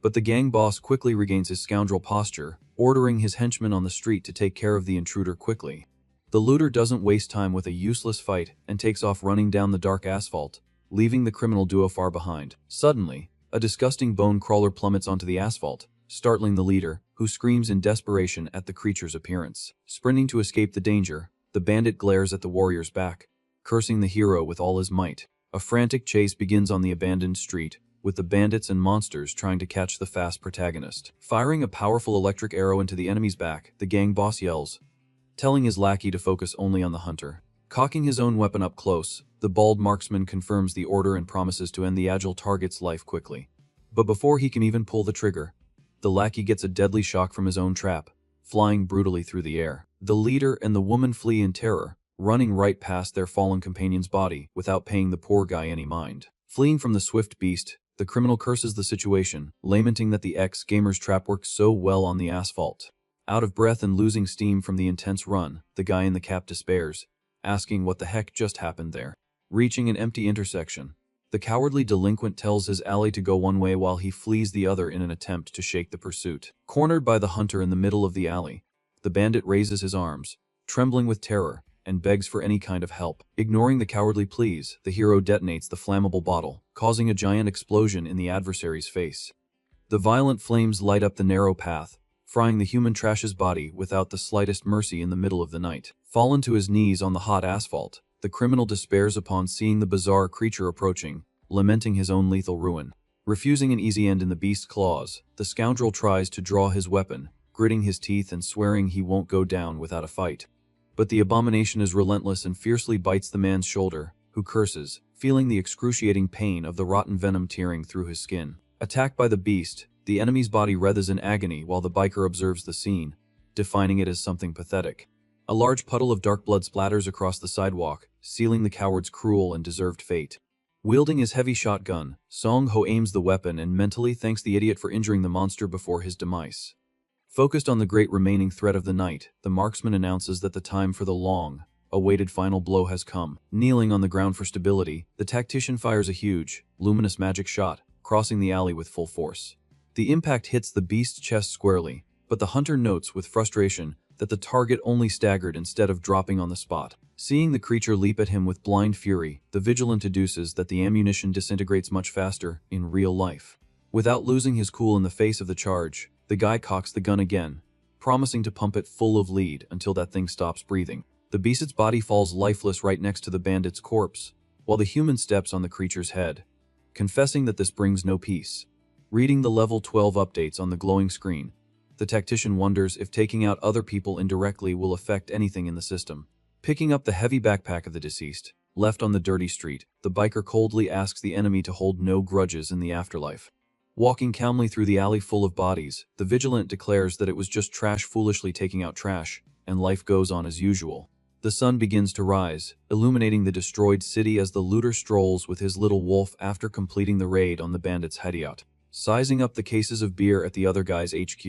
S1: But the gang boss quickly regains his scoundrel posture, ordering his henchmen on the street to take care of the intruder quickly. The looter doesn't waste time with a useless fight and takes off running down the dark asphalt, leaving the criminal duo far behind. Suddenly, a disgusting bone crawler plummets onto the asphalt, startling the leader, who screams in desperation at the creature's appearance. Sprinting to escape the danger, the bandit glares at the warrior's back, cursing the hero with all his might. A frantic chase begins on the abandoned street, with the bandits and monsters trying to catch the fast protagonist. Firing a powerful electric arrow into the enemy's back, the gang boss yells, telling his lackey to focus only on the hunter. Cocking his own weapon up close, the bald marksman confirms the order and promises to end the agile target's life quickly. But before he can even pull the trigger, the lackey gets a deadly shock from his own trap, flying brutally through the air. The leader and the woman flee in terror, running right past their fallen companion's body without paying the poor guy any mind. Fleeing from the swift beast, the criminal curses the situation, lamenting that the ex-gamer's trap worked so well on the asphalt. Out of breath and losing steam from the intense run, the guy in the cap despairs, asking what the heck just happened there. Reaching an empty intersection, the cowardly delinquent tells his ally to go one way while he flees the other in an attempt to shake the pursuit. Cornered by the hunter in the middle of the alley, the bandit raises his arms, trembling with terror, and begs for any kind of help. Ignoring the cowardly pleas, the hero detonates the flammable bottle, causing a giant explosion in the adversary's face. The violent flames light up the narrow path, frying the human trash's body without the slightest mercy in the middle of the night. Fallen to his knees on the hot asphalt, the criminal despairs upon seeing the bizarre creature approaching, lamenting his own lethal ruin. Refusing an easy end in the beast's claws, the scoundrel tries to draw his weapon, gritting his teeth and swearing he won't go down without a fight. But the abomination is relentless and fiercely bites the man's shoulder, who curses, feeling the excruciating pain of the rotten venom tearing through his skin. Attacked by the beast, the enemy's body writhes in agony while the biker observes the scene, defining it as something pathetic. A large puddle of dark blood splatters across the sidewalk, sealing the coward's cruel and deserved fate. Wielding his heavy shotgun, Song Ho aims the weapon and mentally thanks the idiot for injuring the monster before his demise. Focused on the great remaining threat of the night, the marksman announces that the time for the long-awaited final blow has come. Kneeling on the ground for stability, the tactician fires a huge, luminous magic shot, crossing the alley with full force. The impact hits the beast's chest squarely, but the hunter notes with frustration that the target only staggered instead of dropping on the spot. Seeing the creature leap at him with blind fury, the vigilant deduces that the ammunition disintegrates much faster in real life. Without losing his cool in the face of the charge, the guy cocks the gun again, promising to pump it full of lead until that thing stops breathing. The beast's body falls lifeless right next to the bandit's corpse, while the human steps on the creature's head, confessing that this brings no peace. Reading the level 12 updates on the glowing screen, the tactician wonders if taking out other people indirectly will affect anything in the system. Picking up the heavy backpack of the deceased, left on the dirty street, the biker coldly asks the enemy to hold no grudges in the afterlife. Walking calmly through the alley full of bodies, the vigilant declares that it was just trash foolishly taking out trash, and life goes on as usual. The sun begins to rise, illuminating the destroyed city as the looter strolls with his little wolf after completing the raid on the bandits' hideout. Sizing up the cases of beer at the other guy's HQ,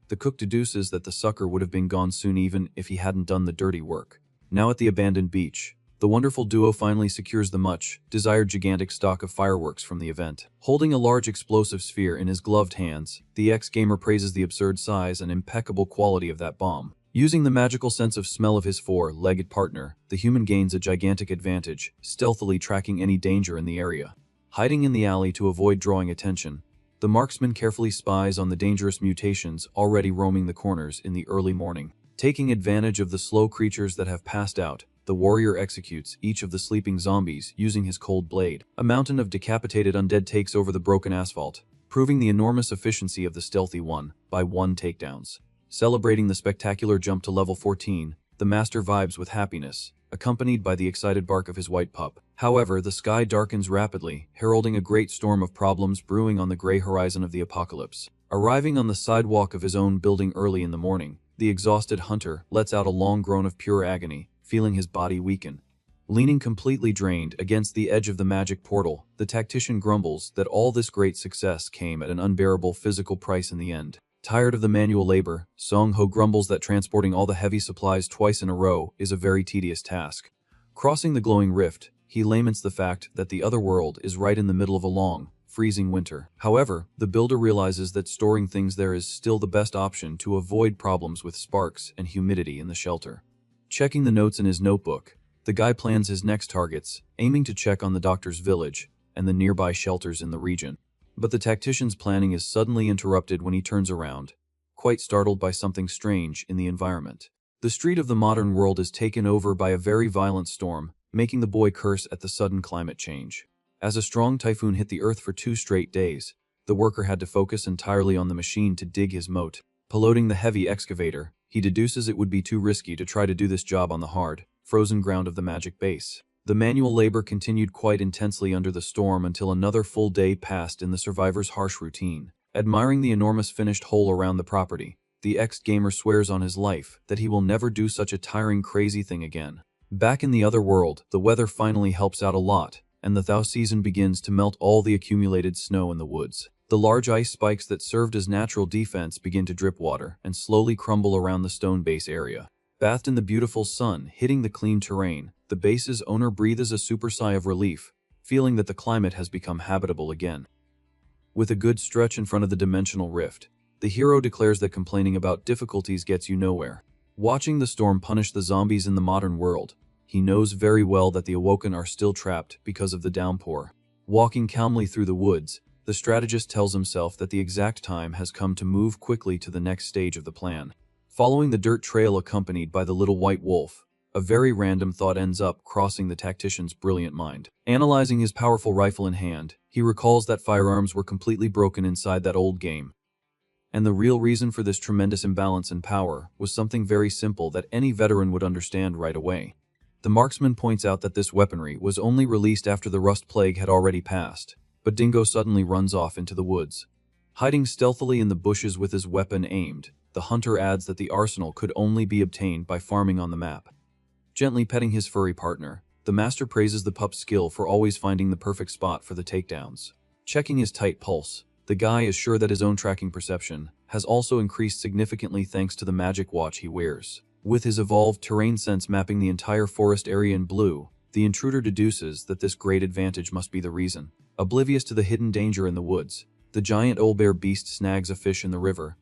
S1: the cook deduces that the sucker would have been gone soon even if he hadn't done the dirty work. Now at the abandoned beach, the wonderful duo finally secures the much-desired gigantic stock of fireworks from the event. Holding a large explosive sphere in his gloved hands, the ex-gamer praises the absurd size and impeccable quality of that bomb. Using the magical sense of smell of his four-legged partner, the human gains a gigantic advantage, stealthily tracking any danger in the area. Hiding in the alley to avoid drawing attention, the marksman carefully spies on the dangerous mutations already roaming the corners in the early morning. Taking advantage of the slow creatures that have passed out, the warrior executes each of the sleeping zombies using his cold blade. A mountain of decapitated undead takes over the broken asphalt, proving the enormous efficiency of the stealthy 1-by-1 takedowns. Celebrating the spectacular jump to level 14, the master vibes with happiness, accompanied by the excited bark of his white pup. However, the sky darkens rapidly, heralding a great storm of problems brewing on the gray horizon of the apocalypse. Arriving on the sidewalk of his own building early in the morning, the exhausted hunter lets out a long groan of pure agony, feeling his body weaken. Leaning completely drained against the edge of the magic portal, the tactician grumbles that all this great success came at an unbearable physical price in the end. Tired of the manual labor, Song-ho grumbles that transporting all the heavy supplies twice in a row is a very tedious task. Crossing the glowing rift, he laments the fact that the other world is right in the middle of a long, freezing winter. However, the builder realizes that storing things there is still the best option to avoid problems with sparks and humidity in the shelter. Checking the notes in his notebook, the guy plans his next targets, aiming to check on the doctor's village and the nearby shelters in the region. But the tactician's planning is suddenly interrupted when he turns around, quite startled by something strange in the environment. The street of the modern world is taken over by a very violent storm, making the boy curse at the sudden climate change. As a strong typhoon hit the earth for 2 straight days, the worker had to focus entirely on the machine to dig his moat. Piloting the heavy excavator, he deduces it would be too risky to try to do this job on the hard, frozen ground of the magic base. The manual labor continued quite intensely under the storm until another full day passed in the survivor's harsh routine. Admiring the enormous finished hole around the property, the ex-gamer swears on his life that he will never do such a tiring crazy thing again. Back in the other world, the weather finally helps out a lot, and the thaw season begins to melt all the accumulated snow in the woods. The large ice spikes that served as natural defense begin to drip water and slowly crumble around the stone base area. Bathed in the beautiful sun hitting the clean terrain, the base's owner breathes a super sigh of relief, feeling that the climate has become habitable again. With a good stretch in front of the dimensional rift, the hero declares that complaining about difficulties gets you nowhere. Watching the storm punish the zombies in the modern world, he knows very well that the awoken are still trapped because of the downpour. Walking calmly through the woods, the strategist tells himself that the exact time has come to move quickly to the next stage of the plan. Following the dirt trail accompanied by the little white wolf, a very random thought ends up crossing the tactician's brilliant mind. Analyzing his powerful rifle in hand, he recalls that firearms were completely broken inside that old game. And the real reason for this tremendous imbalance in power was something very simple that any veteran would understand right away. The marksman points out that this weaponry was only released after the rust plague had already passed, but Dingo suddenly runs off into the woods. Hiding stealthily in the bushes with his weapon aimed, the hunter adds that the arsenal could only be obtained by farming on the map. Gently petting his furry partner, the master praises the pup's skill for always finding the perfect spot for the takedowns. Checking his tight pulse, the guy is sure that his own tracking perception has also increased significantly thanks to the magic watch he wears. With his evolved terrain sense mapping the entire forest area in blue, the intruder deduces that this great advantage must be the reason. Oblivious to the hidden danger in the woods, the giant owlbear beast snags a fish in the river,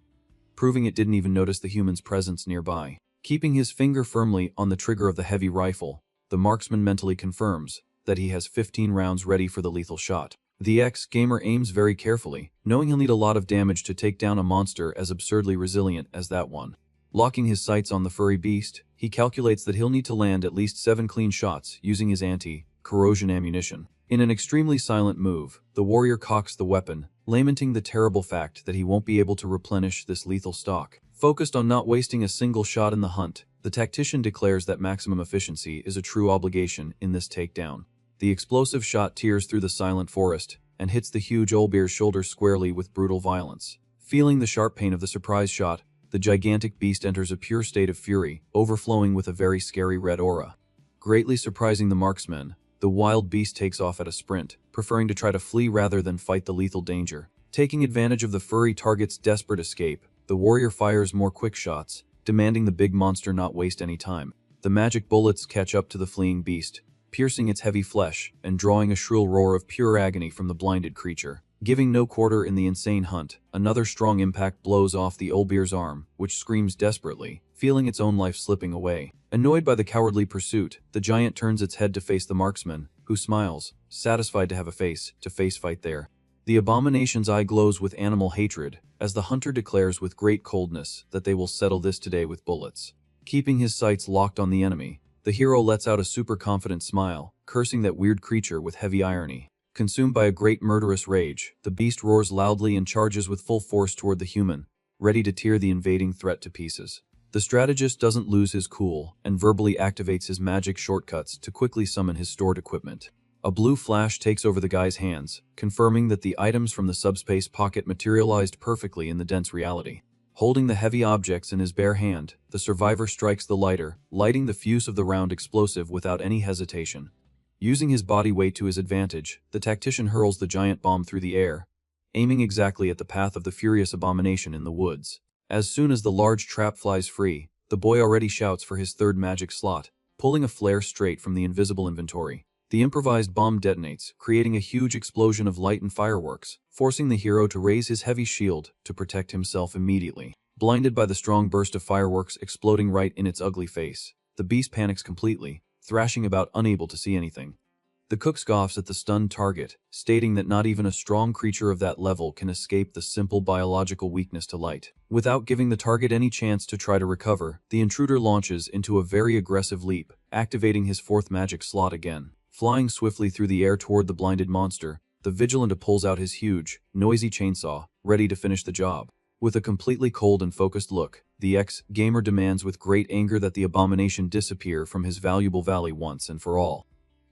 S1: proving it didn't even notice the human's presence nearby. Keeping his finger firmly on the trigger of the heavy rifle, the marksman mentally confirms that he has 15 rounds ready for the lethal shot. The ex-gamer aims very carefully, knowing he'll need a lot of damage to take down a monster as absurdly resilient as that one. Locking his sights on the furry beast, he calculates that he'll need to land at least 7 clean shots using his anti-corrosion ammunition. In an extremely silent move, the warrior cocks the weapon, lamenting the terrible fact that he won't be able to replenish this lethal stock. Focused on not wasting a single shot in the hunt, the tactician declares that maximum efficiency is a true obligation in this takedown. The explosive shot tears through the silent forest and hits the huge owlbear's shoulder squarely with brutal violence. Feeling the sharp pain of the surprise shot, the gigantic beast enters a pure state of fury, overflowing with a very scary red aura. Greatly surprising the marksman, the wild beast takes off at a sprint, preferring to try to flee rather than fight the lethal danger. Taking advantage of the furry target's desperate escape, the warrior fires more quick shots, demanding the big monster not waste any time. The magic bullets catch up to the fleeing beast, piercing its heavy flesh and drawing a shrill roar of pure agony from the blinded creature. Giving no quarter in the insane hunt, another strong impact blows off the owlbear's arm, which screams desperately, feeling its own life slipping away. Annoyed by the cowardly pursuit, the giant turns its head to face the marksman, who smiles, satisfied to have a face-to-face fight there. The abomination's eye glows with animal hatred, as the hunter declares with great coldness that they will settle this today with bullets. Keeping his sights locked on the enemy, the hero lets out a super confident smile, cursing that weird creature with heavy irony. Consumed by a great murderous rage, the beast roars loudly and charges with full force toward the human, ready to tear the invading threat to pieces. The strategist doesn't lose his cool and verbally activates his magic shortcuts to quickly summon his stored equipment. A blue flash takes over the guy's hands, confirming that the items from the subspace pocket materialized perfectly in the dense reality. Holding the heavy objects in his bare hand, the survivor strikes the lighter, lighting the fuse of the round explosive without any hesitation. Using his body weight to his advantage, the tactician hurls the giant bomb through the air, aiming exactly at the path of the furious abomination in the woods. As soon as the large trap flies free, the boy already shouts for his third magic slot, pulling a flare straight from the invisible inventory. The improvised bomb detonates, creating a huge explosion of light and fireworks, forcing the hero to raise his heavy shield to protect himself immediately. Blinded by the strong burst of fireworks exploding right in its ugly face, the beast panics completely, thrashing about unable to see anything. The cook scoffs at the stunned target, stating that not even a strong creature of that level can escape the simple biological weakness to light. Without giving the target any chance to try to recover, the intruder launches into a very aggressive leap, activating his fourth magic slot again. Flying swiftly through the air toward the blinded monster, the Vigilante pulls out his huge, noisy chainsaw, ready to finish the job. With a completely cold and focused look, the ex-gamer demands with great anger that the abomination disappear from his valuable valley once and for all.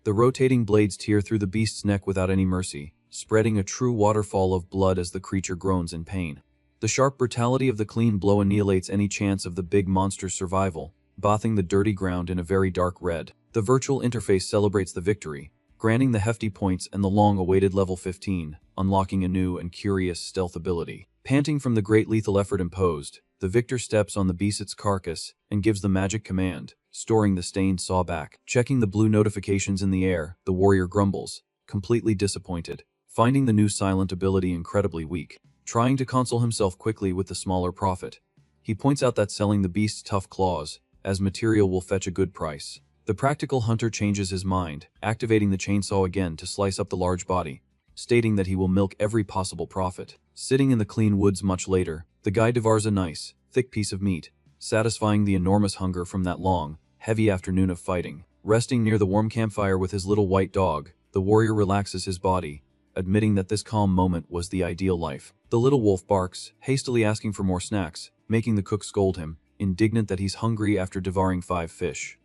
S1: The rotating blades tear through the beast's neck without any mercy, spreading a true waterfall of blood as the creature groans in pain. The sharp brutality of the clean blow annihilates any chance of the big monster's survival, bathing the dirty ground in a very dark red. The virtual interface celebrates the victory, granting the hefty points and the long-awaited level 15, unlocking a new and curious stealth ability. Panting from the great lethal effort imposed, the victor steps on the beast's carcass and gives the magic command, storing the stained saw back. Checking the blue notifications in the air, the warrior grumbles, completely disappointed, finding the new silent ability incredibly weak. Trying to console himself quickly with the smaller profit, he points out that selling the beast's tough claws as material will fetch a good price. The practical hunter changes his mind, activating the chainsaw again to slice up the large body, stating that he will milk every possible profit. Sitting in the clean woods much later, the guy devours a nice, thick piece of meat, satisfying the enormous hunger from that long, heavy afternoon of fighting. Resting near the warm campfire with his little white dog, the warrior relaxes his body, admitting that this calm moment was the ideal life. The little wolf barks, hastily asking for more snacks, making the cook scold him, indignant that he's hungry after devouring 5 fish.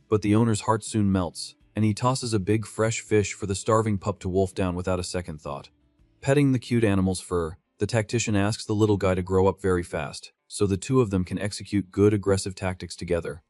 S1: But the owner's heart soon melts, and he tosses a big fresh fish for the starving pup to wolf down without a second thought. Petting the cute animal's fur, the tactician asks the little guy to grow up very fast, so the two of them can execute good aggressive tactics together.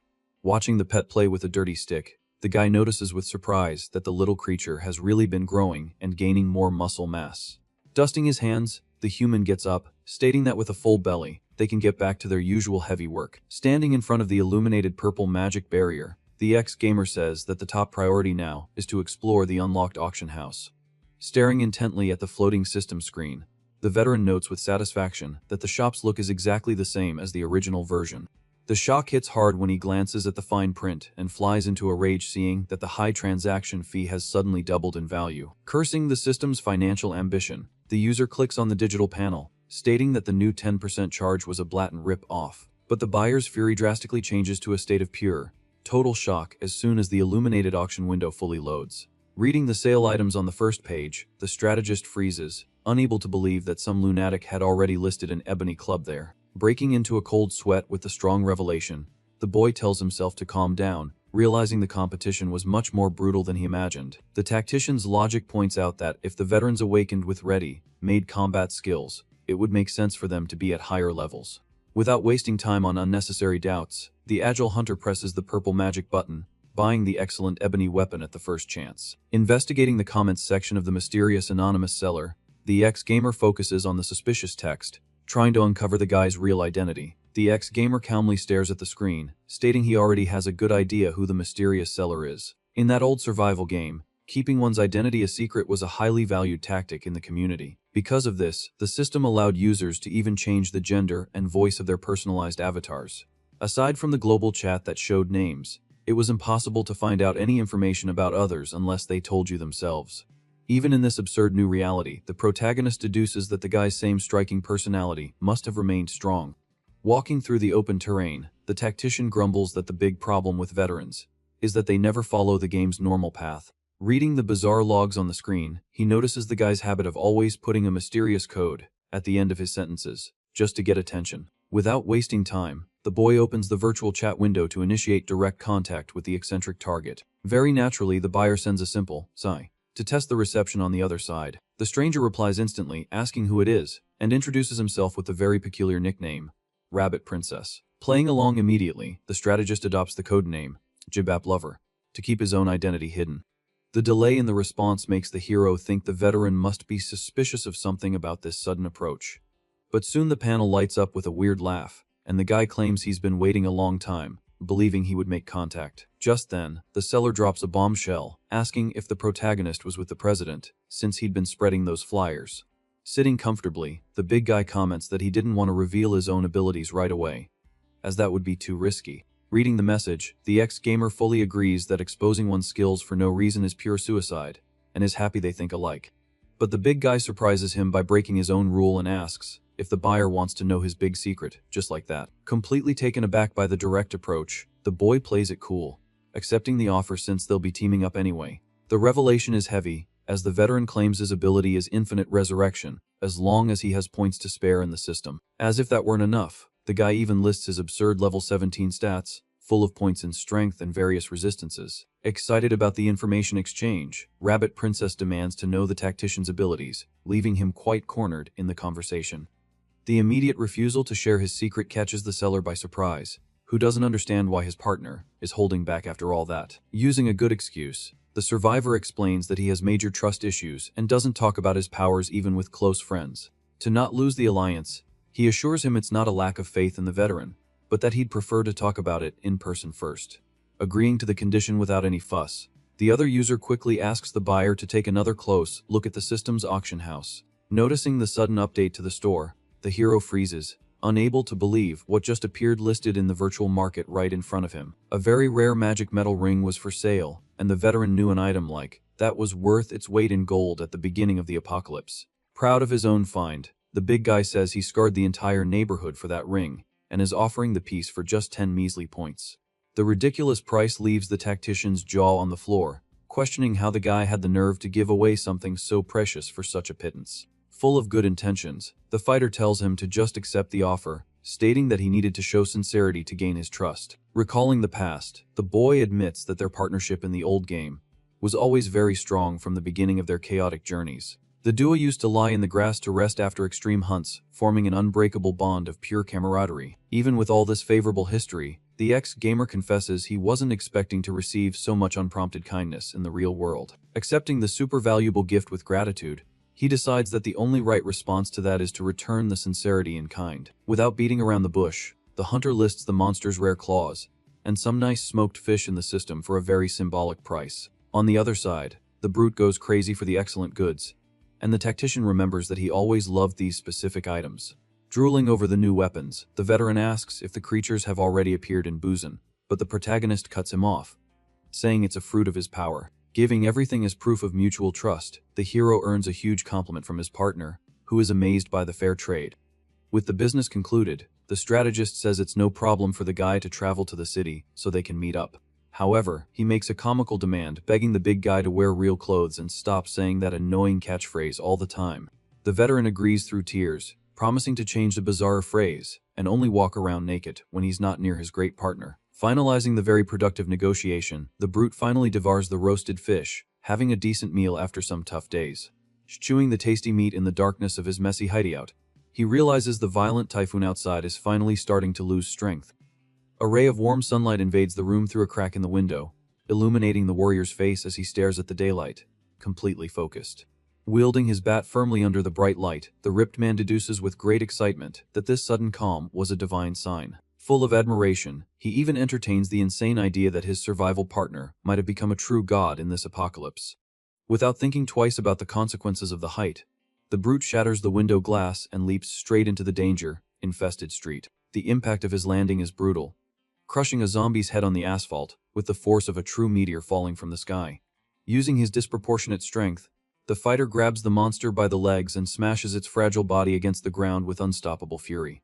S1: Watching the pet play with a dirty stick, the guy notices with surprise that the little creature has really been growing and gaining more muscle mass. Dusting his hands, the human gets up, stating that with a full belly, they can get back to their usual heavy work. Standing in front of the illuminated purple magic barrier, the ex-gamer says that the top priority now is to explore the unlocked auction house. Staring intently at the floating system screen, the veteran notes with satisfaction that the shop's look is exactly the same as the original version. The shock hits hard when he glances at the fine print and flies into a rage seeing that the high transaction fee has suddenly doubled in value. Cursing the system's financial ambition, the user clicks on the digital panel, stating that the new 10% charge was a blatant rip-off. But the buyer's fury drastically changes to a state of pure, total shock as soon as the illuminated auction window fully loads. Reading the sale items on the first page, the strategist freezes, unable to believe that some lunatic had already listed an ebony club there. Breaking into a cold sweat with the strong revelation, the boy tells himself to calm down, realizing the competition was much more brutal than he imagined. The tactician's logic points out that if the veterans awakened with ready-made combat skills, it would make sense for them to be at higher levels. Without wasting time on unnecessary doubts, the agile hunter presses the purple magic button, buying the excellent ebony weapon at the first chance. Investigating the comments section of the mysterious anonymous seller, the ex-gamer focuses on the suspicious text, trying to uncover the guy's real identity. The ex-gamer calmly stares at the screen, stating he already has a good idea who the mysterious seller is. In that old survival game, keeping one's identity a secret was a highly valued tactic in the community. Because of this, the system allowed users to even change the gender and voice of their personalized avatars. Aside from the global chat that showed names, it was impossible to find out any information about others unless they told you themselves. Even in this absurd new reality, the protagonist deduces that the guy's same striking personality must have remained strong. Walking through the open terrain, the tactician grumbles that the big problem with veterans is that they never follow the game's normal path. Reading the bizarre logs on the screen, he notices the guy's habit of always putting a mysterious code at the end of his sentences, just to get attention. Without wasting time, the boy opens the virtual chat window to initiate direct contact with the eccentric target. Very naturally, the buyer sends a simple sigh to test the reception on the other side. The stranger replies instantly, asking who it is, and introduces himself with the very peculiar nickname, Rabbit Princess. Playing along immediately, the strategist adopts the code name, Jibap Lover, to keep his own identity hidden. The delay in the response makes the hero think the veteran must be suspicious of something about this sudden approach. But soon the panel lights up with a weird laugh, and the guy claims he's been waiting a long time, believing he would make contact. Just then, the seller drops a bombshell, asking if the protagonist was with the president, since he'd been spreading those flyers. Sitting comfortably, the big guy comments that he didn't want to reveal his own abilities right away, as that would be too risky. Reading the message, the ex-gamer fully agrees that exposing one's skills for no reason is pure suicide, and is happy they think alike. But the big guy surprises him by breaking his own rule and asks if the buyer wants to know his big secret, just like that. Completely taken aback by the direct approach, the boy plays it cool, accepting the offer since they'll be teaming up anyway. The revelation is heavy, as the veteran claims his ability is infinite resurrection, as long as he has points to spare in the system. As if that weren't enough, the guy even lists his absurd level 17 stats, full of points in strength and various resistances. Excited about the information exchange, Rabbit Princess demands to know the tactician's abilities, leaving him quite cornered in the conversation. The immediate refusal to share his secret catches the seller by surprise, who doesn't understand why his partner is holding back after all that. Using a good excuse, the survivor explains that he has major trust issues and doesn't talk about his powers even with close friends. To not lose the alliance, he assures him it's not a lack of faith in the veteran, but that he'd prefer to talk about it in person first. Agreeing to the condition without any fuss, the other user quickly asks the buyer to take another close look at the system's auction house. Noticing the sudden update to the store, the hero freezes, unable to believe what just appeared listed in the virtual market right in front of him. A very rare magic metal ring was for sale, and the veteran knew an item like that was worth its weight in gold at the beginning of the apocalypse. Proud of his own find, the big guy says he scarred the entire neighborhood for that ring, and is offering the piece for just 10 measly points. The ridiculous price leaves the tactician's jaw on the floor, questioning how the guy had the nerve to give away something so precious for such a pittance. Full of good intentions, the fighter tells him to just accept the offer, stating that he needed to show sincerity to gain his trust. Recalling the past, the boy admits that their partnership in the old game was always very strong from the beginning of their chaotic journeys. The duo used to lie in the grass to rest after extreme hunts, forming an unbreakable bond of pure camaraderie. Even with all this favorable history, the ex-gamer confesses he wasn't expecting to receive so much unprompted kindness in the real world. Accepting the super valuable gift with gratitude, he decides that the only right response to that is to return the sincerity in kind. Without beating around the bush, the hunter lists the monster's rare claws and some nice smoked fish in the system for a very symbolic price. On the other side, the brute goes crazy for the excellent goods, and the tactician remembers that he always loved these specific items. Drooling over the new weapons, the veteran asks if the creatures have already appeared in Busan, but the protagonist cuts him off, saying it's a fruit of his power. Giving everything as proof of mutual trust, the hero earns a huge compliment from his partner, who is amazed by the fair trade. With the business concluded, the strategist says it's no problem for the guy to travel to the city so they can meet up. However, he makes a comical demand, begging the big guy to wear real clothes and stop saying that annoying catchphrase all the time. The veteran agrees through tears, promising to change the bizarre phrase and only walk around naked when he's not near his great partner. Finalizing the very productive negotiation, the brute finally devours the roasted fish, having a decent meal after some tough days. Chewing the tasty meat in the darkness of his messy hideout, he realizes the violent typhoon outside is finally starting to lose strength. A ray of warm sunlight invades the room through a crack in the window, illuminating the warrior's face as he stares at the daylight, completely focused. Wielding his bat firmly under the bright light, the ripped man deduces with great excitement that this sudden calm was a divine sign. Full of admiration, he even entertains the insane idea that his survival partner might have become a true god in this apocalypse. Without thinking twice about the consequences of the height, the brute shatters the window glass and leaps straight into the danger-infested street. The impact of his landing is brutal, crushing a zombie's head on the asphalt with the force of a true meteor falling from the sky. Using his disproportionate strength, the fighter grabs the monster by the legs and smashes its fragile body against the ground with unstoppable fury.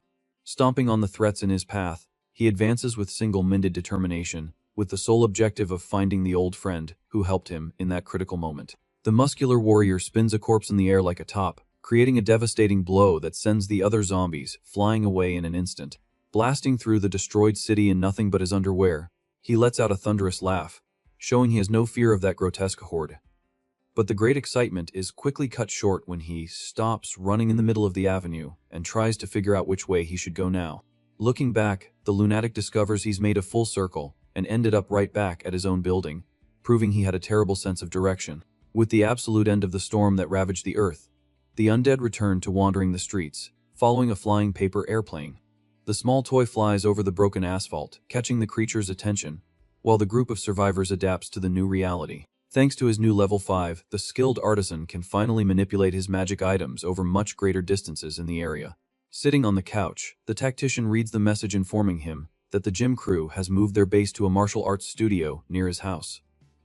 S1: Stomping on the threats in his path, he advances with single-minded determination, with the sole objective of finding the old friend who helped him in that critical moment. The muscular warrior spins a corpse in the air like a top, creating a devastating blow that sends the other zombies flying away in an instant. Blasting through the destroyed city in nothing but his underwear, he lets out a thunderous laugh, showing he has no fear of that grotesque horde. But the great excitement is quickly cut short when he stops running in the middle of the avenue and tries to figure out which way he should go now. Looking back, the lunatic discovers he's made a full circle and ended up right back at his own building, proving he had a terrible sense of direction. With the absolute end of the storm that ravaged the earth, the undead return to wandering the streets, following a flying paper airplane. The small toy flies over the broken asphalt, catching the creature's attention, while the group of survivors adapts to the new reality. Thanks to his new level 5, the skilled artisan can finally manipulate his magic items over much greater distances in the area. Sitting on the couch, the tactician reads the message informing him that the gym crew has moved their base to a martial arts studio near his house.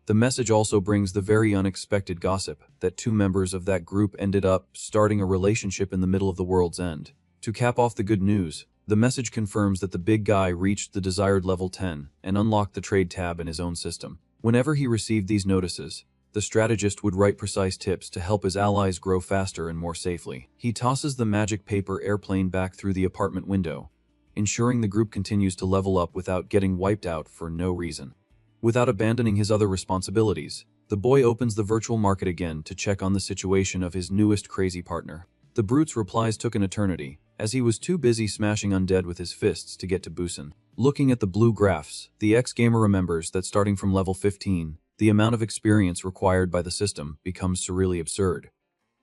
S1: The message also brings the very unexpected gossip that 2 members of that group ended up starting a relationship in the middle of the world's end. To cap off the good news, the message confirms that the big guy reached the desired level 10 and unlocked the trade tab in his own system. Whenever he received these notices, the strategist would write precise tips to help his allies grow faster and more safely. He tosses the magic paper airplane back through the apartment window, ensuring the group continues to level up without getting wiped out for no reason. Without abandoning his other responsibilities, the boy opens the virtual market again to check on the situation of his newest crazy partner. The brute's replies took an eternity, as he was too busy smashing undead with his fists to get to Busan. Looking at the blue graphs, the ex-gamer remembers that starting from level 15, the amount of experience required by the system becomes surreally absurd.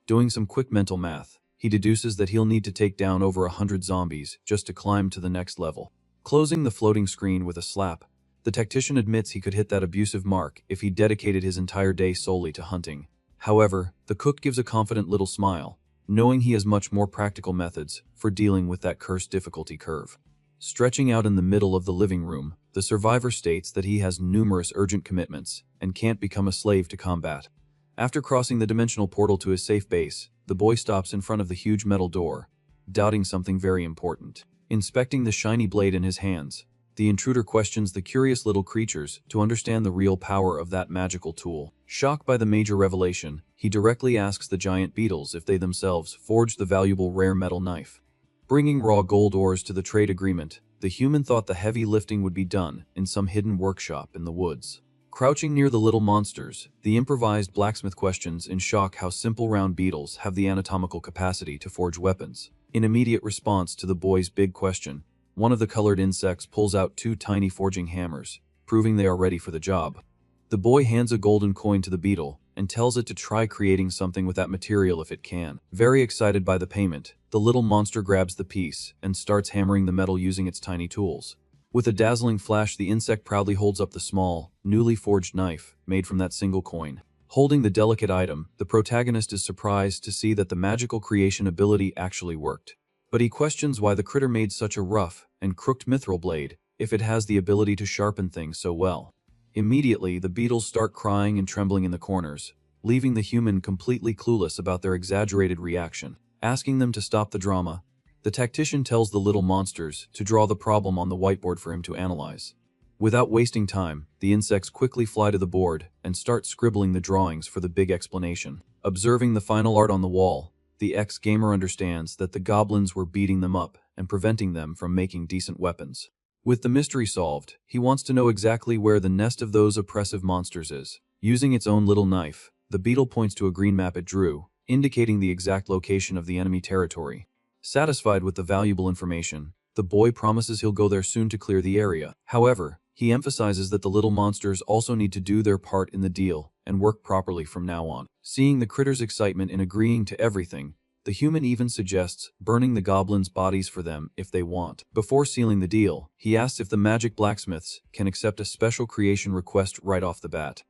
S1: Doing some quick mental math, he deduces that he'll need to take down over 100 zombies just to climb to the next level. Closing the floating screen with a slap, the tactician admits he could hit that abusive mark if he dedicated his entire day solely to hunting. However, the cook gives a confident little smile, knowing he has much more practical methods for dealing with that cursed difficulty curve. Stretching out in the middle of the living room, the survivor states that he has numerous urgent commitments and can't become a slave to combat. After crossing the dimensional portal to his safe base, the boy stops in front of the huge metal door, doubting something very important. Inspecting the shiny blade in his hands, the intruder questions the curious little creatures to understand the real power of that magical tool. Shocked by the major revelation, he directly asks the giant beetles if they themselves forged the valuable rare metal knife. Bringing raw gold ores to the trade agreement, the human thought the heavy lifting would be done in some hidden workshop in the woods. Crouching near the little monsters, the improvised blacksmith questions in shock how simple round beetles have the anatomical capacity to forge weapons. In immediate response to the boy's big question, one of the colored insects pulls out 2 tiny forging hammers, proving they are ready for the job. The boy hands a golden coin to the beetle and tells it to try creating something with that material if it can. Very excited by the payment, the little monster grabs the piece and starts hammering the metal using its tiny tools. With a dazzling flash, the insect proudly holds up the small, newly forged knife made from that single coin. Holding the delicate item, the protagonist is surprised to see that the magical creation ability actually worked. But he questions why the critter made such a rough and crooked mithril blade if it has the ability to sharpen things so well. Immediately, the beetles start crying and trembling in the corners, leaving the human completely clueless about their exaggerated reaction. Asking them to stop the drama, the tactician tells the little monsters to draw the problem on the whiteboard for him to analyze. Without wasting time, the insects quickly fly to the board and start scribbling the drawings for the big explanation. Observing the final art on the wall, the ex-gamer understands that the goblins were beating them up and preventing them from making decent weapons. With the mystery solved, he wants to know exactly where the nest of those oppressive monsters is. Using its own little knife, the beetle points to a green map it drew, indicating the exact location of the enemy territory. Satisfied with the valuable information, the boy promises he'll go there soon to clear the area. However, he emphasizes that the little monsters also need to do their part in the deal and work properly from now on. Seeing the critter's excitement in agreeing to everything, the human even suggests burning the goblins' bodies for them if they want. Before sealing the deal, he asks if the magic blacksmiths can accept a special creation request right off the bat.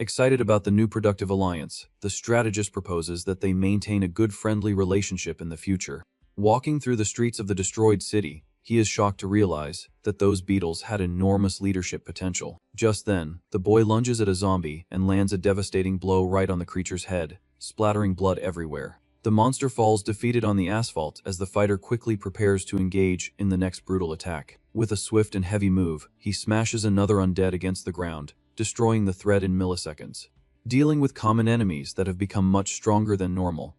S1: Excited about the new productive alliance, the strategist proposes that they maintain a good friendly relationship in the future. Walking through the streets of the destroyed city, he is shocked to realize that those beetles had enormous leadership potential. Just then, the boy lunges at a zombie and lands a devastating blow right on the creature's head, splattering blood everywhere. The monster falls defeated on the asphalt as the fighter quickly prepares to engage in the next brutal attack. With a swift and heavy move, he smashes another undead against the ground, destroying the threat in milliseconds. Dealing with common enemies that have become much stronger than normal,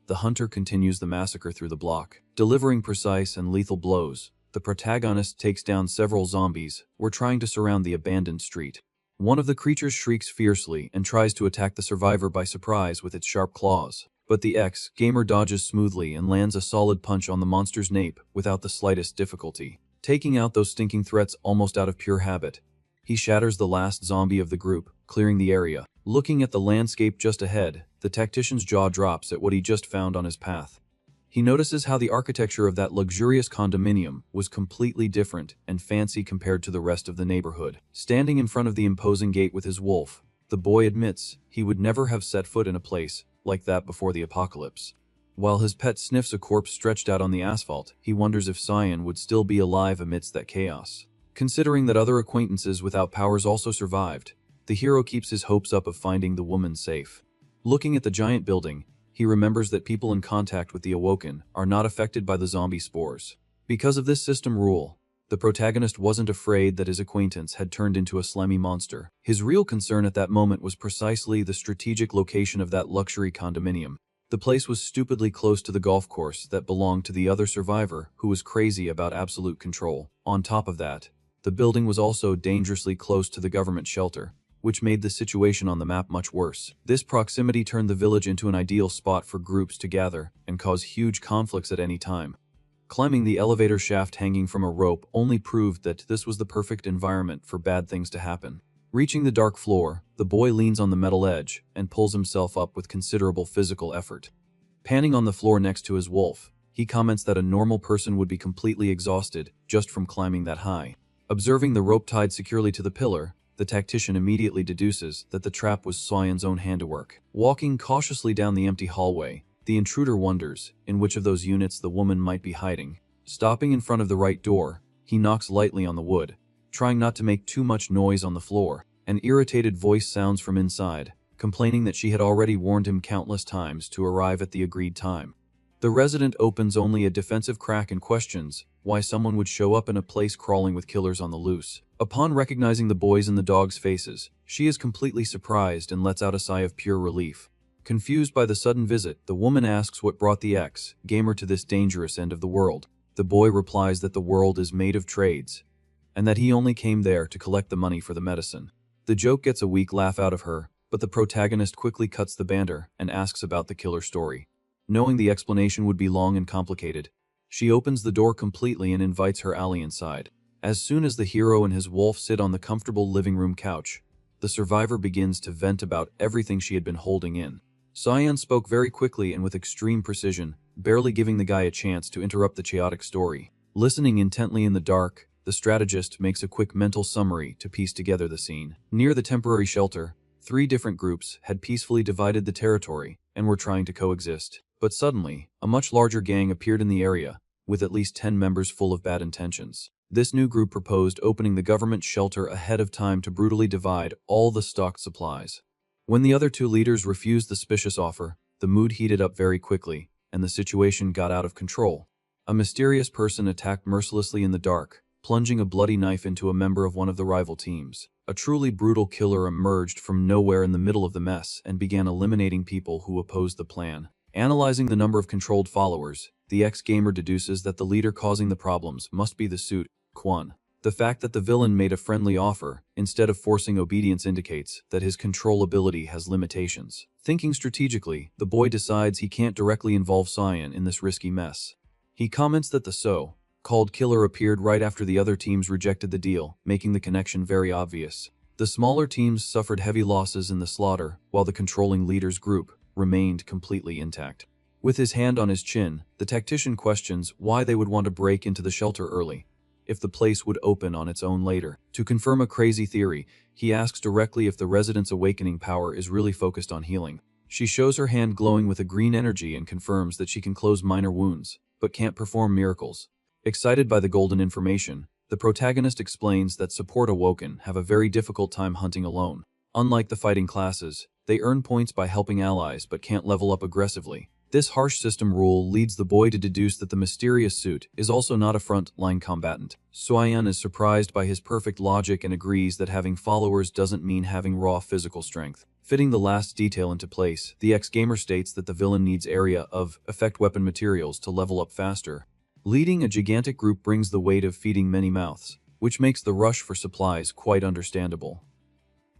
S1: the hunter continues the massacre through the block. Delivering precise and lethal blows, the protagonist takes down several zombies who are trying to surround the abandoned street. One of the creatures shrieks fiercely and tries to attack the survivor by surprise with its sharp claws. But the ex-gamer dodges smoothly and lands a solid punch on the monster's nape without the slightest difficulty, taking out those stinking threats almost out of pure habit. He shatters the last zombie of the group, clearing the area. Looking at the landscape just ahead, the tactician's jaw drops at what he just found on his path. He notices how the architecture of that luxurious condominium was completely different and fancy compared to the rest of the neighborhood. Standing in front of the imposing gate with his wolf, the boy admits he would never have set foot in a place like that before the apocalypse. While his pet sniffs a corpse stretched out on the asphalt, he wonders if Cyan would still be alive amidst that chaos. Considering that other acquaintances without powers also survived, the hero keeps his hopes up of finding the woman safe. Looking at the giant building, he remembers that people in contact with the Awoken are not affected by the zombie spores. Because of this system rule, the protagonist wasn't afraid that his acquaintance had turned into a slimy monster. His real concern at that moment was precisely the strategic location of that luxury condominium. The place was stupidly close to the golf course that belonged to the other survivor who was crazy about absolute control. On top of that, the building was also dangerously close to the government shelter, which made the situation on the map much worse. This proximity turned the village into an ideal spot for groups to gather and cause huge conflicts at any time. Climbing the elevator shaft hanging from a rope only proved that this was the perfect environment for bad things to happen. Reaching the dark floor, the boy leans on the metal edge and pulls himself up with considerable physical effort. Panning on the floor next to his wolf, he comments that a normal person would be completely exhausted just from climbing that high. Observing the rope tied securely to the pillar, the tactician immediately deduces that the trap was Cyan's own handiwork. Walking cautiously down the empty hallway, the intruder wonders in which of those units the woman might be hiding. Stopping in front of the right door, he knocks lightly on the wood, trying not to make too much noise on the floor. An irritated voice sounds from inside, complaining that she had already warned him countless times to arrive at the agreed time. The resident opens only a defensive crack and questions why someone would show up in a place crawling with killers on the loose. Upon recognizing the boys' and the dogs' faces, she is completely surprised and lets out a sigh of pure relief. Confused by the sudden visit, the woman asks what brought the ex-gamer to this dangerous end of the world. The boy replies that the world is made of trades, and that he only came there to collect the money for the medicine. The joke gets a weak laugh out of her, but the protagonist quickly cuts the banter and asks about the killer story. Knowing the explanation would be long and complicated, she opens the door completely and invites her ally inside. As soon as the hero and his wolf sit on the comfortable living room couch, the survivor begins to vent about everything she had been holding in. Cyan spoke very quickly and with extreme precision, barely giving the guy a chance to interrupt the chaotic story. Listening intently in the dark, the strategist makes a quick mental summary to piece together the scene. Near the temporary shelter, 3 different groups had peacefully divided the territory and were trying to coexist. But suddenly, a much larger gang appeared in the area, with at least 10 members full of bad intentions. This new group proposed opening the government shelter ahead of time to brutally divide all the stocked supplies. When the other 2 leaders refused the suspicious offer, the mood heated up very quickly, and the situation got out of control. A mysterious person attacked mercilessly in the dark, plunging a bloody knife into a member of one of the rival teams. A truly brutal killer emerged from nowhere in the middle of the mess and began eliminating people who opposed the plan. Analyzing the number of controlled followers, the ex-gamer deduces that the leader causing the problems must be the suit, Quan. The fact that the villain made a friendly offer instead of forcing obedience indicates that his control ability has limitations. Thinking strategically, the boy decides he can't directly involve Cyan in this risky mess. He comments that the so-called killer appeared right after the other teams rejected the deal, making the connection very obvious. The smaller teams suffered heavy losses in the slaughter, while the controlling leader's group remained completely intact. With his hand on his chin, the tactician questions why they would want to break into the shelter early, if the place would open on its own later. To confirm a crazy theory, he asks directly if the resident's awakening power is really focused on healing. She shows her hand glowing with a green energy and confirms that she can close minor wounds, but can't perform miracles. Excited by the golden information, the protagonist explains that support Awoken have a very difficult time hunting alone. Unlike the fighting classes, they earn points by helping allies but can't level up aggressively. This harsh system rule leads the boy to deduce that the mysterious suit is also not a front-line combatant. Soyeon is surprised by his perfect logic and agrees that having followers doesn't mean having raw physical strength. Fitting the last detail into place, the ex-gamer states that the villain needs area of effect weapon materials to level up faster. Leading a gigantic group brings the weight of feeding many mouths, which makes the rush for supplies quite understandable.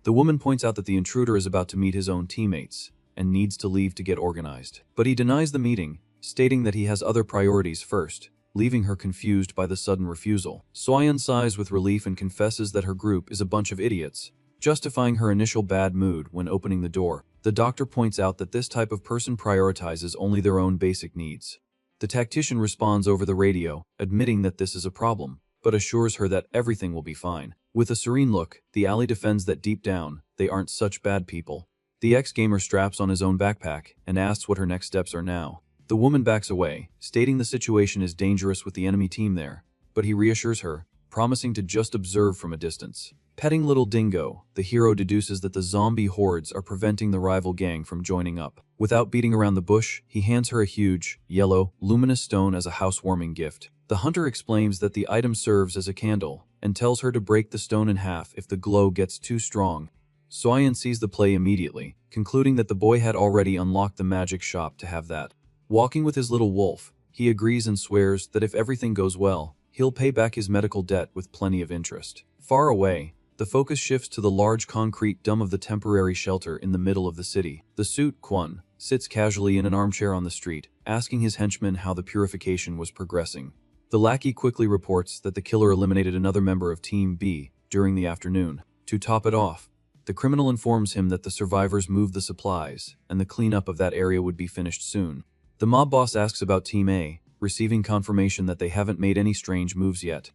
S1: The woman points out that the intruder is about to meet his own teammates and needs to leave to get organized. But he denies the meeting, stating that he has other priorities first, leaving her confused by the sudden refusal. Soyeon sighs with relief and confesses that her group is a bunch of idiots, justifying her initial bad mood when opening the door. The doctor points out that this type of person prioritizes only their own basic needs. The tactician responds over the radio, admitting that this is a problem, but assures her that everything will be fine. With a serene look, the ally defends that deep down, they aren't such bad people. The ex-gamer straps on his own backpack and asks what her next steps are now. The woman backs away, stating the situation is dangerous with the enemy team there, but he reassures her, promising to just observe from a distance. Petting little Dingo, the hero deduces that the zombie hordes are preventing the rival gang from joining up. Without beating around the bush, he hands her a huge, yellow, luminous stone as a housewarming gift. The hunter explains that the item serves as a candle and tells her to break the stone in half if the glow gets too strong. Soyeon sees the play immediately, concluding that the boy had already unlocked the magic shop to have that. Walking with his little wolf, he agrees and swears that if everything goes well, he'll pay back his medical debt with plenty of interest. Far away, the focus shifts to the large concrete dome of the temporary shelter in the middle of the city. The suit, Kwon, sits casually in an armchair on the street, asking his henchmen how the purification was progressing. The lackey quickly reports that the killer eliminated another member of Team B during the afternoon. To top it off, the criminal informs him that the survivors moved the supplies, and the cleanup of that area would be finished soon. The mob boss asks about Team A, receiving confirmation that they haven't made any strange moves yet.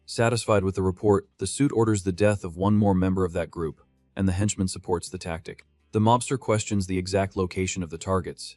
S1: Satisfied with the report, the suit orders the death of one more member of that group, and the henchman supports the tactic. The mobster questions the exact location of the targets,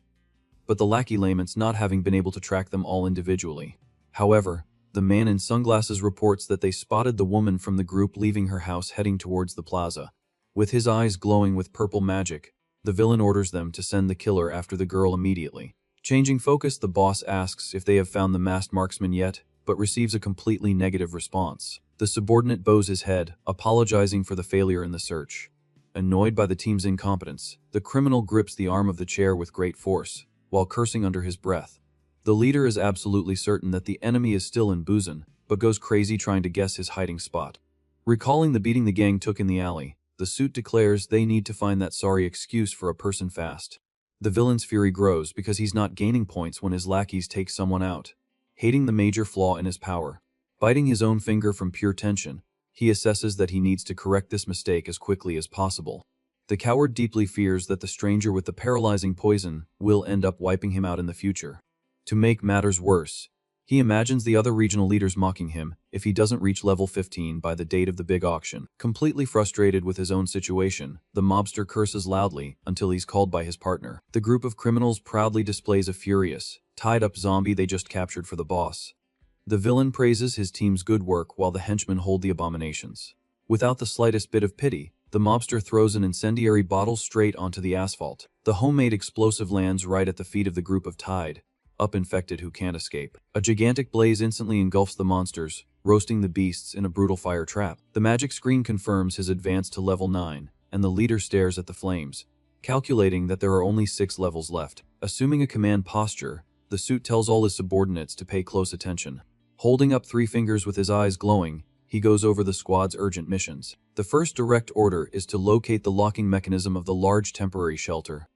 S1: but the lackey laments not having been able to track them all individually. However, the man in sunglasses reports that they spotted the woman from the group leaving her house heading towards the plaza. With his eyes glowing with purple magic, the villain orders them to send the killer after the girl immediately. Changing focus, the boss asks if they have found the masked marksman yet, but receives a completely negative response. The subordinate bows his head, apologizing for the failure in the search. Annoyed by the team's incompetence, the criminal grips the arm of the chair with great force, while cursing under his breath. The leader is absolutely certain that the enemy is still in Busan, but goes crazy trying to guess his hiding spot. Recalling the beating the gang took in the alley, the suit declares they need to find that sorry excuse for a person fast. The villain's fury grows because he's not gaining points when his lackeys take someone out, hating the major flaw in his power. Biting his own finger from pure tension, he assesses that he needs to correct this mistake as quickly as possible. The coward deeply fears that the stranger with the paralyzing poison will end up wiping him out in the future. To make matters worse, he imagines the other regional leaders mocking him if he doesn't reach level 15 by the date of the big auction. Completely frustrated with his own situation, the mobster curses loudly until he's called by his partner. The group of criminals proudly displays a furious, tied-up zombie they just captured for the boss. The villain praises his team's good work while the henchmen hold the abominations. Without the slightest bit of pity, the mobster throws an incendiary bottle straight onto the asphalt. The homemade explosive lands right at the feet of the group of tied-up infected who can't escape. A gigantic blaze instantly engulfs the monsters, roasting the beasts in a brutal fire trap. The magic screen confirms his advance to level 9, and the leader stares at the flames, calculating that there are only 6 levels left. Assuming a command posture, the suit tells all his subordinates to pay close attention. Holding up 3 fingers with his eyes glowing, he goes over the squad's urgent missions. The first direct order is to locate the locking mechanism of the large temporary shelter.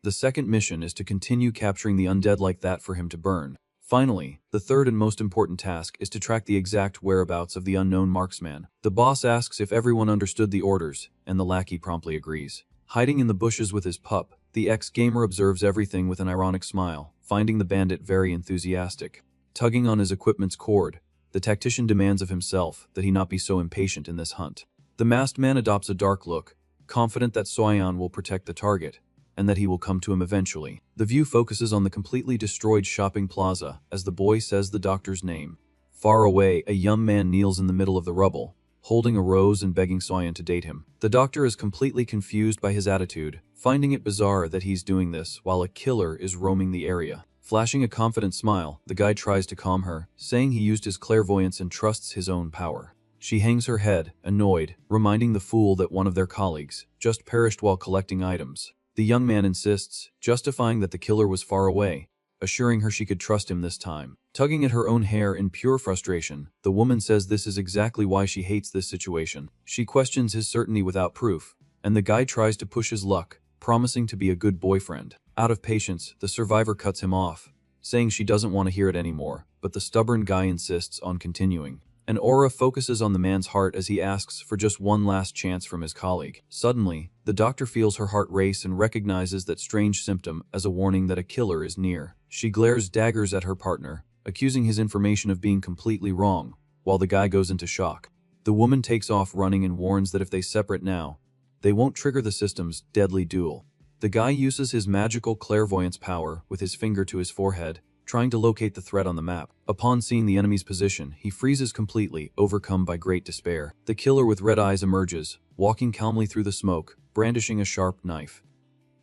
S1: The second mission is to continue capturing the undead like that for him to burn. Finally, the third and most important task is to track the exact whereabouts of the unknown marksman. The boss asks if everyone understood the orders, and the lackey promptly agrees. Hiding in the bushes with his pup, the ex-gamer observes everything with an ironic smile, finding the bandit very enthusiastic. Tugging on his equipment's cord, the tactician demands of himself that he not be so impatient in this hunt. The masked man adopts a dark look, confident that Soyeon will protect the target, and that he will come to him eventually. The view focuses on the completely destroyed shopping plaza as the boy says the doctor's name. Far away, a young man kneels in the middle of the rubble, holding a rose and begging Soyeon to date him. The doctor is completely confused by his attitude, finding it bizarre that he's doing this while a killer is roaming the area. Flashing a confident smile, the guy tries to calm her, saying he used his clairvoyance and trusts his own power. She hangs her head, annoyed, reminding the fool that one of their colleagues just perished while collecting items. The young man insists, justifying that the killer was far away, assuring her she could trust him this time. Tugging at her own hair in pure frustration, the woman says this is exactly why she hates this situation. She questions his certainty without proof, and the guy tries to push his luck, promising to be a good boyfriend. Out of patience, the survivor cuts him off, saying she doesn't want to hear it anymore, but the stubborn guy insists on continuing. An aura focuses on the man's heart as he asks for just one last chance from his colleague. Suddenly, the doctor feels her heart race and recognizes that strange symptom as a warning that a killer is near. She glares daggers at her partner, accusing his information of being completely wrong, while the guy goes into shock. The woman takes off running and warns that if they separate now, they won't trigger the system's deadly duel. The guy uses his magical clairvoyance power with his finger to his forehead, trying to locate the threat on the map. Upon seeing the enemy's position, he freezes completely, overcome by great despair. The killer with red eyes emerges, walking calmly through the smoke, brandishing a sharp knife.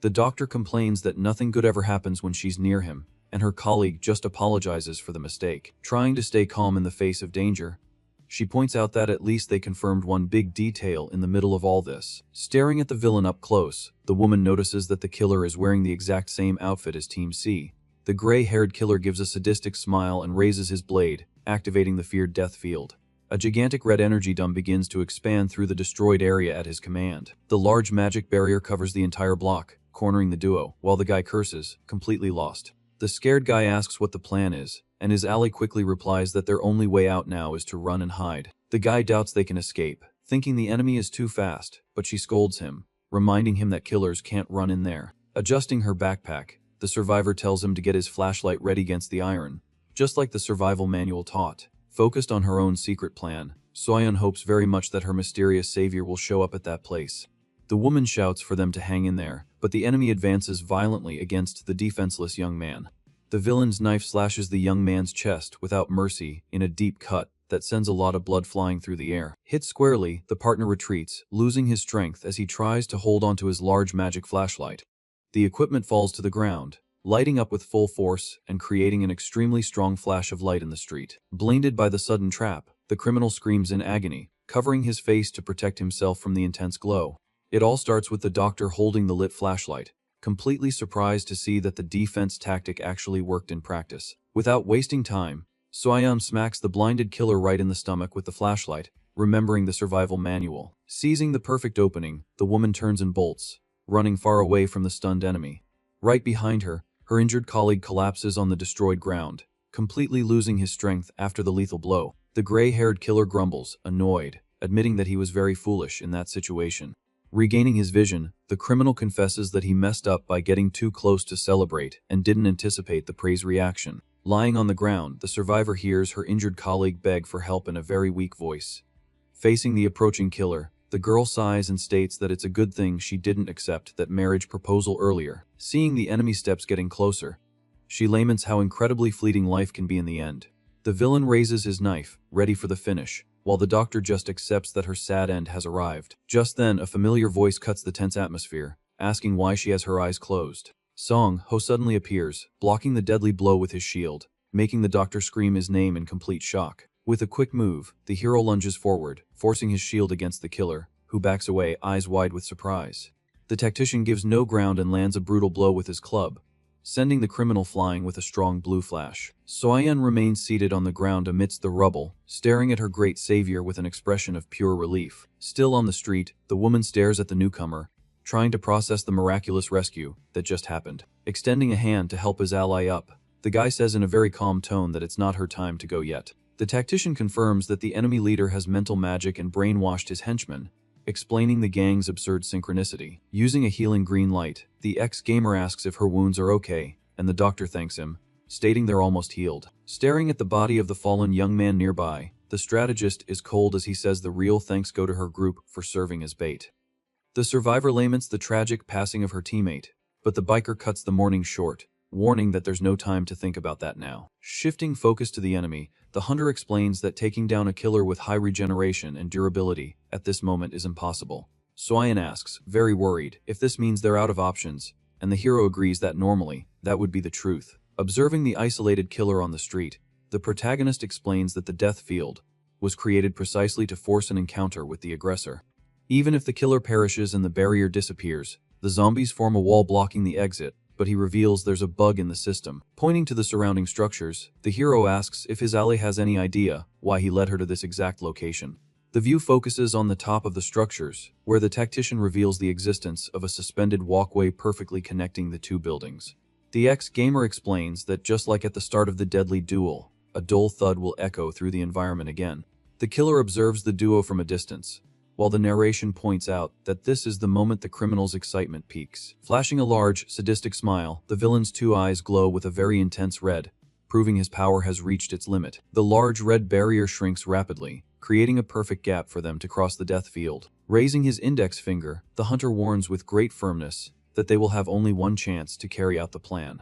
S1: The doctor complains that nothing good ever happens when she's near him, and her colleague just apologizes for the mistake. Trying to stay calm in the face of danger, she points out that at least they confirmed one big detail in the middle of all this. Staring at the villain up close, the woman notices that the killer is wearing the exact same outfit as Team C. The gray-haired killer gives a sadistic smile and raises his blade, activating the feared death field. A gigantic red energy dome begins to expand through the destroyed area at his command. The large magic barrier covers the entire block, cornering the duo, while the guy curses, completely lost. The scared guy asks what the plan is, and his ally quickly replies that their only way out now is to run and hide. The guy doubts they can escape, thinking the enemy is too fast, but she scolds him, reminding him that killers can't run in there. Adjusting her backpack, the survivor tells him to get his flashlight ready against the iron, just like the survival manual taught. Focused on her own secret plan, Soyeon hopes very much that her mysterious savior will show up at that place. The woman shouts for them to hang in there, but the enemy advances violently against the defenseless young man. The villain's knife slashes the young man's chest without mercy in a deep cut that sends a lot of blood flying through the air. Hit squarely, the partner retreats, losing his strength as he tries to hold onto his large magic flashlight. The equipment falls to the ground, lighting up with full force and creating an extremely strong flash of light in the street. Blinded by the sudden trap, the criminal screams in agony, covering his face to protect himself from the intense glow. It all starts with the doctor holding the lit flashlight, completely surprised to see that the defense tactic actually worked in practice. Without wasting time, Soyeon smacks the blinded killer right in the stomach with the flashlight, remembering the survival manual. Seizing the perfect opening, the woman turns and bolts, running far away from the stunned enemy. Right behind her, her injured colleague collapses on the destroyed ground, completely losing his strength after the lethal blow. The gray-haired killer grumbles, annoyed, admitting that he was very foolish in that situation. Regaining his vision, the criminal confesses that he messed up by getting too close to celebrate and didn't anticipate the prey's reaction. Lying on the ground, the survivor hears her injured colleague beg for help in a very weak voice. Facing the approaching killer, the girl sighs and states that it's a good thing she didn't accept that marriage proposal earlier. Seeing the enemy steps getting closer, she laments how incredibly fleeting life can be in the end. The villain raises his knife, ready for the finish, while the doctor just accepts that her sad end has arrived. Just then, a familiar voice cuts the tense atmosphere, asking why she has her eyes closed. Song Ho suddenly appears, blocking the deadly blow with his shield, making the doctor scream his name in complete shock. With a quick move, the hero lunges forward, forcing his shield against the killer, who backs away, eyes wide with surprise. The tactician gives no ground and lands a brutal blow with his club, sending the criminal flying with a strong blue flash. Soyeon remains seated on the ground amidst the rubble, staring at her great savior with an expression of pure relief. Still on the street, the woman stares at the newcomer, trying to process the miraculous rescue that just happened. Extending a hand to help his ally up, the guy says in a very calm tone that it's not her time to go yet. The tactician confirms that the enemy leader has mental magic and brainwashed his henchmen, explaining the gang's absurd synchronicity. Using a healing green light, the ex-gamer asks if her wounds are okay, and the doctor thanks him, stating they're almost healed. Staring at the body of the fallen young man nearby, the strategist is cold as he says the real thanks go to her group for serving as bait. The survivor laments the tragic passing of her teammate, but the biker cuts the mourning short, warning that there's no time to think about that now. Shifting focus to the enemy, the hunter explains that taking down a killer with high regeneration and durability at this moment is impossible. Soyan asks, very worried, if this means they're out of options, and the hero agrees that normally, that would be the truth. Observing the isolated killer on the street, the protagonist explains that the death field was created precisely to force an encounter with the aggressor. Even if the killer perishes and the barrier disappears, the zombies form a wall blocking the exit, but he reveals there's a bug in the system. Pointing to the surrounding structures, the hero asks if his ally has any idea why he led her to this exact location. The view focuses on the top of the structures, where the tactician reveals the existence of a suspended walkway perfectly connecting the two buildings. The ex-gamer explains that just like at the start of the deadly duel, a dull thud will echo through the environment again. The killer observes the duo from a distance, while the narration points out that this is the moment the criminal's excitement peaks. Flashing a large, sadistic smile, the villain's two eyes glow with a very intense red, proving his power has reached its limit. The large red barrier shrinks rapidly, creating a perfect gap for them to cross the death field. Raising his index finger, the hunter warns with great firmness that they will have only one chance to carry out the plan.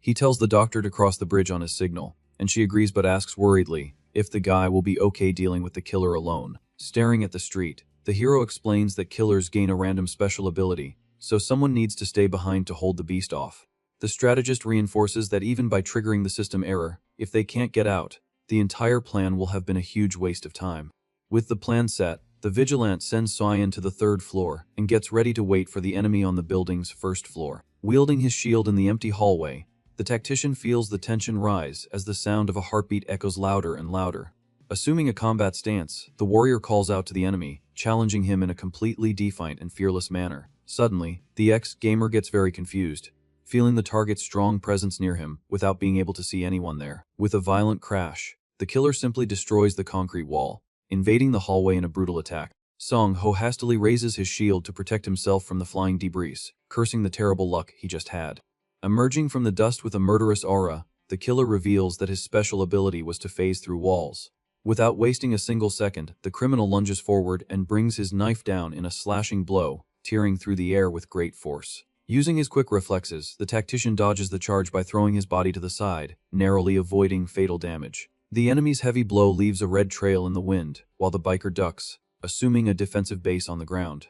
S1: He tells the doctor to cross the bridge on his signal, and she agrees but asks worriedly if the guy will be okay dealing with the killer alone. Staring at the street, the hero explains that killers gain a random special ability, so someone needs to stay behind to hold the beast off. The strategist reinforces that even by triggering the system error, if they can't get out, the entire plan will have been a huge waste of time. With the plan set, the vigilante sends Soyan to the third floor and gets ready to wait for the enemy on the building's first floor. Wielding his shield in the empty hallway, the tactician feels the tension rise as the sound of a heartbeat echoes louder and louder. Assuming a combat stance, the warrior calls out to the enemy, challenging him in a completely defiant and fearless manner. Suddenly, the ex-gamer gets very confused, feeling the target's strong presence near him without being able to see anyone there. With a violent crash, the killer simply destroys the concrete wall, invading the hallway in a brutal attack. Song Ho hastily raises his shield to protect himself from the flying debris, cursing the terrible luck he just had. Emerging from the dust with a murderous aura, the killer reveals that his special ability was to phase through walls. Without wasting a single second, the criminal lunges forward and brings his knife down in a slashing blow, tearing through the air with great force. Using his quick reflexes, the tactician dodges the charge by throwing his body to the side, narrowly avoiding fatal damage. The enemy's heavy blow leaves a red trail in the wind, while the biker ducks, assuming a defensive base on the ground.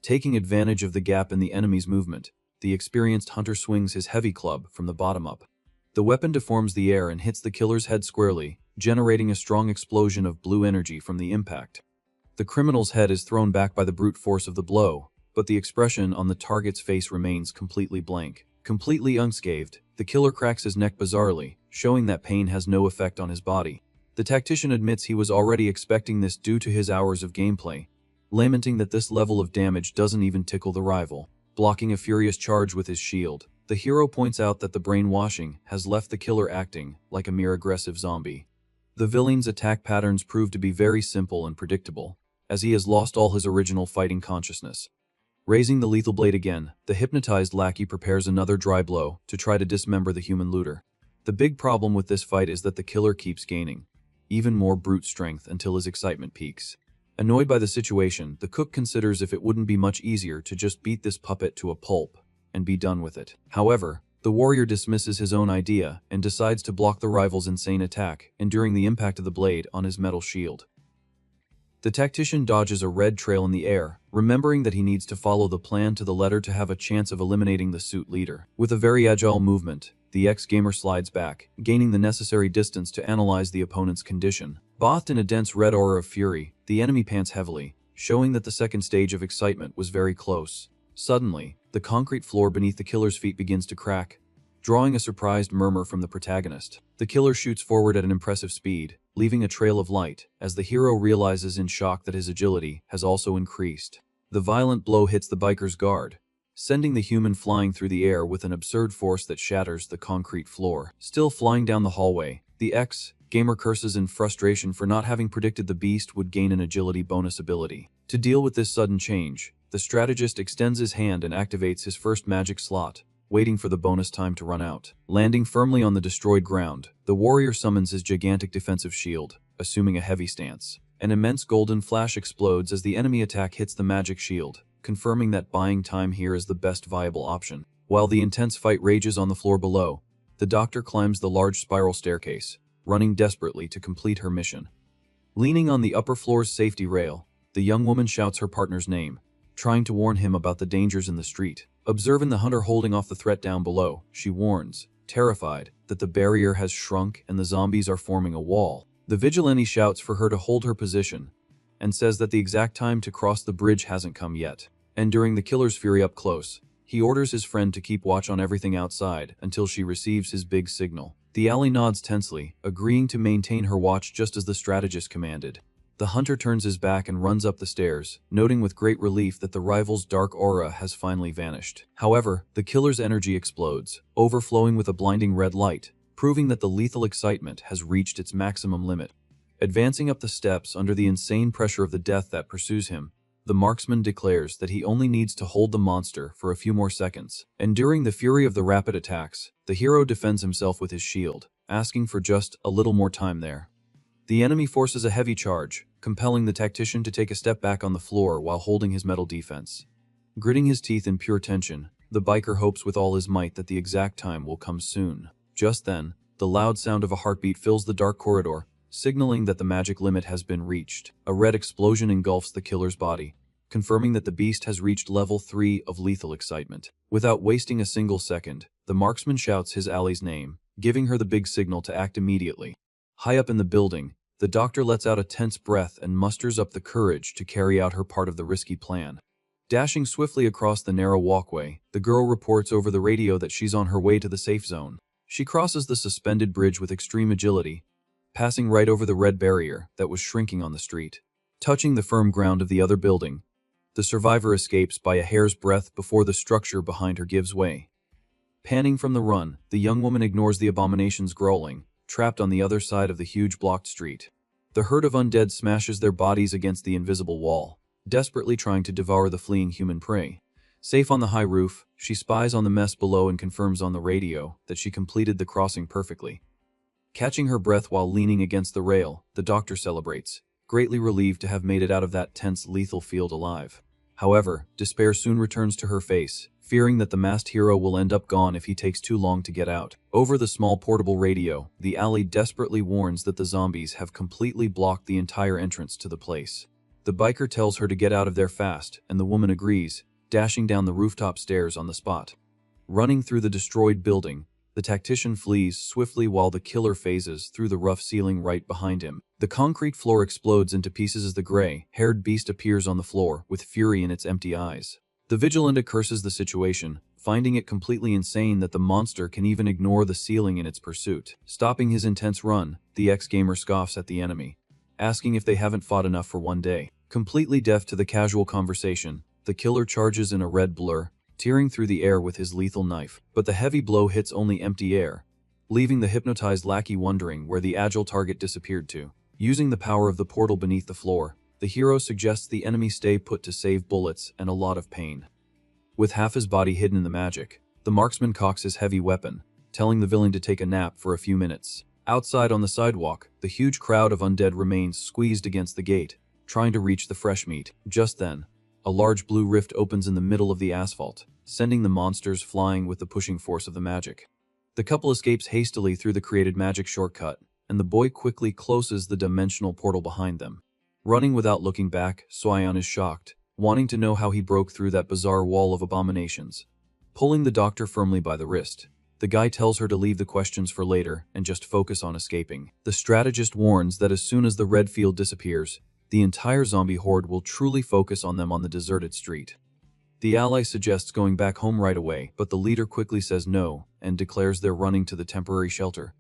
S1: Taking advantage of the gap in the enemy's movement, the experienced hunter swings his heavy club from the bottom up. The weapon deforms the air and hits the killer's head squarely, generating a strong explosion of blue energy from the impact. The criminal's head is thrown back by the brute force of the blow, but the expression on the target's face remains completely blank. Completely unscathed, the killer cracks his neck bizarrely, showing that pain has no effect on his body. The tactician admits he was already expecting this due to his hours of gameplay, lamenting that this level of damage doesn't even tickle the rival. Blocking a furious charge with his shield, the hero points out that the brainwashing has left the killer acting like a mere aggressive zombie. The villain's attack patterns prove to be very simple and predictable, as he has lost all his original fighting consciousness. Raising the lethal blade again, the hypnotized lackey prepares another dry blow to try to dismember the human looter. The big problem with this fight is that the killer keeps gaining even more brute strength until his excitement peaks. Annoyed by the situation, the cook considers if it wouldn't be much easier to just beat this puppet to a pulp and be done with it. However, the warrior dismisses his own idea and decides to block the rival's insane attack, enduring the impact of the blade on his metal shield. The tactician dodges a red trail in the air, remembering that he needs to follow the plan to the letter to have a chance of eliminating the suit leader. With a very agile movement, the ex-gamer slides back, gaining the necessary distance to analyze the opponent's condition. Bathed in a dense red aura of fury, the enemy pants heavily, showing that the second stage of excitement was very close. Suddenly, the concrete floor beneath the killer's feet begins to crack, drawing a surprised murmur from the protagonist. The killer shoots forward at an impressive speed, leaving a trail of light, as the hero realizes in shock that his agility has also increased. The violent blow hits the biker's guard, sending the human flying through the air with an absurd force that shatters the concrete floor. Still flying down the hallway, the ex-gamer curses in frustration for not having predicted the beast would gain an agility bonus ability. To deal with this sudden change, the strategist extends his hand and activates his first magic slot, waiting for the bonus time to run out. Landing firmly on the destroyed ground, the warrior summons his gigantic defensive shield, assuming a heavy stance. An immense golden flash explodes as the enemy attack hits the magic shield, confirming that buying time here is the best viable option. While the intense fight rages on the floor below, the doctor climbs the large spiral staircase, running desperately to complete her mission. Leaning on the upper floor's safety rail, the young woman shouts her partner's name, trying to warn him about the dangers in the street. Observing the hunter holding off the threat down below, she warns, terrified, that the barrier has shrunk and the zombies are forming a wall. The vigilante shouts for her to hold her position, and says that the exact time to cross the bridge hasn't come yet. And during the killer's fury up close, he orders his friend to keep watch on everything outside until she receives his big signal. The ally nods tensely, agreeing to maintain her watch just as the strategist commanded. The hunter turns his back and runs up the stairs, noting with great relief that the rival's dark aura has finally vanished. However, the killer's energy explodes, overflowing with a blinding red light, proving that the lethal excitement has reached its maximum limit. Advancing up the steps under the insane pressure of the death that pursues him, the marksman declares that he only needs to hold the monster for a few more seconds. And during the fury of the rapid attacks, the hero defends himself with his shield, asking for just a little more time there. The enemy forces a heavy charge, compelling the tactician to take a step back on the floor while holding his metal defense. Gritting his teeth in pure tension, the biker hopes with all his might that the exact time will come soon. Just then, the loud sound of a heartbeat fills the dark corridor, signaling that the magic limit has been reached. A red explosion engulfs the killer's body, confirming that the beast has reached level 3 of lethal excitement. Without wasting a single second, the marksman shouts his ally's name, giving her the big signal to act immediately. High up in the building, the doctor lets out a tense breath and musters up the courage to carry out her part of the risky plan. Dashing swiftly across the narrow walkway, the girl reports over the radio that she's on her way to the safe zone. She crosses the suspended bridge with extreme agility, passing right over the red barrier that was shrinking on the street. Touching the firm ground of the other building, the survivor escapes by a hair's breadth before the structure behind her gives way. Panting from the run, the young woman ignores the abomination's growling, trapped on the other side of the huge blocked street. The herd of undead smashes their bodies against the invisible wall, desperately trying to devour the fleeing human prey. Safe on the high roof, she spies on the mess below and confirms on the radio that she completed the crossing perfectly. Catching her breath while leaning against the rail, the doctor celebrates, greatly relieved to have made it out of that tense, lethal field alive. However, despair soon returns to her face, fearing that the masked hero will end up gone if he takes too long to get out. Over the small portable radio, the ally desperately warns that the zombies have completely blocked the entire entrance to the place. The biker tells her to get out of there fast, and the woman agrees, dashing down the rooftop stairs on the spot. Running through the destroyed building, the tactician flees swiftly while the killer phases through the rough ceiling right behind him. The concrete floor explodes into pieces as the gray-haired beast appears on the floor with fury in its empty eyes. The vigilante curses the situation, finding it completely insane that the monster can even ignore the ceiling in its pursuit. Stopping his intense run, the ex-gamer scoffs at the enemy, asking if they haven't fought enough for one day. Completely deaf to the casual conversation, the killer charges in a red blur, tearing through the air with his lethal knife. But the heavy blow hits only empty air, leaving the hypnotized lackey wondering where the agile target disappeared to. Using the power of the portal beneath the floor, the hero suggests the enemy stay put to save bullets and a lot of pain. With half his body hidden in the magic, the marksman cocks his heavy weapon, telling the villain to take a nap for a few minutes. Outside on the sidewalk, the huge crowd of undead remains squeezed against the gate, trying to reach the fresh meat. Just then, a large blue rift opens in the middle of the asphalt, sending the monsters flying with the pushing force of the magic. The couple escapes hastily through the created magic shortcut, and the boy quickly closes the dimensional portal behind them. Running without looking back, Swayan is shocked, wanting to know how he broke through that bizarre wall of abominations. Pulling the doctor firmly by the wrist, the guy tells her to leave the questions for later and just focus on escaping. The strategist warns that as soon as the red field disappears, the entire zombie horde will truly focus on them on the deserted street. The ally suggests going back home right away, but the leader quickly says no and declares they're running to the temporary shelter.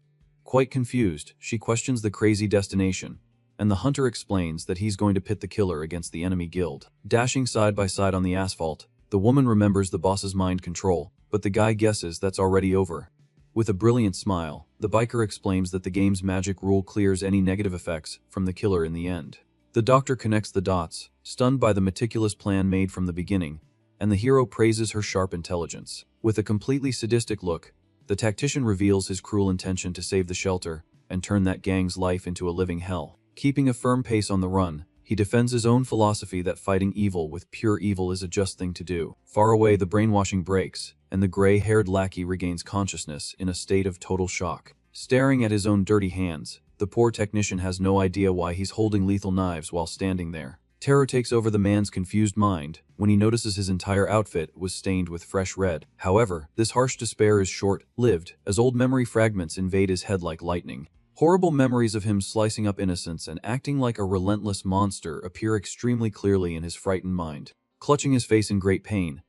S1: Quite confused, she questions the crazy destination, and the hunter explains that he's going to pit the killer against the enemy guild. Dashing side by side on the asphalt, the woman remembers the boss's mind control, but the guy guesses that's already over. With a brilliant smile, the biker explains that the game's magic rule clears any negative effects from the killer in the end. The doctor connects the dots, stunned by the meticulous plan made from the beginning, and the hero praises her sharp intelligence. With a completely sadistic look, the tactician reveals his cruel intention to save the shelter and turn that gang's life into a living hell. Keeping a firm pace on the run, He defends his own philosophy that fighting evil with pure evil is a just thing to do. Far away, the brainwashing breaks, and the gray-haired lackey regains consciousness in a state of total shock. Staring at his own dirty hands, the poor technician has no idea why he's holding lethal knives while standing there. Terror takes over the man's confused mind when he notices his entire outfit was stained with fresh red. However, this harsh despair is short-lived, as old memory fragments invade his head like lightning. Horrible memories of him slicing up innocents and acting like a relentless monster appear extremely clearly in his frightened mind. Clutching his face in great pain,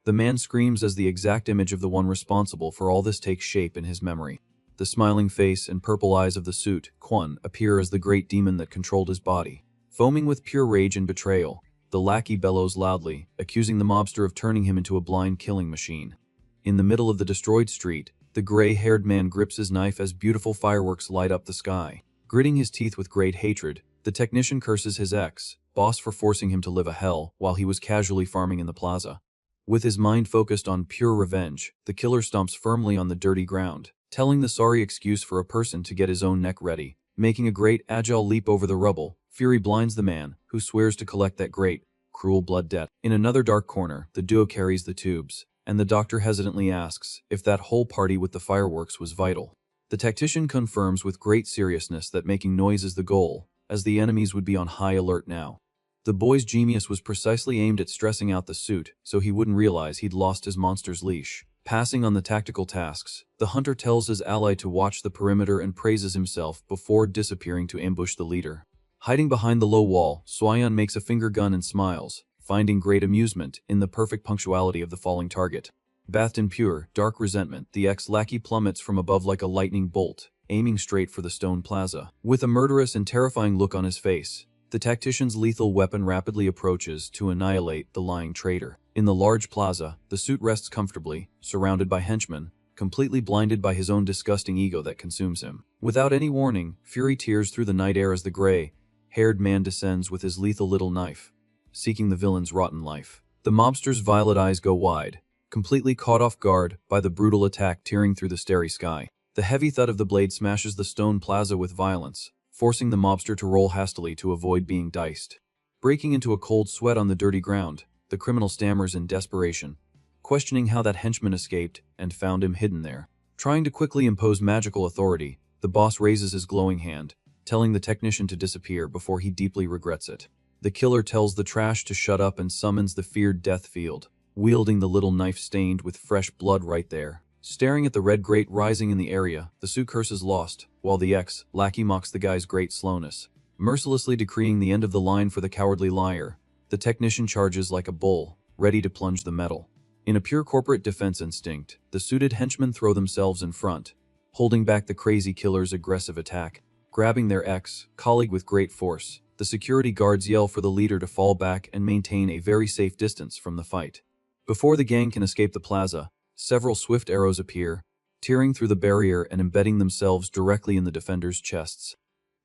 S1: the man screams as the exact image of the one responsible for all this takes shape in his memory. The smiling face and purple eyes of the suit, Kwon, appear as the great demon that controlled his body. Foaming with pure rage and betrayal, the lackey bellows loudly, accusing the mobster of turning him into a blind killing machine. In the middle of the destroyed street, the gray-haired man grips his knife as beautiful fireworks light up the sky. Gritting his teeth with great hatred, the technician curses his ex-boss for forcing him to live a hell while he was casually farming in the plaza. With his mind focused on pure revenge, the killer stomps firmly on the dirty ground, telling the sorry excuse for a person to get his own neck ready. Making a great, agile leap over the rubble, fury blinds the man, who swears to collect that great, cruel blood debt. In another dark corner, the duo carries the tubes, and the doctor hesitantly asks if that whole party with the fireworks was vital. The tactician confirms with great seriousness that making noise is the goal, as the enemies would be on high alert now. The boy's genius was precisely aimed at stressing out the suit, so he wouldn't realize he'd lost his monster's leash. Passing on the tactical tasks, the hunter tells his ally to watch the perimeter and praises himself before disappearing to ambush the leader. Hiding behind the low wall, Swayan makes a finger gun and smiles, finding great amusement in the perfect punctuality of the falling target. Bathed in pure, dark resentment, the ex-lackey plummets from above like a lightning bolt, aiming straight for the stone plaza. With a murderous and terrifying look on his face, the tactician's lethal weapon rapidly approaches to annihilate the lying traitor. In the large plaza, the suit rests comfortably, surrounded by henchmen, completely blinded by his own disgusting ego that consumes him. Without any warning, fury tears through the night air as the gray-haired man descends with his lethal little knife, seeking the villain's rotten life. The mobster's violet eyes go wide, completely caught off guard by the brutal attack tearing through the starry sky. The heavy thud of the blade smashes the stone plaza with violence, forcing the mobster to roll hastily to avoid being diced. Breaking into a cold sweat on the dirty ground, the criminal stammers in desperation, questioning how that henchman escaped and found him hidden there. Trying to quickly impose magical authority, the boss raises his glowing hand, telling the technician to disappear before he deeply regrets it. The killer tells the trash to shut up and summons the feared death field, wielding the little knife stained with fresh blood right there. Staring at the red grate rising in the area, the suit curses lost, while the ex-lackey mocks the guy's great slowness. Mercilessly decreeing the end of the line for the cowardly liar, the technician charges like a bull, ready to plunge the metal. In a pure corporate defense instinct, the suited henchmen throw themselves in front, holding back the crazy killer's aggressive attack. Grabbing their ex-colleague with great force, the security guards yell for the leader to fall back and maintain a very safe distance from the fight. Before the gang can escape the plaza, several swift arrows appear, tearing through the barrier and embedding themselves directly in the defenders' chests.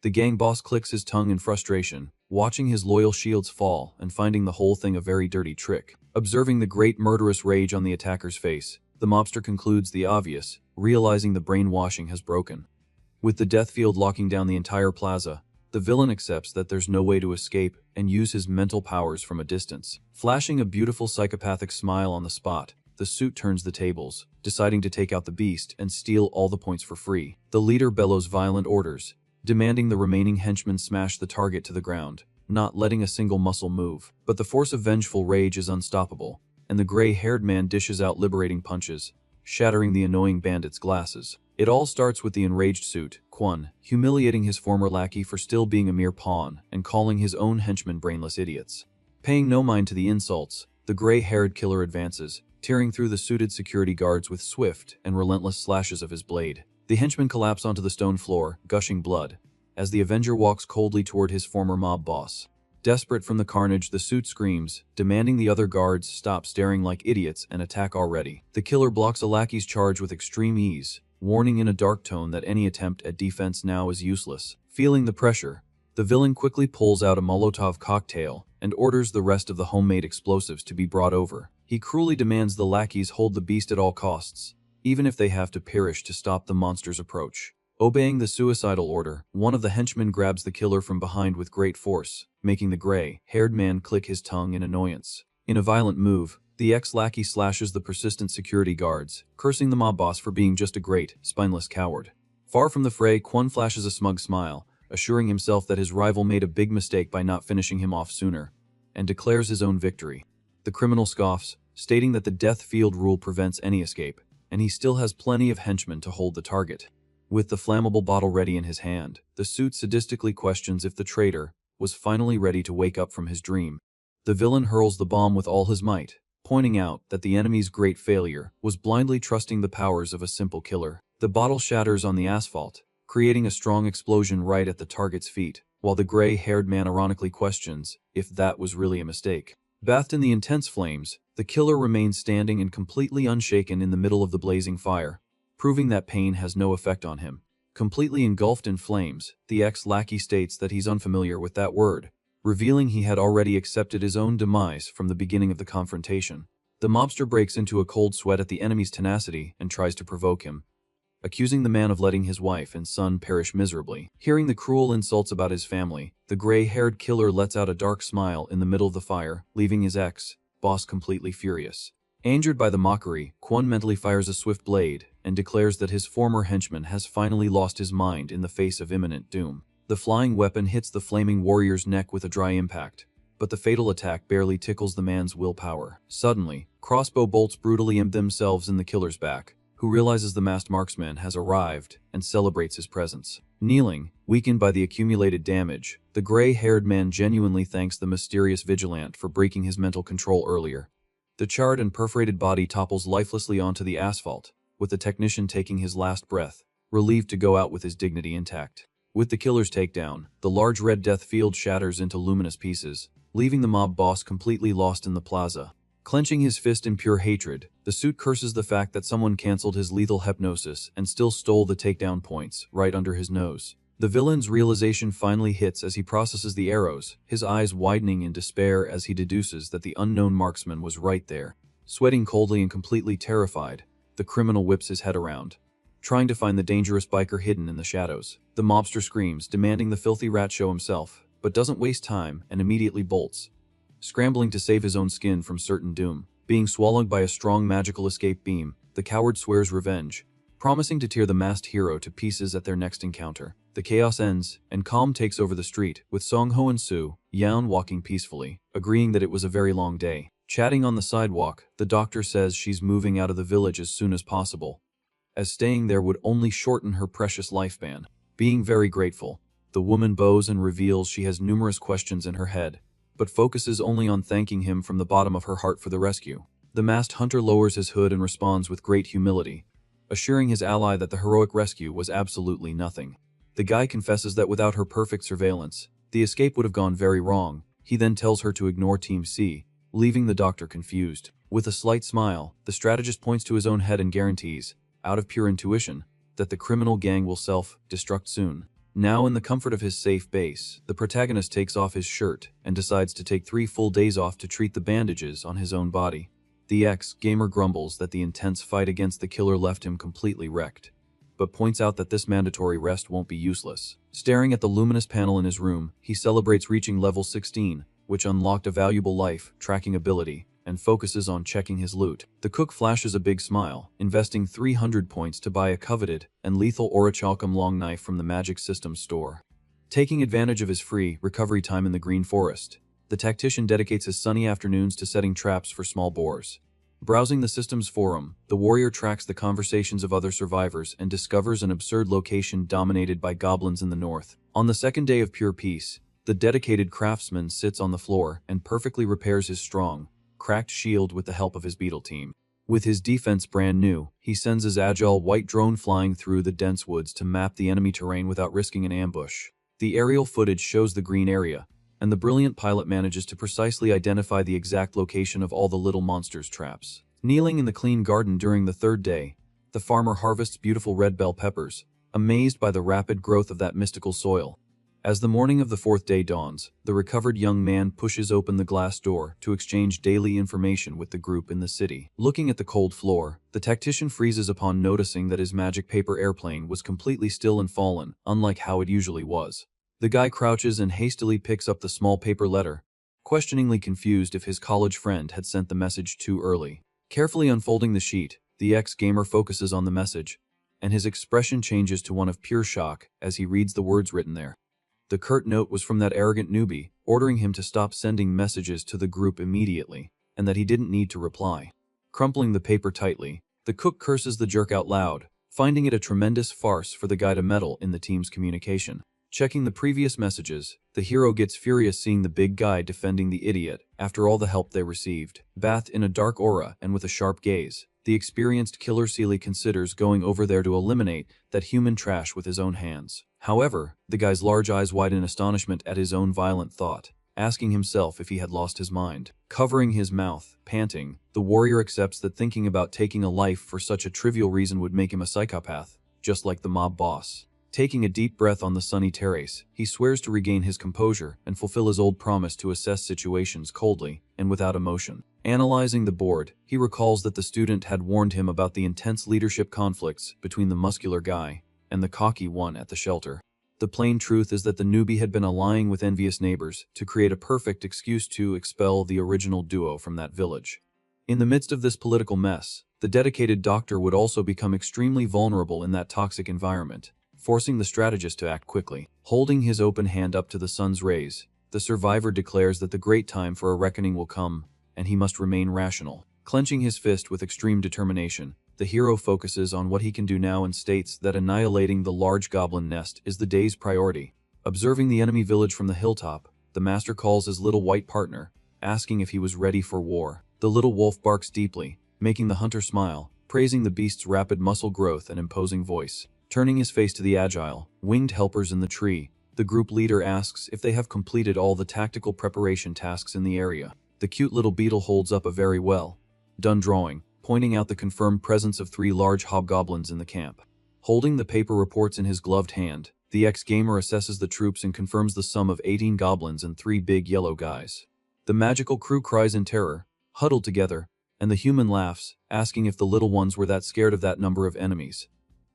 S1: The gang boss clicks his tongue in frustration, watching his loyal shields fall and finding the whole thing a very dirty trick. Observing the great murderous rage on the attacker's face, the mobster concludes the obvious, realizing the brainwashing has broken. With the death field locking down the entire plaza, the villain accepts that there's no way to escape and use his mental powers from a distance. Flashing a beautiful psychopathic smile on the spot, the suit turns the tables, deciding to take out the beast and steal all the points for free. The leader bellows violent orders, demanding the remaining henchmen smash the target to the ground, not letting a single muscle move. But the force of vengeful rage is unstoppable, and the gray-haired man dishes out liberating punches, shattering the annoying bandit's glasses. It all starts with the enraged suit, Kwon, humiliating his former lackey for still being a mere pawn and calling his own henchmen brainless idiots. Paying no mind to the insults, the gray-haired killer advances, tearing through the suited security guards with swift and relentless slashes of his blade. The henchmen collapse onto the stone floor, gushing blood, as the Avenger walks coldly toward his former mob boss. Desperate from the carnage, the suit screams, demanding the other guards stop staring like idiots and attack already. The killer blocks a lackey's charge with extreme ease, warning in a dark tone that any attempt at defense now is useless. Feeling the pressure, the villain quickly pulls out a Molotov cocktail and orders the rest of the homemade explosives to be brought over. He cruelly demands the lackeys hold the beast at all costs, even if they have to perish to stop the monster's approach. Obeying the suicidal order, one of the henchmen grabs the killer from behind with great force, making the gray-haired man click his tongue in annoyance. In a violent move, the ex-lackey slashes the persistent security guards, cursing the mob boss for being just a great, spineless coward. Far from the fray, Kwon flashes a smug smile, assuring himself that his rival made a big mistake by not finishing him off sooner, and declares his own victory. The criminal scoffs, stating that the death field rule prevents any escape, and he still has plenty of henchmen to hold the target. With the flammable bottle ready in his hand, the suit sadistically questions if the traitor was finally ready to wake up from his dream. The villain hurls the bomb with all his might, pointing out that the enemy's great failure was blindly trusting the powers of a simple killer. The bottle shatters on the asphalt, creating a strong explosion right at the target's feet, while the gray-haired man ironically questions if that was really a mistake. Bathed in the intense flames, the killer remains standing and completely unshaken in the middle of the blazing fire, proving that pain has no effect on him. Completely engulfed in flames, the ex-lackey states that he's unfamiliar with that word, revealing he had already accepted his own demise from the beginning of the confrontation. The mobster breaks into a cold sweat at the enemy's tenacity and tries to provoke him, accusing the man of letting his wife and son perish miserably. Hearing the cruel insults about his family, the gray-haired killer lets out a dark smile in the middle of the fire, leaving his ex-boss completely furious. Angered by the mockery, Kwon mentally fires a swift blade and declares that his former henchman has finally lost his mind in the face of imminent doom. The flying weapon hits the flaming warrior's neck with a dry impact, but the fatal attack barely tickles the man's willpower. Suddenly, crossbow bolts brutally aim themselves in the killer's back, who realizes the masked marksman has arrived and celebrates his presence. Kneeling, weakened by the accumulated damage, the gray-haired man genuinely thanks the mysterious vigilant for breaking his mental control earlier. The charred and perforated body topples lifelessly onto the asphalt, with the technician taking his last breath, relieved to go out with his dignity intact. With the killer's takedown, the large red death field shatters into luminous pieces, leaving the mob boss completely lost in the plaza. Clenching his fist in pure hatred, the suit curses the fact that someone cancelled his lethal hypnosis and still stole the takedown points right under his nose. The villain's realization finally hits as he processes the arrows, his eyes widening in despair as he deduces that the unknown marksman was right there. Sweating coldly and completely terrified, the criminal whips his head around, trying to find the dangerous biker hidden in the shadows. The mobster screams, demanding the filthy rat show himself, but doesn't waste time and immediately bolts, scrambling to save his own skin from certain doom. Being swallowed by a strong magical escape beam, the coward swears revenge, promising to tear the masked hero to pieces at their next encounter. The chaos ends, and calm takes over the street, with Song-ho and Soo Yeon walking peacefully, agreeing that it was a very long day. Chatting on the sidewalk, the doctor says she's moving out of the village as soon as possible, as staying there would only shorten her precious lifespan. Being very grateful, the woman bows and reveals she has numerous questions in her head, but focuses only on thanking him from the bottom of her heart for the rescue. The masked hunter lowers his hood and responds with great humility, assuring his ally that the heroic rescue was absolutely nothing. The guy confesses that without her perfect surveillance, the escape would have gone very wrong. He then tells her to ignore Team C, leaving the doctor confused. With a slight smile, the strategist points to his own head and guarantees, out of pure intuition, that the criminal gang will self-destruct soon. Now in the comfort of his safe base, the protagonist takes off his shirt and decides to take 3 full days off to treat the bandages on his own body. The ex-gamer grumbles that the intense fight against the killer left him completely wrecked, but points out that this mandatory rest won't be useless. Staring at the luminous panel in his room, he celebrates reaching level 16, which unlocked a valuable life tracking ability, and focuses on checking his loot. The cook flashes a big smile, investing 300 points to buy a coveted and lethal orichalcum long knife from the Magic Systems store. Taking advantage of his free recovery time in the Green Forest, the tactician dedicates his sunny afternoons to setting traps for small boars. Browsing the system's forum, the warrior tracks the conversations of other survivors and discovers an absurd location dominated by goblins in the north. On the second day of pure peace, the dedicated craftsman sits on the floor and perfectly repairs his strong, cracked shield with the help of his beetle team. With his defense brand new, he sends his agile white drone flying through the dense woods to map the enemy terrain without risking an ambush. The aerial footage shows the green area, and the brilliant pilot manages to precisely identify the exact location of all the little monsters' traps. Kneeling in the clean garden during the third day, the farmer harvests beautiful red bell peppers, amazed by the rapid growth of that mystical soil. As the morning of the fourth day dawns, the recovered young man pushes open the glass door to exchange daily information with the group in the city. Looking at the cold floor, the tactician freezes upon noticing that his magic paper airplane was completely still and fallen, unlike how it usually was. The guy crouches and hastily picks up the small paper letter, questioningly confused if his college friend had sent the message too early. Carefully unfolding the sheet, the ex-gamer focuses on the message, and his expression changes to one of pure shock as he reads the words written there. The curt note was from that arrogant newbie, ordering him to stop sending messages to the group immediately, and that he didn't need to reply. Crumpling the paper tightly, the cook curses the jerk out loud, finding it a tremendous farce for the guy to meddle in the team's communication. Checking the previous messages, the hero gets furious seeing the big guy defending the idiot after all the help they received. Bathed in a dark aura and with a sharp gaze, the experienced killer Seely considers going over there to eliminate that human trash with his own hands. However, the guy's large eyes widen in astonishment at his own violent thought, asking himself if he had lost his mind. Covering his mouth, panting, the warrior accepts that thinking about taking a life for such a trivial reason would make him a psychopath, just like the mob boss. Taking a deep breath on the sunny terrace, he swears to regain his composure and fulfill his old promise to assess situations coldly and without emotion. Analyzing the board, he recalls that the student had warned him about the intense leadership conflicts between the muscular guy and the cocky one at the shelter. The plain truth is that the newbie had been allying with envious neighbors to create a perfect excuse to expel the original duo from that village. In the midst of this political mess, the dedicated doctor would also become extremely vulnerable in that toxic environment, forcing the strategist to act quickly. Holding his open hand up to the sun's rays, the survivor declares that the great time for a reckoning will come, and he must remain rational. Clenching his fist with extreme determination, the hero focuses on what he can do now and states that annihilating the large goblin nest is the day's priority. Observing the enemy village from the hilltop, the master calls his little white partner, asking if he was ready for war. The little wolf barks deeply, making the hunter smile, praising the beast's rapid muscle growth and imposing voice. Turning his face to the agile, winged helpers in the tree, the group leader asks if they have completed all the tactical preparation tasks in the area. The cute little beetle holds up a very well done drawing, pointing out the confirmed presence of 3 large hobgoblins in the camp. Holding the paper reports in his gloved hand, the ex-gamer assesses the troops and confirms the sum of 18 goblins and 3 big yellow guys. The magical crew cries in terror, huddled together, and the human laughs, asking if the little ones were that scared of that number of enemies.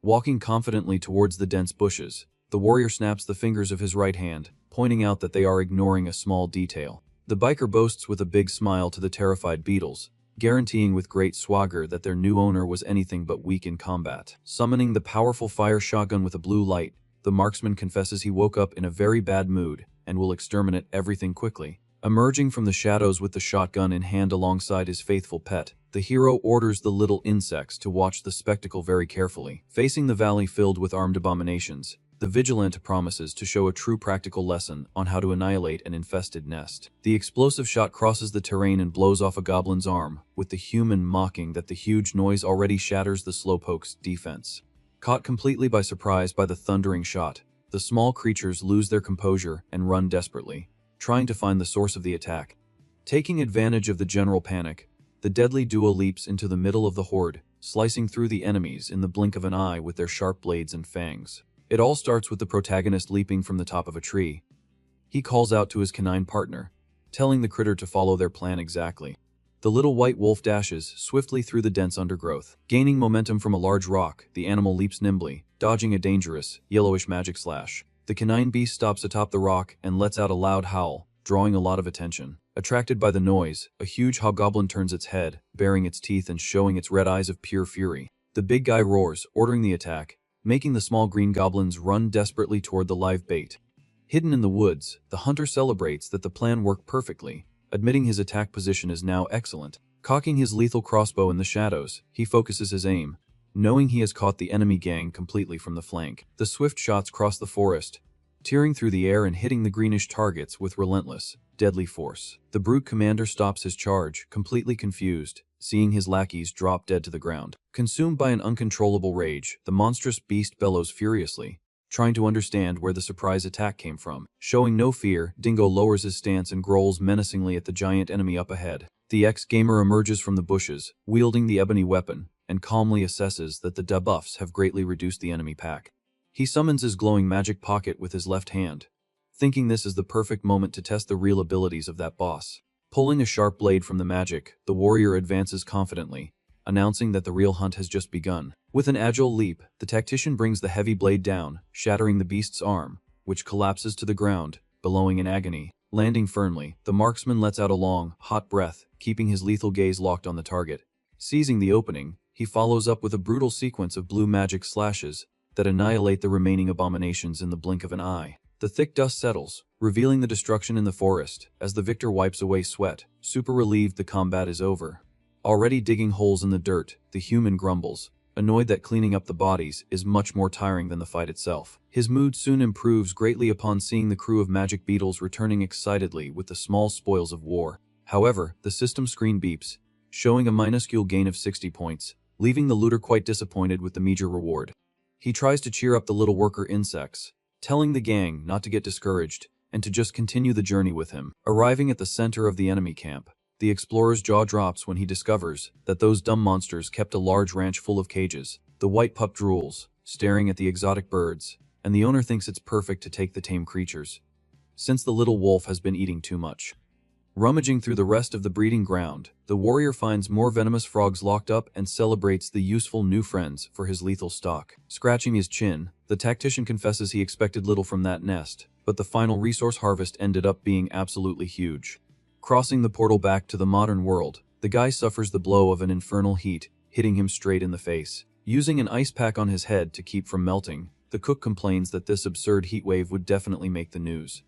S1: Walking confidently towards the dense bushes, the warrior snaps the fingers of his right hand, pointing out that they are ignoring a small detail. The biker boasts with a big smile to the terrified beetles, guaranteeing with great swagger that their new owner was anything but weak in combat. Summoning the powerful fire shotgun with a blue light, the marksman confesses he woke up in a very bad mood and will exterminate everything quickly. Emerging from the shadows with the shotgun in hand alongside his faithful pet, the hero orders the little insects to watch the spectacle very carefully. Facing the valley filled with armed abominations, the vigilante promises to show a true practical lesson on how to annihilate an infested nest. The explosive shot crosses the terrain and blows off a goblin's arm, with the human mocking that the huge noise already shatters the slowpoke's defense. Caught completely by surprise by the thundering shot, the small creatures lose their composure and run desperately, trying to find the source of the attack. Taking advantage of the general panic, the deadly duo leaps into the middle of the horde, slicing through the enemies in the blink of an eye with their sharp blades and fangs. It all starts with the protagonist leaping from the top of a tree. He calls out to his canine partner, telling the critter to follow their plan exactly. The little white wolf dashes swiftly through the dense undergrowth. Gaining momentum from a large rock, the animal leaps nimbly, dodging a dangerous, yellowish magic slash. The canine beast stops atop the rock and lets out a loud howl, drawing a lot of attention. Attracted by the noise, a huge hobgoblin turns its head, baring its teeth and showing its red eyes of pure fury. The big guy roars, ordering the attack, making the small green goblins run desperately toward the live bait. Hidden in the woods, the hunter celebrates that the plan worked perfectly, admitting his attack position is now excellent. Cocking his lethal crossbow in the shadows, he focuses his aim, knowing he has caught the enemy gang completely from the flank. The swift shots cross the forest, tearing through the air and hitting the greenish targets with relentless, deadly force. The brute commander stops his charge, completely confused, seeing his lackeys drop dead to the ground. Consumed by an uncontrollable rage, the monstrous beast bellows furiously, trying to understand where the surprise attack came from. Showing no fear, Dingo lowers his stance and growls menacingly at the giant enemy up ahead. The ex-gamer emerges from the bushes, wielding the ebony weapon, and calmly assesses that the debuffs have greatly reduced the enemy pack. He summons his glowing magic pocket with his left hand, thinking this is the perfect moment to test the real abilities of that boss. Pulling a sharp blade from the magic, the warrior advances confidently, announcing that the real hunt has just begun. With an agile leap, the tactician brings the heavy blade down, shattering the beast's arm, which collapses to the ground, bellowing in agony. Landing firmly, the marksman lets out a long, hot breath, keeping his lethal gaze locked on the target. Seizing the opening, he follows up with a brutal sequence of blue magic slashes that annihilate the remaining abominations in the blink of an eye. The thick dust settles, revealing the destruction in the forest. As the victor wipes away sweat, super relieved the combat is over. Already digging holes in the dirt, the human grumbles, annoyed that cleaning up the bodies is much more tiring than the fight itself. His mood soon improves greatly upon seeing the crew of magic beetles returning excitedly with the small spoils of war. However, the system screen beeps, showing a minuscule gain of 60 points, leaving the looter quite disappointed with the meager reward. He tries to cheer up the little worker insects, telling the gang not to get discouraged and to just continue the journey with him. Arriving at the center of the enemy camp, the explorer's jaw drops when he discovers that those dumb monsters kept a large ranch full of cages. The white pup drools, staring at the exotic birds, and the owner thinks it's perfect to take the tame creatures, since the little wolf has been eating too much. Rummaging through the rest of the breeding ground, the warrior finds more venomous frogs locked up and celebrates the useful new friends for his lethal stock. Scratching his chin, the tactician confesses he expected little from that nest, but the final resource harvest ended up being absolutely huge. Crossing the portal back to the modern world, the guy suffers the blow of an infernal heat, hitting him straight in the face. Using an ice pack on his head to keep from melting, the cook complains that this absurd heat wave would definitely make the news.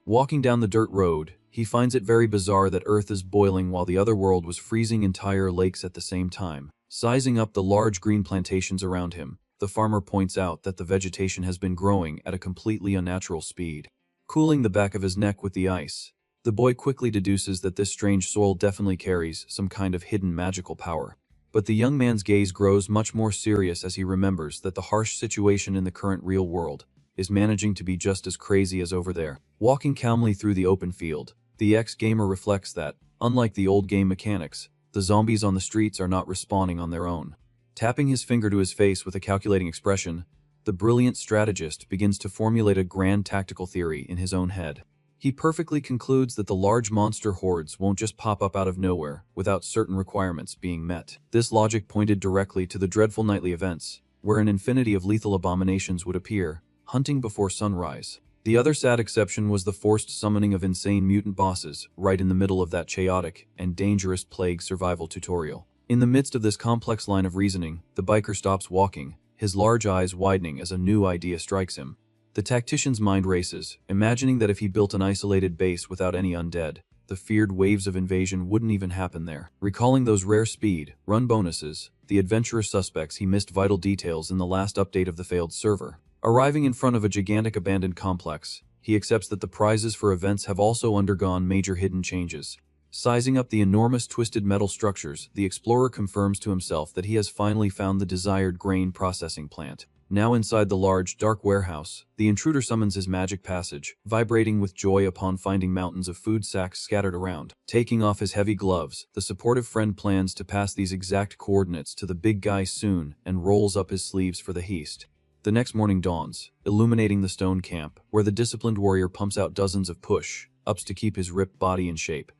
S1: Walking down the dirt road, he finds it very bizarre that Earth is boiling while the other world was freezing entire lakes at the same time. Sizing up the large green plantations around him, the farmer points out that the vegetation has been growing at a completely unnatural speed. Cooling the back of his neck with the ice, the boy quickly deduces that this strange soil definitely carries some kind of hidden magical power. But the young man's gaze grows much more serious as he remembers that the harsh situation in the current real world is managing to be just as crazy as over there. Walking calmly through the open field, the ex-gamer reflects that, unlike the old game mechanics, the zombies on the streets are not respawning on their own. Tapping his finger to his face with a calculating expression, the brilliant strategist begins to formulate a grand tactical theory in his own head. He perfectly concludes that the large monster hordes won't just pop up out of nowhere without certain requirements being met. This logic pointed directly to the dreadful nightly events, where an infinity of lethal abominations would appear, hunting before sunrise. The other sad exception was the forced summoning of insane mutant bosses right in the middle of that chaotic and dangerous plague survival tutorial. In the midst of this complex line of reasoning, the biker stops walking, his large eyes widening as a new idea strikes him. The tactician's mind races, imagining that if he built an isolated base without any undead, the feared waves of invasion wouldn't even happen there. Recalling those rare speed, run bonuses, the adventurous suspects, he missed vital details in the last update of the failed server. Arriving in front of a gigantic abandoned complex, he accepts that the prizes for events have also undergone major hidden changes. Sizing up the enormous twisted metal structures, the explorer confirms to himself that he has finally found the desired grain processing plant. Now inside the large, dark warehouse, the intruder summons his magic passage, vibrating with joy upon finding mountains of food sacks scattered around. Taking off his heavy gloves, the supportive friend plans to pass these exact coordinates to the big guy soon and rolls up his sleeves for the heist. The next morning dawns, illuminating the stone camp, where the disciplined warrior pumps out dozens of push-ups to keep his ripped body in shape.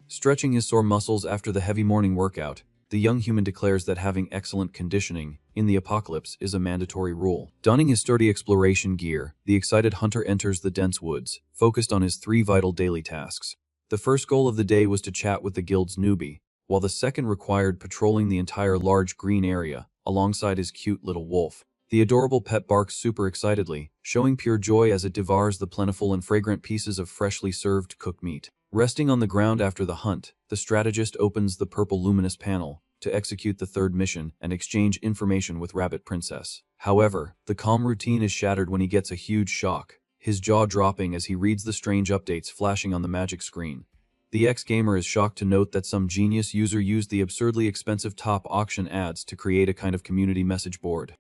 S1: Stretching his sore muscles after the heavy morning workout, the young human declares that having excellent conditioning in the apocalypse is a mandatory rule. Donning his sturdy exploration gear, the excited hunter enters the dense woods, focused on his 3 vital daily tasks. The first goal of the day was to chat with the guild's newbie, while the second required patrolling the entire large green area alongside his cute little wolf. The adorable pet barks super excitedly, showing pure joy as it devours the plentiful and fragrant pieces of freshly served cooked meat. Resting on the ground after the hunt, the strategist opens the purple luminous panel to execute the third mission and exchange information with Rabbit Princess. However, the calm routine is shattered when he gets a huge shock, his jaw dropping as he reads the strange updates flashing on the magic screen. The ex-gamer is shocked to note that some genius user used the absurdly expensive top auction ads to create a kind of community message board.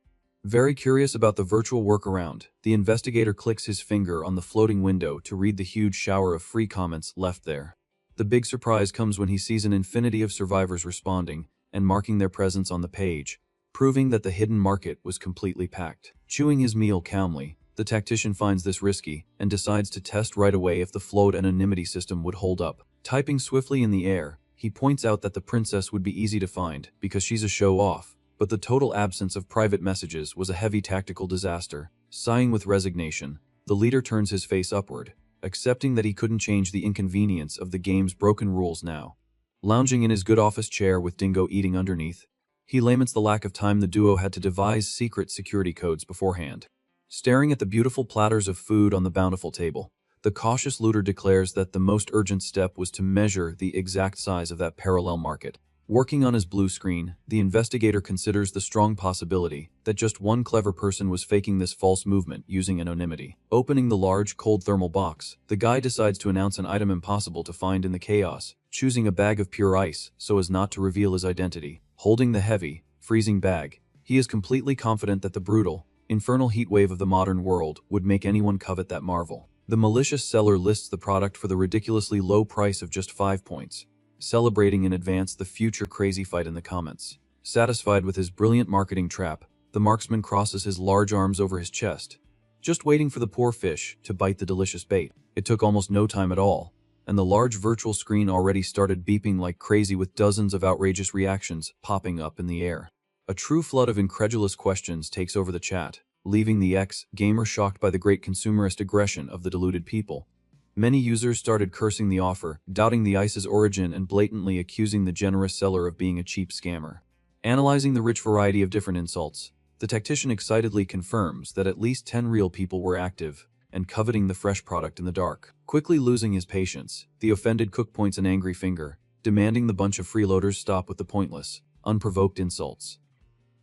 S1: Very curious about the virtual workaround, the investigator clicks his finger on the floating window to read the huge shower of free comments left there. The big surprise comes when he sees an infinity of survivors responding and marking their presence on the page, proving that the hidden market was completely packed. Chewing his meal calmly, The tactician finds this risky and decides to test right away if the float anonymity system would hold up. Typing swiftly in the air, he points out that the princess would be easy to find because she's a show-off, but the total absence of private messages was a heavy tactical disaster. Sighing with resignation, the leader turns his face upward, accepting that he couldn't change the inconvenience of the game's broken rules now. Lounging in his good office chair with Dingo eating underneath, he laments the lack of time the duo had to devise secret security codes beforehand. Staring at the beautiful platters of food on the bountiful table, the cautious looter declares that the most urgent step was to measure the exact size of that parallel market. Working on his blue screen, the investigator considers the strong possibility that just one clever person was faking this false movement using anonymity. Opening the large, cold thermal box, the guy decides to announce an item impossible to find in the chaos, choosing a bag of pure ice so as not to reveal his identity. Holding the heavy, freezing bag, he is completely confident that the brutal, infernal heatwave of the modern world would make anyone covet that marvel. The malicious seller lists the product for the ridiculously low price of just 5 points, celebrating in advance the future crazy fight in the comments. Satisfied with his brilliant marketing trap, the marksman crosses his large arms over his chest, just waiting for the poor fish to bite the delicious bait. It took almost no time at all, and the large virtual screen already started beeping like crazy with dozens of outrageous reactions popping up in the air. A true flood of incredulous questions takes over the chat, leaving the ex-gamer shocked by the great consumerist aggression of the deluded people. Many users started cursing the offer, doubting the ice's origin and blatantly accusing the generous seller of being a cheap scammer. Analyzing the rich variety of different insults, the tactician excitedly confirms that at least 10 real people were active and coveting the fresh product in the dark. Quickly losing his patience, the offended cook points an angry finger, demanding the bunch of freeloaders stop with the pointless, unprovoked insults.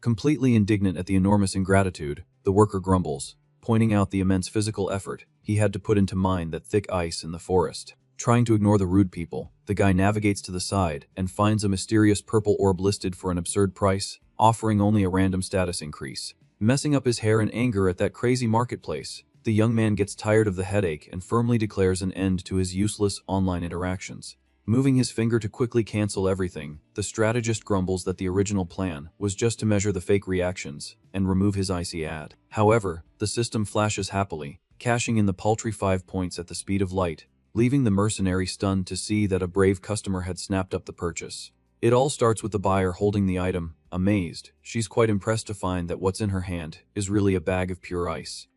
S1: Completely indignant at the enormous ingratitude, the worker grumbles, pointing out the immense physical effort he had to put into mine that thick ice in the forest. Trying to ignore the rude people, the guy navigates to the side and finds a mysterious purple orb listed for an absurd price, offering only a random status increase. Messing up his hair in anger at that crazy marketplace, the young man gets tired of the headache and firmly declares an end to his useless online interactions. Moving his finger to quickly cancel everything, the strategist grumbles that the original plan was just to measure the fake reactions and remove his icy ad. However, the system flashes happily, cashing in the paltry 5 points at the speed of light, leaving the mercenary stunned to see that a brave customer had snapped up the purchase. It all starts with the buyer holding the item, amazed. She's quite impressed to find that what's in her hand is really a bag of pure ice.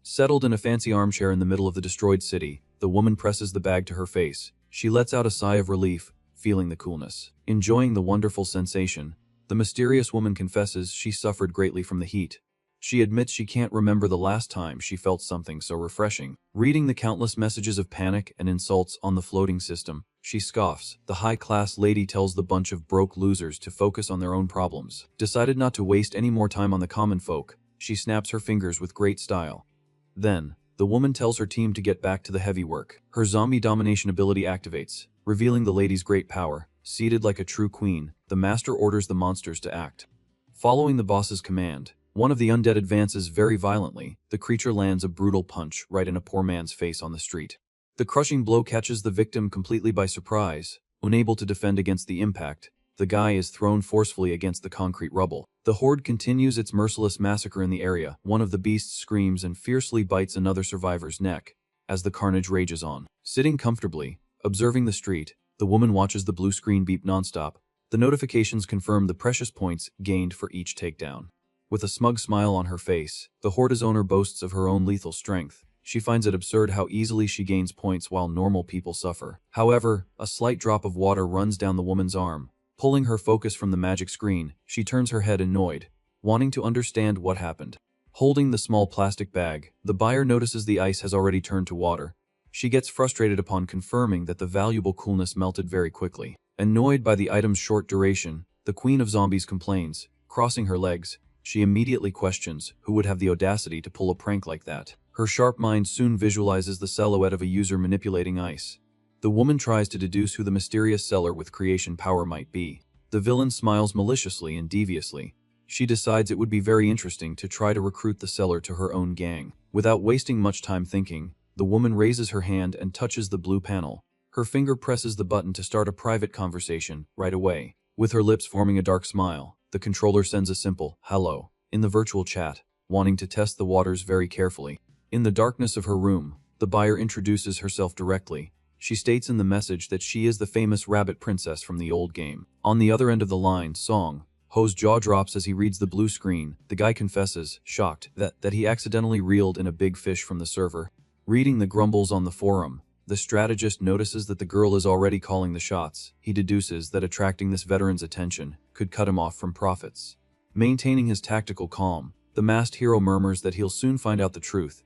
S1: Settled in a fancy armchair in the middle of the destroyed city, the woman presses the bag to her face. She lets out a sigh of relief, feeling the coolness. Enjoying the wonderful sensation, the mysterious woman confesses she suffered greatly from the heat. She admits she can't remember the last time she felt something so refreshing. Reading the countless messages of panic and insults on the floating system, she scoffs. The high-class lady tells the bunch of broke losers to focus on their own problems. Decided not to waste any more time on the common folk, she snaps her fingers with great style. Then, the woman tells her team to get back to the heavy work. Her zombie domination ability activates, revealing the lady's great power. Seated like a true queen, the master orders the monsters to act. Following the boss's command, one of the undead advances very violently. The creature lands a brutal punch right in a poor man's face on the street. The crushing blow catches the victim completely by surprise. Unable to defend against the impact, the guy is thrown forcefully against the concrete rubble. The horde continues its merciless massacre in the area. One of the beasts screams and fiercely bites another survivor's neck as the carnage rages on. Sitting comfortably, observing the street, the woman watches the blue screen beep nonstop. The notifications confirm the precious points gained for each takedown. With a smug smile on her face, the horde's owner boasts of her own lethal strength. She finds it absurd how easily she gains points while normal people suffer. However, a slight drop of water runs down the woman's arm. Pulling her focus from the magic screen, she turns her head annoyed, wanting to understand what happened. Holding the small plastic bag, the buyer notices the ice has already turned to water. She gets frustrated upon confirming that the valuable coolness melted very quickly. Annoyed by the item's short duration, the queen of zombies complains. Crossing her legs, she immediately questions who would have the audacity to pull a prank like that. Her sharp mind soon visualizes the silhouette of a user manipulating ice. The woman tries to deduce who the mysterious seller with creation power might be. The villain smiles maliciously and deviously. She decides it would be very interesting to try to recruit the seller to her own gang. Without wasting much time thinking, the woman raises her hand and touches the blue panel. Her finger presses the button to start a private conversation right away. With her lips forming a dark smile, the controller sends a simple "hello" in the virtual chat, wanting to test the waters very carefully. In the darkness of her room, the buyer introduces herself directly. She states in the message that she is the famous rabbit princess from the old game. On the other end of the line, Song, Ho's jaw drops as he reads the blue screen. The guy confesses, shocked, that he accidentally reeled in a big fish from the server. Reading the grumbles on the forum, the strategist notices that the girl is already calling the shots. He deduces that attracting this veteran's attention could cut him off from profits. Maintaining his tactical calm, the masked hero murmurs that he'll soon find out the truth.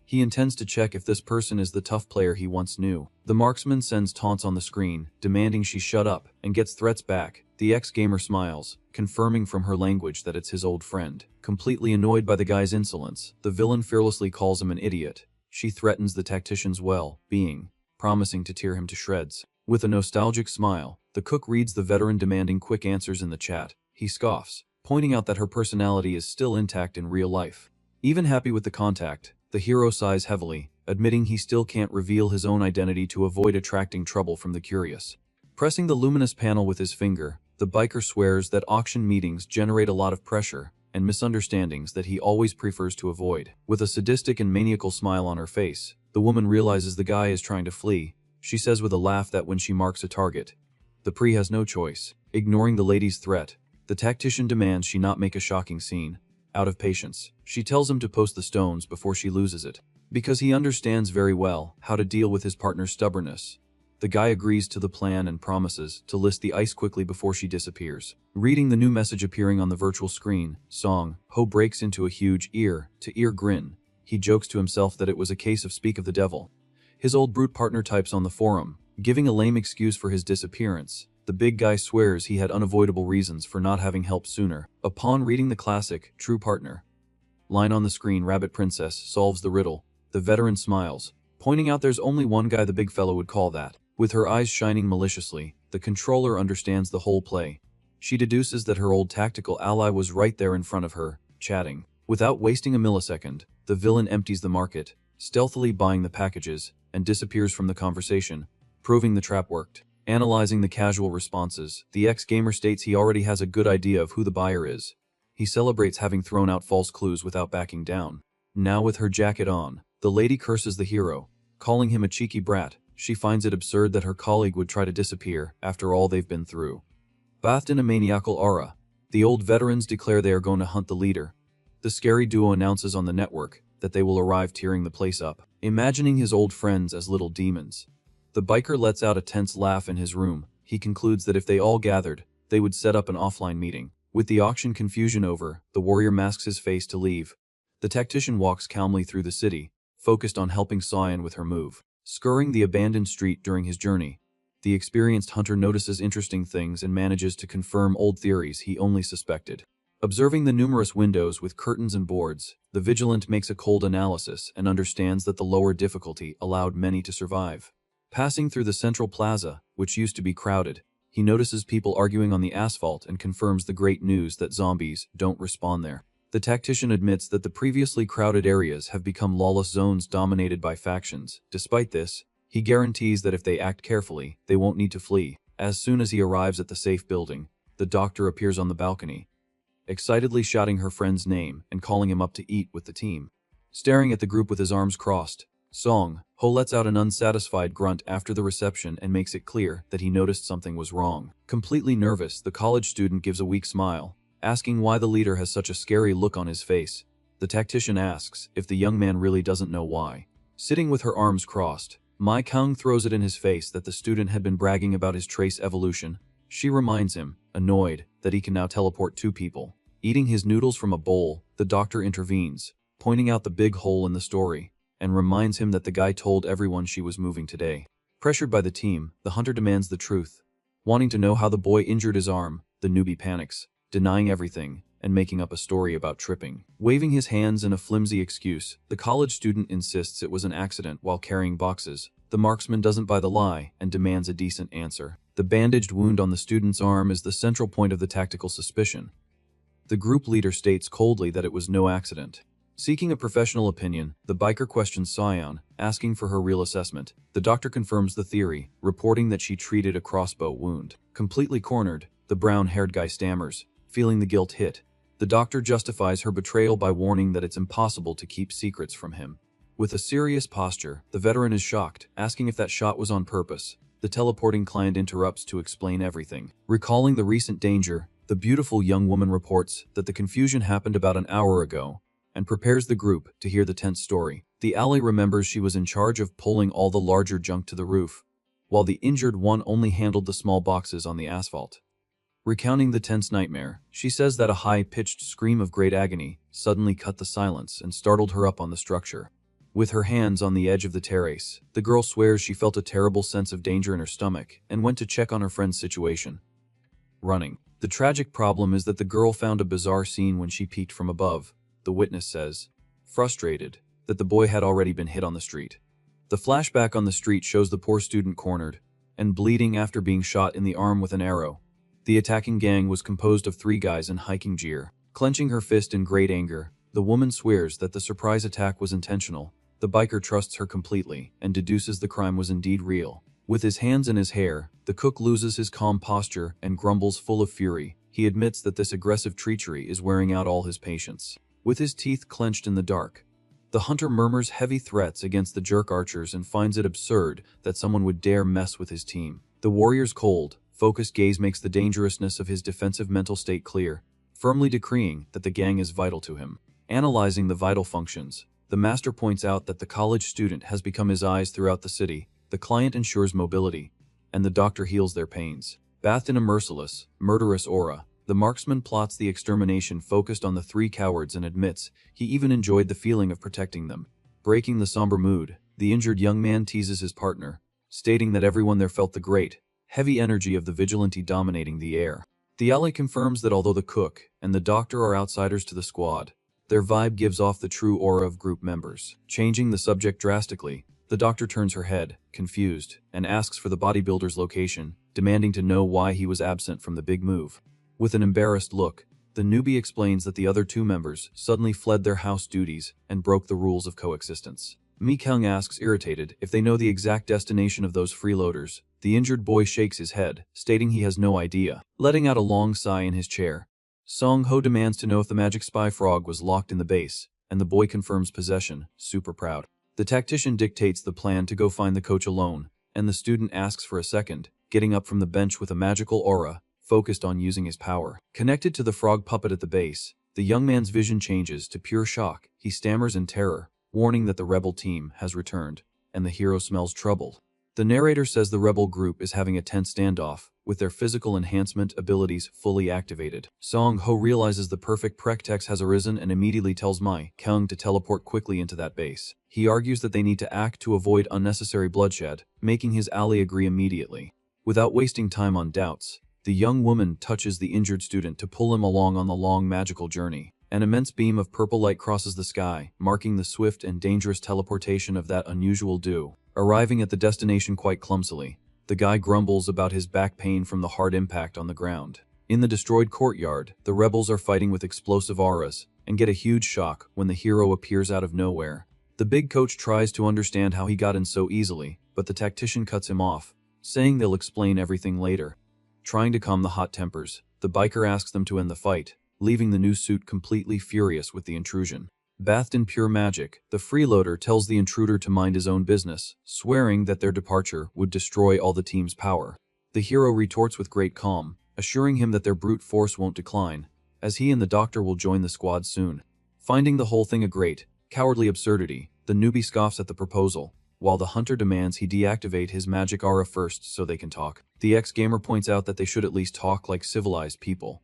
S1: He intends to check if this person is the tough player he once knew. The marksman sends taunts on the screen, demanding she shut up, and gets threats back. The ex-gamer smiles, confirming from her language that it's his old friend. Completely annoyed by the guy's insolence, the villain fearlessly calls him an idiot. She threatens the tactician's well-being, promising to tear him to shreds. With a nostalgic smile, the cook reads the veteran demanding quick answers in the chat. He scoffs, pointing out that her personality is still intact in real life. Even happy with the contact, the hero sighs heavily, admitting he still can't reveal his own identity to avoid attracting trouble from the curious. Pressing the luminous panel with his finger, the biker swears that auction meetings generate a lot of pressure and misunderstandings that he always prefers to avoid. With a sadistic and maniacal smile on her face, the woman realizes the guy is trying to flee. She says with a laugh that when she marks a target, the pre has no choice. Ignoring the lady's threat, the tactician demands she not make a shocking scene. Out of patience, she tells him to post the stones before she loses it, because he understands very well how to deal with his partner's stubbornness. The guy agrees to the plan and promises to list the ice quickly before she disappears. Reading the new message appearing on the virtual screen, Song, Ho breaks into a huge ear-to-ear grin. He jokes to himself that it was a case of speak of the devil. His old brute partner types on the forum, giving a lame excuse for his disappearance. The big guy swears he had unavoidable reasons for not having help sooner. Upon reading the classic, true partner line on the screen, Rabbit Princess solves the riddle. The veteran smiles, pointing out there's only one guy the big fellow would call that. With her eyes shining maliciously, the controller understands the whole play. She deduces that her old tactical ally was right there in front of her, chatting. Without wasting a millisecond, the villain empties the market, stealthily buying the packages, and disappears from the conversation, proving the trap worked. Analyzing the casual responses, the ex-gamer states he already has a good idea of who the buyer is. He celebrates having thrown out false clues without backing down. Now with her jacket on, the lady curses the hero, calling him a cheeky brat. She finds it absurd that her colleague would try to disappear after all they've been through. Bathed in a maniacal aura, the old veterans declare they are going to hunt the leader. The scary duo announces on the network that they will arrive tearing the place up, imagining his old friends as little demons. The biker lets out a tense laugh in his room. He concludes that if they all gathered, they would set up an offline meeting. With the auction confusion over, the warrior masks his face to leave. The tactician walks calmly through the city, focused on helping Cyan with her move. Scouring the abandoned street during his journey, the experienced hunter notices interesting things and manages to confirm old theories he only suspected. Observing the numerous windows with curtains and boards, the vigilant makes a cold analysis and understands that the lower difficulty allowed many to survive. Passing through the central plaza, which used to be crowded, he notices people arguing on the asphalt and confirms the great news that zombies don't respawn there. The tactician admits that the previously crowded areas have become lawless zones dominated by factions. Despite this, he guarantees that if they act carefully, they won't need to flee. As soon as he arrives at the safe building, the doctor appears on the balcony, excitedly shouting her friend's name and calling him up to eat with the team. Staring at the group with his arms crossed, Song, Ho lets out an unsatisfied grunt after the reception and makes it clear that he noticed something was wrong. Completely nervous, the college student gives a weak smile, asking why the leader has such a scary look on his face. The tactician asks if the young man really doesn't know why. Sitting with her arms crossed, Mai Kang throws it in his face that the student had been bragging about his trace evolution. She reminds him, annoyed, that he can now teleport two people. Eating his noodles from a bowl, the doctor intervenes, pointing out the big hole in the story, and reminds him that the guy told everyone she was moving today. Pressured by the team, the hunter demands the truth. Wanting to know how the boy injured his arm, the newbie panics, denying everything and making up a story about tripping. Waving his hands in a flimsy excuse, the college student insists it was an accident while carrying boxes. The marksman doesn't buy the lie and demands a decent answer. The bandaged wound on the student's arm is the central point of the tactical suspicion. The group leader states coldly that it was no accident. Seeking a professional opinion, the biker questions Cyan, asking for her real assessment. The doctor confirms the theory, reporting that she treated a crossbow wound. Completely cornered, the brown-haired guy stammers, feeling the guilt hit. The doctor justifies her betrayal by warning that it's impossible to keep secrets from him. With a serious posture, the veteran is shocked, asking if that shot was on purpose. The teleporting client interrupts to explain everything. Recalling the recent danger, the beautiful young woman reports that the confusion happened about an hour ago and prepares the group to hear the tense story. The ally remembers she was in charge of pulling all the larger junk to the roof, while the injured one only handled the small boxes on the asphalt. Recounting the tense nightmare, she says that a high-pitched scream of great agony suddenly cut the silence and startled her up on the structure. With her hands on the edge of the terrace, the girl swears she felt a terrible sense of danger in her stomach and went to check on her friend's situation. Running. The tragic problem is that the girl found a bizarre scene when she peeked from above, the witness says, frustrated that the boy had already been hit on the street. The flashback on the street shows the poor student cornered and bleeding after being shot in the arm with an arrow. The attacking gang was composed of 3 guys in hiking gear. Clenching her fist in great anger, the woman swears that the surprise attack was intentional. The biker trusts her completely and deduces the crime was indeed real. With his hands in his hair, the cook loses his calm posture and grumbles full of fury. He admits that this aggressive treachery is wearing out all his patience. With his teeth clenched in the dark, the hunter murmurs heavy threats against the jerk archers and finds it absurd that someone would dare mess with his team. The warrior's cold, focused gaze makes the dangerousness of his defensive mental state clear, firmly decreeing that the gang is vital to him. Analyzing the vital functions, the master points out that the college student has become his eyes throughout the city, the client ensures mobility, and the doctor heals their pains. Bathed in a merciless, murderous aura, the marksman plots the extermination focused on the 3 cowards and admits he even enjoyed the feeling of protecting them. Breaking the somber mood, the injured young man teases his partner, stating that everyone there felt the great, heavy energy of the vigilante dominating the air. The ally confirms that although the cook and the doctor are outsiders to the squad, their vibe gives off the true aura of group members. Changing the subject drastically, the doctor turns her head, confused, and asks for the bodybuilder's location, demanding to know why he was absent from the big move. With an embarrassed look, the newbie explains that the other 2 members suddenly fled their house duties and broke the rules of coexistence. Mi-kyung asks, irritated, if they know the exact destination of those freeloaders. The injured boy shakes his head, stating he has no idea. Letting out a long sigh in his chair, Song-ho demands to know if the magic spy frog was locked in the base, and the boy confirms possession, super proud. The tactician dictates the plan to go find the coach alone, and the student asks for a second, getting up from the bench with a magical aura, focused on using his power. Connected to the frog puppet at the base, the young man's vision changes to pure shock. He stammers in terror, warning that the rebel team has returned, and the hero smells troubled. The narrator says the rebel group is having a tense standoff, with their physical enhancement abilities fully activated. Song-ho realizes the perfect pretext has arisen and immediately tells Mi-kyung to teleport quickly into that base. He argues that they need to act to avoid unnecessary bloodshed, making his ally agree immediately. Without wasting time on doubts, the young woman touches the injured student to pull him along on the long magical journey. An immense beam of purple light crosses the sky, marking the swift and dangerous teleportation of that unusual duo. Arriving at the destination quite clumsily, the guy grumbles about his back pain from the hard impact on the ground. In the destroyed courtyard, the rebels are fighting with explosive auras and get a huge shock when the hero appears out of nowhere. The big coach tries to understand how he got in so easily, but the tactician cuts him off, saying they'll explain everything later. Trying to calm the hot tempers, the biker asks them to end the fight, leaving the new suit completely furious with the intrusion. Bathed in pure magic, the freeloader tells the intruder to mind his own business, swearing that their departure would destroy all the team's power. The hero retorts with great calm, assuring him that their brute force won't decline, as he and the doctor will join the squad soon. Finding the whole thing a great, cowardly absurdity, the newbie scoffs at the proposal, while the hunter demands he deactivate his magic aura first so they can talk. The ex-gamer points out that they should at least talk like civilized people,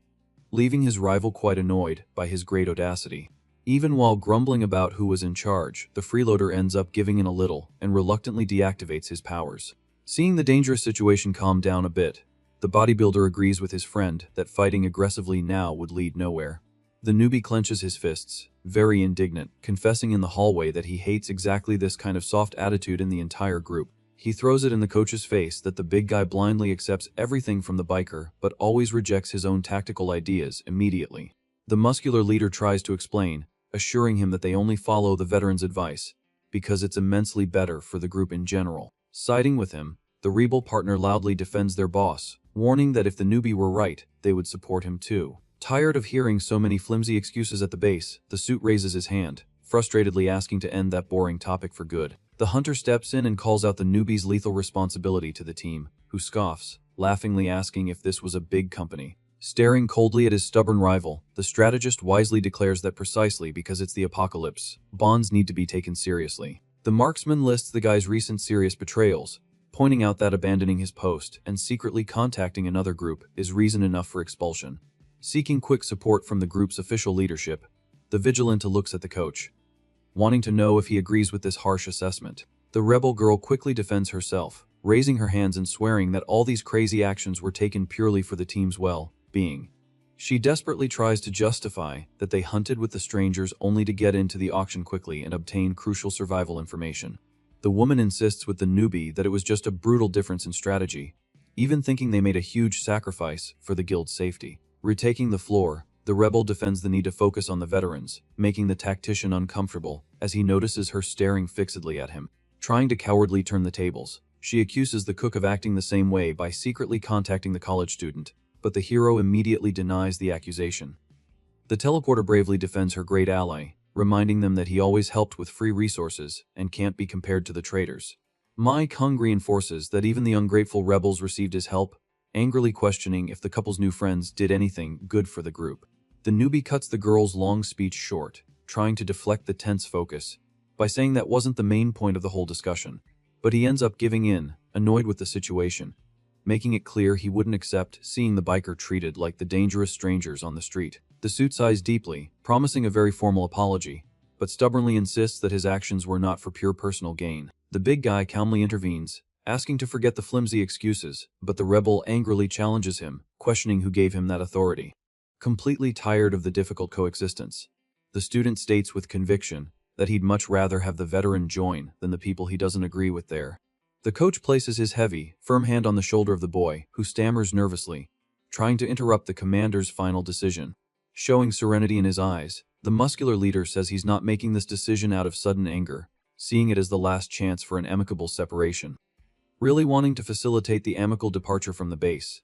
S1: leaving his rival quite annoyed by his great audacity. Even while grumbling about who was in charge, the freeloader ends up giving in a little and reluctantly deactivates his powers. Seeing the dangerous situation calm down a bit, the bodybuilder agrees with his friend that fighting aggressively now would lead nowhere. The newbie clenches his fists, very indignant, confessing in the hallway that he hates exactly this kind of soft attitude in the entire group. He throws it in the coach's face that the big guy blindly accepts everything from the biker but always rejects his own tactical ideas immediately. The muscular leader tries to explain, assuring him that they only follow the veteran's advice because it's immensely better for the group in general. Siding with him, the rebel partner loudly defends their boss, warning that if the newbie were right, they would support him too. Tired of hearing so many flimsy excuses at the base, the suit raises his hand, frustratedly asking to end that boring topic for good. The hunter steps in and calls out the newbie's lethal responsibility to the team, who scoffs, laughingly asking if this was a big company. Staring coldly at his stubborn rival, the strategist wisely declares that precisely because it's the apocalypse, bonds need to be taken seriously. The marksman lists the guy's recent serious betrayals, pointing out that abandoning his post and secretly contacting another group is reason enough for expulsion. Seeking quick support from the group's official leadership, the vigilante looks at the coach, wanting to know if he agrees with this harsh assessment. The rebel girl quickly defends herself, raising her hands and swearing that all these crazy actions were taken purely for the team's well-being. She desperately tries to justify that they hunted with the strangers only to get into the auction quickly and obtain crucial survival information. The woman insists with the newbie that it was just a brutal difference in strategy, even thinking they made a huge sacrifice for the guild's safety. Retaking the floor, the rebel defends the need to focus on the veterans, making the tactician uncomfortable as he notices her staring fixedly at him. Trying to cowardly turn the tables, she accuses the cook of acting the same way by secretly contacting the college student, but the hero immediately denies the accusation. The teleporter bravely defends her great ally, reminding them that he always helped with free resources and can't be compared to the traitors. Mike Hung reinforces that even the ungrateful rebels received his help, angrily questioning if the couple's new friends did anything good for the group. The newbie cuts the girl's long speech short, trying to deflect the tense focus by saying that wasn't the main point of the whole discussion, but he ends up giving in, annoyed with the situation, making it clear he wouldn't accept seeing the biker treated like the dangerous strangers on the street. The suit sighs deeply, promising a very formal apology, but stubbornly insists that his actions were not for pure personal gain. The big guy calmly intervenes, asking to forget the flimsy excuses, but the rebel angrily challenges him, questioning who gave him that authority. Completely tired of the difficult coexistence, the student states with conviction that he'd much rather have the veteran join than the people he doesn't agree with there. The coach places his heavy, firm hand on the shoulder of the boy, who stammers nervously, trying to interrupt the commander's final decision. Showing serenity in his eyes, the muscular leader says he's not making this decision out of sudden anger, seeing it as the last chance for an amicable separation. Really wanting to facilitate the amicable departure from the base,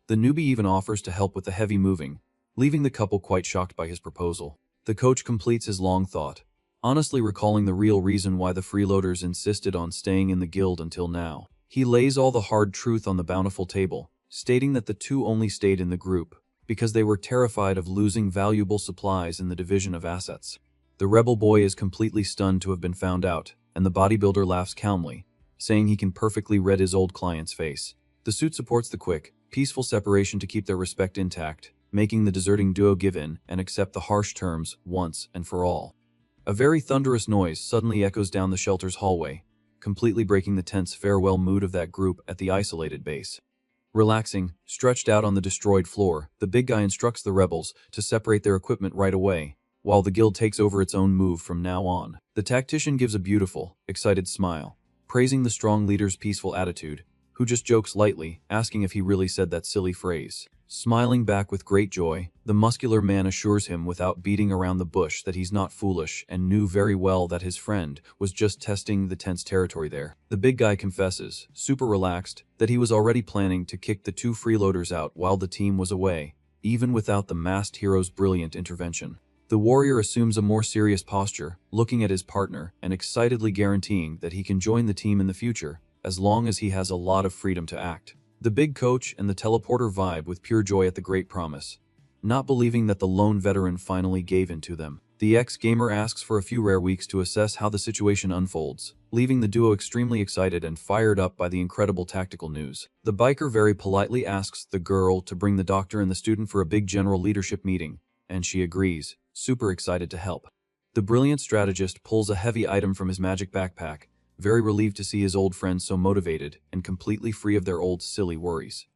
S1: the newbie even offers to help with the heavy moving, leaving the couple quite shocked by his proposal. The coach completes his long thought, honestly recalling the real reason why the freeloaders insisted on staying in the guild until now. He lays all the hard truth on the bountiful table, stating that the two only stayed in the group because they were terrified of losing valuable supplies in the division of assets. The rebel boy is completely stunned to have been found out, and the bodybuilder laughs calmly, saying he can perfectly read his old client's face. The suit supports the quick, peaceful separation to keep their respect intact, making the deserting duo give in and accept the harsh terms once and for all. A very thunderous noise suddenly echoes down the shelter's hallway, completely breaking the tense farewell mood of that group at the isolated base. Relaxing, stretched out on the destroyed floor, the big guy instructs the rebels to separate their equipment right away, while the guild takes over its own move from now on. The tactician gives a beautiful, excited smile, praising the strong leader's peaceful attitude, who just jokes lightly, asking if he really said that silly phrase. Smiling back with great joy, the muscular man assures him without beating around the bush that he's not foolish and knew very well that his friend was just testing the tense territory there. The big guy confesses, super relaxed, that he was already planning to kick the two freeloaders out while the team was away, even without the masked hero's brilliant intervention. The warrior assumes a more serious posture, looking at his partner and excitedly guaranteeing that he can join the team in the future, as long as he has a lot of freedom to act. The big coach and the teleporter vibe with pure joy at the great promise, not believing that the lone veteran finally gave in to them. The ex-gamer asks for a few rare weeks to assess how the situation unfolds, leaving the duo extremely excited and fired up by the incredible tactical news. The biker very politely asks the girl to bring the doctor and the student for a big general leadership meeting, and she agrees, super excited to help. The brilliant strategist pulls a heavy item from his magic backpack, very relieved to see his old friends so motivated and completely free of their old silly worries.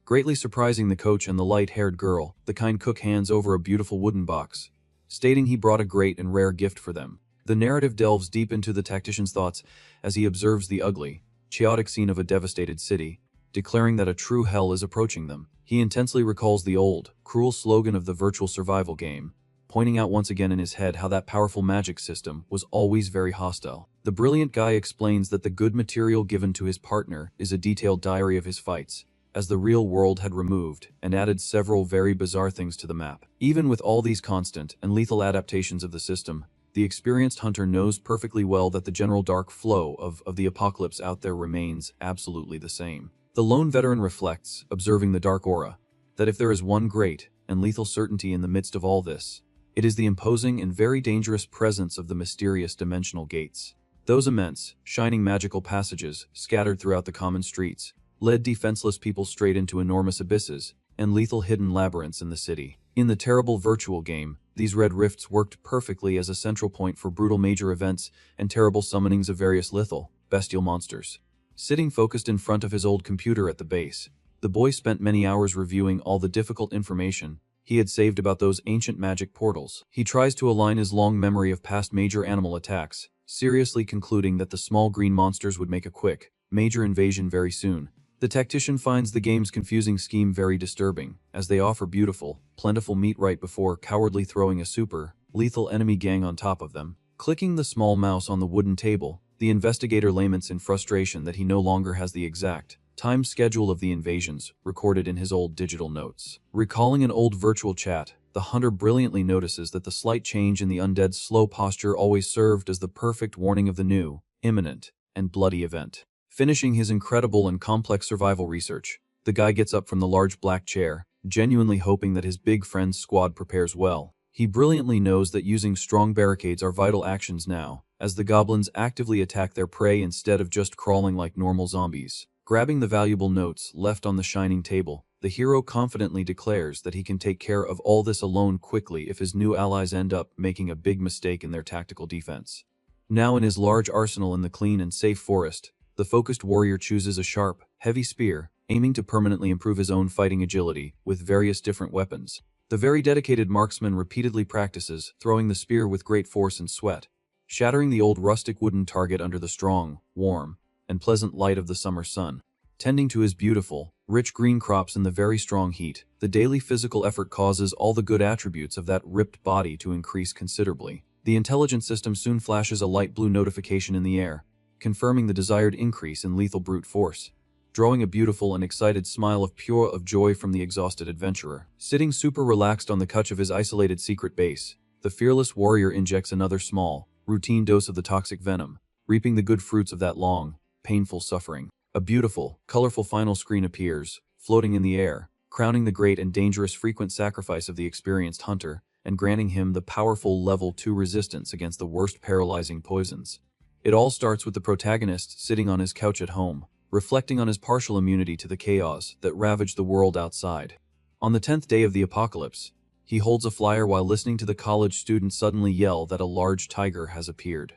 S1: Greatly surprising the coach and the light-haired girl, the kind cook hands over a beautiful wooden box, stating he brought a great and rare gift for them. The narrative delves deep into the tactician's thoughts as he observes the ugly, chaotic scene of a devastated city, declaring that a true hell is approaching them. He intensely recalls the old, cruel slogan of the virtual survival game, pointing out once again in his head how that powerful magic system was always very hostile. The brilliant guy explains that the good material given to his partner is a detailed diary of his fights, as the real world had removed and added several very bizarre things to the map. Even with all these constant and lethal adaptations of the system, the experienced hunter knows perfectly well that the general dark flow of the apocalypse out there remains absolutely the same. The lone veteran reflects, observing the dark aura, that if there is one great and lethal certainty in the midst of all this, it is the imposing and very dangerous presence of the mysterious dimensional gates. Those immense, shining magical passages, scattered throughout the common streets, led defenseless people straight into enormous abysses and lethal hidden labyrinths in the city. In the terrible virtual game, these red rifts worked perfectly as a central point for brutal major events and terrible summonings of various lethal, bestial monsters. Sitting focused in front of his old computer at the base, the boy spent many hours reviewing all the difficult information he had saved about those ancient magic portals. He tries to align his long memory of past major animal attacks, seriously concluding that the small green monsters would make a quick, major invasion very soon. The tactician finds the game's confusing scheme very disturbing, as they offer beautiful, plentiful meat right before cowardly throwing a super, lethal enemy gang on top of them. Clicking the small mouse on the wooden table, the investigator laments in frustration that he no longer has the exact time schedule of the invasions recorded in his old digital notes. Recalling an old virtual chat, the hunter brilliantly notices that the slight change in the undead's slow posture always served as the perfect warning of the new, imminent, and bloody event. Finishing his incredible and complex survival research, the guy gets up from the large black chair, genuinely hoping that his big friend's squad prepares well. He brilliantly knows that using strong barricades are vital actions now, as the goblins actively attack their prey instead of just crawling like normal zombies. Grabbing the valuable notes left on the shining table, the hero confidently declares that he can take care of all this alone quickly if his new allies end up making a big mistake in their tactical defense. Now in his large arsenal in the clean and safe forest, the focused warrior chooses a sharp, heavy spear, aiming to permanently improve his own fighting agility with various different weapons. The very dedicated marksman repeatedly practices throwing the spear with great force and sweat, shattering the old rustic wooden target under the strong, warm, and pleasant light of the summer sun. Tending to his beautiful, rich green crops in the very strong heat, the daily physical effort causes all the good attributes of that ripped body to increase considerably. The intelligence system soon flashes a light blue notification in the air, confirming the desired increase in lethal brute force, drawing a beautiful and excited smile of joy from the exhausted adventurer. Sitting super relaxed on the couch of his isolated secret base, the fearless warrior injects another small, routine dose of the toxic venom, reaping the good fruits of that long, painful suffering. A beautiful, colorful final screen appears, floating in the air, crowning the great and dangerous frequent sacrifice of the experienced hunter, and granting him the powerful level 2 resistance against the worst paralyzing poisons. It all starts with the protagonist sitting on his couch at home, reflecting on his partial immunity to the chaos that ravaged the world outside. On the 10th day of the apocalypse, he holds a flyer while listening to the college student suddenly yell that a large tiger has appeared.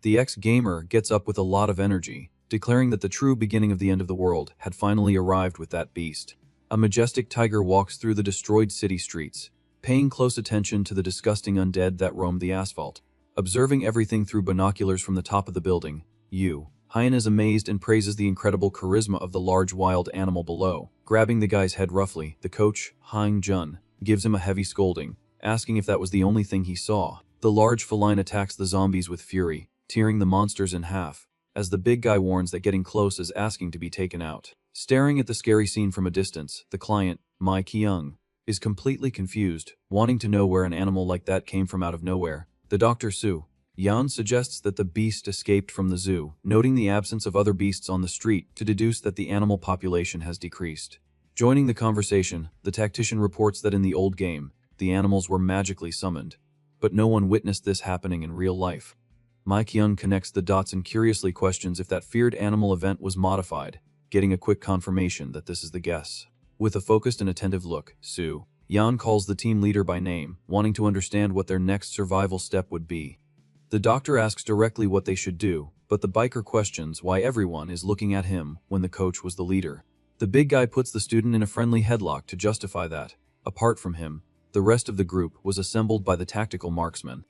S1: The ex-gamer gets up with a lot of energy, declaring that the true beginning of the end of the world had finally arrived with that beast. A majestic tiger walks through the destroyed city streets, paying close attention to the disgusting undead that roamed the asphalt. Observing everything through binoculars from the top of the building, Hyan is amazed and praises the incredible charisma of the large wild animal below. Grabbing the guy's head roughly, the coach, Han Jun, gives him a heavy scolding, asking if that was the only thing he saw. The large feline attacks the zombies with fury, tearing the monsters in half, as the big guy warns that getting close is asking to be taken out. Staring at the scary scene from a distance, the client, Mai Kyung, is completely confused, wanting to know where an animal like that came from out of nowhere. The Dr. Su Yan suggests that the beast escaped from the zoo, noting the absence of other beasts on the street to deduce that the animal population has decreased. Joining the conversation, the tactician reports that in the old game, the animals were magically summoned, but no one witnessed this happening in real life. Mai Kyung connects the dots and curiously questions if that feared animal event was modified, getting a quick confirmation that this is the guess. With a focused and attentive look, Su Yan calls the team leader by name, wanting to understand what their next survival step would be. The doctor asks directly what they should do, but the biker questions why everyone is looking at him when the coach was the leader. The big guy puts the student in a friendly headlock to justify that, apart from him, the rest of the group was assembled by the tactical marksman.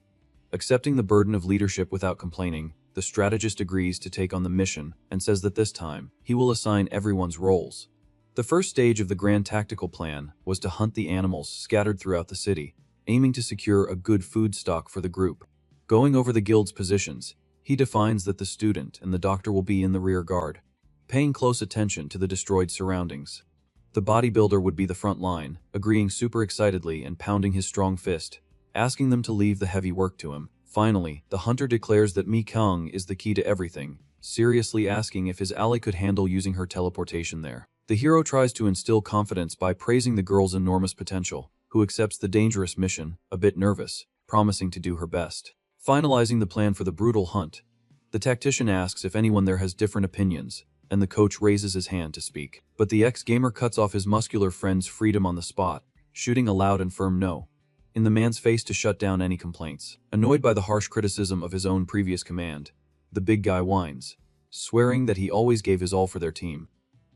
S1: Accepting the burden of leadership without complaining, the strategist agrees to take on the mission and says that this time, he will assign everyone's roles. The first stage of the grand tactical plan was to hunt the animals scattered throughout the city, aiming to secure a good food stock for the group. Going over the guild's positions, he defines that the student and the doctor will be in the rear guard, paying close attention to the destroyed surroundings. The bodybuilder would be the front line, agreeing super excitedly and pounding his strong fist, asking them to leave the heavy work to him. Finally, the hunter declares that Mi Kung is the key to everything, seriously asking if his ally could handle using her teleportation there. The hero tries to instill confidence by praising the girl's enormous potential, who accepts the dangerous mission, a bit nervous, promising to do her best. Finalizing the plan for the brutal hunt, the tactician asks if anyone there has different opinions, and the coach raises his hand to speak. But the ex-gamer cuts off his muscular friend's freedom on the spot, shooting a loud and firm no in the man's face to shut down any complaints. Annoyed by the harsh criticism of his own previous command, the big guy whines, swearing that he always gave his all for their team.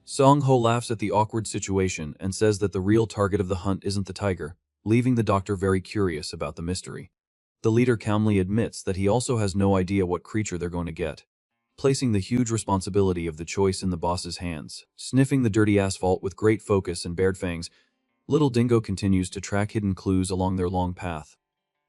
S1: Song Ho laughs at the awkward situation and says that the real target of the hunt isn't the tiger, leaving the doctor very curious about the mystery. The leader calmly admits that he also has no idea what creature they're going to get, placing the huge responsibility of the choice in the boss's hands. Sniffing the dirty asphalt with great focus and bared fangs, Little Dingo continues to track hidden clues along their long path.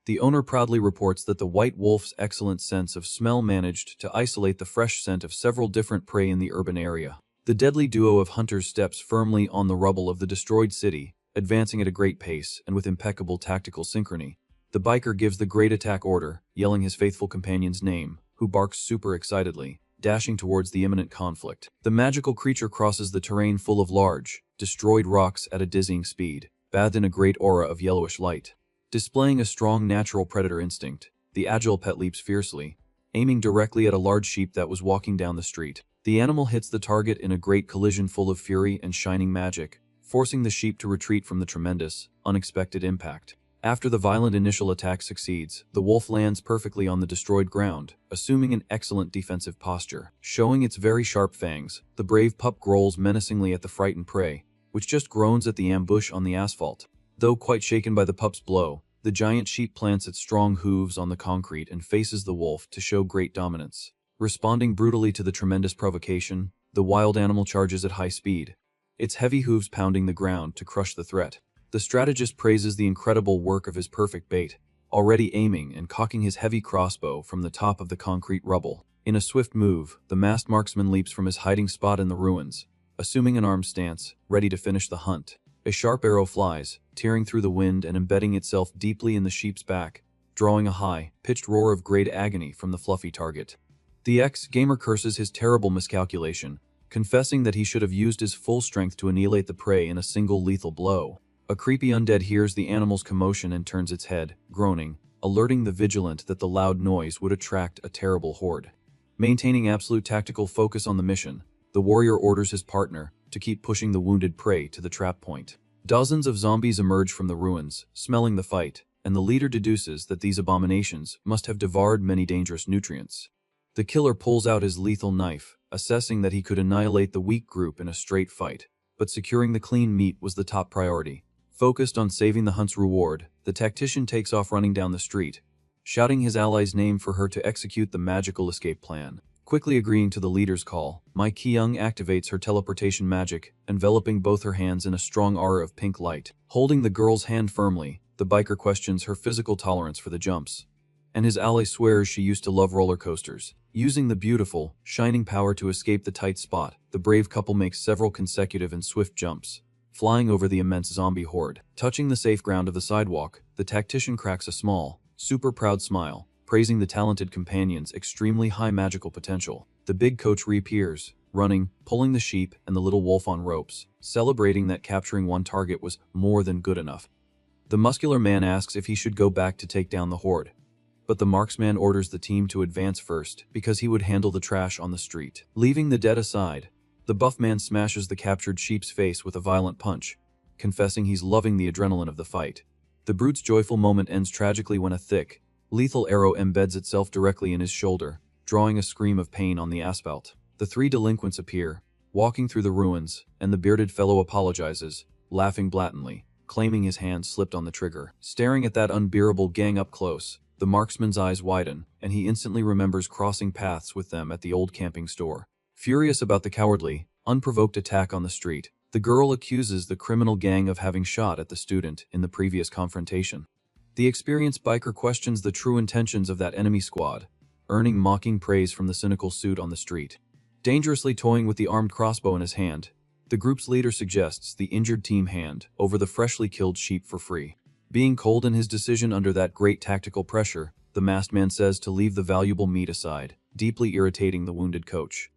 S1: The owner proudly reports that the white wolf's excellent sense of smell managed to isolate the fresh scent of several different prey in the urban area. The deadly duo of hunters steps firmly on the rubble of the destroyed city, advancing at a great pace and with impeccable tactical synchrony. The biker gives the great attack order, yelling his faithful companion's name, who barks super excitedly, dashing towards the imminent conflict. The magical creature crosses the terrain full of large, destroyed rocks at a dizzying speed, bathed in a great aura of yellowish light. Displaying a strong natural predator instinct, the agile pet leaps fiercely, aiming directly at a large sheep that was walking down the street. The animal hits the target in a great collision full of fury and shining magic, forcing the sheep to retreat from the tremendous, unexpected impact. After the violent initial attack succeeds, the wolf lands perfectly on the destroyed ground, assuming an excellent defensive posture. Showing its very sharp fangs, the brave pup growls menacingly at the frightened prey, which just groans at the ambush on the asphalt. Though quite shaken by the pup's blow, the giant sheep plants its strong hooves on the concrete and faces the wolf to show great dominance. Responding brutally to the tremendous provocation, the wild animal charges at high speed, its heavy hooves pounding the ground to crush the threat. The strategist praises the incredible work of his perfect bait, already aiming and cocking his heavy crossbow from the top of the concrete rubble. In a swift move, the masked marksman leaps from his hiding spot in the ruins, assuming an armed stance, ready to finish the hunt. A sharp arrow flies, tearing through the wind and embedding itself deeply in the sheep's back, drawing a high-pitched roar of great agony from the fluffy target. The ex-gamer curses his terrible miscalculation, confessing that he should have used his full strength to annihilate the prey in a single lethal blow. A creepy undead hears the animal's commotion and turns its head, groaning, alerting the vigilant that the loud noise would attract a terrible horde. Maintaining absolute tactical focus on the mission, the warrior orders his partner to keep pushing the wounded prey to the trap point. Dozens of zombies emerge from the ruins, smelling the fight, and the leader deduces that these abominations must have devoured many dangerous nutrients. The killer pulls out his lethal knife, assessing that he could annihilate the weak group in a straight fight, but securing the clean meat was the top priority. Focused on saving the hunt's reward, the tactician takes off running down the street, shouting his ally's name for her to execute the magical escape plan. Quickly agreeing to the leader's call, Mai Kyung activates her teleportation magic, enveloping both her hands in a strong aura of pink light. Holding the girl's hand firmly, the biker questions her physical tolerance for the jumps, and his ally swears she used to love roller coasters. Using the beautiful, shining power to escape the tight spot, the brave couple makes several consecutive and swift jumps, flying over the immense zombie horde. Touching the safe ground of the sidewalk, the tactician cracks a small, super proud smile, praising the talented companion's extremely high magical potential. The big coach reappears, running, pulling the sheep and the little wolf on ropes, celebrating that capturing one target was more than good enough. The muscular man asks if he should go back to take down the horde, but the marksman orders the team to advance first because he would handle the trash on the street. Leaving the dead aside, the buff man smashes the captured sheep's face with a violent punch, confessing he's loving the adrenaline of the fight. The brute's joyful moment ends tragically when a thick, lethal arrow embeds itself directly in his shoulder, drawing a scream of pain on the asphalt. The three delinquents appear, walking through the ruins, and the bearded fellow apologizes, laughing blatantly, claiming his hand slipped on the trigger. Staring at that unbearable gang up close, the marksman's eyes widen, and he instantly remembers crossing paths with them at the old camping store. Furious about the cowardly, unprovoked attack on the street, the girl accuses the criminal gang of having shot at the student in the previous confrontation. The experienced biker questions the true intentions of that enemy squad, earning mocking praise from the cynical suit on the street. Dangerously toying with the armed crossbow in his hand, the group's leader suggests the injured team hand over the freshly killed sheep for free. Being cold in his decision under that great tactical pressure, the masked man says to leave the valuable meat aside, deeply irritating the wounded coach.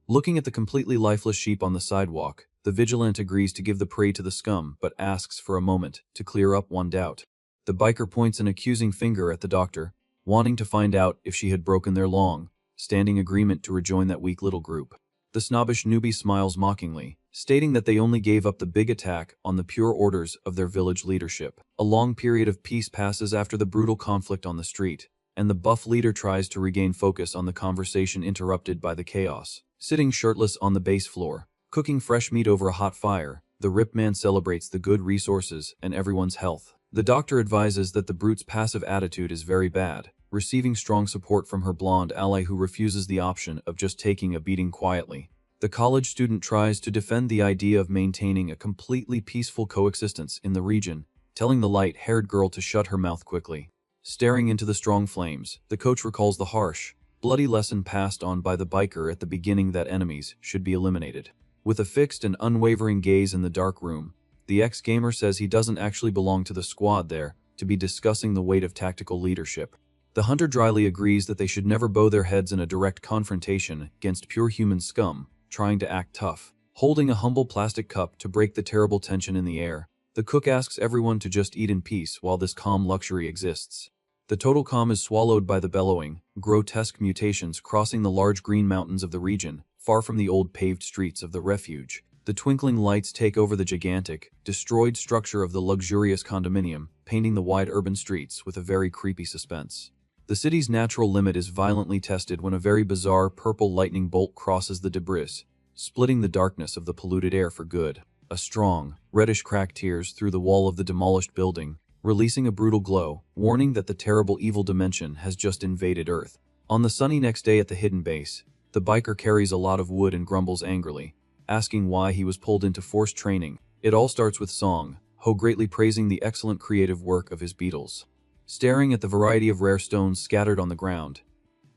S1: Looking at the completely lifeless sheep on the sidewalk, the vigilant agrees to give the prey to the scum but asks for a moment to clear up one doubt. The biker points an accusing finger at the doctor, wanting to find out if she had broken their long-standing agreement to rejoin that weak little group. The snobbish newbie smiles mockingly, stating that they only gave up the big attack on the pure orders of their village leadership. A long period of peace passes after the brutal conflict on the street, and the buff leader tries to regain focus on the conversation interrupted by the chaos. Sitting shirtless on the base floor, cooking fresh meat over a hot fire, the ripped man celebrates the good resources and everyone's health. The doctor advises that the brute's passive attitude is very bad, receiving strong support from her blonde ally who refuses the option of just taking a beating quietly. The college student tries to defend the idea of maintaining a completely peaceful coexistence in the region, telling the light-haired girl to shut her mouth quickly. Staring into the strong flames, the coach recalls the harsh, bloody lesson passed on by the biker at the beginning that enemies should be eliminated. With a fixed and unwavering gaze in the dark room, the ex-gamer says he doesn't actually belong to the squad there to be discussing the weight of tactical leadership. The hunter dryly agrees that they should never bow their heads in a direct confrontation against pure human scum, trying to act tough. Holding a humble plastic cup to break the terrible tension in the air, the cook asks everyone to just eat in peace while this calm luxury exists. The total calm is swallowed by the bellowing, grotesque mutations crossing the large green mountains of the region, far from the old paved streets of the refuge. The twinkling lights take over the gigantic, destroyed structure of the luxurious condominium, painting the wide urban streets with a very creepy suspense. The city's natural limit is violently tested when a very bizarre purple lightning bolt crosses the debris, splitting the darkness of the polluted air for good. A strong, reddish crack tears through the wall of the demolished building, releasing a brutal glow, warning that the terrible evil dimension has just invaded Earth. On the sunny next day at the hidden base, the biker carries a lot of wood and grumbles angrily, asking why he was pulled into forced training. It all starts with Song Ho greatly praising the excellent creative work of his beetles. Staring at the variety of rare stones scattered on the ground,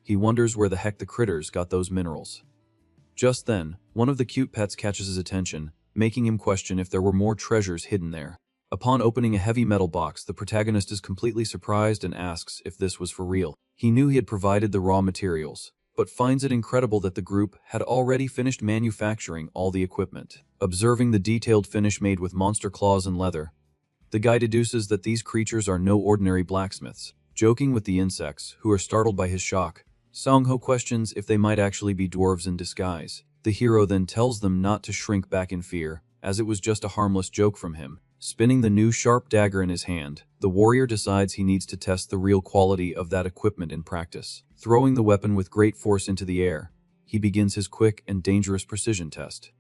S1: he wonders where the heck the critters got those minerals. Just then, one of the cute pets catches his attention, making him question if there were more treasures hidden there. Upon opening a heavy metal box, the protagonist is completely surprised and asks if this was for real. He knew he had provided the raw materials, but finds it incredible that the group had already finished manufacturing all the equipment. Observing the detailed finish made with monster claws and leather, the guy deduces that these creatures are no ordinary blacksmiths. Joking with the insects, who are startled by his shock, Song-ho questions if they might actually be dwarves in disguise. The hero then tells them not to shrink back in fear, as it was just a harmless joke from him. Spinning the new sharp dagger in his hand, the warrior decides he needs to test the real quality of that equipment in practice. Throwing the weapon with great force into the air, he begins his quick and dangerous precision test.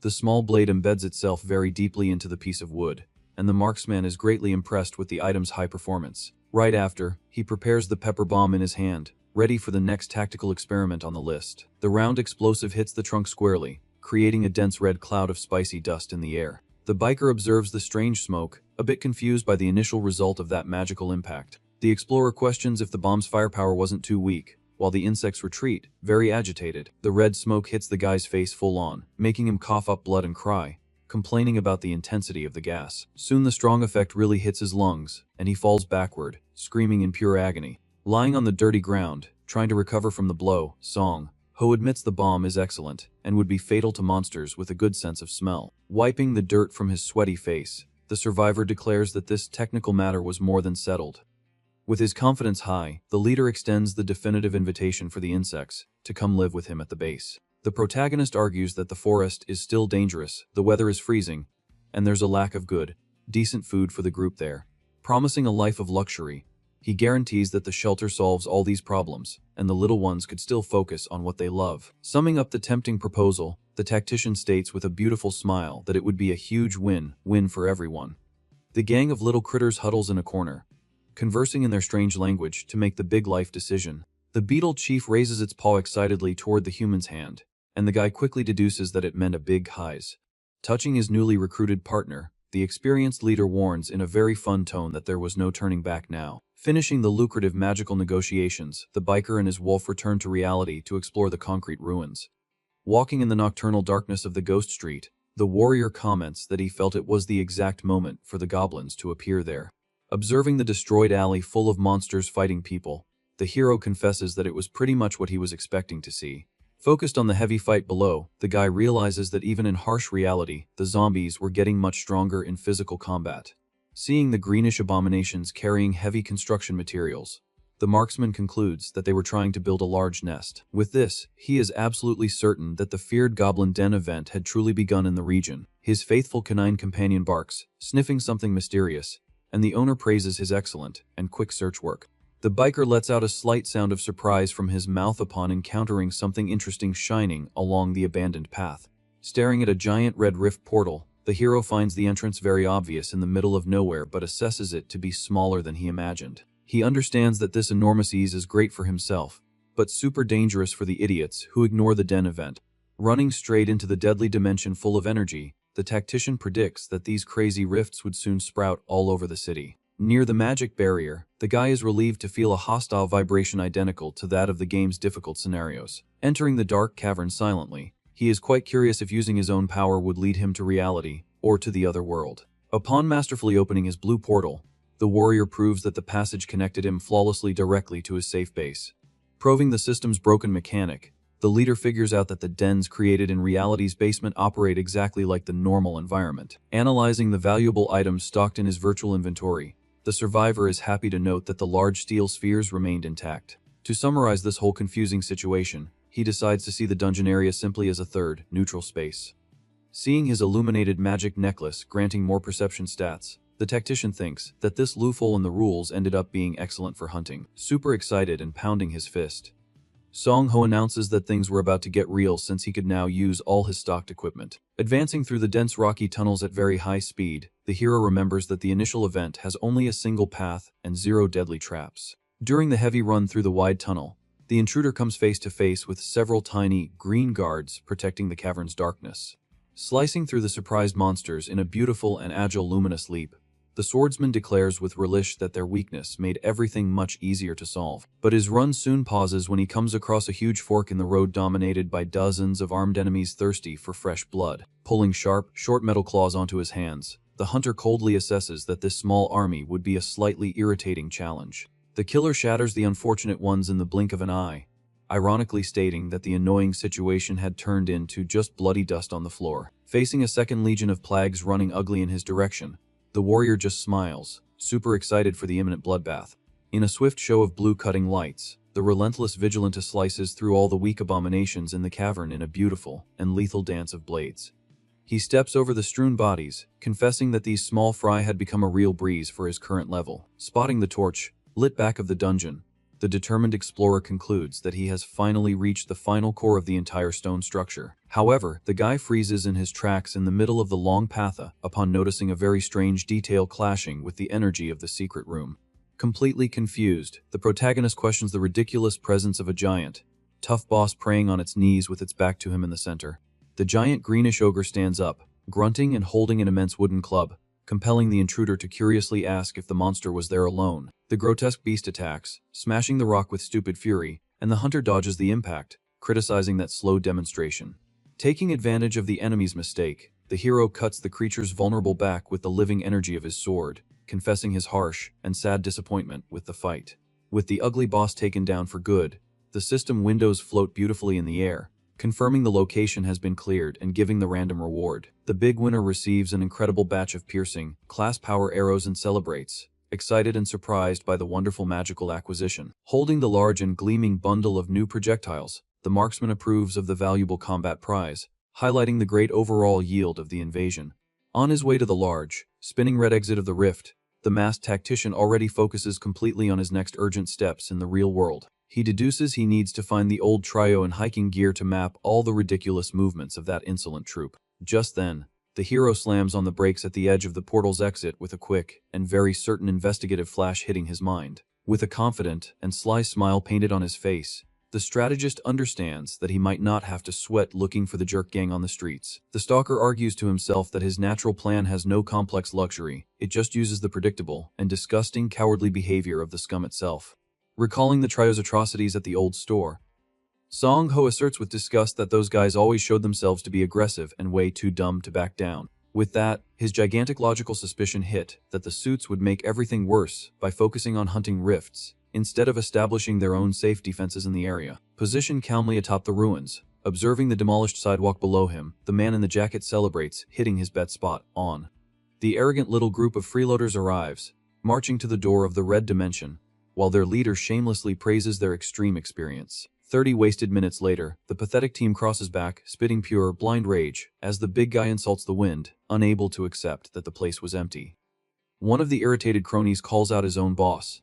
S1: The small blade embeds itself very deeply into the piece of wood, and the marksman is greatly impressed with the item's high performance. Right after, he prepares the pepper bomb in his hand, ready for the next tactical experiment on the list. The round explosive hits the trunk squarely, creating a dense red cloud of spicy dust in the air. The biker observes the strange smoke, a bit confused by the initial result of that magical impact. The explorer questions if the bomb's firepower wasn't too weak, while the insects retreat, very agitated. The red smoke hits the guy's face full on, making him cough up blood and cry, complaining about the intensity of the gas. Soon the strong effect really hits his lungs, and he falls backward, screaming in pure agony. Lying on the dirty ground, trying to recover from the blow, Song-ho admits the bomb is excellent, and would be fatal to monsters with a good sense of smell. Wiping the dirt from his sweaty face, the survivor declares that this technical matter was more than settled. With his confidence high, the leader extends the definitive invitation for the insects to come live with him at the base. The protagonist argues that the forest is still dangerous, the weather is freezing, and there's a lack of good, decent food for the group there. Promising a life of luxury, he guarantees that the shelter solves all these problems, and the little ones could still focus on what they love. Summing up the tempting proposal, the tactician states with a beautiful smile that it would be a huge win-win for everyone. The gang of little critters huddles in a corner, conversing in their strange language to make the big life decision. The beetle chief raises its paw excitedly toward the human's hand, and the guy quickly deduces that it meant a big highs. Touching his newly recruited partner, the experienced leader warns in a very fun tone that there was no turning back now. Finishing the lucrative magical negotiations, the biker and his wolf return to reality to explore the concrete ruins. Walking in the nocturnal darkness of the ghost street, the warrior comments that he felt it was the exact moment for the goblins to appear there. Observing the destroyed alley full of monsters fighting people, The hero confesses that it was pretty much what he was expecting to see. Focused on the heavy fight below, the guy realizes that even in harsh reality, the zombies were getting much stronger in physical combat. Seeing the greenish abominations carrying heavy construction materials, the marksman concludes that they were trying to build a large nest. With this, he is absolutely certain that the feared Goblin Den event had truly begun in the region. His faithful canine companion barks, sniffing something mysterious, and the owner praises his excellent and quick search work. The biker lets out a slight sound of surprise from his mouth upon encountering something interesting shining along the abandoned path. Staring at a giant red rift portal, the hero finds the entrance very obvious in the middle of nowhere but assesses it to be smaller than he imagined. He understands that this enormous ease is great for himself, but super dangerous for the idiots who ignore the den event. Running straight into the deadly dimension full of energy, the tactician predicts that these crazy rifts would soon sprout all over the city. Near the magic barrier, the guy is relieved to feel a hostile vibration identical to that of the game's difficult scenarios. Entering the dark cavern silently, he is quite curious if using his own power would lead him to reality or to the other world. Upon masterfully opening his blue portal, the warrior proves that the passage connected him flawlessly directly to his safe base. Proving the system's broken mechanic, the leader figures out that the dens created in reality's basement operate exactly like the normal environment. Analyzing the valuable items stocked in his virtual inventory, the survivor is happy to note that the large steel spheres remained intact. To summarize this whole confusing situation, he decides to see the dungeon area simply as a third, neutral space. Seeing his illuminated magic necklace granting more perception stats, the tactician thinks that this loophole in the rules ended up being excellent for hunting. Super excited and pounding his fist, Song Ho announces that things were about to get real since he could now use all his stocked equipment. Advancing through the dense rocky tunnels at very high speed, the hero remembers that the initial event has only a single path and 0 deadly traps. During the heavy run through the wide tunnel, the intruder comes face to face with several tiny, green guards protecting the cavern's darkness. Slicing through the surprised monsters in a beautiful and agile luminous leap, the swordsman declares with relish that their weakness made everything much easier to solve. But his run soon pauses when he comes across a huge fork in the road dominated by dozens of armed enemies thirsty for fresh blood. Pulling sharp, short metal claws onto his hands, the hunter coldly assesses that this small army would be a slightly irritating challenge. The killer shatters the unfortunate ones in the blink of an eye, ironically stating that the annoying situation had turned into just bloody dust on the floor. Facing a second legion of plagues running ugly in his direction, the warrior just smiles, super excited for the imminent bloodbath. In a swift show of blue cutting lights, the relentless vigilante slices through all the weak abominations in the cavern in a beautiful and lethal dance of blades. He steps over the strewn bodies, confessing that these small fry had become a real breeze for his current level. Spotting the torch, lit back of the dungeon, the determined explorer concludes that he has finally reached the final core of the entire stone structure. However, the guy freezes in his tracks in the middle of the long path upon noticing a very strange detail clashing with the energy of the secret room. Completely confused, the protagonist questions the ridiculous presence of a giant, tough boss praying on its knees with its back to him in the center. The giant greenish ogre stands up, grunting and holding an immense wooden club, compelling the intruder to curiously ask if the monster was there alone. The grotesque beast attacks, smashing the rock with stupid fury, and the hunter dodges the impact, criticizing that slow demonstration. Taking advantage of the enemy's mistake, the hero cuts the creature's vulnerable back with the living energy of his sword, confessing his harsh and sad disappointment with the fight. With the ugly boss taken down for good, the system windows float beautifully in the air, confirming the location has been cleared and giving the random reward. The big winner receives an incredible batch of piercing, class power arrows and celebrates, excited and surprised by the wonderful magical acquisition. Holding the large and gleaming bundle of new projectiles, the marksman approves of the valuable combat prize, highlighting the great overall yield of the invasion. On his way to the large, spinning red exit of the rift, the masked tactician already focuses completely on his next urgent steps in the real world. He deduces he needs to find the old trio in hiking gear to map all the ridiculous movements of that insolent troop. Just then, the hero slams on the brakes at the edge of the portal's exit with a quick and very certain investigative flash hitting his mind. With a confident and sly smile painted on his face, the strategist understands that he might not have to sweat looking for the jerk gang on the streets. The stalker argues to himself that his natural plan has no complex luxury, it just uses the predictable and disgusting cowardly behavior of the scum itself. Recalling the trio's atrocities at the old store, Song Ho asserts with disgust that those guys always showed themselves to be aggressive and way too dumb to back down. With that, his gigantic logical suspicion hit that the suits would make everything worse by focusing on hunting rifts instead of establishing their own safe defenses in the area. Positioned calmly atop the ruins, observing the demolished sidewalk below him, the man in the jacket celebrates, hitting his bet spot on. The arrogant little group of freeloaders arrives, marching to the door of the red dimension, while their leader shamelessly praises their extreme experience. 30 wasted minutes later, the pathetic team crosses back, spitting pure, blind rage, as the big guy insults the wind, unable to accept that the place was empty. One of the irritated cronies calls out his own boss,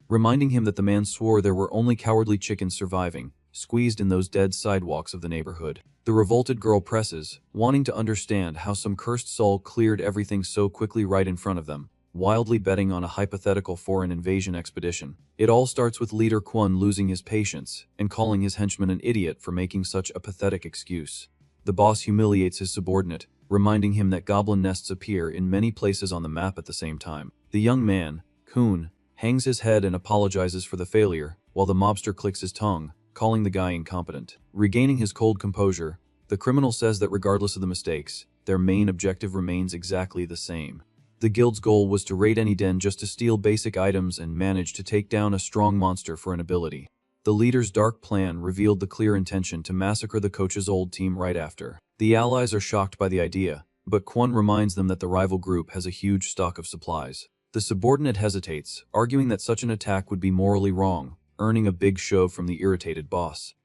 S1: reminding him that the man swore there were only cowardly chickens surviving, squeezed in those dead sidewalks of the neighborhood. The revolted girl presses, wanting to understand how some cursed soul cleared everything so quickly right in front of them, wildly betting on a hypothetical foreign invasion expedition. It all starts with leader Kwon losing his patience and calling his henchman an idiot for making such a pathetic excuse. The boss humiliates his subordinate, reminding him that goblin nests appear in many places on the map at the same time. The young man, Kun, hangs his head and apologizes for the failure, while the mobster clicks his tongue, calling the guy incompetent. Regaining his cold composure, the criminal says that regardless of the mistakes, their main objective remains exactly the same. The guild's goal was to raid any den just to steal basic items and manage to take down a strong monster for an ability. The leader's dark plan revealed the clear intention to massacre the coach's old team right after. The allies are shocked by the idea, but Kwon reminds them that the rival group has a huge stock of supplies. The subordinate hesitates, arguing that such an attack would be morally wrong, earning a big shove from the irritated boss.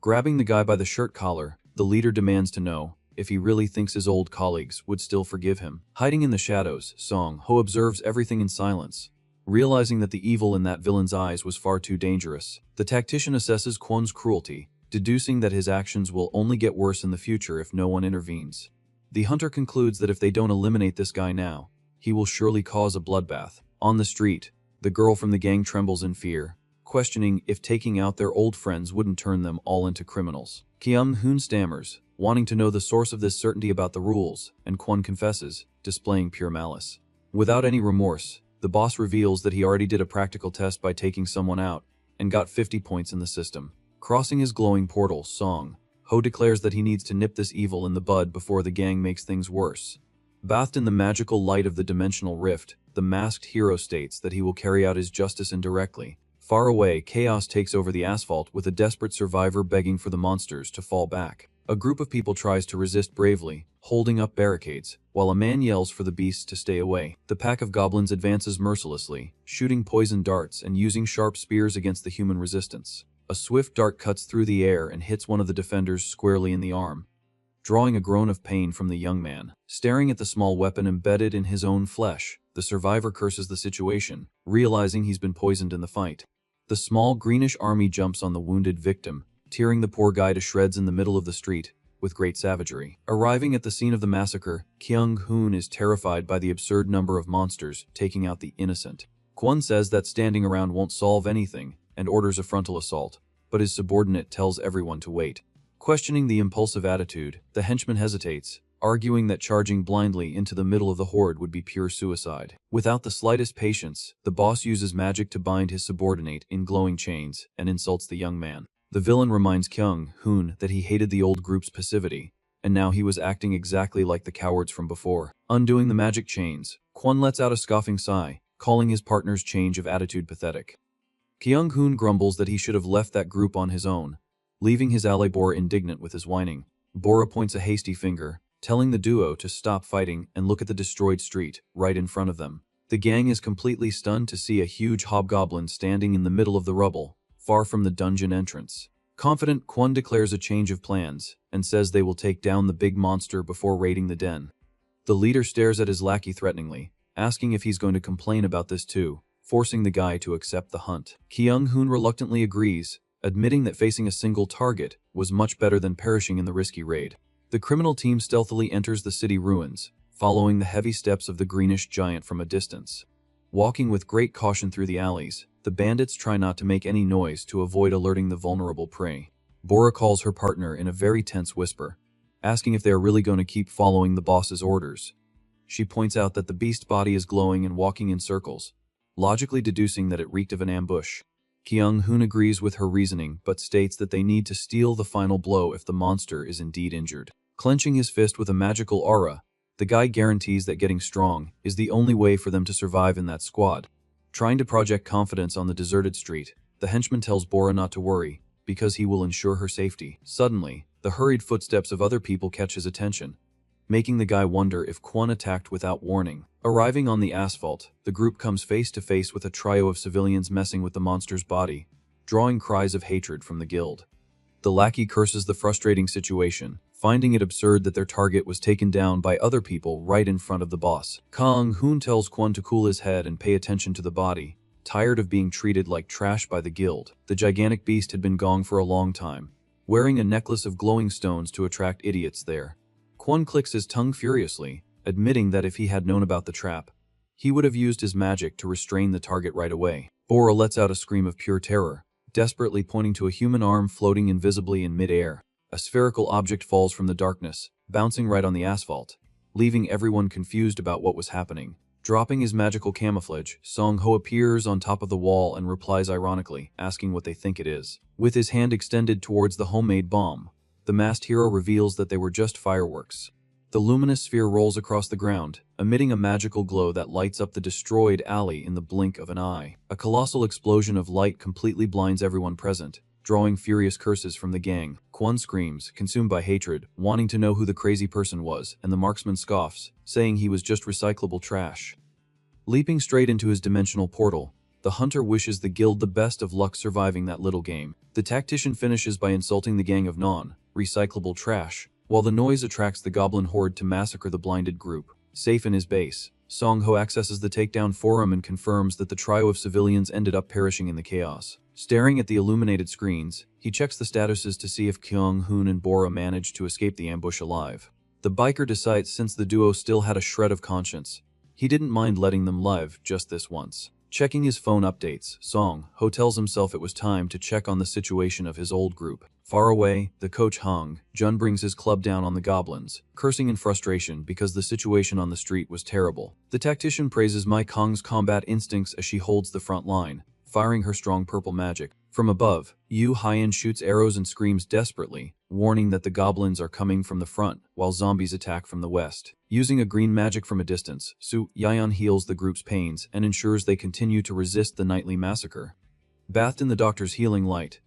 S1: Grabbing the guy by the shirt collar, the leader demands to know if he really thinks his old colleagues would still forgive him. Hiding in the shadows, Song Ho observes everything in silence, realizing that the evil in that villain's eyes was far too dangerous. The tactician assesses Kwon's cruelty, deducing that his actions will only get worse in the future if no one intervenes. The hunter concludes that if they don't eliminate this guy now, he will surely cause a bloodbath. On the street, the girl from the gang trembles in fear, questioning if taking out their old friends wouldn't turn them all into criminals. Kyung-hoon stammers, wanting to know the source of this certainty about the rules, and Kwon confesses, displaying pure malice. Without any remorse, the boss reveals that he already did a practical test by taking someone out, and got 50 points in the system. Crossing his glowing portal, Song Ho declares that he needs to nip this evil in the bud before the gang makes things worse. Bathed in the magical light of the dimensional rift, the masked hero states that he will carry out his justice indirectly. Far away, chaos takes over the asphalt with a desperate survivor begging for the monsters to fall back. A group of people tries to resist bravely, holding up barricades, while a man yells for the beasts to stay away. The pack of goblins advances mercilessly, shooting poison darts and using sharp spears against the human resistance. A swift dart cuts through the air and hits one of the defenders squarely in the arm, drawing a groan of pain from the young man. Staring at the small weapon embedded in his own flesh, the survivor curses the situation, realizing he's been poisoned in the fight. The small greenish army jumps on the wounded victim, tearing the poor guy to shreds in the middle of the street, with great savagery. Arriving at the scene of the massacre, Kyung-hoon is terrified by the absurd number of monsters taking out the innocent. Kwon says that standing around won't solve anything, and orders a frontal assault, but his subordinate tells everyone to wait. Questioning the impulsive attitude, the henchman hesitates, arguing that charging blindly into the middle of the horde would be pure suicide. Without the slightest patience, the boss uses magic to bind his subordinate in glowing chains and insults the young man. The villain reminds Kyung-hoon that he hated the old group's passivity, and now he was acting exactly like the cowards from before. Undoing the magic chains, Kwon lets out a scoffing sigh, calling his partner's change of attitude pathetic. Kyung-hoon grumbles that he should have left that group on his own, leaving his ally Bora indignant with his whining. Bora points a hasty finger, telling the duo to stop fighting and look at the destroyed street right in front of them. The gang is completely stunned to see a huge hobgoblin standing in the middle of the rubble, far from the dungeon entrance. Confident, Kwon declares a change of plans and says they will take down the big monster before raiding the den. The leader stares at his lackey threateningly, asking if he's going to complain about this too, forcing the guy to accept the hunt. Kyung-hoon reluctantly agrees, admitting that facing a single target was much better than perishing in the risky raid. The criminal team stealthily enters the city ruins, following the heavy steps of the greenish giant from a distance. Walking with great caution through the alleys, the bandits try not to make any noise to avoid alerting the vulnerable prey. Bora calls her partner in a very tense whisper, asking if they are really going to keep following the boss's orders. She points out that the beast body is glowing and walking in circles, logically deducing that it reeked of an ambush. Kyung-hoon agrees with her reasoning but states that they need to steal the final blow if the monster is indeed injured. Clenching his fist with a magical aura, the guy guarantees that getting strong is the only way for them to survive in that squad. Trying to project confidence on the deserted street, the henchman tells Bora not to worry, because he will ensure her safety. Suddenly, the hurried footsteps of other people catch his attention, making the guy wonder if Kwon attacked without warning. Arriving on the asphalt, the group comes face to face with a trio of civilians messing with the monster's body, drawing cries of hatred from the guild. The lackey curses the frustrating situation, finding it absurd that their target was taken down by other people right in front of the boss. Kang Hoon tells Kwon to cool his head and pay attention to the body, tired of being treated like trash by the guild. The gigantic beast had been gone for a long time, wearing a necklace of glowing stones to attract idiots there. Kwon clicks his tongue furiously, admitting that if he had known about the trap, he would have used his magic to restrain the target right away. Bora lets out a scream of pure terror, desperately pointing to a human arm floating invisibly in mid-air. A spherical object falls from the darkness, bouncing right on the asphalt, leaving everyone confused about what was happening. Dropping his magical camouflage, Song Ho appears on top of the wall and replies ironically, asking what they think it is. With his hand extended towards the homemade bomb, the masked hero reveals that they were just fireworks. The luminous sphere rolls across the ground, emitting a magical glow that lights up the destroyed alley in the blink of an eye. A colossal explosion of light completely blinds everyone present, drawing furious curses from the gang. Kwon screams, consumed by hatred, wanting to know who the crazy person was, and the marksman scoffs, saying he was just recyclable trash. Leaping straight into his dimensional portal, the hunter wishes the guild the best of luck surviving that little game. The tactician finishes by insulting the gang of non-recyclable trash, while the noise attracts the goblin horde to massacre the blinded group. Safe in his base, Song Ho accesses the takedown forum and confirms that the trio of civilians ended up perishing in the chaos. Staring at the illuminated screens, he checks the statuses to see if Kyung Hoon and Bora managed to escape the ambush alive. The biker decides since the duo still had a shred of conscience, he didn't mind letting them live just this once. Checking his phone updates, Song Ho tells himself it was time to check on the situation of his old group. Far away, the coach Hung Jun brings his club down on the goblins, cursing in frustration because the situation on the street was terrible. The tactician praises Mai Kong's combat instincts as she holds the front line, firing her strong purple magic. From above, Yu Haiyan shoots arrows and screams desperately, warning that the goblins are coming from the front, while zombies attack from the west. Using a green magic from a distance, Su Yayan heals the group's pains and ensures they continue to resist the nightly massacre. Bathed in the doctor's healing light,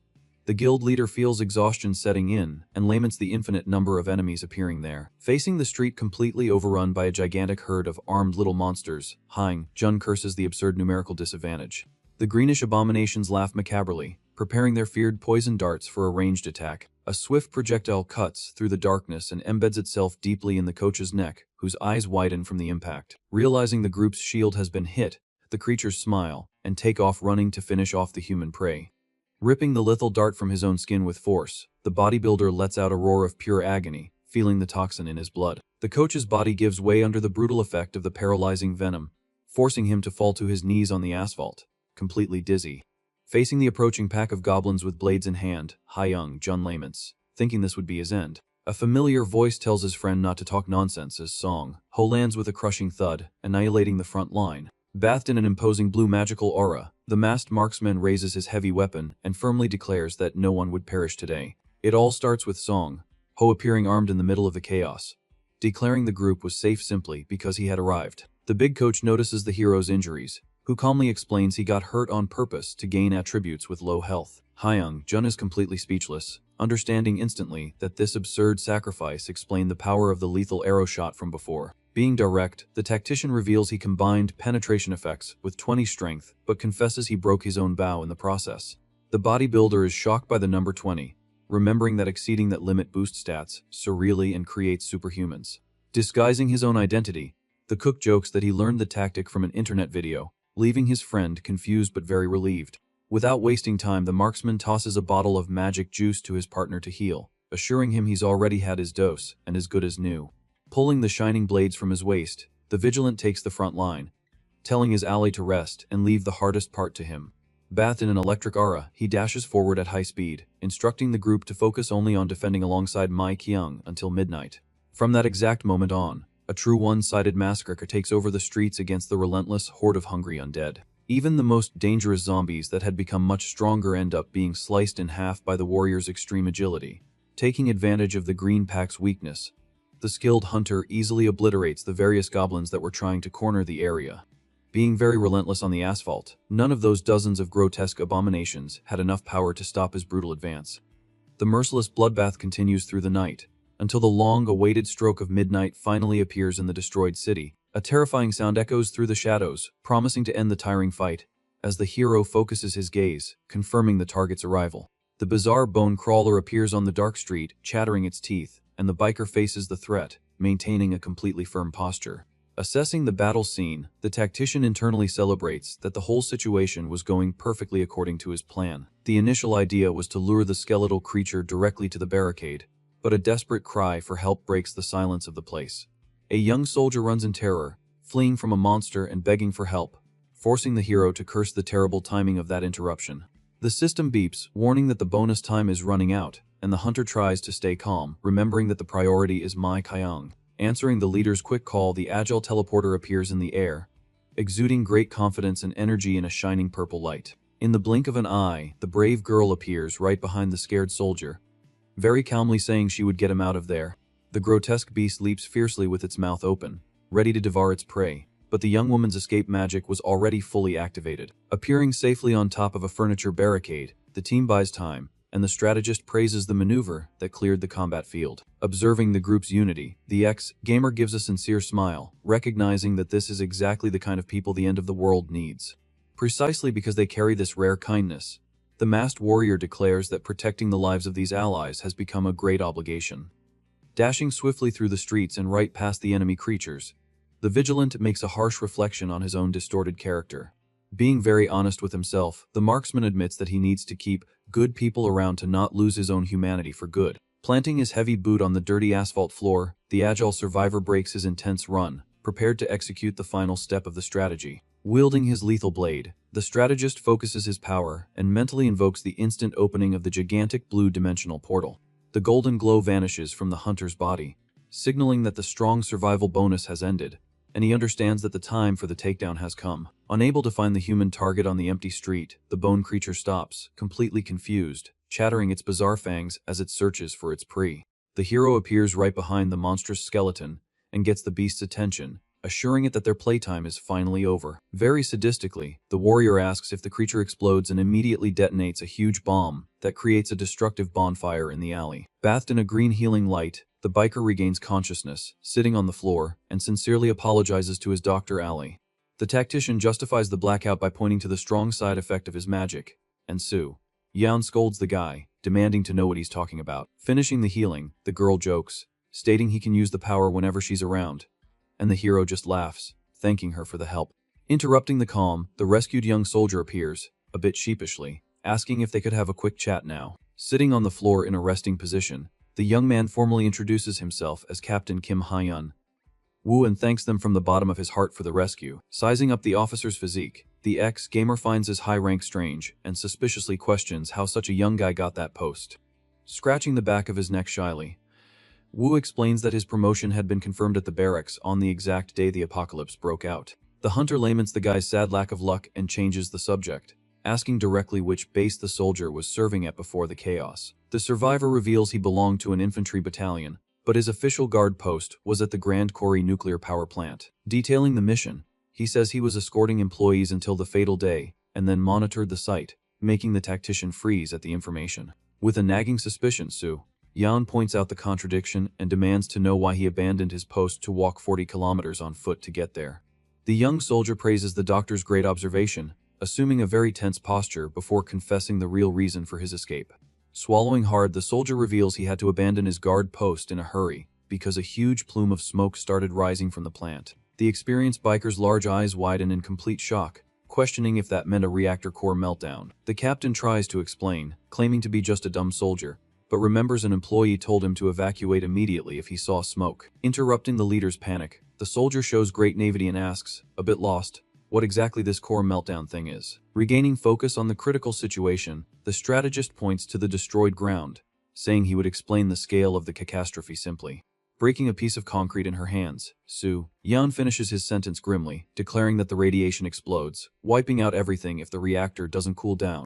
S1: the guild leader feels exhaustion setting in and laments the infinite number of enemies appearing there. Facing the street completely overrun by a gigantic herd of armed little monsters, Hang Jun curses the absurd numerical disadvantage. The greenish abominations laugh macabrely, preparing their feared poison darts for a ranged attack. A swift projectile cuts through the darkness and embeds itself deeply in the coach's neck, whose eyes widen from the impact. Realizing the group's shield has been hit, the creatures smile and take off running to finish off the human prey. Ripping the lethal dart from his own skin with force, the bodybuilder lets out a roar of pure agony, feeling the toxin in his blood. The coach's body gives way under the brutal effect of the paralyzing venom, forcing him to fall to his knees on the asphalt, completely dizzy. Facing the approaching pack of goblins with blades in hand, Hayoung Jun laments, thinking this would be his end. A familiar voice tells his friend not to talk nonsense as Song Ho lands with a crushing thud, annihilating the front line. Bathed in an imposing blue magical aura, the masked marksman raises his heavy weapon and firmly declares that no one would perish today. It all starts with Song Ho appearing armed in the middle of the chaos, declaring the group was safe simply because he had arrived. The big coach notices the hero's injuries, who calmly explains he got hurt on purpose to gain attributes with low health. Hayoung Jun is completely speechless, understanding instantly that this absurd sacrifice explained the power of the lethal arrow shot from before. Being direct, the tactician reveals he combined penetration effects with 20 strength, but confesses he broke his own bow in the process. The bodybuilder is shocked by the number 20, remembering that exceeding that limit boosts stats surreally and creates superhumans. Disguising his own identity, the cook jokes that he learned the tactic from an internet video, leaving his friend confused but very relieved. Without wasting time, the marksman tosses a bottle of magic juice to his partner to heal, assuring him he's already had his dose and as good as new. Pulling the shining blades from his waist, the vigilant takes the front line, telling his ally to rest and leave the hardest part to him. Bathed in an electric aura, he dashes forward at high speed, instructing the group to focus only on defending alongside Mai Kyung until midnight. From that exact moment on, a true one-sided massacre takes over the streets against the relentless horde of hungry undead. Even the most dangerous zombies that had become much stronger end up being sliced in half by the warrior's extreme agility. Taking advantage of the green pack's weakness, the skilled hunter easily obliterates the various goblins that were trying to corner the area. being very relentless on the asphalt. None of those dozens of grotesque abominations had enough power to stop his brutal advance. The merciless bloodbath continues through the night, until the long-awaited stroke of midnight finally appears in the destroyed city. A terrifying sound echoes through the shadows, promising to end the tiring fight, as the hero focuses his gaze, confirming the target's arrival. The bizarre bone crawler appears on the dark street, chattering its teeth, and the biker faces the threat, maintaining a completely firm posture. Assessing the battle scene, the tactician internally celebrates that the whole situation was going perfectly according to his plan. The initial idea was to lure the skeletal creature directly to the barricade, but a desperate cry for help breaks the silence of the place. A young soldier runs in terror, fleeing from a monster and begging for help, forcing the hero to curse the terrible timing of that interruption. The system beeps, warning that the bonus time is running out, and the hunter tries to stay calm, remembering that the priority is Mai Kaiyang. Answering the leader's quick call, the agile teleporter appears in the air, exuding great confidence and energy in a shining purple light. In the blink of an eye, the brave girl appears right behind the scared soldier, very calmly saying she would get him out of there. The grotesque beast leaps fiercely with its mouth open, ready to devour its prey, but the young woman's escape magic was already fully activated. Appearing safely on top of a furniture barricade, the team buys time, and the strategist praises the maneuver that cleared the combat field. Observing the group's unity, the ex-gamer gives a sincere smile, recognizing that this is exactly the kind of people the end of the world needs. Precisely because they carry this rare kindness, the masked warrior declares that protecting the lives of these allies has become a great obligation. Dashing swiftly through the streets and right past the enemy creatures, the vigilant makes a harsh reflection on his own distorted character. Being very honest with himself, the marksman admits that he needs to keep good people around to not lose his own humanity for good. Planting his heavy boot on the dirty asphalt floor, the agile survivor breaks his intense run, prepared to execute the final step of the strategy. Wielding his lethal blade, the strategist focuses his power and mentally invokes the instant opening of the gigantic blue dimensional portal. The golden glow vanishes from the hunter's body, signaling that the strong survival bonus has ended, and he understands that the time for the takedown has come. Unable to find the human target on the empty street, the bone creature stops, completely confused, chattering its bizarre fangs as it searches for its prey. The hero appears right behind the monstrous skeleton and gets the beast's attention, assuring it that their playtime is finally over. Very sadistically, the warrior asks if the creature explodes and immediately detonates a huge bomb that creates a destructive bonfire in the alley. Bathed in a green healing light, the biker regains consciousness, sitting on the floor, and sincerely apologizes to his Dr. Ali. The tactician justifies the blackout by pointing to the strong side effect of his magic, and Su Yan scolds the guy, demanding to know what he's talking about. Finishing the healing, the girl jokes, stating he can use the power whenever she's around, and the hero just laughs, thanking her for the help. Interrupting the calm, the rescued young soldier appears, a bit sheepishly, asking if they could have a quick chat now. Sitting on the floor in a resting position, the young man formally introduces himself as Captain Kim Hyun Woo and thanks them from the bottom of his heart for the rescue. Sizing up the officer's physique, the ex-gamer finds his high rank strange and suspiciously questions how such a young guy got that post. Scratching the back of his neck shyly, Wu explains that his promotion had been confirmed at the barracks on the exact day the apocalypse broke out. The hunter laments the guy's sad lack of luck and changes the subject, asking directly which base the soldier was serving at before the chaos. The survivor reveals he belonged to an infantry battalion, but his official guard post was at the Grand Kori nuclear power plant. Detailing the mission, he says he was escorting employees until the fatal day, and then monitored the site, making the tactician freeze at the information. With a nagging suspicion, Su Yan points out the contradiction and demands to know why he abandoned his post to walk 40 kilometers on foot to get there. The young soldier praises the doctor's great observation, assuming a very tense posture before confessing the real reason for his escape. Swallowing hard, the soldier reveals he had to abandon his guard post in a hurry because a huge plume of smoke started rising from the plant. The experienced biker's large eyes widen in complete shock, questioning if that meant a reactor core meltdown. The captain tries to explain, claiming to be just a dumb soldier, but remembers an employee told him to evacuate immediately if he saw smoke. Interrupting the leader's panic, the soldier shows great naivety and asks, a bit lost, what exactly this core meltdown thing is. Regaining focus on the critical situation, the strategist points to the destroyed ground, saying he would explain the scale of the catastrophe simply. Breaking a piece of concrete in her hands, Su Yan finishes his sentence grimly, declaring that the radiation explodes, wiping out everything if the reactor doesn't cool down.